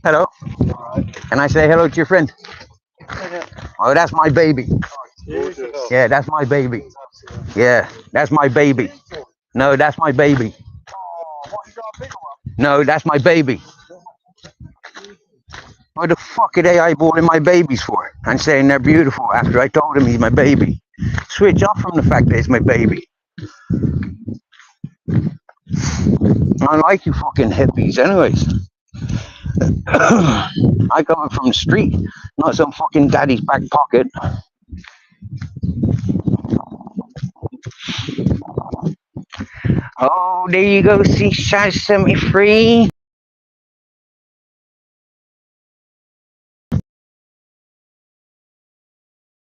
Hello. Can I say hello to your friend? Oh, that's my baby. Yeah, that's my baby. Yeah, that's my baby. No, that's my baby. No, that's my baby. What the fuck are they eyeballing my babies for and saying they're beautiful after I told him he's my baby? Switch off from the fact that it's my baby. I like you fucking hippies anyways. I got it from the street, not some fucking daddy's back pocket. Oh, there you go, see, Shaz set me free.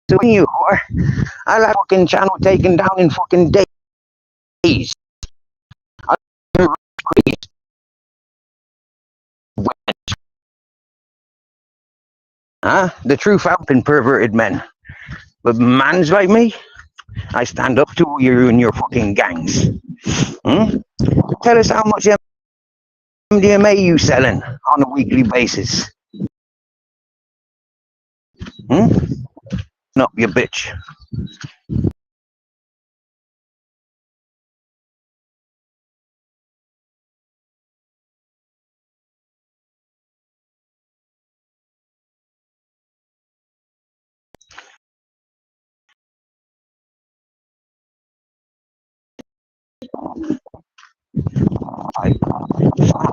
So you whore, I'll have fucking channel taken down in fucking days. Huh? The truth out been perverted men. But mans like me, I stand up to you and your fucking gangs. Hmm? Tell us how much MDMA you selling on a weekly basis. Hmm? Up your bitch.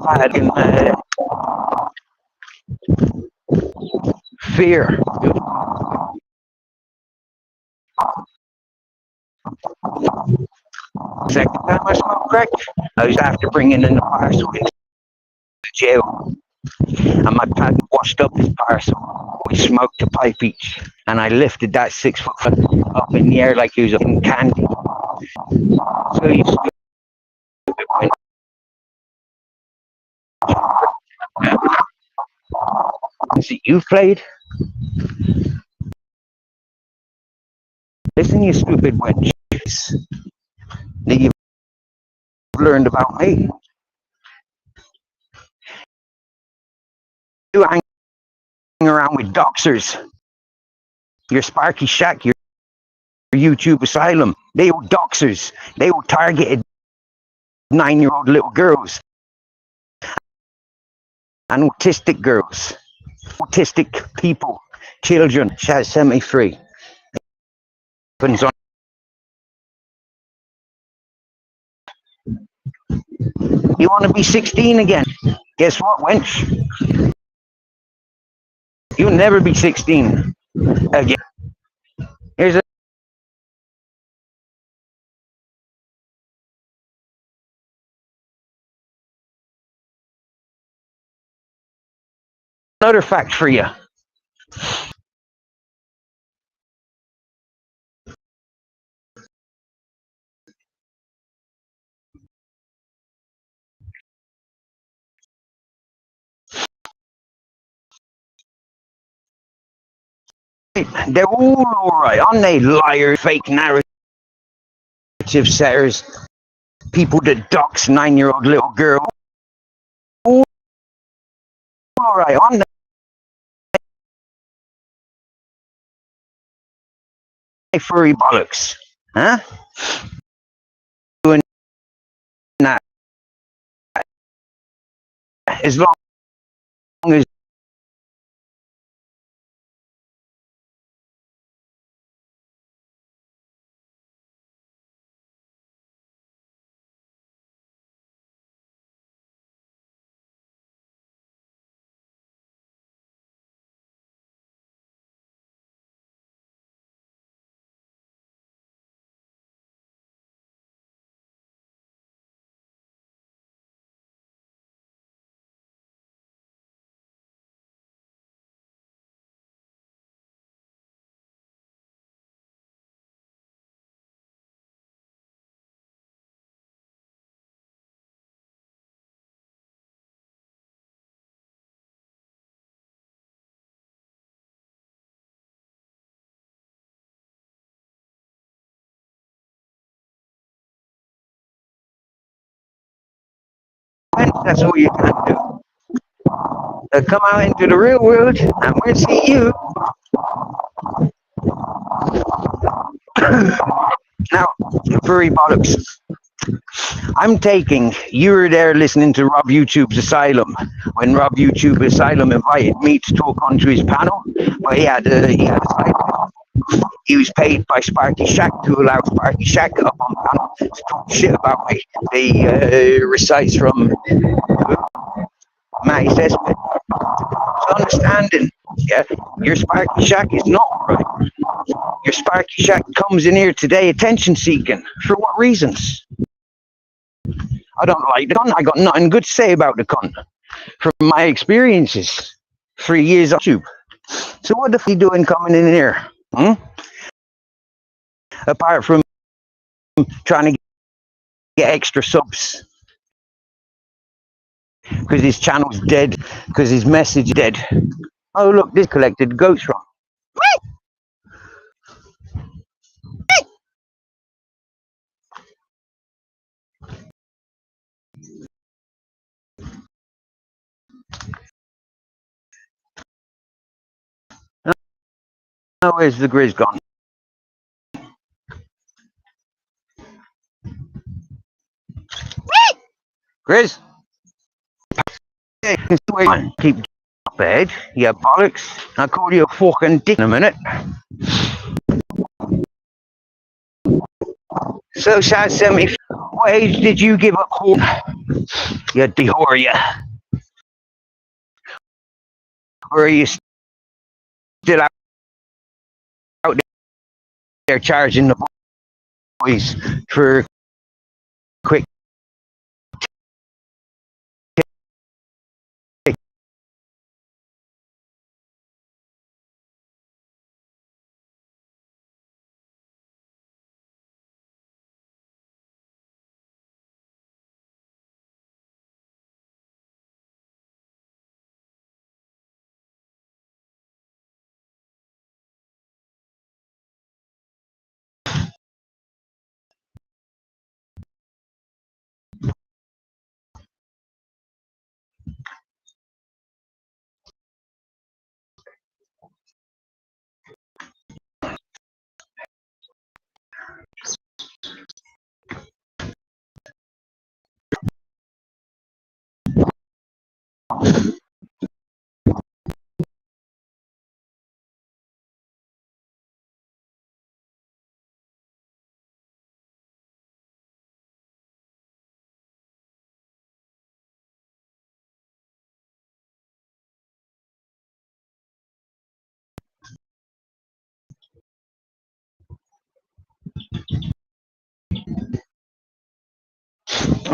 I had in fear. Second time I smoked crack, I was after bringing in the parcel into the jail. And my pad washed up his parcel. We smoked a pipe each. And I lifted that 6 foot up in the air like he was in candy. So you see, you've played. Listen, you stupid wenches. That you've learned about me. You hang around with doxers. Your Sparky Shack, your YouTube Asylum. They were doxers. They were targeted 9-year-old little girls. And autistic girls. Autistic people. Children. Shaz, set me free. You want to be 16 again? Guess what, wench? You'll never be 16 again. Here's another fact for you. They're all right, aren't they? Liars, fake narrative setters, people that dox 9-year-old little girl. All right, aren't they? Furry bollocks, huh? Doing that as long as that's all you can do. Come out into the real world and we'll see you. Now, furry bollocks. I'm taking, you were there listening to Rob YouTube's Asylum when Rob YouTube Asylum invited me to talk onto his panel. But he had a he was paid by Sparky Shack to allow Sparky Shack up on panel to talk shit about me. They recites from Matty says, "It's understanding. Yeah, your Sparky Shack is not right. Your Sparky Shack comes in here today attention seeking. For what reasons? I don't like the cunt. I got nothing good to say about the cunt from my experiences. 3 years on YouTube. So what the f are you doing coming in here? Hmm? Apart from trying to get extra subs because his channel's dead, because his message is dead. Oh look, this collected goats from. Oh, where's the Grizz gone? Grizz? Keep up ahead, you bollocks. I'll call you a fucking dick in a minute. So, Sad 70, what age did you give up horn? You dehoria. Or are you still out there charging the boys for quick?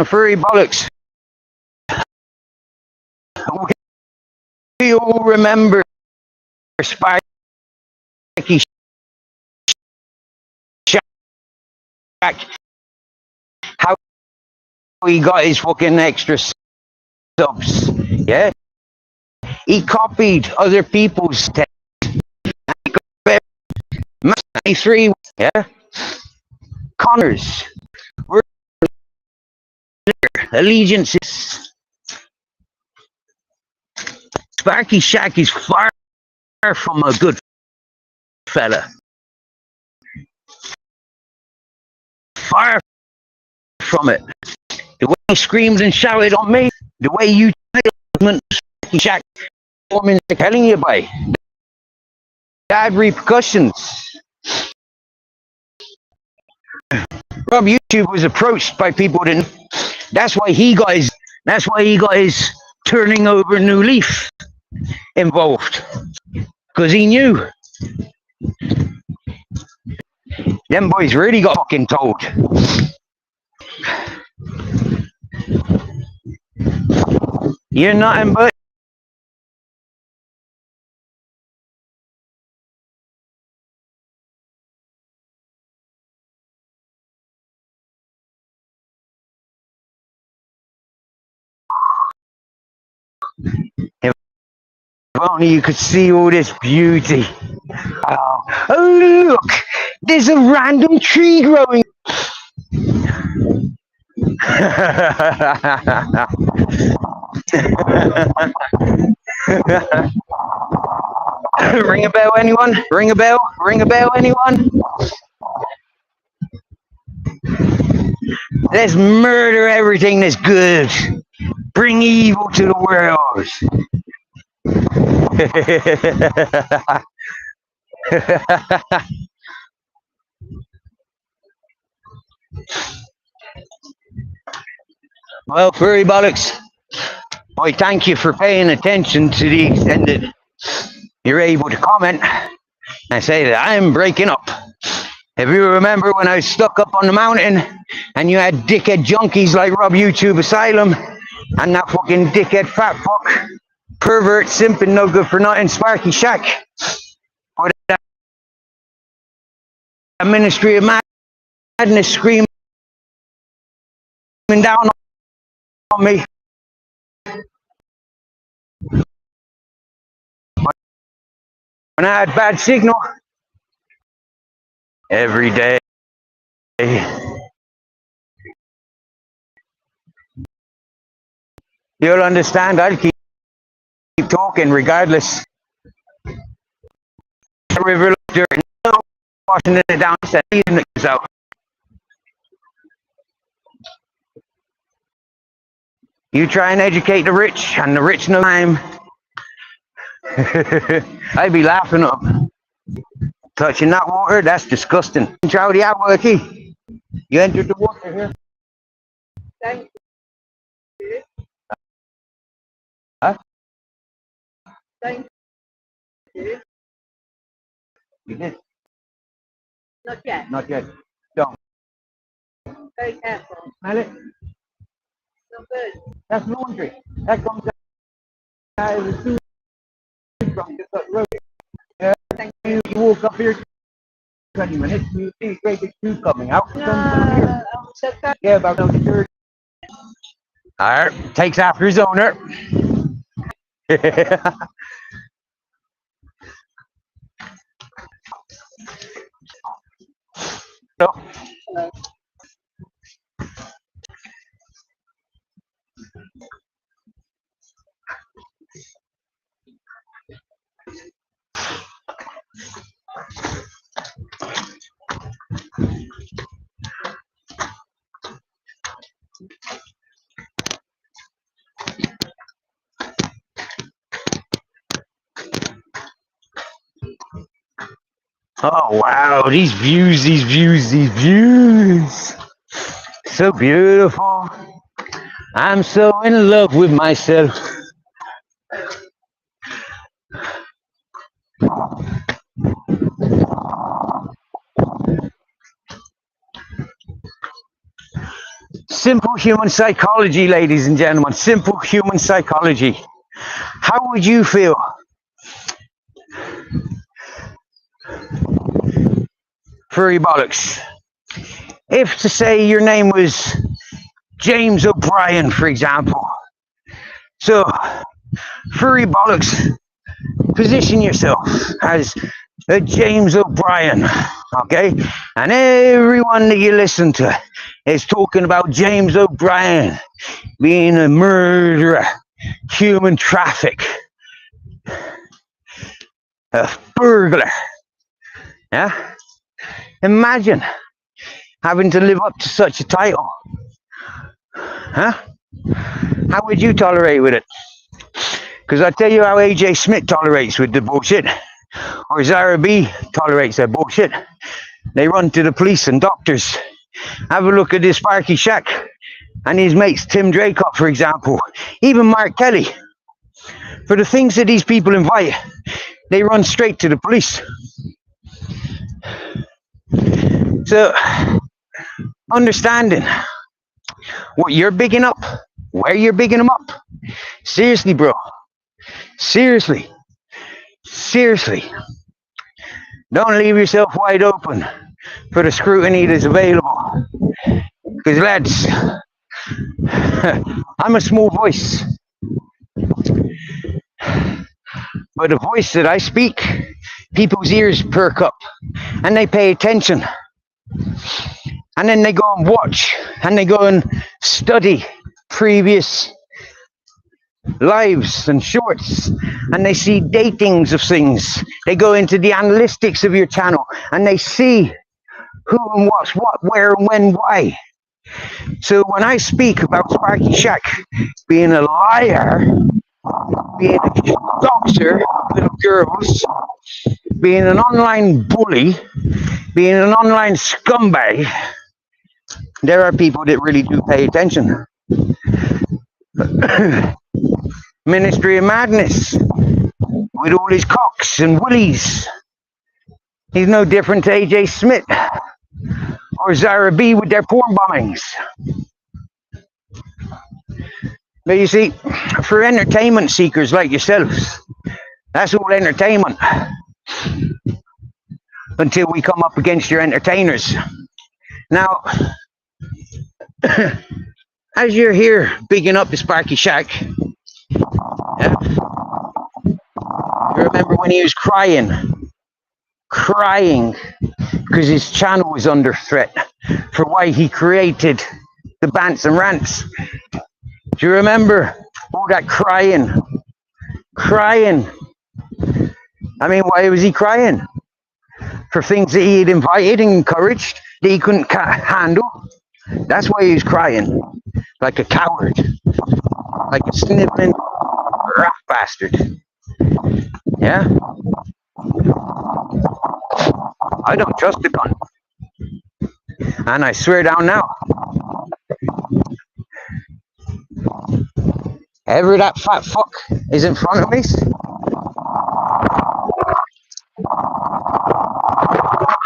Furry bollocks. We all remember Sparky Shack, how he got his fucking extra subs. Yeah, he copied other people's text. 93, yeah. Connors, allegiances. Sparky Shack is far from a good fella. Far from it. The way he screamed and shouted on me, the way you Sparky Shack performing, telling you by bad repercussions. Rob YouTube was approached by people that. That's why he got his turning over a new leaf involved, because he knew them boys really got fucking told. You're nothing but if only you could see all this beauty. Oh look, there's a random tree growing. Ring a bell, anyone? Ring a bell? Ring a bell, anyone? Let's murder everything that's good. Bring evil to the world. Well, furry bollocks, I thank you for paying attention to the extent that you're able to comment and say that I'm breaking up. If you remember when I was stuck up on the mountain and you had dickhead junkies like Rob YouTube Asylum and that fucking dickhead fat fuck, pervert, simping, no good for nothing, Sparky Shack, or that Ministry of Madness screaming down on me. When I had bad signal, every day. You'll understand, I'll keep talking regardless. River dirt, washing it down, setting it out. You try and educate the rich, and the rich no time. I'd be laughing up. Touching that water, that's disgusting. Trouty out, Worky. You entered the water here. Thank you. Huh? Thank you. You did? Not yet. Not yet. Don't. Very careful. Smell it? Not good. That's laundry. That comes out of the sewer from the road. Thank you. You walk up here 20 minutes, you see a great big tube coming out. No, yeah, about 30. Alright, takes after his owner. So, oh wow, these views, these views, these views. So beautiful. I'm so in love with myself. Simple human psychology, ladies and gentlemen. Simple human psychology. How would you feel furry bollocks if, to say, your name was James O'Brien, for example? So, furry bollocks, position yourself as a James O'Brien, okay? And everyone that you listen to is talking about James O'Brien being a murderer, human traffic, a burglar. Yeah? Imagine having to live up to such a title. Huh? How would you tolerate with it? Because I tell you how AJ Smith tolerates with the bullshit, or Zara B tolerates that bullshit. They run to the police and doctors. Have a look at this Sparky Shack and his mates, Tim Draycott, for example, even Mark Kelly. For the things that these people invite, they run straight to the police. So, understanding what you're bigging up, where you're bigging them up. Seriously, bro. Seriously. Seriously. Don't leave yourself wide open for the scrutiny that's available. Because, lads, I'm a small voice. But the voice that I speak, people's ears perk up and they pay attention. And then they go and watch and they go and study previous lives and shorts, and they see datings of things. They go into the analytics of your channel and they see who and what's what, where and when, why. So when I speak about Sparky Shack being a liar, being a doxer of little girls, being an online bully, being an online scumbag, there are people that really do pay attention. Ministry of Madness with all his cocks and willies. He's no different to AJ Smith or Zara B with their porn bombings. But you see, for entertainment seekers like yourselves, that's all entertainment. Until we come up against your entertainers. Now, as you're here bigging up the Sparky Shack, yeah, you remember when he was crying because his channel was under threat for why he created the Bants and Rants. Do you remember all that crying? I mean, why was he crying? For things that he had invited and encouraged that he couldn't handle. That's why he was crying, like a coward, like a sniveling rat bastard. Yeah? I don't trust the gun. And I swear down now, ever that fat fuck is in front of me,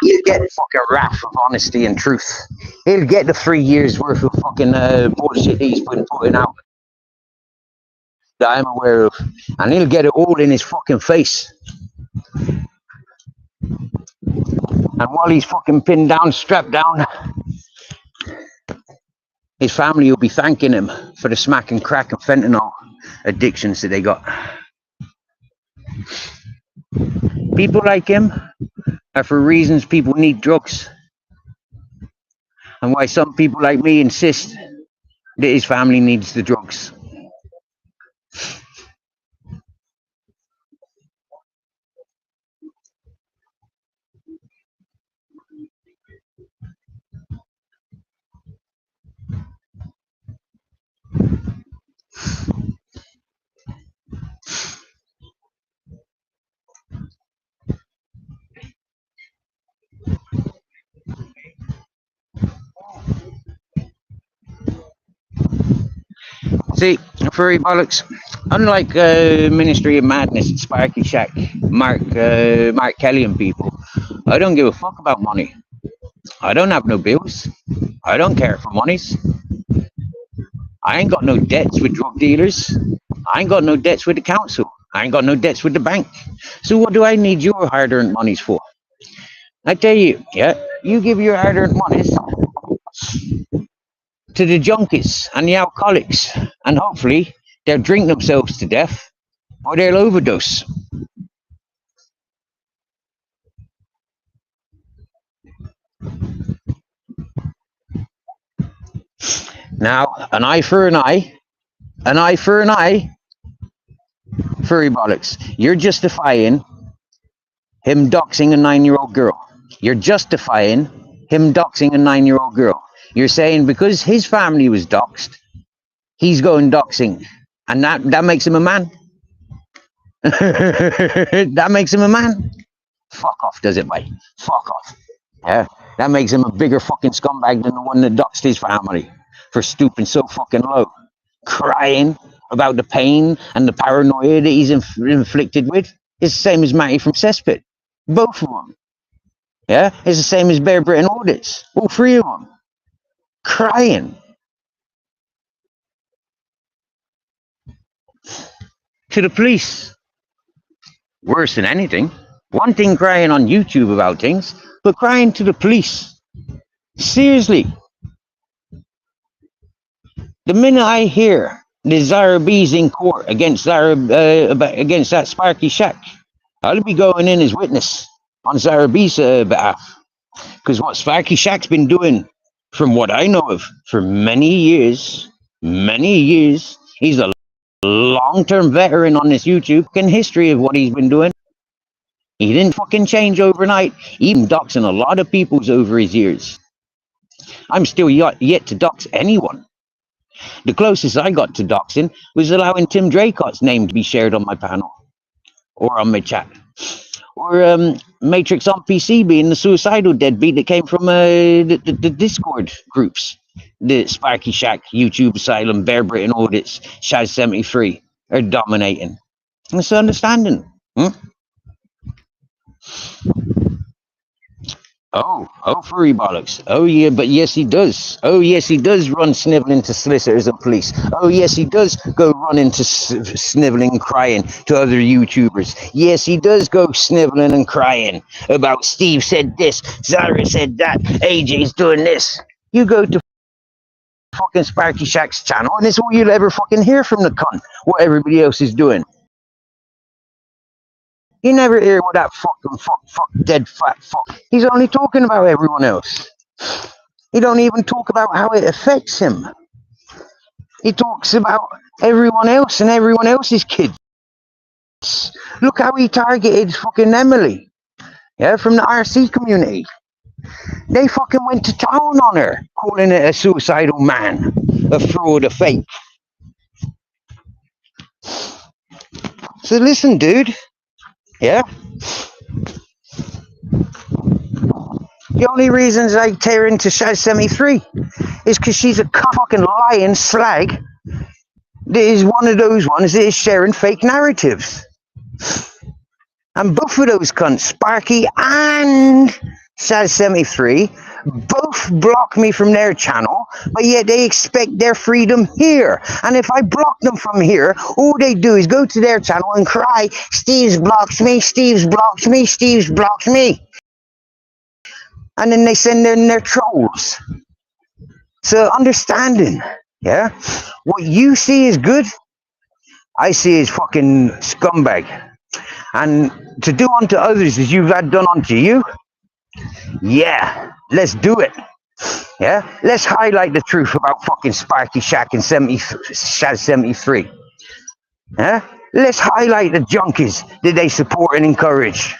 he'll get the fucking wrath of honesty and truth. He'll get the 3 years worth of fucking bullshit he's been putting out that I'm aware of. And he'll get it all in his fucking face. And while he's fucking pinned down, strapped down, his family will be thanking him for the smack and crack and fentanyl addictions that they got. People like him are for reasons people need drugs. And why some people like me insist that his family needs the drugs. See, furry bollocks, unlike Ministry of Madness and Sparky Shack, Mark Kelly and people, I don't give a fuck about money. I don't have no bills. I don't care for monies. I ain't got no debts with drug dealers. I ain't got no debts with the council. I ain't got no debts with the bank. So what do I need your hard-earned monies for? I tell you, yeah, you give your hard-earned monies to the junkies and the alcoholics, and hopefully they'll drink themselves to death or they'll overdose. Now, an eye for an eye, furry bollocks. You're justifying him doxing a 9-year-old girl. You're justifying him doxing a 9-year-old girl. You're saying because his family was doxed, he's going doxing. And that makes him a man. That makes him a man. Fuck off, does it, mate? Fuck off. Yeah, that makes him a bigger fucking scumbag than the one that doxed his family for stooping so fucking low. Crying about the pain and the paranoia that he's inflicted with. It's the same as Matty from Cesspit. Both of them. Yeah, it's the same as Bear Britain Audits. All three of them. Crying. To the police. Worse than anything. One thing crying on YouTube about things, but crying to the police. Seriously. The minute I hear the Zara B's in court against against that Sparky Shack, I'll be going in as witness on Zara B's behalf. Because what Sparky Shack's been doing, from what I know of, for many years, he's a long-term veteran on this YouTube in history of what he's been doing. He didn't fucking change overnight, even doxing a lot of peoples over his years. I'm still yet to dox anyone. The closest I got to doxing was allowing Tim Draycott's name to be shared on my panel or on my chat. Or Matrix on PC being the suicidal deadbeat that came from the Discord groups. The Sparky Shack, YouTube Asylum, Bear Britain Audits, Shaz 73. are dominating. Misunderstanding. Hmm? Oh, furry bollocks. Oh, yeah, but yes, he does. Oh, yes, he does run sniveling to solicitors and police. Oh, yes, he does go run into sniveling and crying to other YouTubers. Yes, he does go sniveling and crying about Steve said this, Zara said that, AJ's doing this. You go to fucking Sparky Shack's channel, and it's all you'll ever fucking hear from the cunt, what everybody else is doing. You never hear what that fucking fuck, dead fat fuck. He's only talking about everyone else. He don't even talk about how it affects him. He talks about everyone else and everyone else's kids. Look how he targeted fucking Emily, yeah, from the RC community. They fucking went to town on her, calling it a suicidal man, a fraud, a fake. So listen, dude, yeah? The only reasons I tear into Shaz73 is because she's a fucking lying slag that is one of those ones that is sharing fake narratives. And both of those cunts, Sparky and Shaz73, both block me from their channel, but yet they expect their freedom here. And if I block them from here, all they do is go to their channel and cry, Steve's blocks me, Steve's blocks me, Steve's blocks me. And then they send in their trolls. So understanding, yeah, what you see is good, I see is fucking scumbag. And to do unto others as you've had done unto you, yeah, let's do it. Yeah, let's highlight the truth about fucking Sparky Shack and Shaz 73. Yeah, let's highlight the junkies that they support and encourage.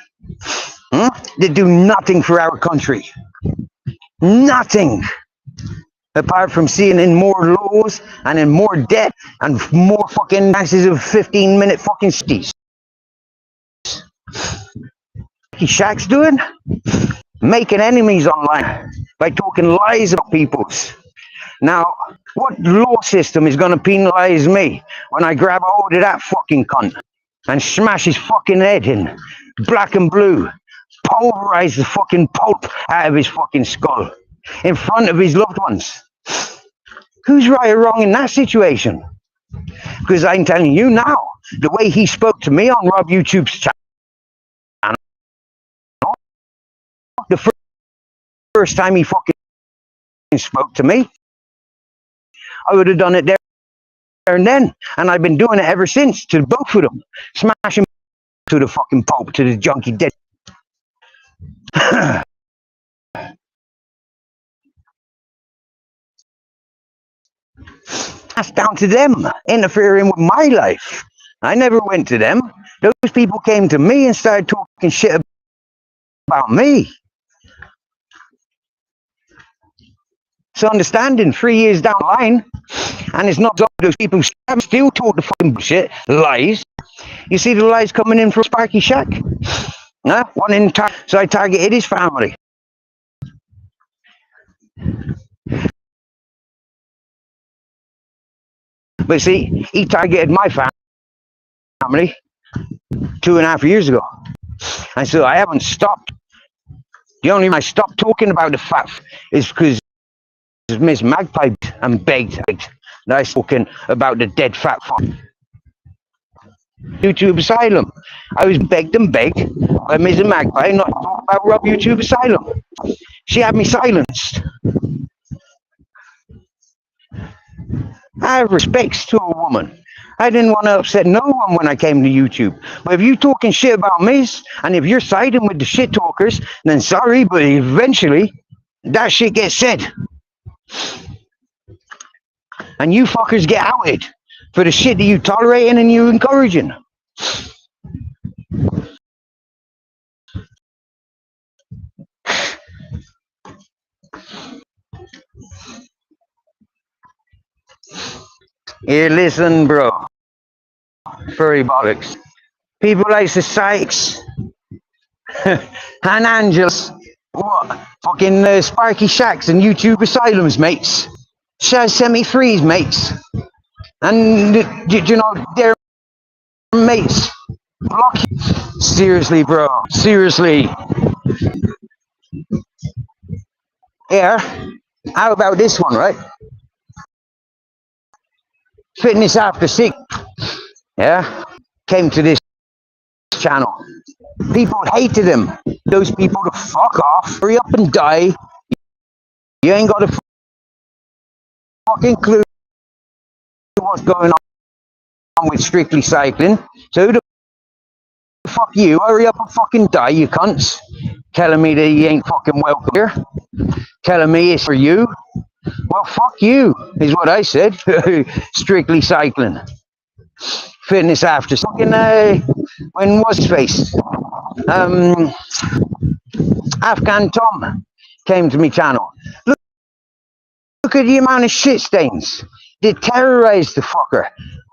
They do nothing for our country. Nothing. Apart from seeing in more laws and in more debt and more fucking masses of 15-minute fucking cities. Shaq's doing? Making enemies online by talking lies about people's. Now, what law system is going to penalize me when I grab a hold of that fucking cunt and smash his fucking head in black and blue, pulverize the fucking pulp out of his fucking skull in front of his loved ones? Who's right or wrong in that situation? Because I'm telling you now, the way he spoke to me on Rob YouTube's channel, the first time he fucking spoke to me, I would have done it there and then, and I've been doing it ever since to both of them, smashing to the fucking pulp, to the junkie dead. That's down to them interfering with my life. I never went to them. Those people came to me and started talking shit about me. So understanding 3 years down the line, and it's not those people still talk the fucking bullshit, lies. You see the lies coming in from Sparky Shack? One in so I targeted his family. But see, he targeted my family 2.5 years ago. And so I haven't stopped. The only reason I stopped talking about the fact is because Miss Magpie and begged that I spoken about the dead fat fuck. YouTube Asylum. I was begged and begged by Miss Magpie not to talk about Rob YouTube Asylum. She had me silenced. I have respects to a woman. I didn't want to upset no one when I came to YouTube. But if you're talking shit about me, and if you're siding with the shit talkers, then sorry, but eventually that shit gets said. And you fuckers get outed for the shit that you tolerating and you encouraging. Here, listen, bro. Furry bollocks. People like Sykes and Angels, what? Fucking Sparky Shacks and YouTube Asylums, mates. Shaz 73s, mates. And, you know, they're mates. Block you. Seriously, bro. Seriously. Yeah. How about this one, right? Fitness After 6. Yeah. Came to this channel. People hated him. Those people to fuck off. Hurry up and die. You ain't got a fucking clue what's going on with Strictly Cycling. So who the fuck you? Hurry up and fucking die, you cunts. Telling me that you ain't fucking welcome here. Telling me it's for you. Well, fuck you, is what I said. Strictly Cycling. Fitness After. Fucking, when was his face? Afghan Tom came to me channel. Look at the amount of shit stains. They terrorized the fucker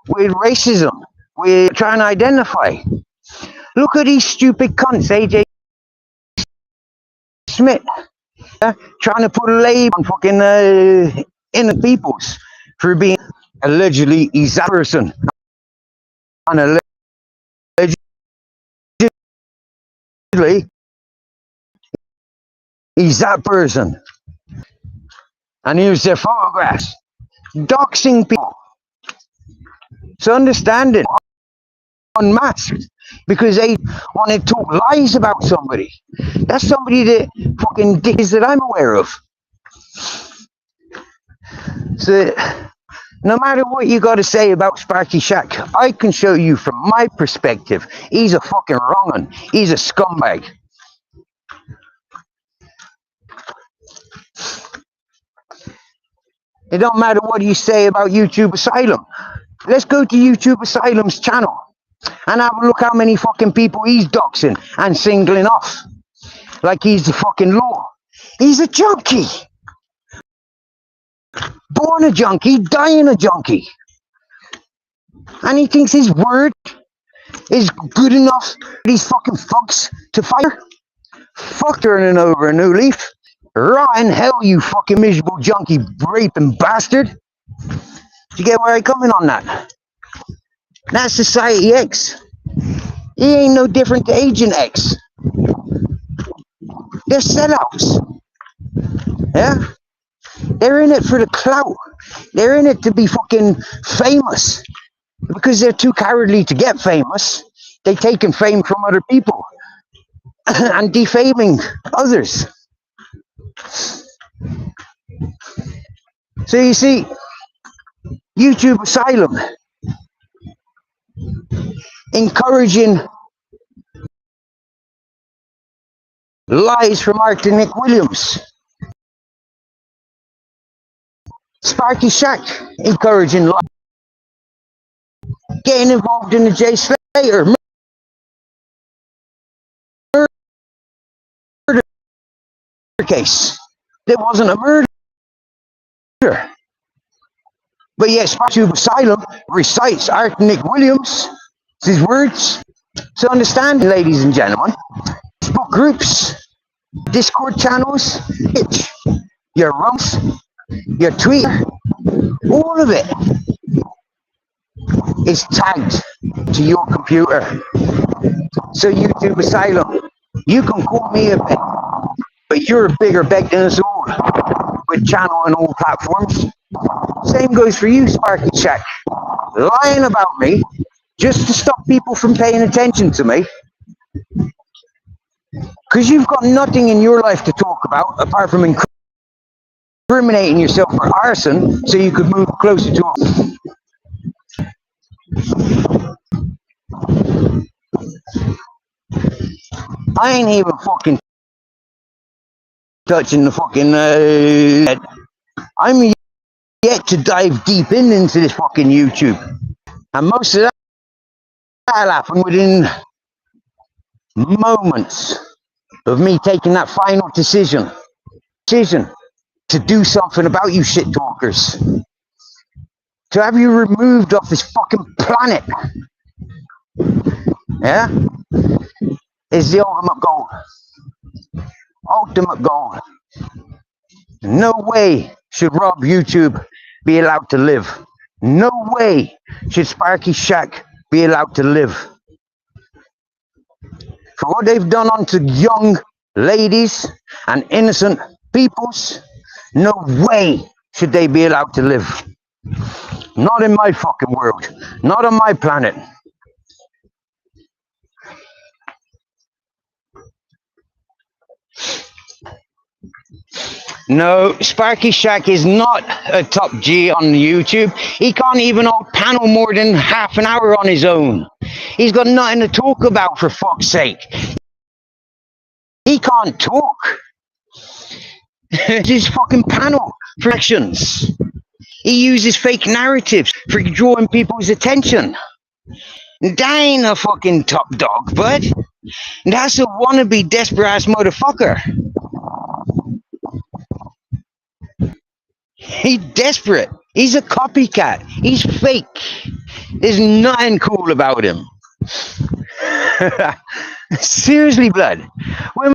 with racism. We're trying to identify. Look at these stupid cunts, AJ Smith, trying to put a label on fucking innocent peoples for being allegedly he's that person. And allegedly he's that person. And here's their photographs. Doxing people. So understand it. Unmasked. Because they want to talk lies about somebody. That's somebody that fucking dicks that I'm aware of. So no matter what you got to say about Sparky Shack, I can show you from my perspective, he's a fucking wrong'un. He's a scumbag. It don't matter what you say about YouTube Asylum. Let's go to YouTube Asylum's channel and have a look how many fucking people he's doxing and singling off. Like he's the fucking law. He's a junkie. Born a junkie, dying a junkie. And he thinks his word is good enough for these fucking fucks to fire? Fuck turning over a new leaf. Rotten hell, you fucking miserable junkie raping bastard. Do you get where I'm coming on that? That's Society X. He ain't no different to Agent X. They're sellouts. Yeah? They're in it for the clout. They're in it to be fucking famous. Because they're too cowardly to get famous, they're taking fame from other people and defaming others. So you see, YouTube Asylum encouraging lies from Arthur Nick Williams. Sparky Shack encouraging lies. Getting involved in the Jay Slater murder case. There wasn't a murder. But yes, YouTube Asylum recites Arthur Nick Williams, his words. So understand, ladies and gentlemen, Facebook groups, Discord channels, Twitch, your rums, your tweet, all of it is tagged to your computer. So YouTube Asylum, you can call me a beg, but you're a bigger beg than us all, with channel and all platforms. Same goes for you, Sparky Shack. Lying about me just to stop people from paying attention to me. Because you've got nothing in your life to talk about apart from incriminating yourself for arson so you could move closer to us. I ain't even fucking touching the fucking head. I'm yet to dive deep into this fucking YouTube. And most of that'll happen within moments of me taking that final decision to do something about you shit talkers. To have you removed off this fucking planet. Yeah? Is the ultimate goal. Ultimate goal. No way should Rob YouTube be allowed to live. No way should Sparky Shack be allowed to live. For what they've done unto young ladies and innocent peoples, no way should they be allowed to live. Not in my fucking world. Not on my planet. No, Sparky Shack is not a top G on YouTube. He can't even hold panel more than half an hour on his own. He's got nothing to talk about, for fuck's sake. He can't talk. It's his fucking panel for actions. He uses fake narratives for drawing people's attention. That ain't a fucking top dog, bud. That's a wannabe desperate ass motherfucker. He's desperate. He's a copycat. He's fake. There's nothing cool about him. Seriously, blood. When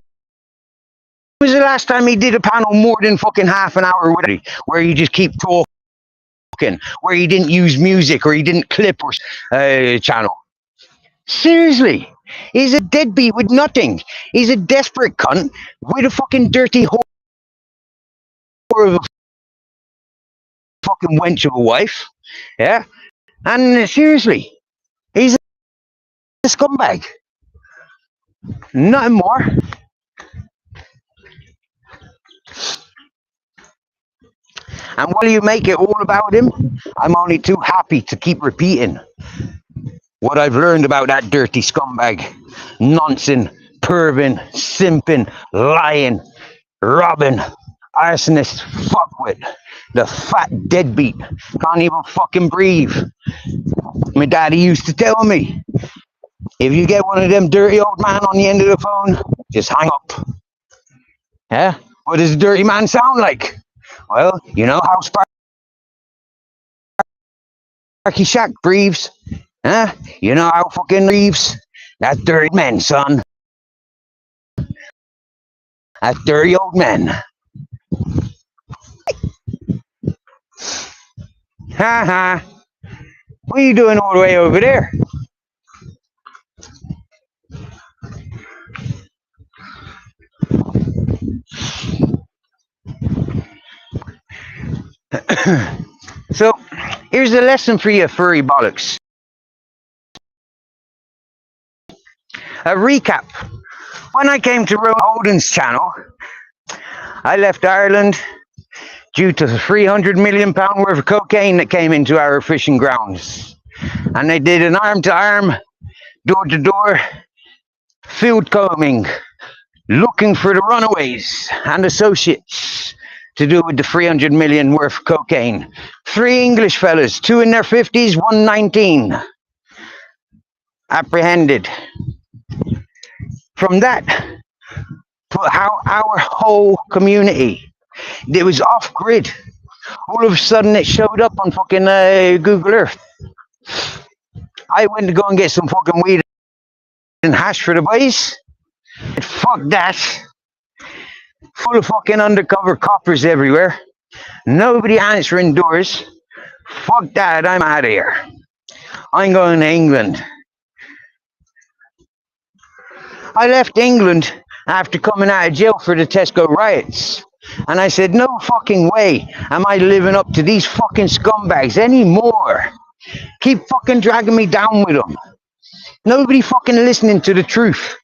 was the last time he did a panel more than fucking half an hour with it, where you just keep talking, where he didn't use music or he didn't clip or channel? Seriously. He's a deadbeat with nothing. He's a desperate cunt with a fucking dirty whore of a fucking wench of a wife. Yeah? And seriously, he's a scumbag. Nothing more. And while you make it all about him, I'm only too happy to keep repeating what I've learned about that dirty scumbag. Nonsense, perving, simping, lying, robbing, arsonist, fuckwit, the fat deadbeat, can't even fucking breathe. My daddy used to tell me, if you get one of them dirty old man on the end of the phone, just hang up. Yeah? What does a dirty man sound like? Well, you know how Sparky Shack breathes? Huh? You know how fucking breathes? That's dirty men, son. That's dirty old men. Ha ha. What are you doing all the way over there? So, here's a lesson for you furry bollocks. A recap. When I came to Rowan Holden's channel, I left Ireland due to the £300 million worth of cocaine that came into our fishing grounds. And they did an arm-to-arm, door-to-door field combing, looking for the runaways and associates to do with the 300 million worth of cocaine. 3 English fellas, 2 in their 50s, 1 19, apprehended. From that, how our whole community, it was off grid. All of a sudden it showed up on fucking Google Earth. I went to go and get some fucking weed and hash for the boys. Fuck that. Full of fucking undercover coppers everywhere. Nobody answering doors. Fuck that, I'm out of here. I'm going to England. I left England after coming out of jail for the Tesco riots. And I said, no fucking way am I living up to these fucking scumbags anymore. Keep fucking dragging me down with them. Nobody fucking listening to the truth.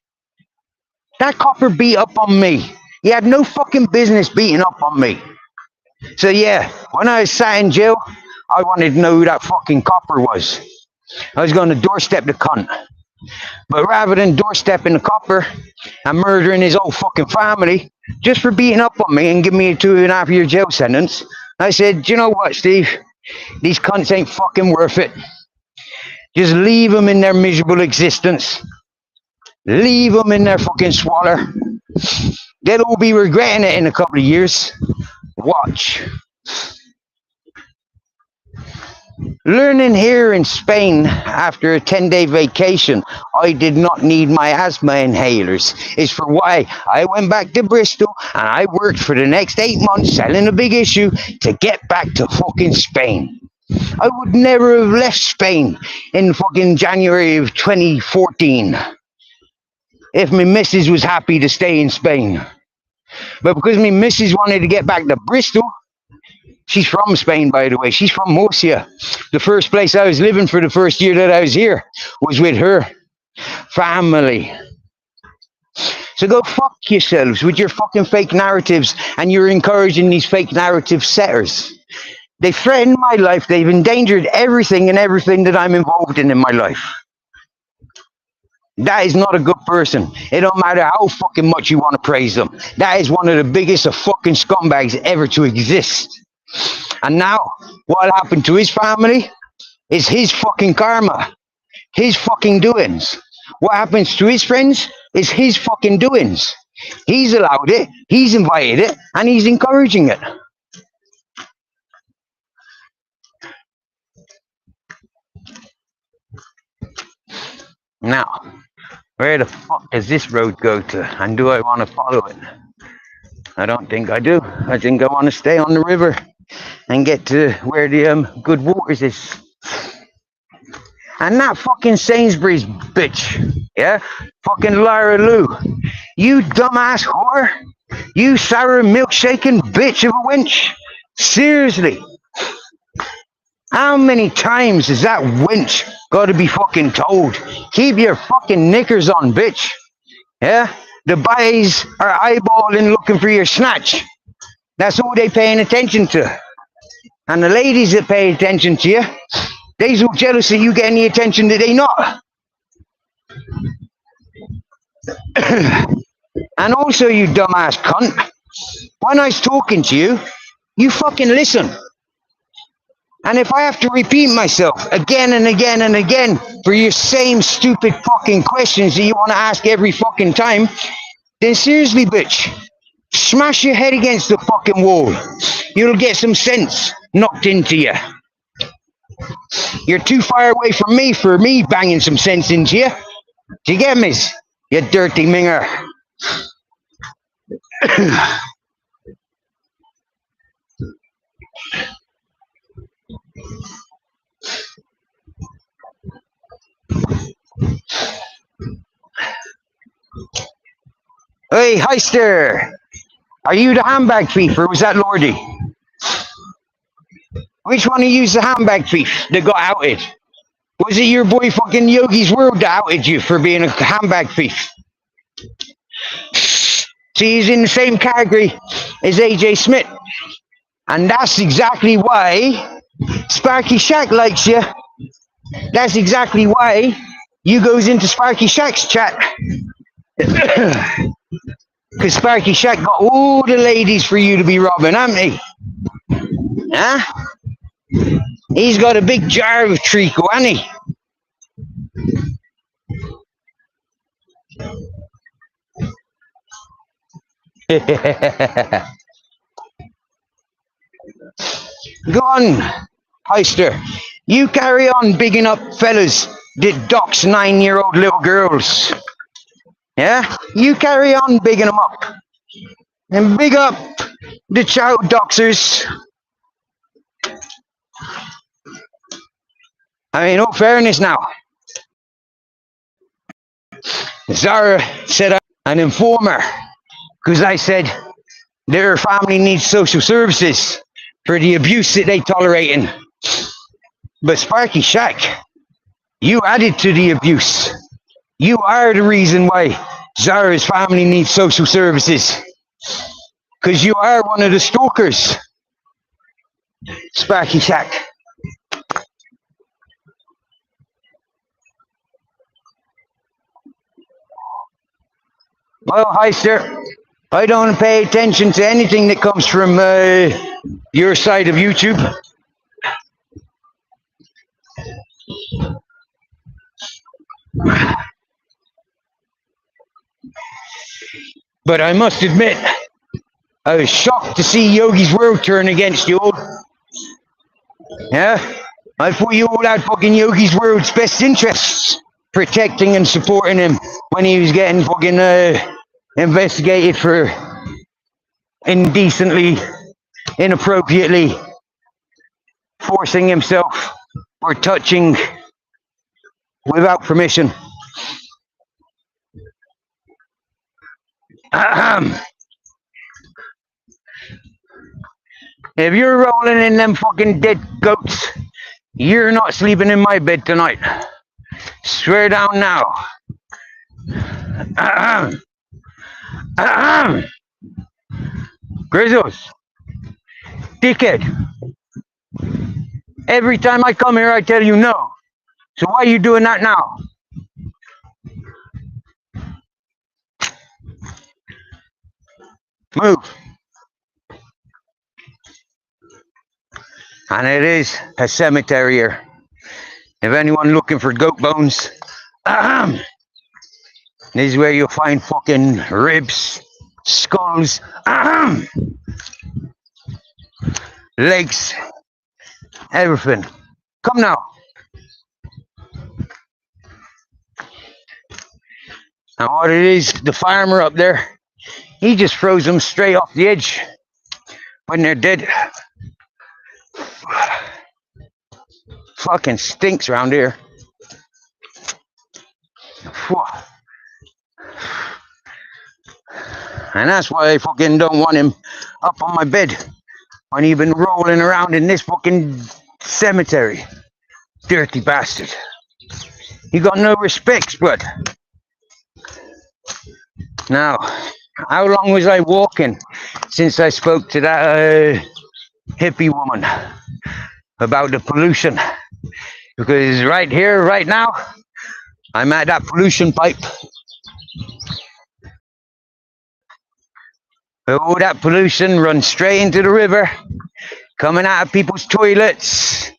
That copper beat up on me. He had no fucking business beating up on me. So yeah, when I sat in jail, I wanted to know who that fucking copper was. I was going to doorstep the cunt. But rather than doorstepping the copper and murdering his whole fucking family, just for beating up on me and giving me a 2.5 year jail sentence, I said, you know what, Steve? These cunts ain't fucking worth it. Just leave them in their miserable existence. Leave them in their fucking swaller. They'll all be regretting it in a couple of years. Watch. Learning here in Spain after a 10-day vacation, I did not need my asthma inhalers, is for why I went back to Bristol and I worked for the next 8 months selling a big issue to get back to fucking Spain. I would never have left Spain in fucking January of 2014 if my missus was happy to stay in Spain. But because my missus wanted to get back to Bristol, she's from Spain, by the way. She's from Murcia. The first place I was living for the first year that I was here was with her family. So go fuck yourselves with your fucking fake narratives, and you're encouraging these fake narrative setters. They threaten my life. They've endangered everything that I'm involved in my life. That is not a good person. It don't matter how fucking much you want to praise them. That is one of the biggest of fucking scumbags ever to exist. And now, what happened to his family is his fucking karma. His fucking doings. What happens to his friends is his fucking doings. He's allowed it, he's invited it, and he's encouraging it. Now, where the fuck does this road go to? And do I want to follow it? I don't think I do. I think I want to stay on the river and get to where the good waters is. And that fucking Sainsbury's bitch, yeah? Fucking Lara Lou. You dumbass whore. You sour milkshaking bitch of a wench. Seriously. How many times has that wench got to be fucking told? Keep your fucking knickers on, bitch. Yeah? The boys are eyeballing looking for your snatch. That's all they paying attention to. And the ladies that pay attention to you, they's all jealous of you getting the attention that they not. And also, you dumbass cunt, when I was talking to you, you fucking listen. And if I have to repeat myself again and again and again for your same stupid fucking questions that you want to ask every fucking time, then seriously, bitch, smash your head against the fucking wall. You'll get some sense knocked into you. You're too far away from me for me banging some sense into you. Do you get me, you dirty minger? Hey, Heister, are you the handbag thief or was that Lordy? Which one of you's the handbag thief that got outed? Was it your boy fucking Yogi's World that outed you for being a handbag thief? See, he's in the same category as AJ Smith. And that's exactly why Sparky Shack likes you. That's exactly why you goes into Sparky Shack's chat. Because Sparky Shack got all the ladies for you to be robbing, haven't he? Huh? He's got a big jar of treacle, hasn't he? Go on, Heister. You carry on bigging up fellas that dox 9-year-old little girls. Yeah? You carry on bigging them up. And big up the child doxers. I mean, all fairness now. Zara said I'm an informer because I said their family needs social services for the abuse that they tolerating. But Sparky Shack, you added to the abuse. You are the reason why Zara's family needs social services. Because you are one of the stalkers. Sparky Shack. Well, Heister, I don't pay attention to anything that comes from your side of YouTube. But I must admit, I was shocked to see Yogi's World turn against you all. Yeah? I thought you all had fucking Yogi's World's best interests, protecting and supporting him when he was getting fucking investigated for indecently, inappropriately forcing himself or touching without permission. Ahem. If you're rolling in them fucking dead goats, you're not sleeping in my bed tonight. Swear down now. Ahem. Ahem. Grizzles, dickhead. Every time I come here, I tell you no. So why are you doing that now? Move. And it is a cemetery here. If anyone looking for goat bones, ahem, this is where you'll find fucking ribs, skulls, ahem, legs, everything. Come now. And what it is, the farmer up there, he just throws them straight off the edge when they're dead. Fucking stinks around here. And that's why I fucking don't want him up on my bed when he's been rolling around in this fucking cemetery. Dirty bastard. You got no respect, bud. Now, how long was I walking since I spoke to that hippie woman about the pollution? Because right here, right now, I'm at that pollution pipe. Oh, that pollution runs straight into the river, coming out of people's toilets,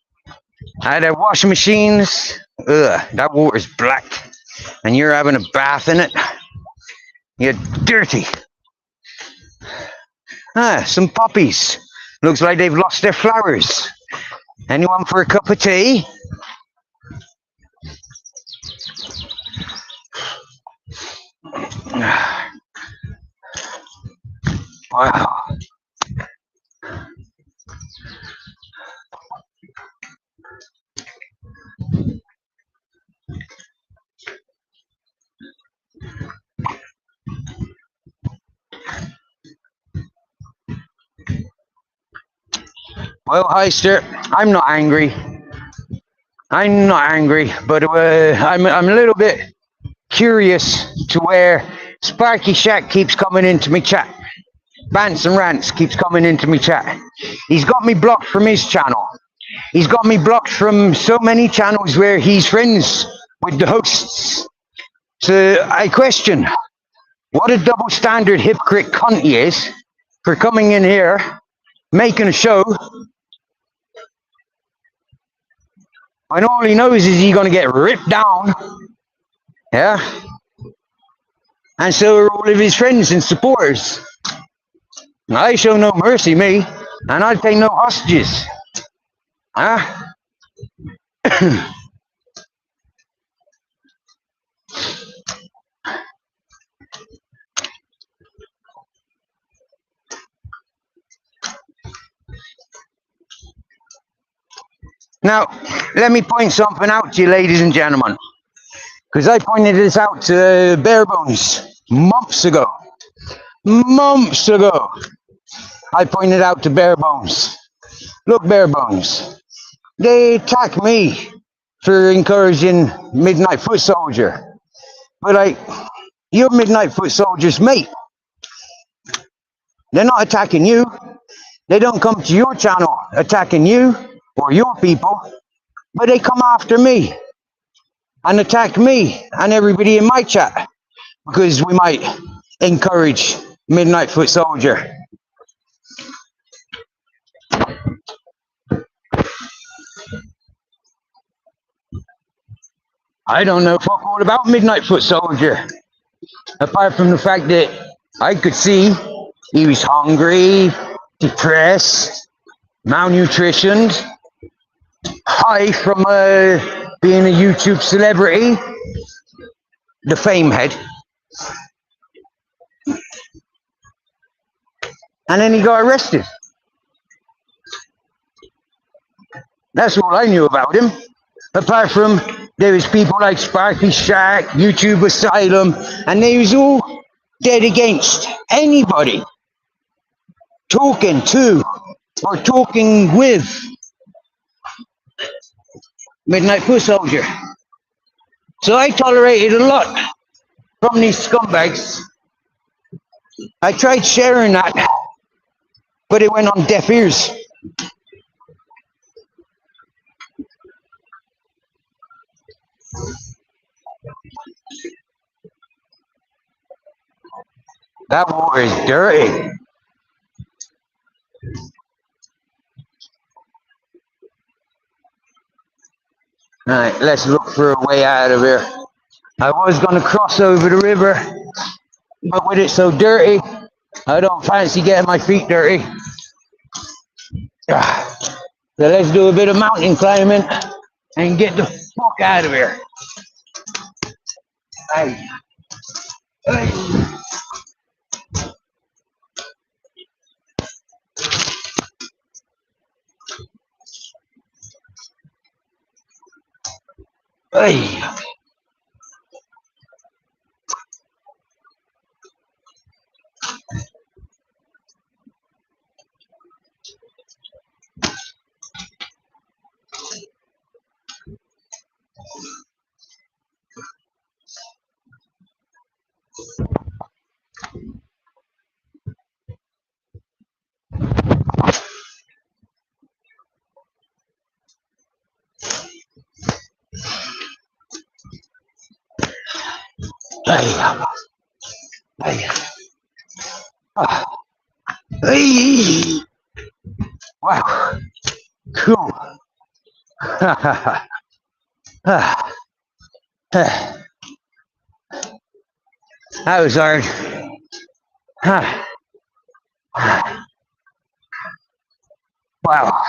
out of their washing machines. Ugh, that water's black, and you're having a bath in it. You're dirty. Ah, some poppies. Looks like they've lost their flowers. Anyone for a cup of tea? Wow. Well, hi, sir. I'm not angry. I'm not angry, but I'm a little bit curious to where Sparky Shack keeps coming into me chat. Bants and Rants keeps coming into me chat. He's got me blocked from his channel. He's got me blocked from so many channels where he's friends with the hosts. So I question what a double standard hypocrite cunt he is for coming in here, making a show, and all he knows is he's going to get ripped down. Yeah? And so are all of his friends and supporters. I show no mercy, me, and I take no hostages. Huh? Now, let me point something out to you, ladies and gentlemen, because I pointed this out to Barebones months ago. Months ago, I pointed out to Barebones. Look, Barebones, they attack me for encouraging Midnight Foot Soldier, but like, you're Midnight Foot Soldier's mate. They're not attacking you. They don't come to your channel attacking you or your people, but they come after me and attack me and everybody in my chat because we might encourage Midnight Foot Soldier. I don't know fuck all about Midnight Foot Soldier, apart from the fact that I could see he was hungry, depressed, malnutritioned, high from being a YouTube celebrity, the fame head. And then he got arrested. That's all I knew about him. Apart from there was people like Sparky Shark, YouTube Asylum, and they was all dead against anybody talking to or talking with Midnight Foot Soldier. So I tolerated a lot from these scumbags. I tried sharing that, but it went on deaf ears. That water is dirty. Alright, let's look for a way out of here. I was going to cross over the river, but with it so dirty, I don't fancy getting my feet dirty. So let's do a bit of mountain climbing and get the fuck out of here. Aye. Aye. Aye. Aye. Aye. Ah. Aye. Wow. Cool. That was hard. Wow.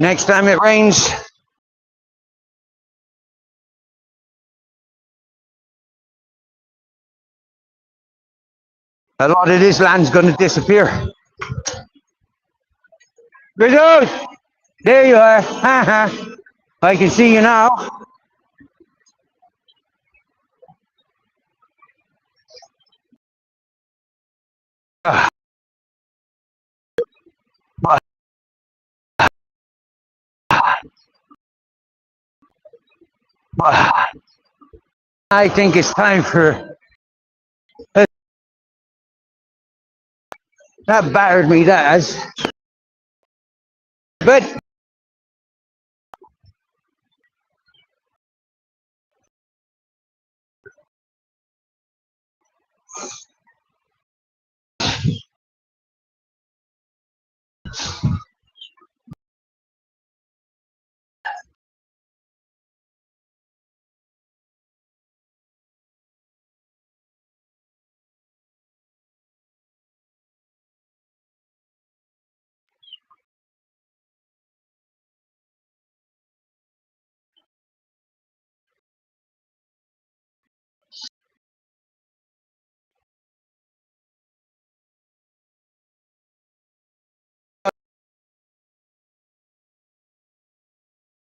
Next time it rains, a lot of this land's going to disappear. Rizzo! There you are. I can see you now. I think it's time for... That battered me, that has. But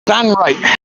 stand right.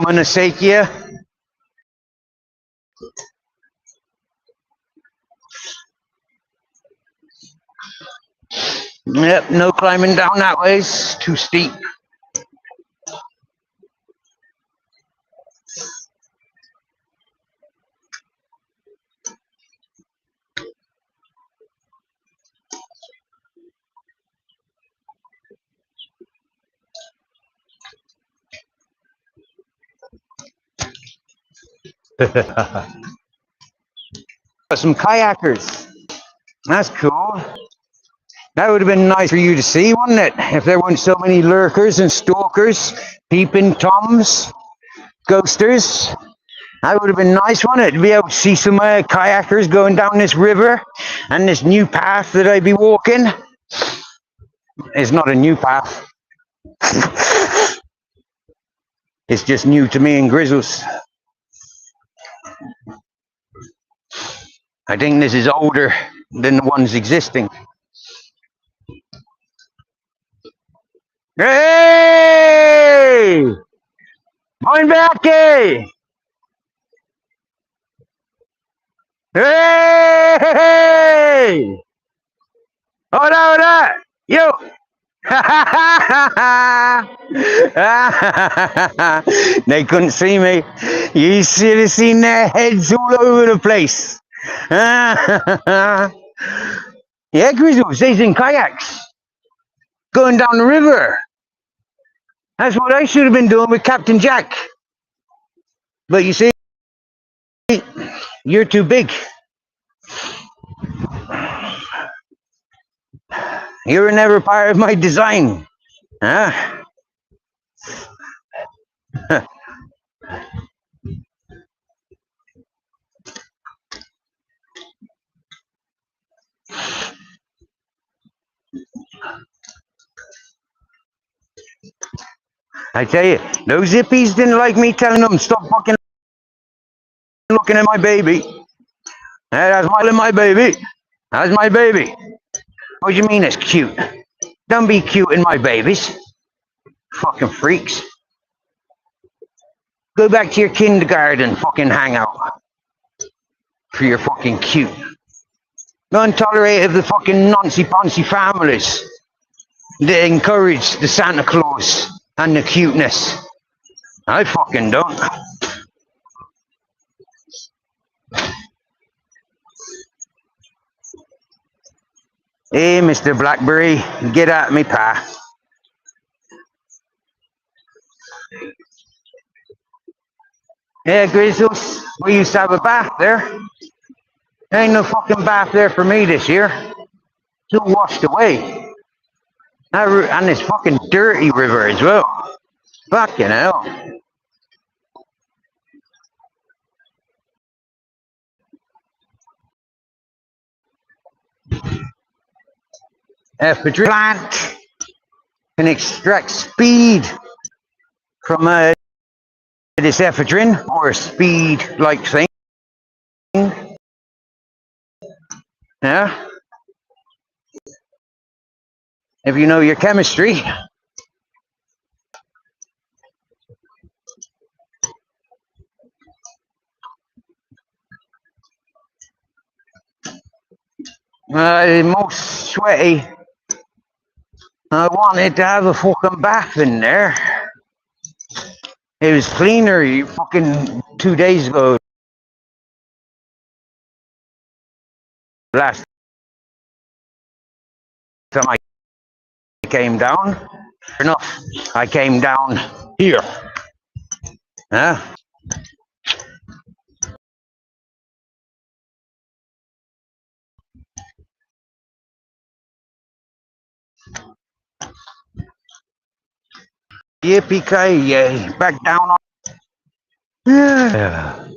Monosakia. Yep, no climbing down that way. It's too steep. Some kayakers. That's cool. That would have been nice for you to see, wouldn't it? If there weren't so many lurkers and stalkers, peeping toms, ghosters. That would have been nice, wouldn't it? To be able to see some kayakers going down this river and this new path that I'd be walking. It's not a new path. It's just new to me and Grizzles. I think this is older than the ones existing. Hey! Moin Berke! Hey! Hola, hola! Yo! They couldn't see me. You should have seen their heads all over the place. Yeah, Grizzles, they's in kayaks. Going down the river. That's what I should have been doing with Captain Jack. But you see, you're too big. You were never part of my design. Huh? I tell you, those hippies didn't like me telling them stop fucking looking at my baby. That's my baby. That's my baby. What do you mean it's cute? Don't be cute in my babies. Fucking freaks. Go back to your kindergarten, fucking hang out. For your fucking cute. Go and tolerate of the fucking noncy-poncy families that encourage the Santa Claus and the cuteness. I fucking don't. Hey, Mr. Blackberry, get at me, pa. Yeah, Grizzles, we used to have a bath there. There ain't no fucking bath there for me this year. It's all washed away. And this fucking dirty river as well. Fucking hell. Ephedrine plant can extract speed from this ephedrine, or a speed-like thing. Yeah? If you know your chemistry. Most sweaty. I wanted to have a fucking bath in there. It was cleaner fucking 2 days ago. Last time I came down. Enough, I came down here. Huh? Yippee-ki-yay, back down on. Yeah.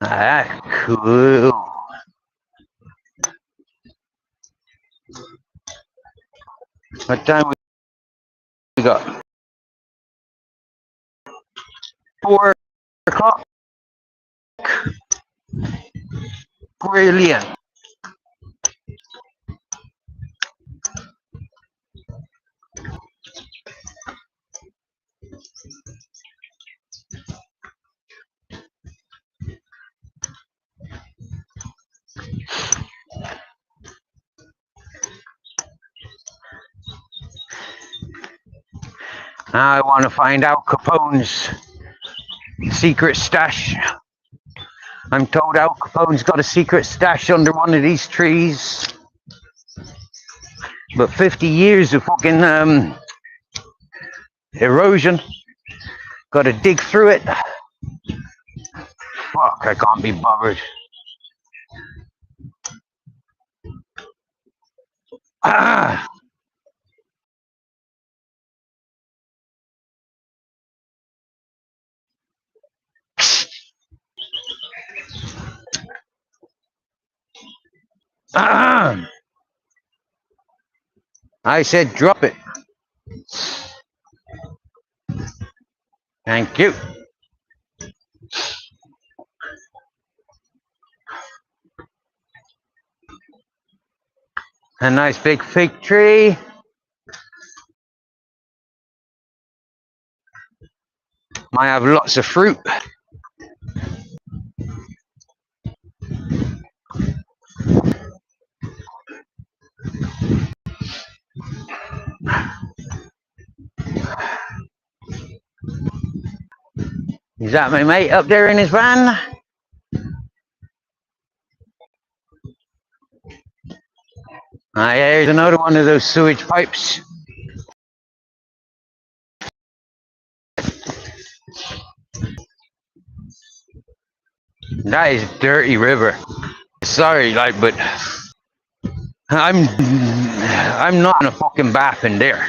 That's cool. What time we got? 4 o'clock. Brilliant. I want to find Al Capone's secret stash. I'm told Al Capone's got a secret stash under one of these trees. But 50 years of fucking erosion. Got to dig through it. Fuck, I can't be bothered. Ah! Ah! I said drop it. Thank you. A nice big fig tree. Might have lots of fruit. Is that my mate up there in his van? Ah, yeah, here's another one of those sewage pipes. That is dirty river. Sorry, like, but I'm not in a fucking bath in there.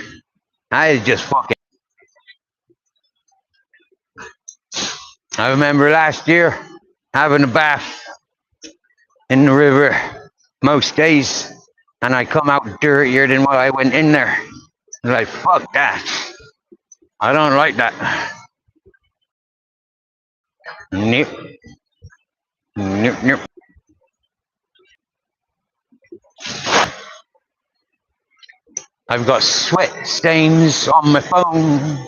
That is just fucking. I remember last year having a bath in the river most days, and I come out dirtier than what I went in there. Like, fuck that. I don't like that. Nope. Nope, nope. I've got sweat stains on my phone.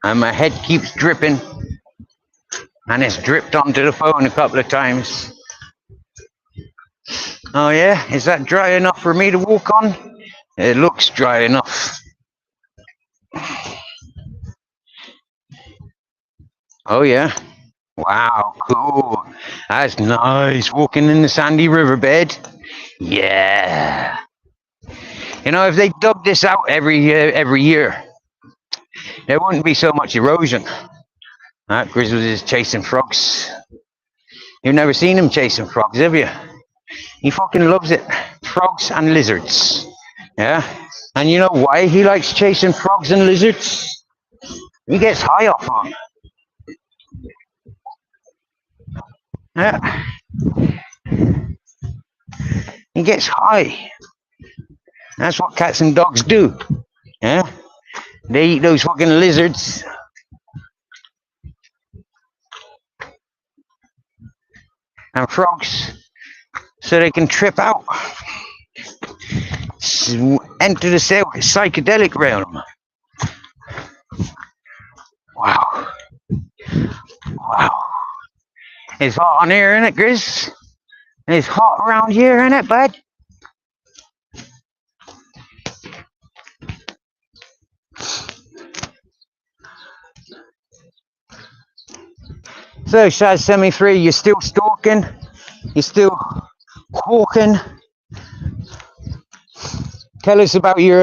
And my head keeps dripping. And it's dripped onto the phone a couple of times. Oh yeah? Is that dry enough for me to walk on? It looks dry enough. Oh yeah? Wow, cool. That's nice. Walking in the sandy riverbed. Yeah. You know, if they dug this out every year, there wouldn't be so much erosion. Grizzles is chasing frogs. You've never seen him chasing frogs, have you? He fucking loves it. Frogs and lizards. Yeah? And you know why he likes chasing frogs and lizards? He gets high off them. Yeah. He gets high. That's what cats and dogs do. Yeah? They eat those fucking lizards. And frogs so they can trip out. Enter the psychedelic realm. Wow. Wow. It's hot on here, isn't it, Grizz? It's hot around here, isn't it, bud? So, Shaz 73, you're still stalking? You're still walking? Tell us about your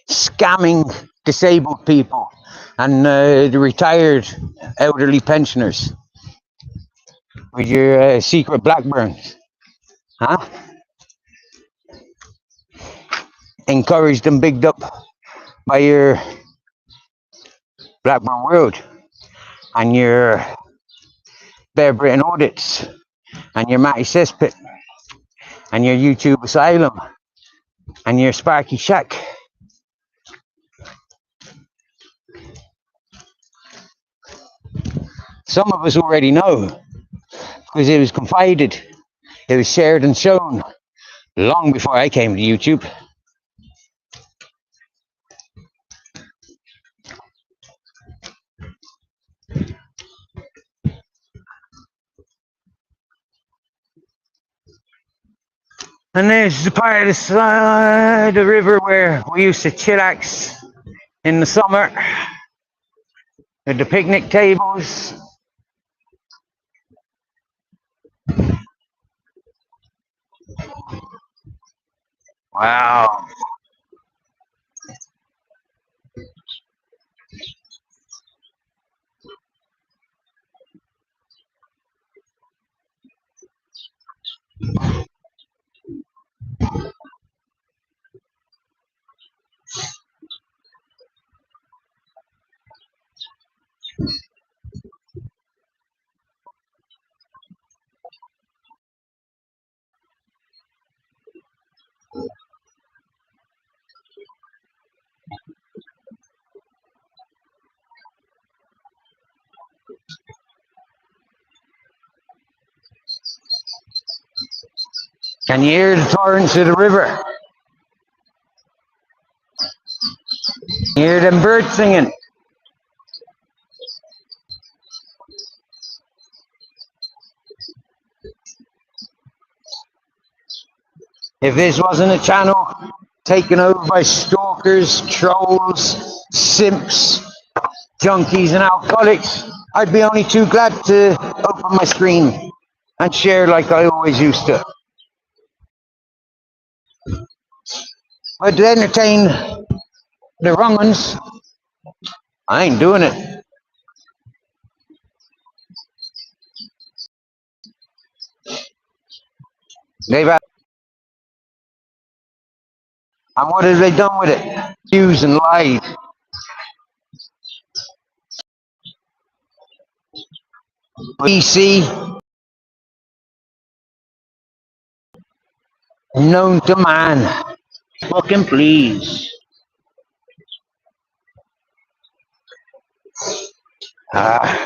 scamming disabled people and the retired elderly pensioners with your secret Blackburns. Huh? Encouraged and bigged up by your Blackburn World and your Bear Britain Audits and your Matty Cesspit and your YouTube Asylum and your Sparky Shack. Some of us already know because it was confided, it was shared and shown long before I came to YouTube. And there's the part of the side of the river where we used to chillax in the summer at the picnic tables. Wow. Can you hear the torrents of the river? You hear them birds singing? If this wasn't a channel taken over by stalkers, trolls, simps, junkies and alcoholics, I'd be only too glad to open my screen and share like I always used to. But to entertain the wrong ones, I ain't doing it. They've had, and what have they done with it? Used and lied. PC, known to man. Fucking please. Ah.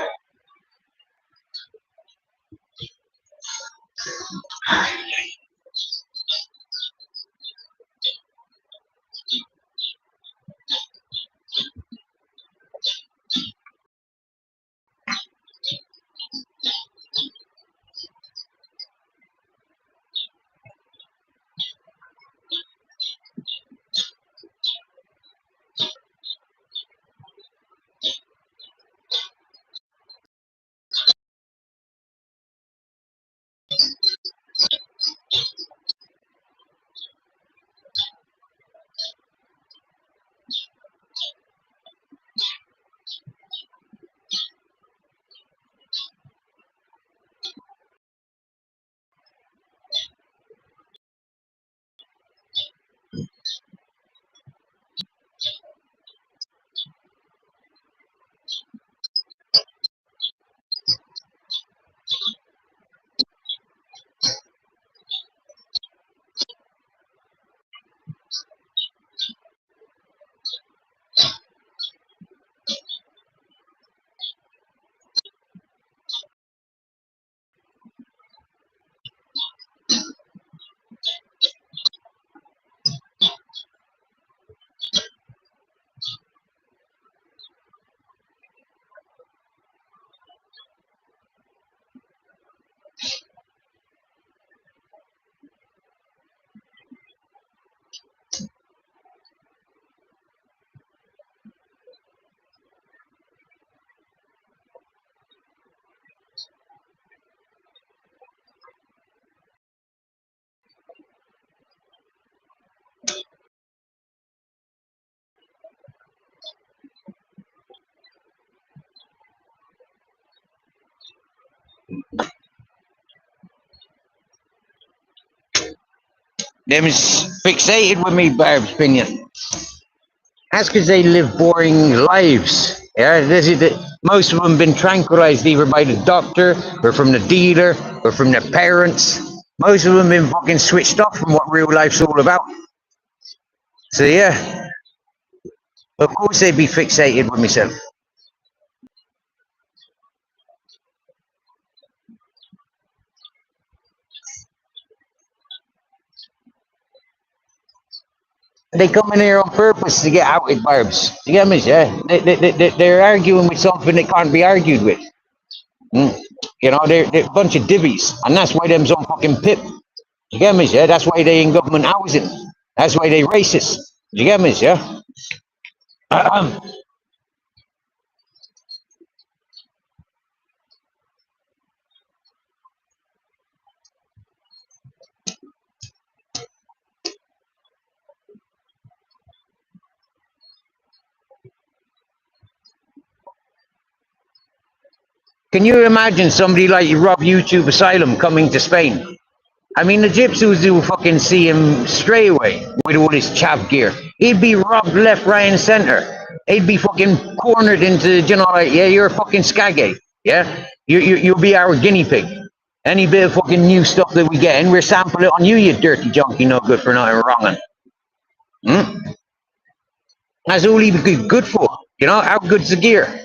Them's fixated with me, Barb's opinion. That's because they live boring lives. Yeah, most of them been tranquilized either by the doctor or from the dealer or from their parents. Most of them been fucking switched off from what real life's all about. So yeah, of course they'd be fixated with myself. They come in here on purpose to get out with Barbs. You get me? Yeah, they're arguing with something that can't be argued with. You know, they're a bunch of divvies, and that's why them's on fucking pip. You get me, yeah? That's why they in government housing. That's why they racist. You get me, yeah? Can you imagine somebody like Rob YouTube Asylum coming to Spain? I mean, the gypsies will fucking see him straight away with all his chav gear. He'd be robbed left, right, and center. He'd be fucking cornered into, you know, like, yeah, you're a fucking skagate. Yeah? You'll be our guinea pig. Any bit of fucking new stuff that we get, and we're sampling it on you, you dirty junkie, no good for nothing wrong. Hmm? That's all he'd be good for. You know, how good's the gear?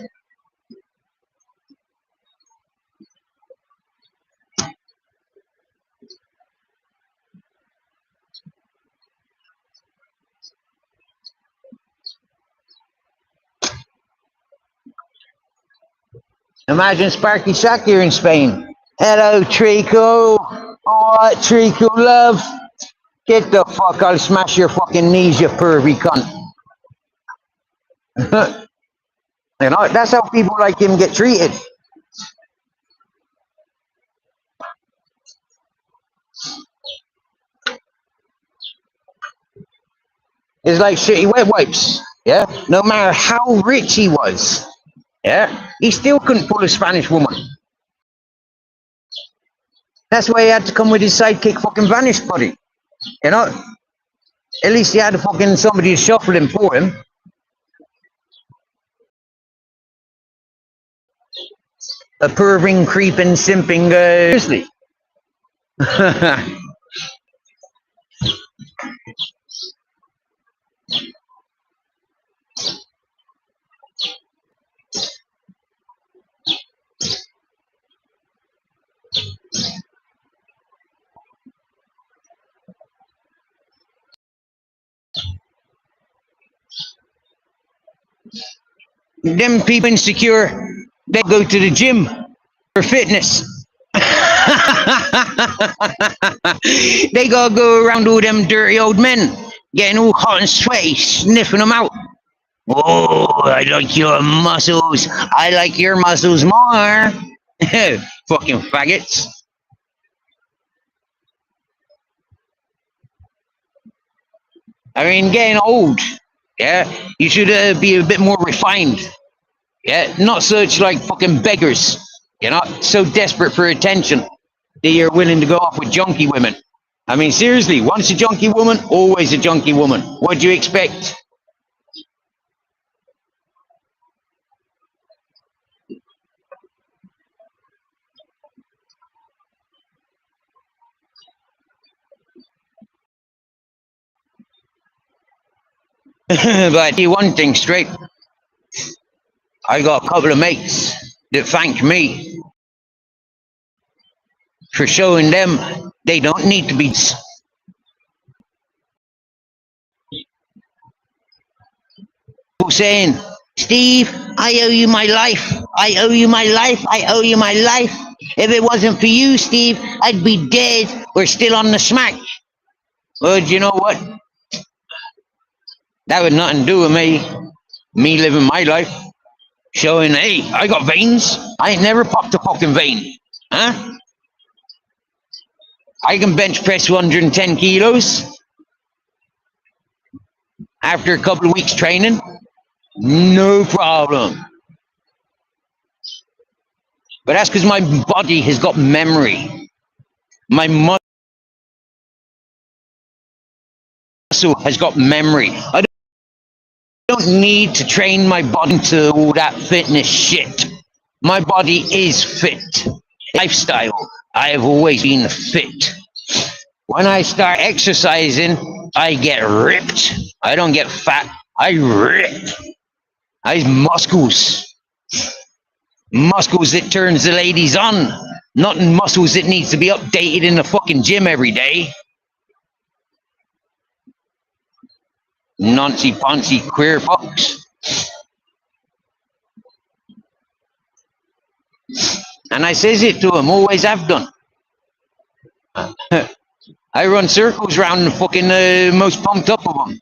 Imagine Sparky Sack here in Spain. Hello, Trico. Alright, Trico, love. Get the fuck, I'll smash your fucking knees, you pervy cunt. You know, that's how people like him get treated. It's like shitty wet wipes. Yeah? No matter how rich he was, yeah, he still couldn't pull a Spanish woman. That's why he had to come with his sidekick fucking Vanish buddy. You know? At least he had a fucking somebody to shuffle him for him. A perving, creeping, simping grizzly. Them people insecure, they go to the gym for fitness. They gotta go around all them dirty old men, getting all hot and sweaty, sniffing them out. Oh, I like your muscles. I like your muscles more. Fucking faggots. I mean, getting old. Yeah, you should be a bit more refined. Yeah, not such like fucking beggars. You're not so desperate for attention that you're willing to go off with junkie women. I mean, seriously, once a junkie woman, always a junkie woman. What do you expect? But I tell you one thing straight. I got a couple of mates that thanked me for showing them they don't need to be saying, Steve, I owe you my life. I owe you my life. I owe you my life. If it wasn't for you, Steve, I'd be dead or still on the smack. Well, do you know what? That had nothing to do with me. Me living my life. Showing, hey, I got veins. I ain't never popped a fucking vein. Huh? I can bench press 110 kilos after a couple of weeks training. No problem. But that's because my body has got memory. My muscle has got memory. I don't need to train my body to all that fitness shit. My body is fit. Lifestyle. I have always been fit. When I start exercising, I get ripped. I don't get fat. I rip. I have muscles. Muscles that turns the ladies on. Not muscles that needs to be updated in the fucking gym every day. Nancy Poncy queer fucks. And I says it to him, always have done. I run circles round the fucking most pumped up of them.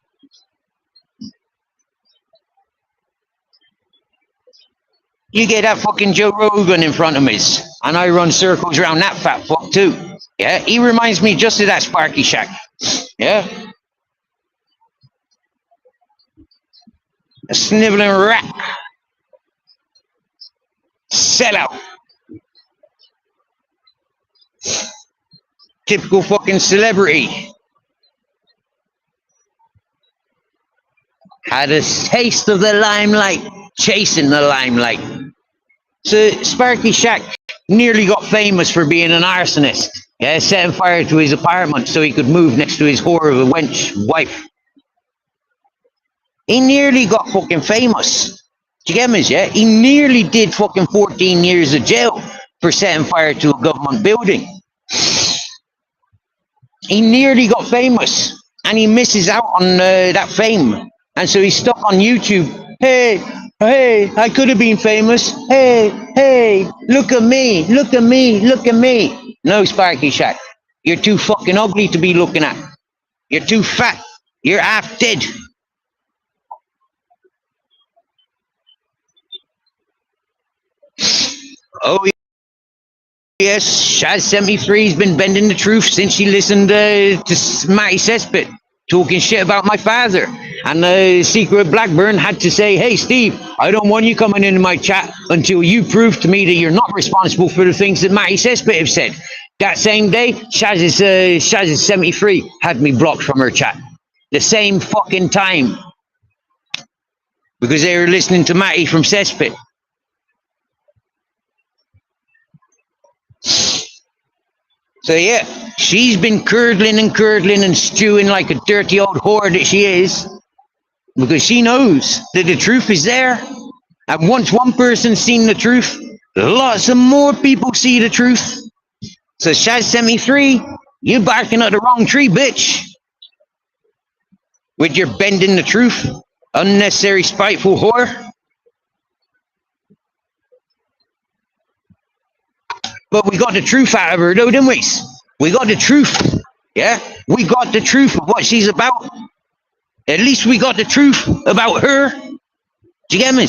You get that fucking Joe Rogan in front of me, and I run circles around that fat fuck too. Yeah, he reminds me just of that Sparky Shack. Yeah, a sniveling rat, sellout, typical fucking celebrity. Had a taste of the limelight, chasing the limelight. So Sparky Shack nearly got famous for being an arsonist. Yeah, setting fire to his apartment so he could move next to his whore of a wench wife. He nearly got fucking famous. Do you get me? Yeah, he nearly did fucking 14 years of jail for setting fire to a government building. He nearly got famous, and he misses out on that fame, and so he's stuck on YouTube. Hey, hey, I could have been famous. Hey, hey, look at me, look at me, look at me. No, Sparky Shack, you're too fucking ugly to be looking at. You're too fat. You're half dead. Oh, yes, Shaz73's been bending the truth since she listened to Matty Cesspit talking shit about my father. And Secret Blackburn had to say, hey, Steve, I don't want you coming into my chat until you prove to me that you're not responsible for the things that Matty Cesspit have said. That same day, Shaz73 had me blocked from her chat. The same fucking time. Because they were listening to Matty from Cesspit. So yeah, she's been curdling and curdling and stewing like a dirty old whore that she is, because she knows that the truth is there. And once one person's seen the truth, lots of more people see the truth. So Shaz73, you barking at the wrong tree, bitch. With your bending the truth, unnecessary spiteful whore. But we got the truth out of her, though, didn't we? We got the truth. Yeah? We got the truth of what she's about. At least we got the truth about her. Do you get me?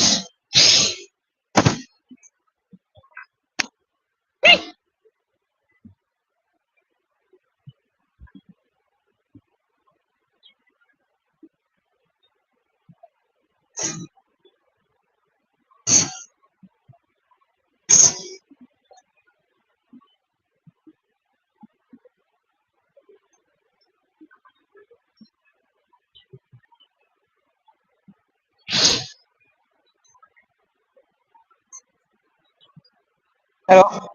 Hello.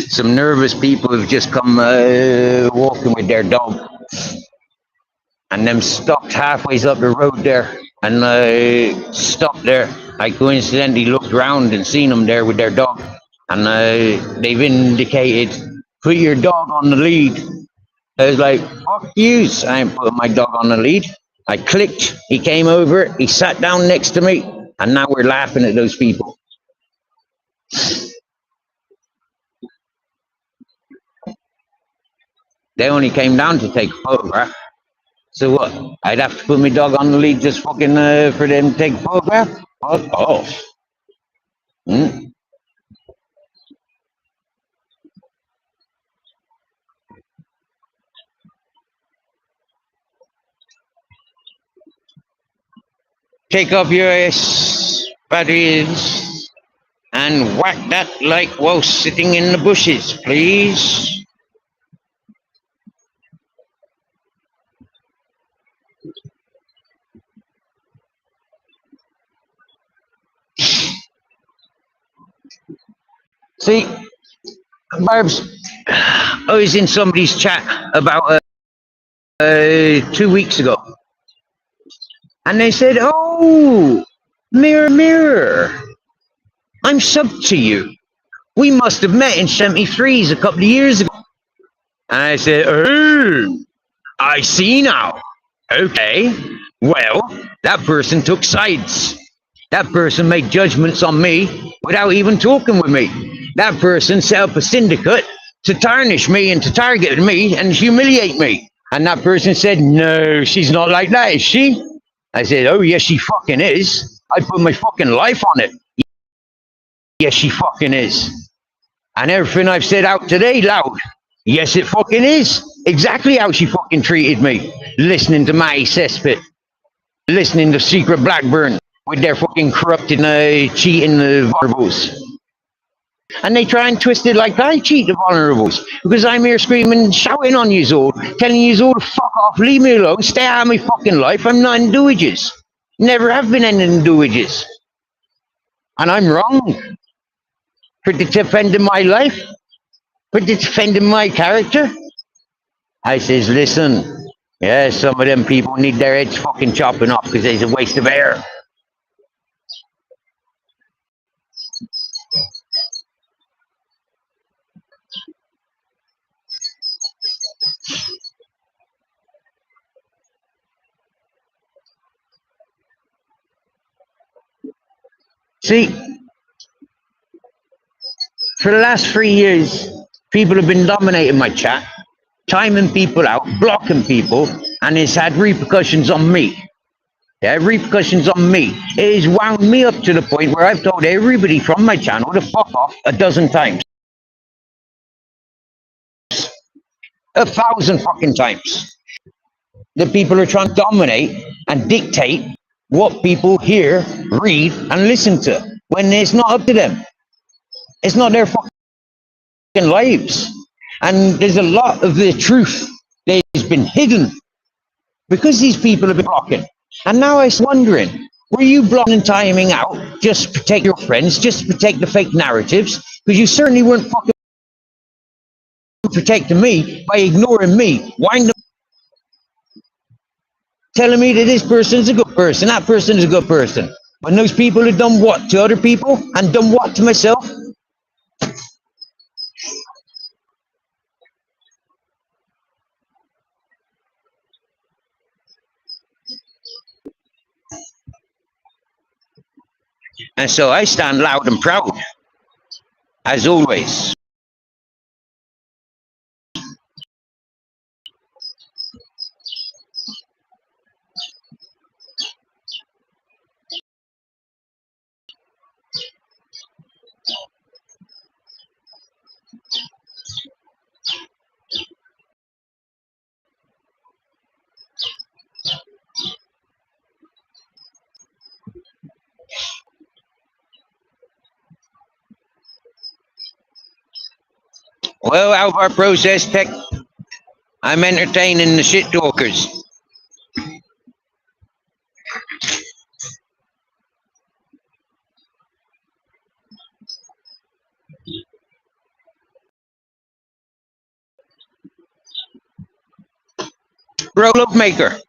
Some nervous people have just come walking with their dog, and them stopped halfway up the road there, and stopped there. I coincidentally looked round and seen them there with their dog, and they've indicated, put your dog on the lead. I was like, fuck you, I ain't putting my dog on the lead. I clicked, he came over, he sat down next to me, and now we're laughing at those people. They only came down to take a photograph. So what? I'd have to put my dog on the lead just fucking for them to take a photograph? Fuck off. Hmm? Take off your batteries and whack that like while sitting in the bushes, please. See, Barbs, I was in somebody's chat about 2 weeks ago, and they said, oh, mirror, mirror, I'm sub to you. We must have met in 73s a couple of years ago. And I said, oh, I see now. Okay. Well, that person took sides. That person made judgments on me without even talking with me. That person set up a syndicate to tarnish me and to target me and humiliate me. And that person said, no, she's not like that, is she? I said, oh, yes, she fucking is. I put my fucking life on it. Yes, she fucking is. And everything I've said out today loud, yes, it fucking is. Exactly how she fucking treated me. Listening to Matty Cesspit. Listening to Secret Blackburn with their fucking corrupted, cheating vulnerables. And they try and twist it like I cheat the vulnerables. Because I'm here screaming, shouting on you all, telling you all to fuck off, leave me alone, stay out of my fucking life. I'm not in dowages. Never have been in dowages. And I'm wrong for defending my life, for defending my character. I says, listen, yeah, some of them people need their heads fucking chopping off because it's a waste of air. See, for the last 3 years, people have been dominating my chat, timing people out, blocking people, and it's had repercussions on me. Yeah, repercussions on me. It has wound me up to the point where I've told everybody from my channel to fuck off 12 times. 1,000 fucking times. The people are trying to dominate and dictate what people hear, read, and listen to when it's not up to them. It's not their fucking lives. And there's a lot of the truth that has been hidden because these people have been blocking. And now I was wondering, were you blocking and timing out just to protect your friends, just to protect the fake narratives? Because you certainly weren't fucking protecting me by ignoring me, telling me that this person is a good person, that person is a good person. When those people have done what to other people and done what to myself? And so I stand loud and proud, as always. Well, Alvar Process Tech, I'm entertaining the shit talkers. Roll-up maker.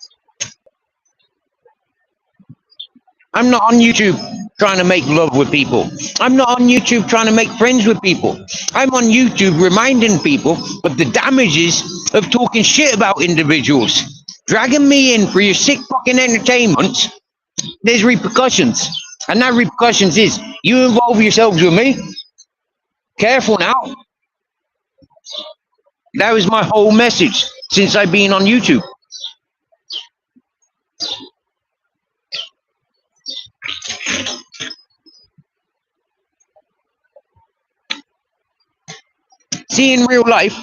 I'm not on YouTube trying to make love with people. I'm not on YouTube trying to make friends with people. I'm on YouTube reminding people of the damages of talking shit about individuals. Dragging me in for your sick fucking entertainment, there's repercussions. And that repercussions is, you involve yourselves with me, careful now. That was my whole message since I've been on YouTube. See, in real life,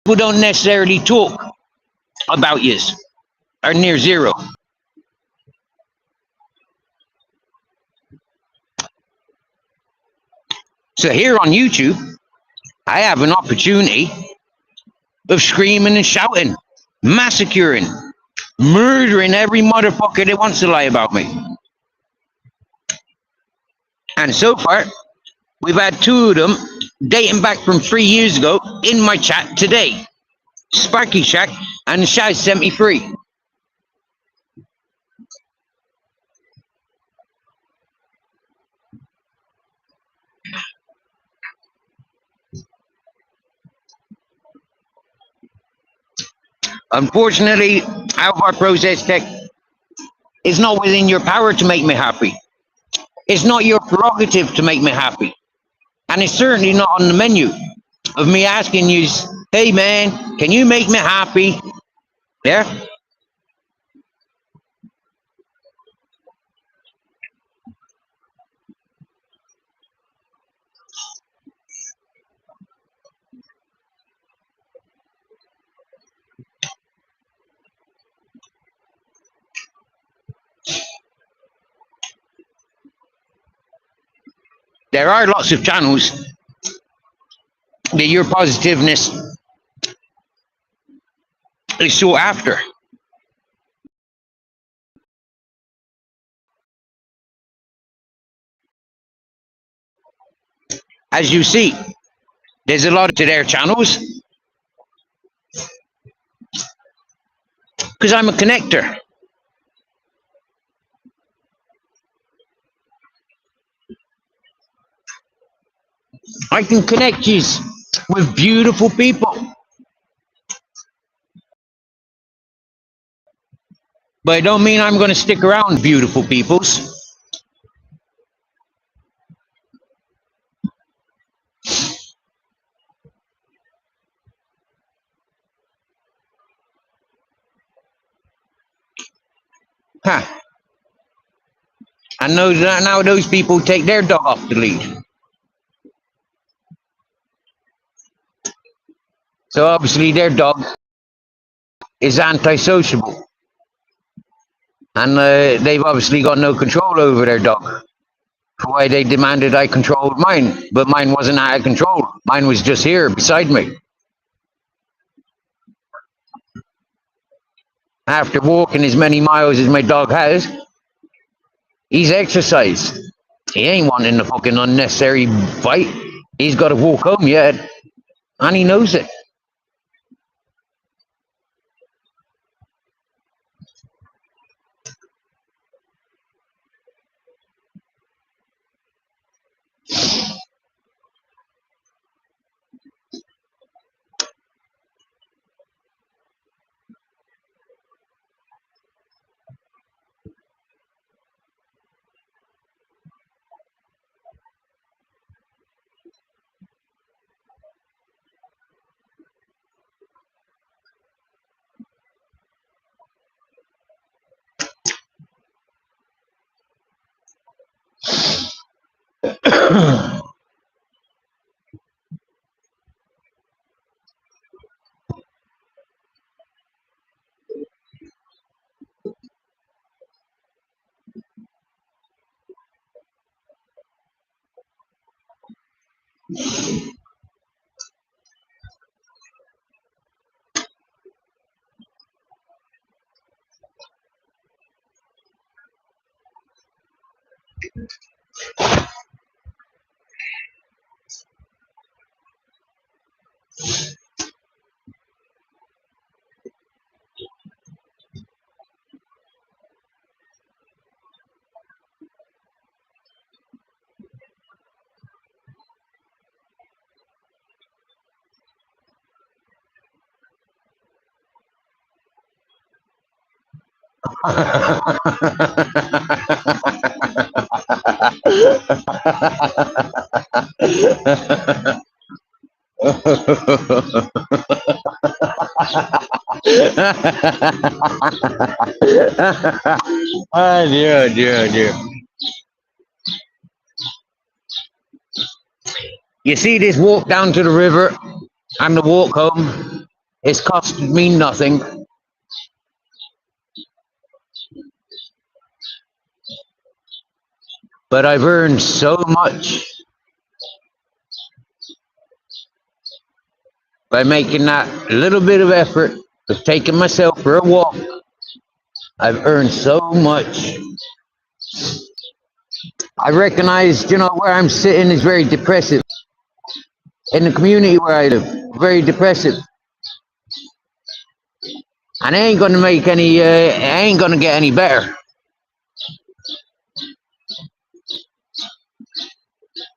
people don't necessarily talk about you, are near zero. So here on YouTube, I have an opportunity of screaming and shouting, massacring, murdering every motherfucker that wants to lie about me. And so far, we've had 2 of them dating back from 3 years ago in my chat today. Sparky Shack, and Shaz sent me free. Unfortunately, Alvar Process Tech is not within your power to make me happy. It's not your prerogative to make me happy. And it's certainly not on the menu of me asking you, hey man, can you make me happy? Yeah? There are lots of channels that your positiveness is sought after. As you see, there's a lot to their channels because I'm a connector. I can connect you with beautiful people. But I don't mean I'm going to stick around beautiful peoples. Huh. I know that now those people take their dog off the lead. So obviously their dog is antisociable. And they've obviously got no control over their dog. For why they demanded I controlled mine. But mine wasn't out of control. Mine was just here beside me. After walking as many miles as my dog has, he's exercised. He ain't wanting the fucking unnecessary fight. He's got to walk home yet. And he knows it. Ah, dear, dear, dear. You see this walk down to the river and the walk home, it's costed me nothing. But I've earned so much by making that little bit of effort of taking myself for a walk. I've earned so much. I recognize, where I'm sitting is very depressive. In the community where I live, very depressive. And it ain't gonna make any. It ain't gonna get any better.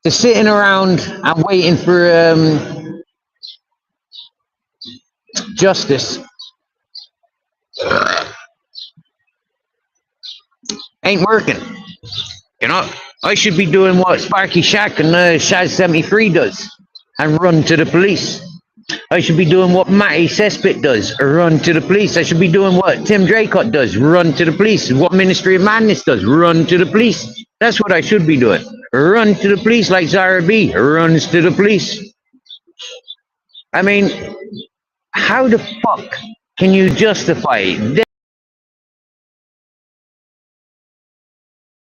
Just sitting around and waiting for justice ain't working. You know, I should be doing what Sparky Shack and Shaz 73 does and run to the police. I should be doing what Matty Cesspit does, run to the police. I should be doing what Tim Draycott does, run to the police. What Ministry of Madness does, run to the police. That's what I should be doing. Run to the police like Zara B runs to the police. I mean, how the fuck can you justify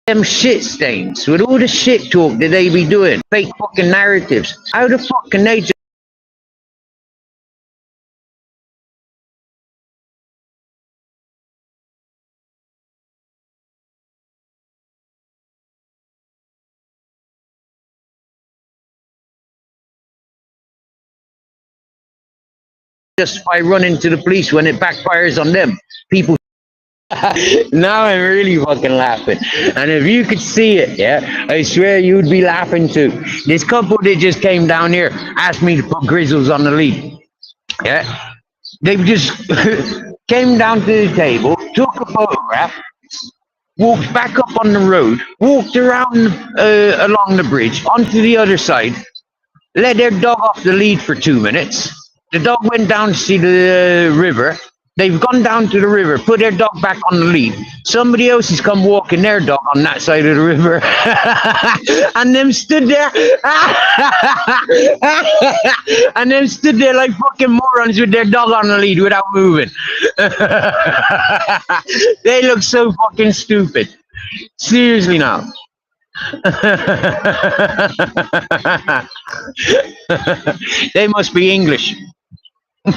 them shit stains with all the shit talk that they be doing? Fake fucking narratives. How the fuck can they justify running to the police when it backfires on them? People. Now I'm really fucking laughing. And if you could see it, yeah, I swear you'd be laughing too. This couple that just came down here asked me to put Grizzles on the lead. Yeah. They just came down to the table, took a photograph, walked back up on the road, walked around along the bridge onto the other side, let their dog off the lead for 2 minutes. The dog went down to see the river. They've gone down to the river, put their dog back on the lead. Somebody else has come walking their dog on that side of the river. And them stood there. And them stood there like fucking morons with their dog on the lead without moving. They look so fucking stupid. Seriously now. They must be English. The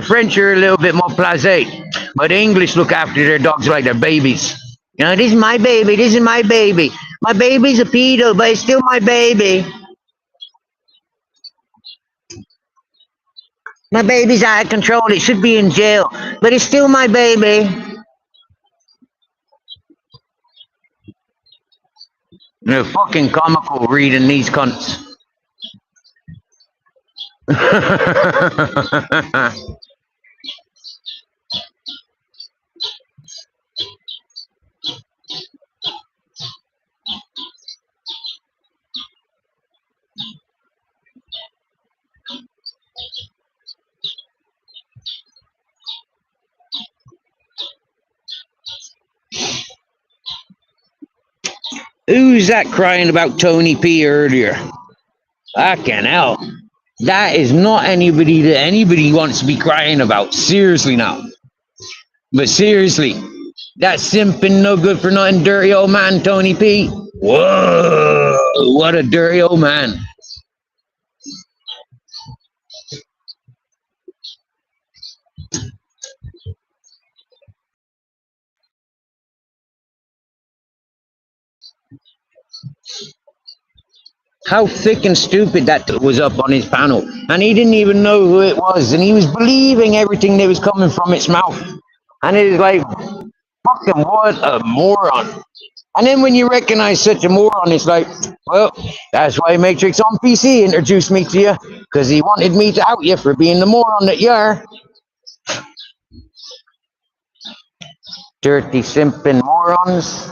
French are a little bit more blasé, but the English look after their dogs like their babies. You know, this is my baby, this is my baby. My baby's a pedo, but it's still my baby. My baby's out of control, it should be in jail, but it's still my baby. They're fucking comical reading these cunts. Who's that crying about Tony P earlier? Fucking hell. That is not anybody that anybody wants to be crying about. Seriously now. But seriously, that simping no good for nothing dirty old man, Tony P. Whoa, what a dirty old man. How thick and stupid that was up on his panel. And he didn't even know who it was. And he was believing everything that was coming from its mouth. And it was like, fucking what a moron. And then when you recognize such a moron, it's like, well, that's why Matrix on PC introduced me to you. Because he wanted me to out you for being the moron that you are. Dirty simping morons.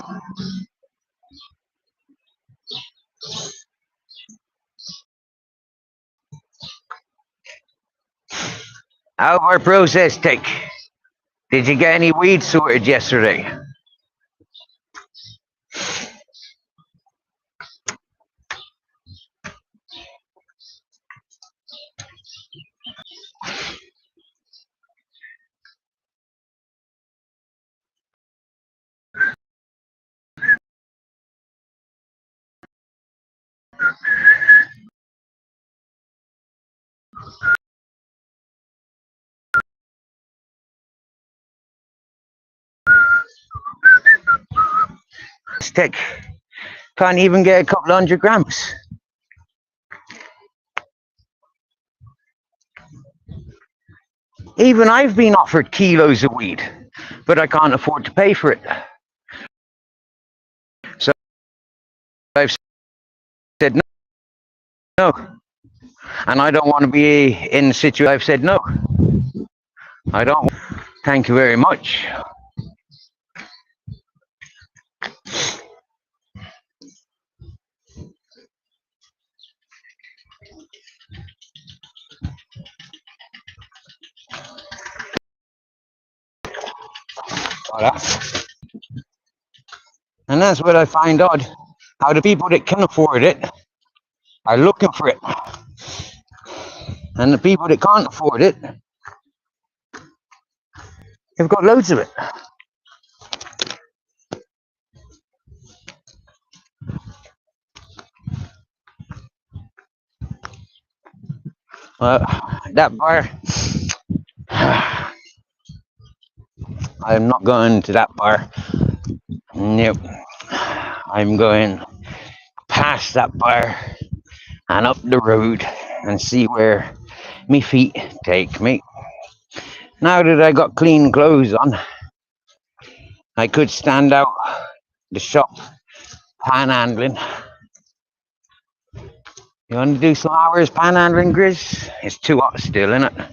How'd our process take? Did you get any weeds sorted yesterday? Stick. Can't even get a couple 100 grams. Even I've been offered kilos of weed, but I can't afford to pay for it. So I've said no. And I don't want to be in the situation. I've said no. I don't. Thank you very much. And that's what I find odd. How the people that can afford it are looking for it. And the people that can't afford it have got loads of it. That bar, I'm not going to that bar. Nope. I'm going past that bar and up the road and see where me feet take me. Now that I got clean clothes on, I could stand out the shop panhandling. You want to do some hours panhandling, Grizz? It's too hot still, isn't it?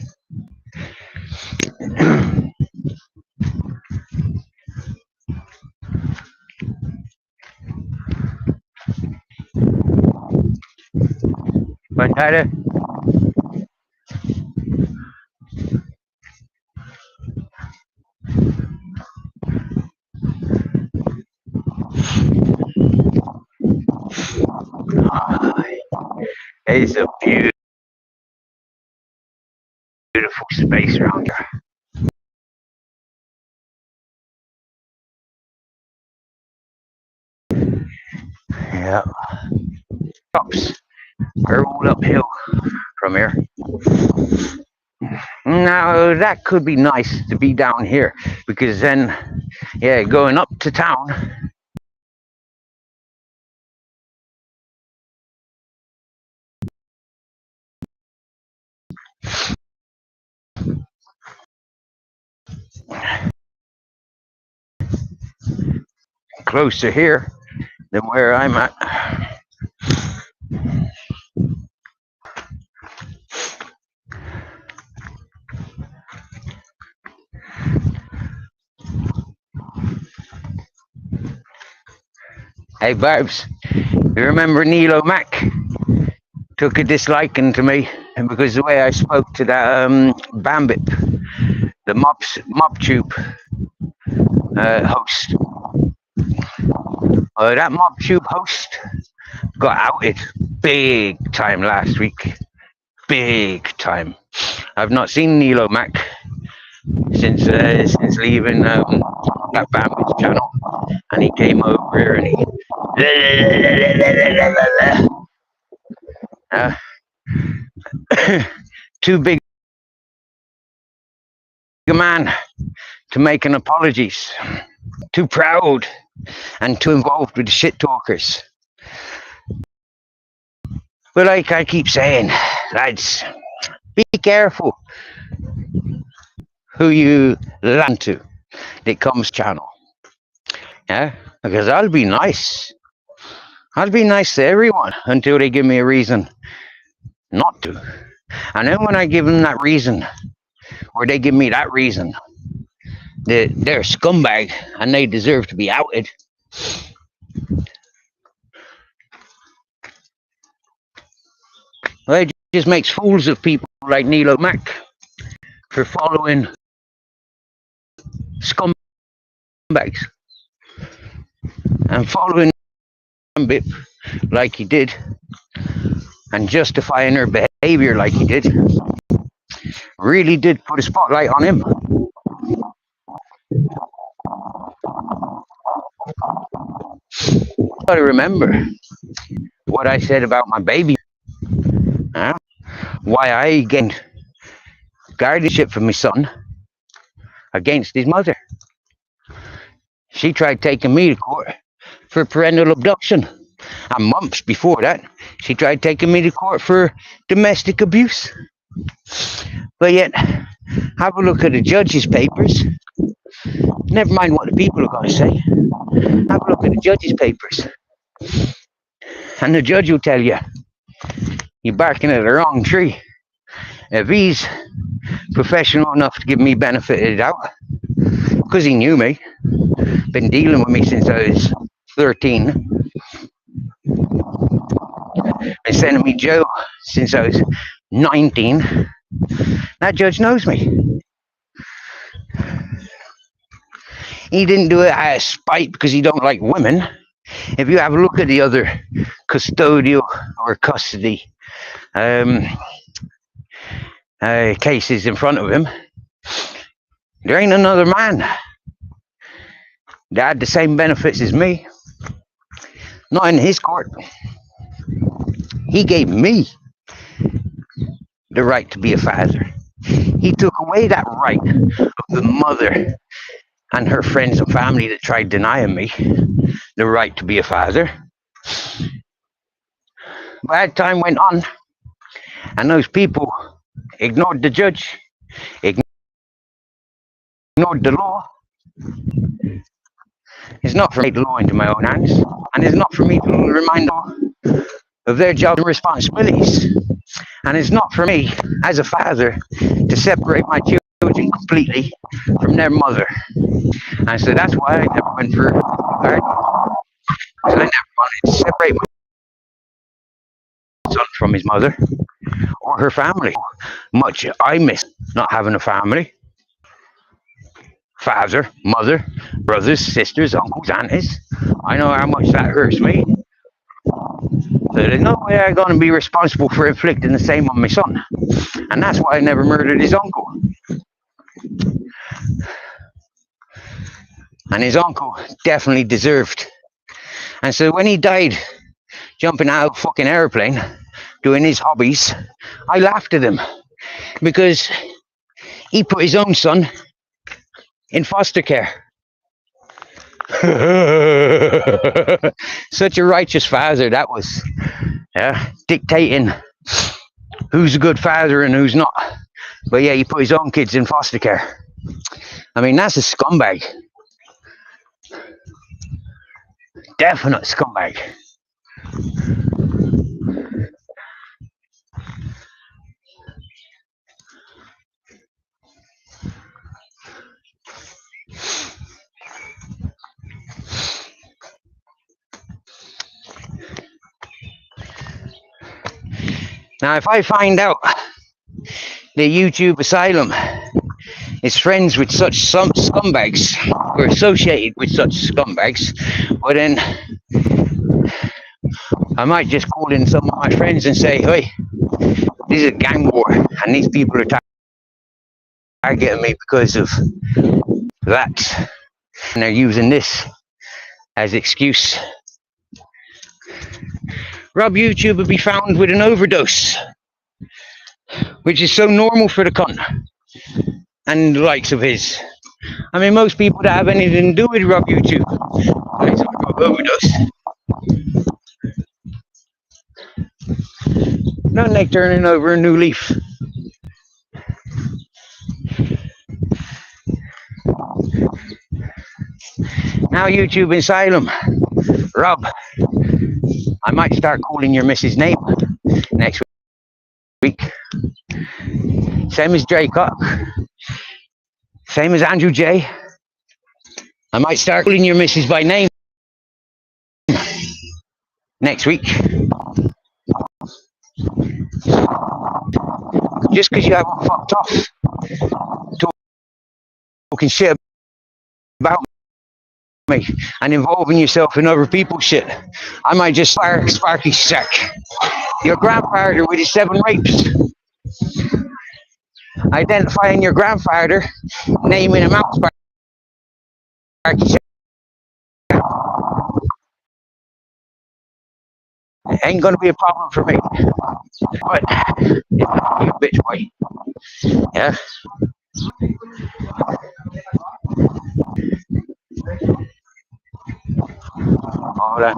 But Tyler, it's a beautiful space around here. Yeah. Shops are all uphill from here. Now that could be nice to be down here, because then, yeah, going up to town, closer here than where I'm at. Hey Barbs, you remember Neil O'Mac took a disliking to me because the way I spoke to that Bambip, the MobTube host. That MobTube host got outed big time last week. Big time. I've not seen Neil O'Mac since leaving that Bambip channel, and he came over here and he too big a man to make an apologies, too proud and too involved with the shit talkers. But like I keep saying, lads, be careful who you land to that comes channel. Yeah, because I'll be nice to everyone until they give me a reason not to. And then when I give them that reason, or they give me that reason, they're a scumbag and they deserve to be outed. Well, it just makes fools of people like Neil O'Mac for following scumbags and following Bambip like he did and justifying her behavior like he did. Really did put a spotlight on him. Gotta remember what I said about my baby. Why I gained guardianship for my son against his mother. She tried taking me to court for parental abduction. And months before that, she tried taking me to court for domestic abuse. But yet, have a look at the judge's papers. Never mind what the people are going to say. Have a look at the judge's papers. And the judge will tell you, you're barking at the wrong tree. If he's professional enough to give me benefit of the doubt, because he knew me, been dealing with me since I was 13, been sending me Joe since I was 19, that judge knows me. He didn't do it out of spite because he don't like women. If you have a look at the other custodial or custody cases in front of him, there ain't another man that had the same benefits as me. Not in his court. He gave me the right to be a father. He took away that right of the mother and her friends and family that tried denying me the right to be a father. But as time went on, and those people ignored the judge, ignored the law, it's not for me to take the law into my own hands, and it's not for me to remind them of their job and responsibilities. And it's not for me, as a father, to separate my children completely from their mother. And so that's why I never went for garden. I never wanted to separate my son from his mother or her family. Much I miss not having a family. Father, mother, brothers, sisters, uncles, aunties. I know how much that hurts me. So there's no way I'm going to be responsible for inflicting the same on my son. And that's why I never murdered his uncle. And his uncle definitely deserved. And so when he died, jumping out of a fucking airplane, doing his hobbies, I laughed at him. Because he put his own son in foster care. Such a righteous father that was, dictating who's a good father and who's not. But yeah, he put his own kids in foster care. I mean, that's a scumbag. Definite scumbag. Now, if I find out that YouTube Asylum is friends with such scumbags, or associated with such scumbags, well then I might just call in some of my friends and say, hey, this is a gang war, and these people are targeting me because of that. And they're using this as excuse. Rob YouTube would be found with an overdose, which is so normal for the cunt and the likes of his. I mean, most people that have anything to do with Rob YouTube, they talk about overdose. Not like turning over a new leaf. Now, YouTube Asylum, Rob, I might start calling your missus' name next week. Same as Jay Cock. Same as Andrew J. I might start calling your missus by name next week. Just because you haven't fucked off talking shit about me and involving yourself in other people's shit, I might just sparky sack your grandfather with his 7 rapes. Identifying your grandfather, naming him out, sparky sack. Ain't gonna be a problem for me. But you bitch boy. Yeah. Hold on.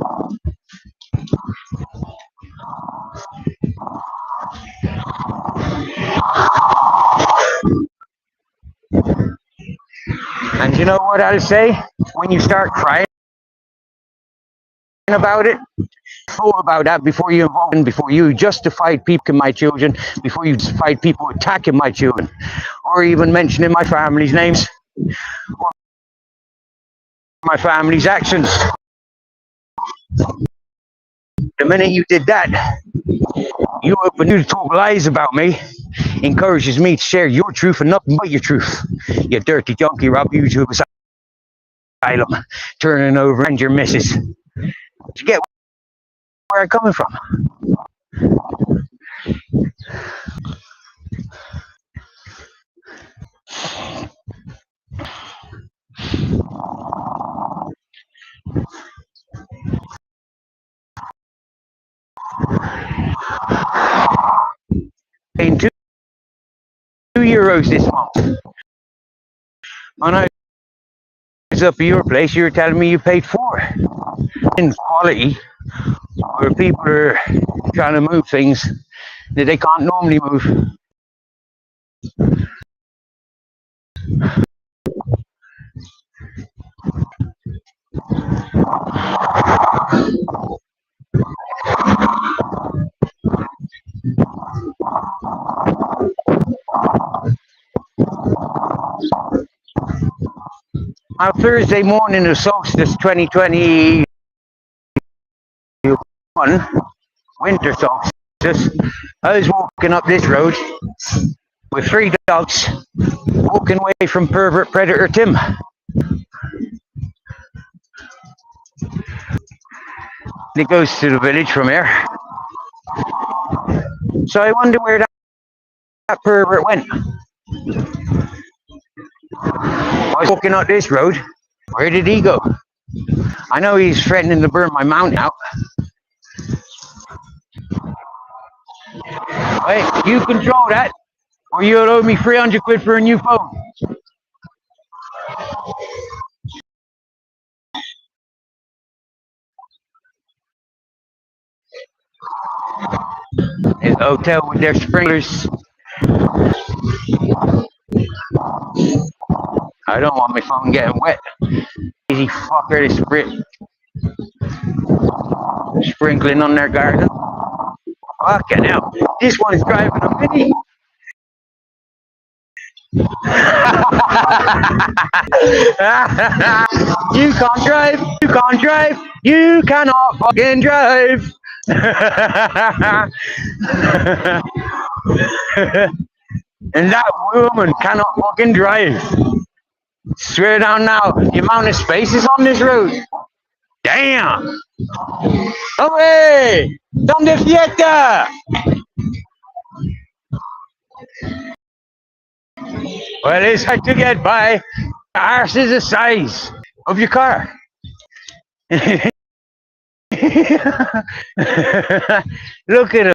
And you know what I'll say? When you start crying about it, thought about that before you involved, before you justified people in my children, before you justified people attacking my children, or even mentioning my family's names, or my family's actions. The minute you did that, you opened you to talk lies about me, encourages me to share your truth and nothing but your truth. You dirty junkie, Rob, you to asylum, turning over and your missus. You get where I'm coming from? 2 euros this month. When I was up at your place, you were telling me you paid 4. In quality, where people are trying to move things that they can't normally move. On Thursday morning of solstice 2021, winter solstice, I was walking up this road with 3 dogs, walking away from pervert predator Tim. It goes to the village from here. So I wonder where that pervert went. I was walking up this road. Where did he go? I know he's threatening to burn my mountain out. Hey, you control that, or you'll owe me 300 quid for a new phone. His hotel with their sprinklers. I don't want my phone getting wet. Easy fucker, they sprinkling on their garden. Fucking hell. This one's driving a mini. You can't drive. You can't drive. You cannot fucking drive. And that woman cannot fucking drive. Swear down now, the amount of spaces on this road. Damn! Hombre! ¿Dónde fiesta? Well, it's hard to get by. The arse is the size of your car. Look at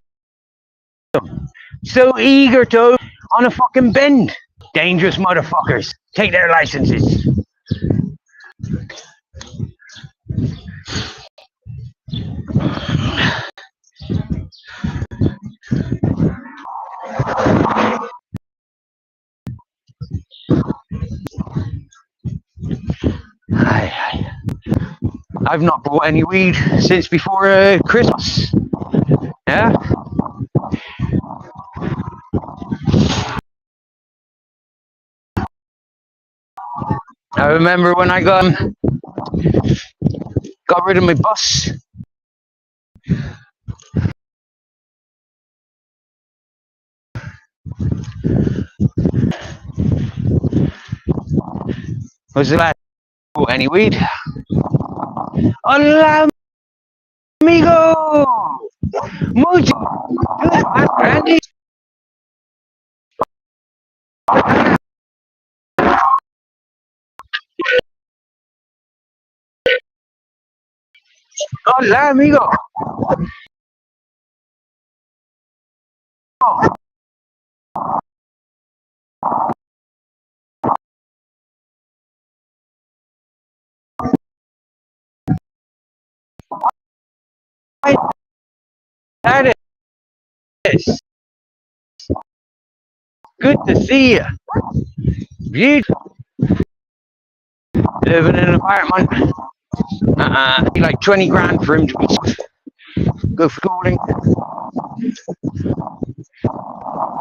them. So eager to on a fucking bend. Dangerous motherfuckers. Take their licenses. I've not bought any weed since before Christmas. Yeah? I remember when I got rid of my bus. Was the last bought any weed? Hola, amigo! Mucho good, my friend. Hola, amigo. That is good to see you. Beautiful. living in an apartment. Like 20 grand for him to go for schooling.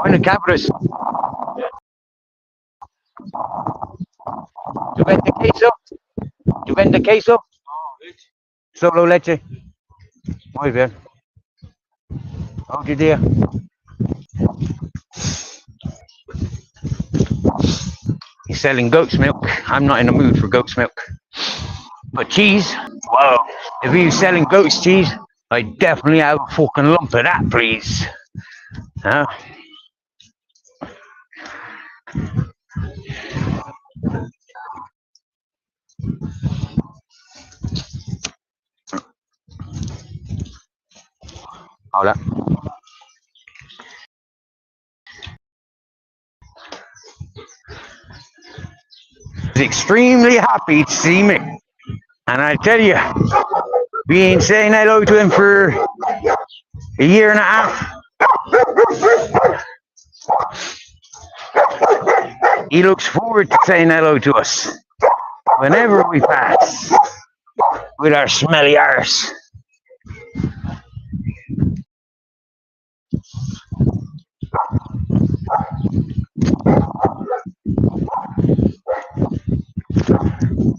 Find a capitalist. ¿Tu vende queso? ¿Tu vende queso? Solo leche. Muy bien. Oh dear. He's selling goat's milk. I'm not in the mood for goat's milk. But cheese, whoa. If he was selling goat's cheese, I'd definitely have a fucking lump of that, please. Huh? Hola. He's extremely happy to see me. And I tell you, we ain't saying hello to him for a year and a half. He looks forward to saying hello to us whenever we pass with our smelly arse.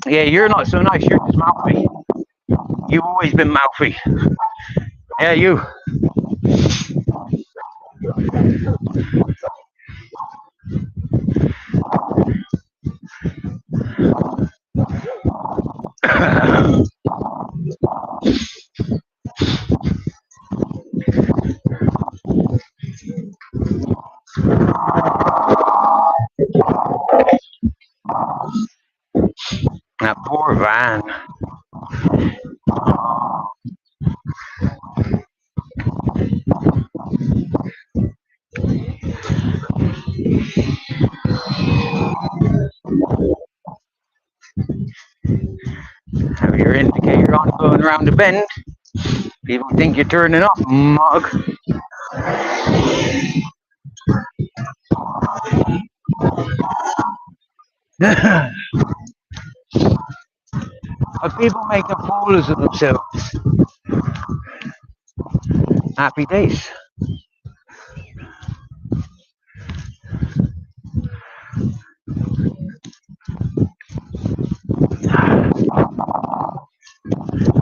Yeah, you're not so nice. You're just mouthy. You've always been mouthy. Yeah, you. That poor van. Have your indicator on going around the bend. People think you're turning off, mug. But people making fools of themselves. Happy days.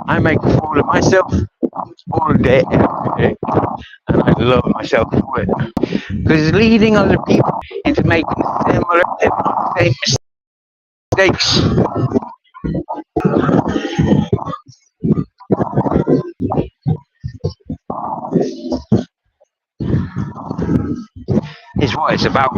I make a fool of myself all day, every day, and I love myself for it. Because it's leading other people into making similar, if not the same mistakes. Is what it's about.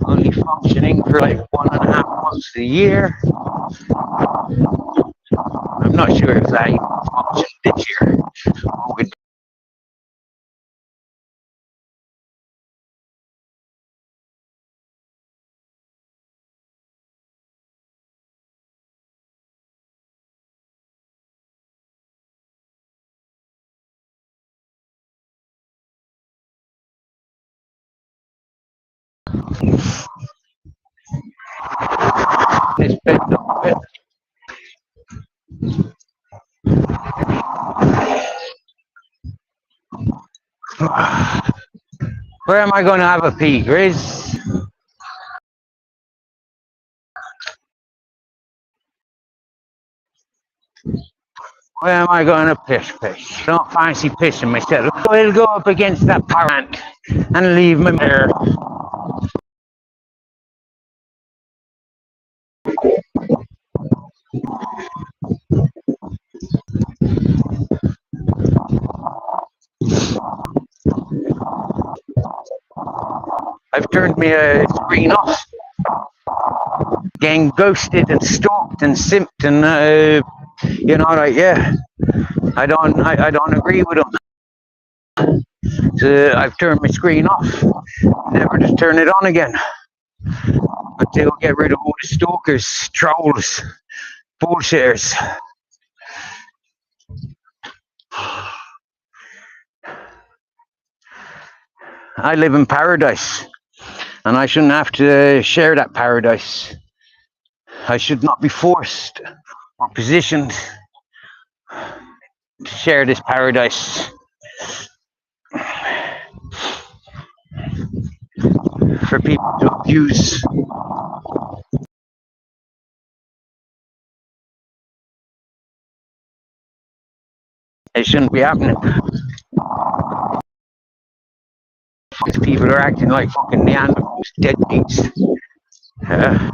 Only functioning for like 1.5 months a year. I'm not sure if that even functioned this year. This bed up a bit. Where am I going to have a pee, Grizz? Where am I going to piss? I don't fancy pissing myself. So I'll go up against that parent and leave me there. turned me screen off. Getting ghosted and stalked and simped and like I don't agree with them. So I've turned my screen off, never to turn it on again until we get rid of all the stalkers, trolls, bullshitters. I live in paradise, and I shouldn't have to share that paradise. I should not be forced or positioned to share this paradise. For people to abuse. It shouldn't be happening. These people are acting like fucking Neanderthals, deadbeats.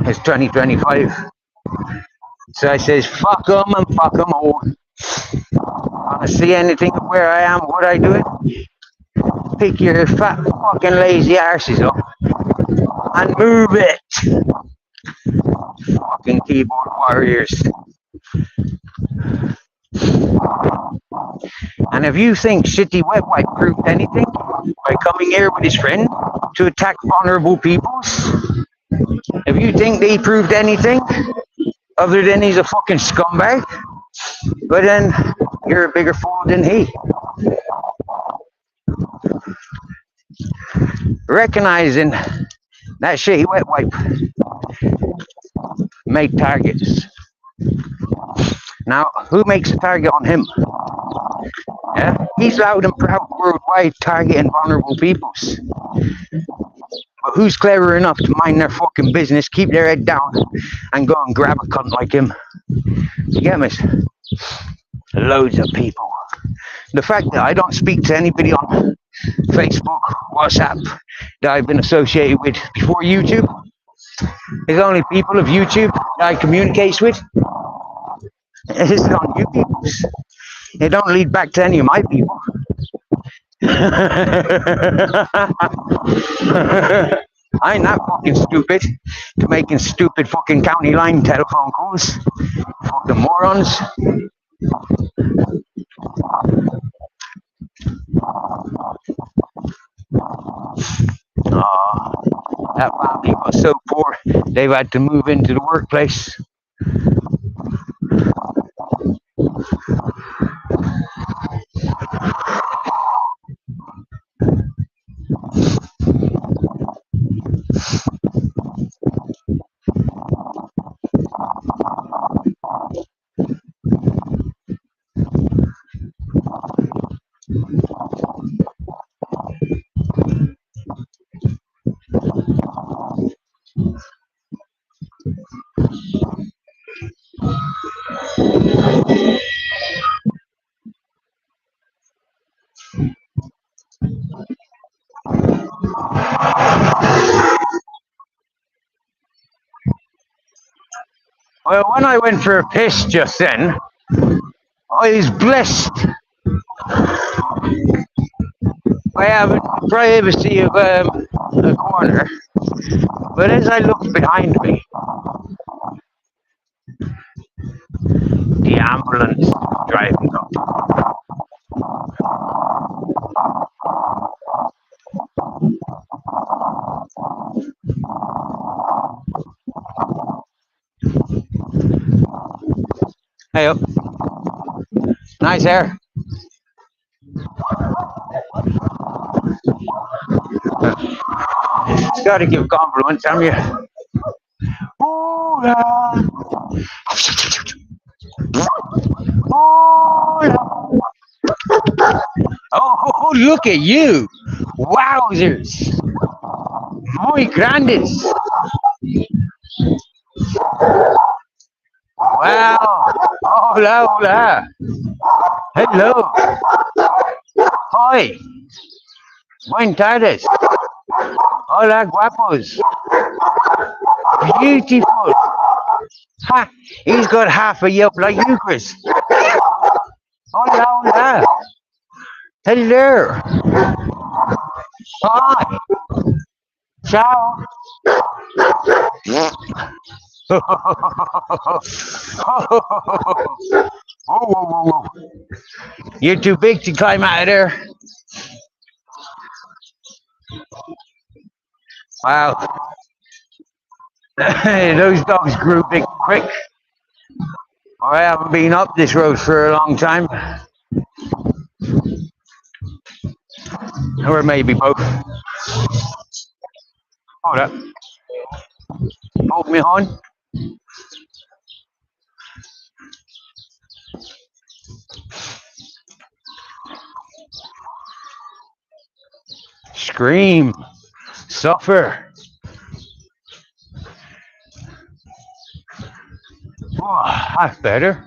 It's 2025. So I says, fuck them and fuck them all. Want to see anything of where I am, what I do it? Pick your fat fucking lazy arses up and move it. Fucking keyboard warriors. And if you think Shitty Wet Wipe proved anything by coming here with his friend to attack vulnerable peoples, if you think they proved anything other than he's a fucking scumbag, but then you're a bigger fool than he. Recognizing that Shitty Wet Wipe made targets. Now, who makes a target on him? Yeah, he's loud and proud worldwide targeting vulnerable peoples. But who's clever enough to mind their fucking business, keep their head down, and go and grab a cunt like him? You get me? Loads of people. The fact that I don't speak to anybody on Facebook, WhatsApp that I've been associated with before YouTube, there's only people of YouTube that I communicate with. It's on you peoples. They don't lead back to any of my people. I ain't that fucking stupid to making stupid fucking county line telephone calls. Fucking morons. That family was so poor, they've had to move into the workplace. Well, when I went for a piss just then, I was blessed. I have privacy of a corner, but as I looked behind me, the ambulance driving up. Hey up. Nice hair. It's got to give compliments, haven't you? Oh, look at you. Wowzers. Muy grandes. Wow. Hola, hola. Hello. Hoy. Buenas tardes. Hola, guapos. Beautiful. Ha, he's got half a yelp like you, Chris. Hola, hola. Hello. Hi. Ciao. Whoa, whoa, whoa, whoa. You're too big to climb out of there. Wow. Those dogs grew big quick. I haven't been up this road for a long time. Or maybe both. Hold up. Hold me on. Scream. Suffer. Oh, that's better.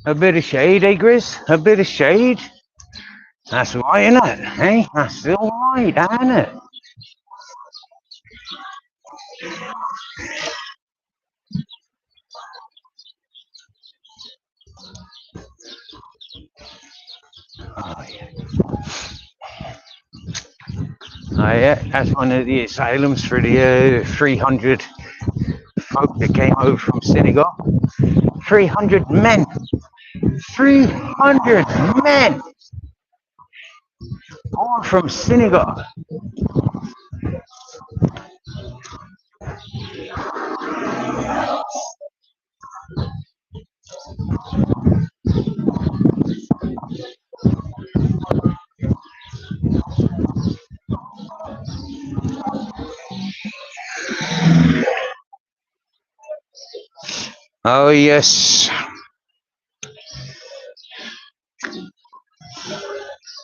A bit of shade, eh, Grizz? A bit of shade. That's right, isn't it? Hey, that's still right, isn't it? Oh, yeah. Oh, yeah. That's one of the asylums for the 300 folk that came over from Senegal. 300 men. 300 men. All from Senegal. Oh, yes.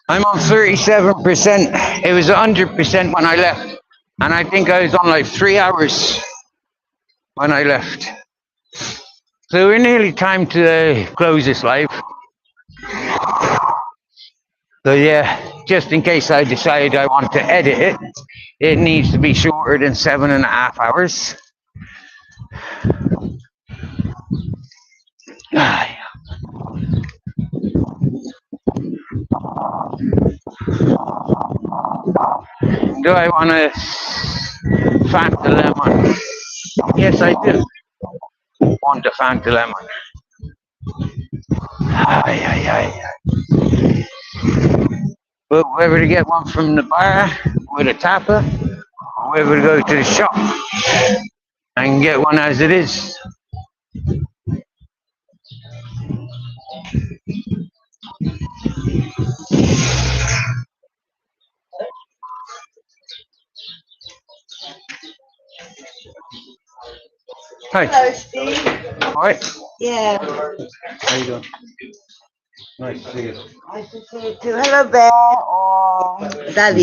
I'm on 37%. It was 100% when I left. And I think I was on like 3 hours when I left. So we're nearly time to close this live. So yeah, just in case I decide I want to edit it, it needs to be shorter than 7.5 hours. Do I want to Fanta lemon? Yes, I do want a Fanta lemon. Aye, aye, aye. But whether to get one from the bar with a tapper, or whether to go to the shop and get one as it is. Hi. Hello, Steve. All right. Yeah. How you doing? Nice to see you. Nice to see you too. Hello, Bear. Oh, Daddy.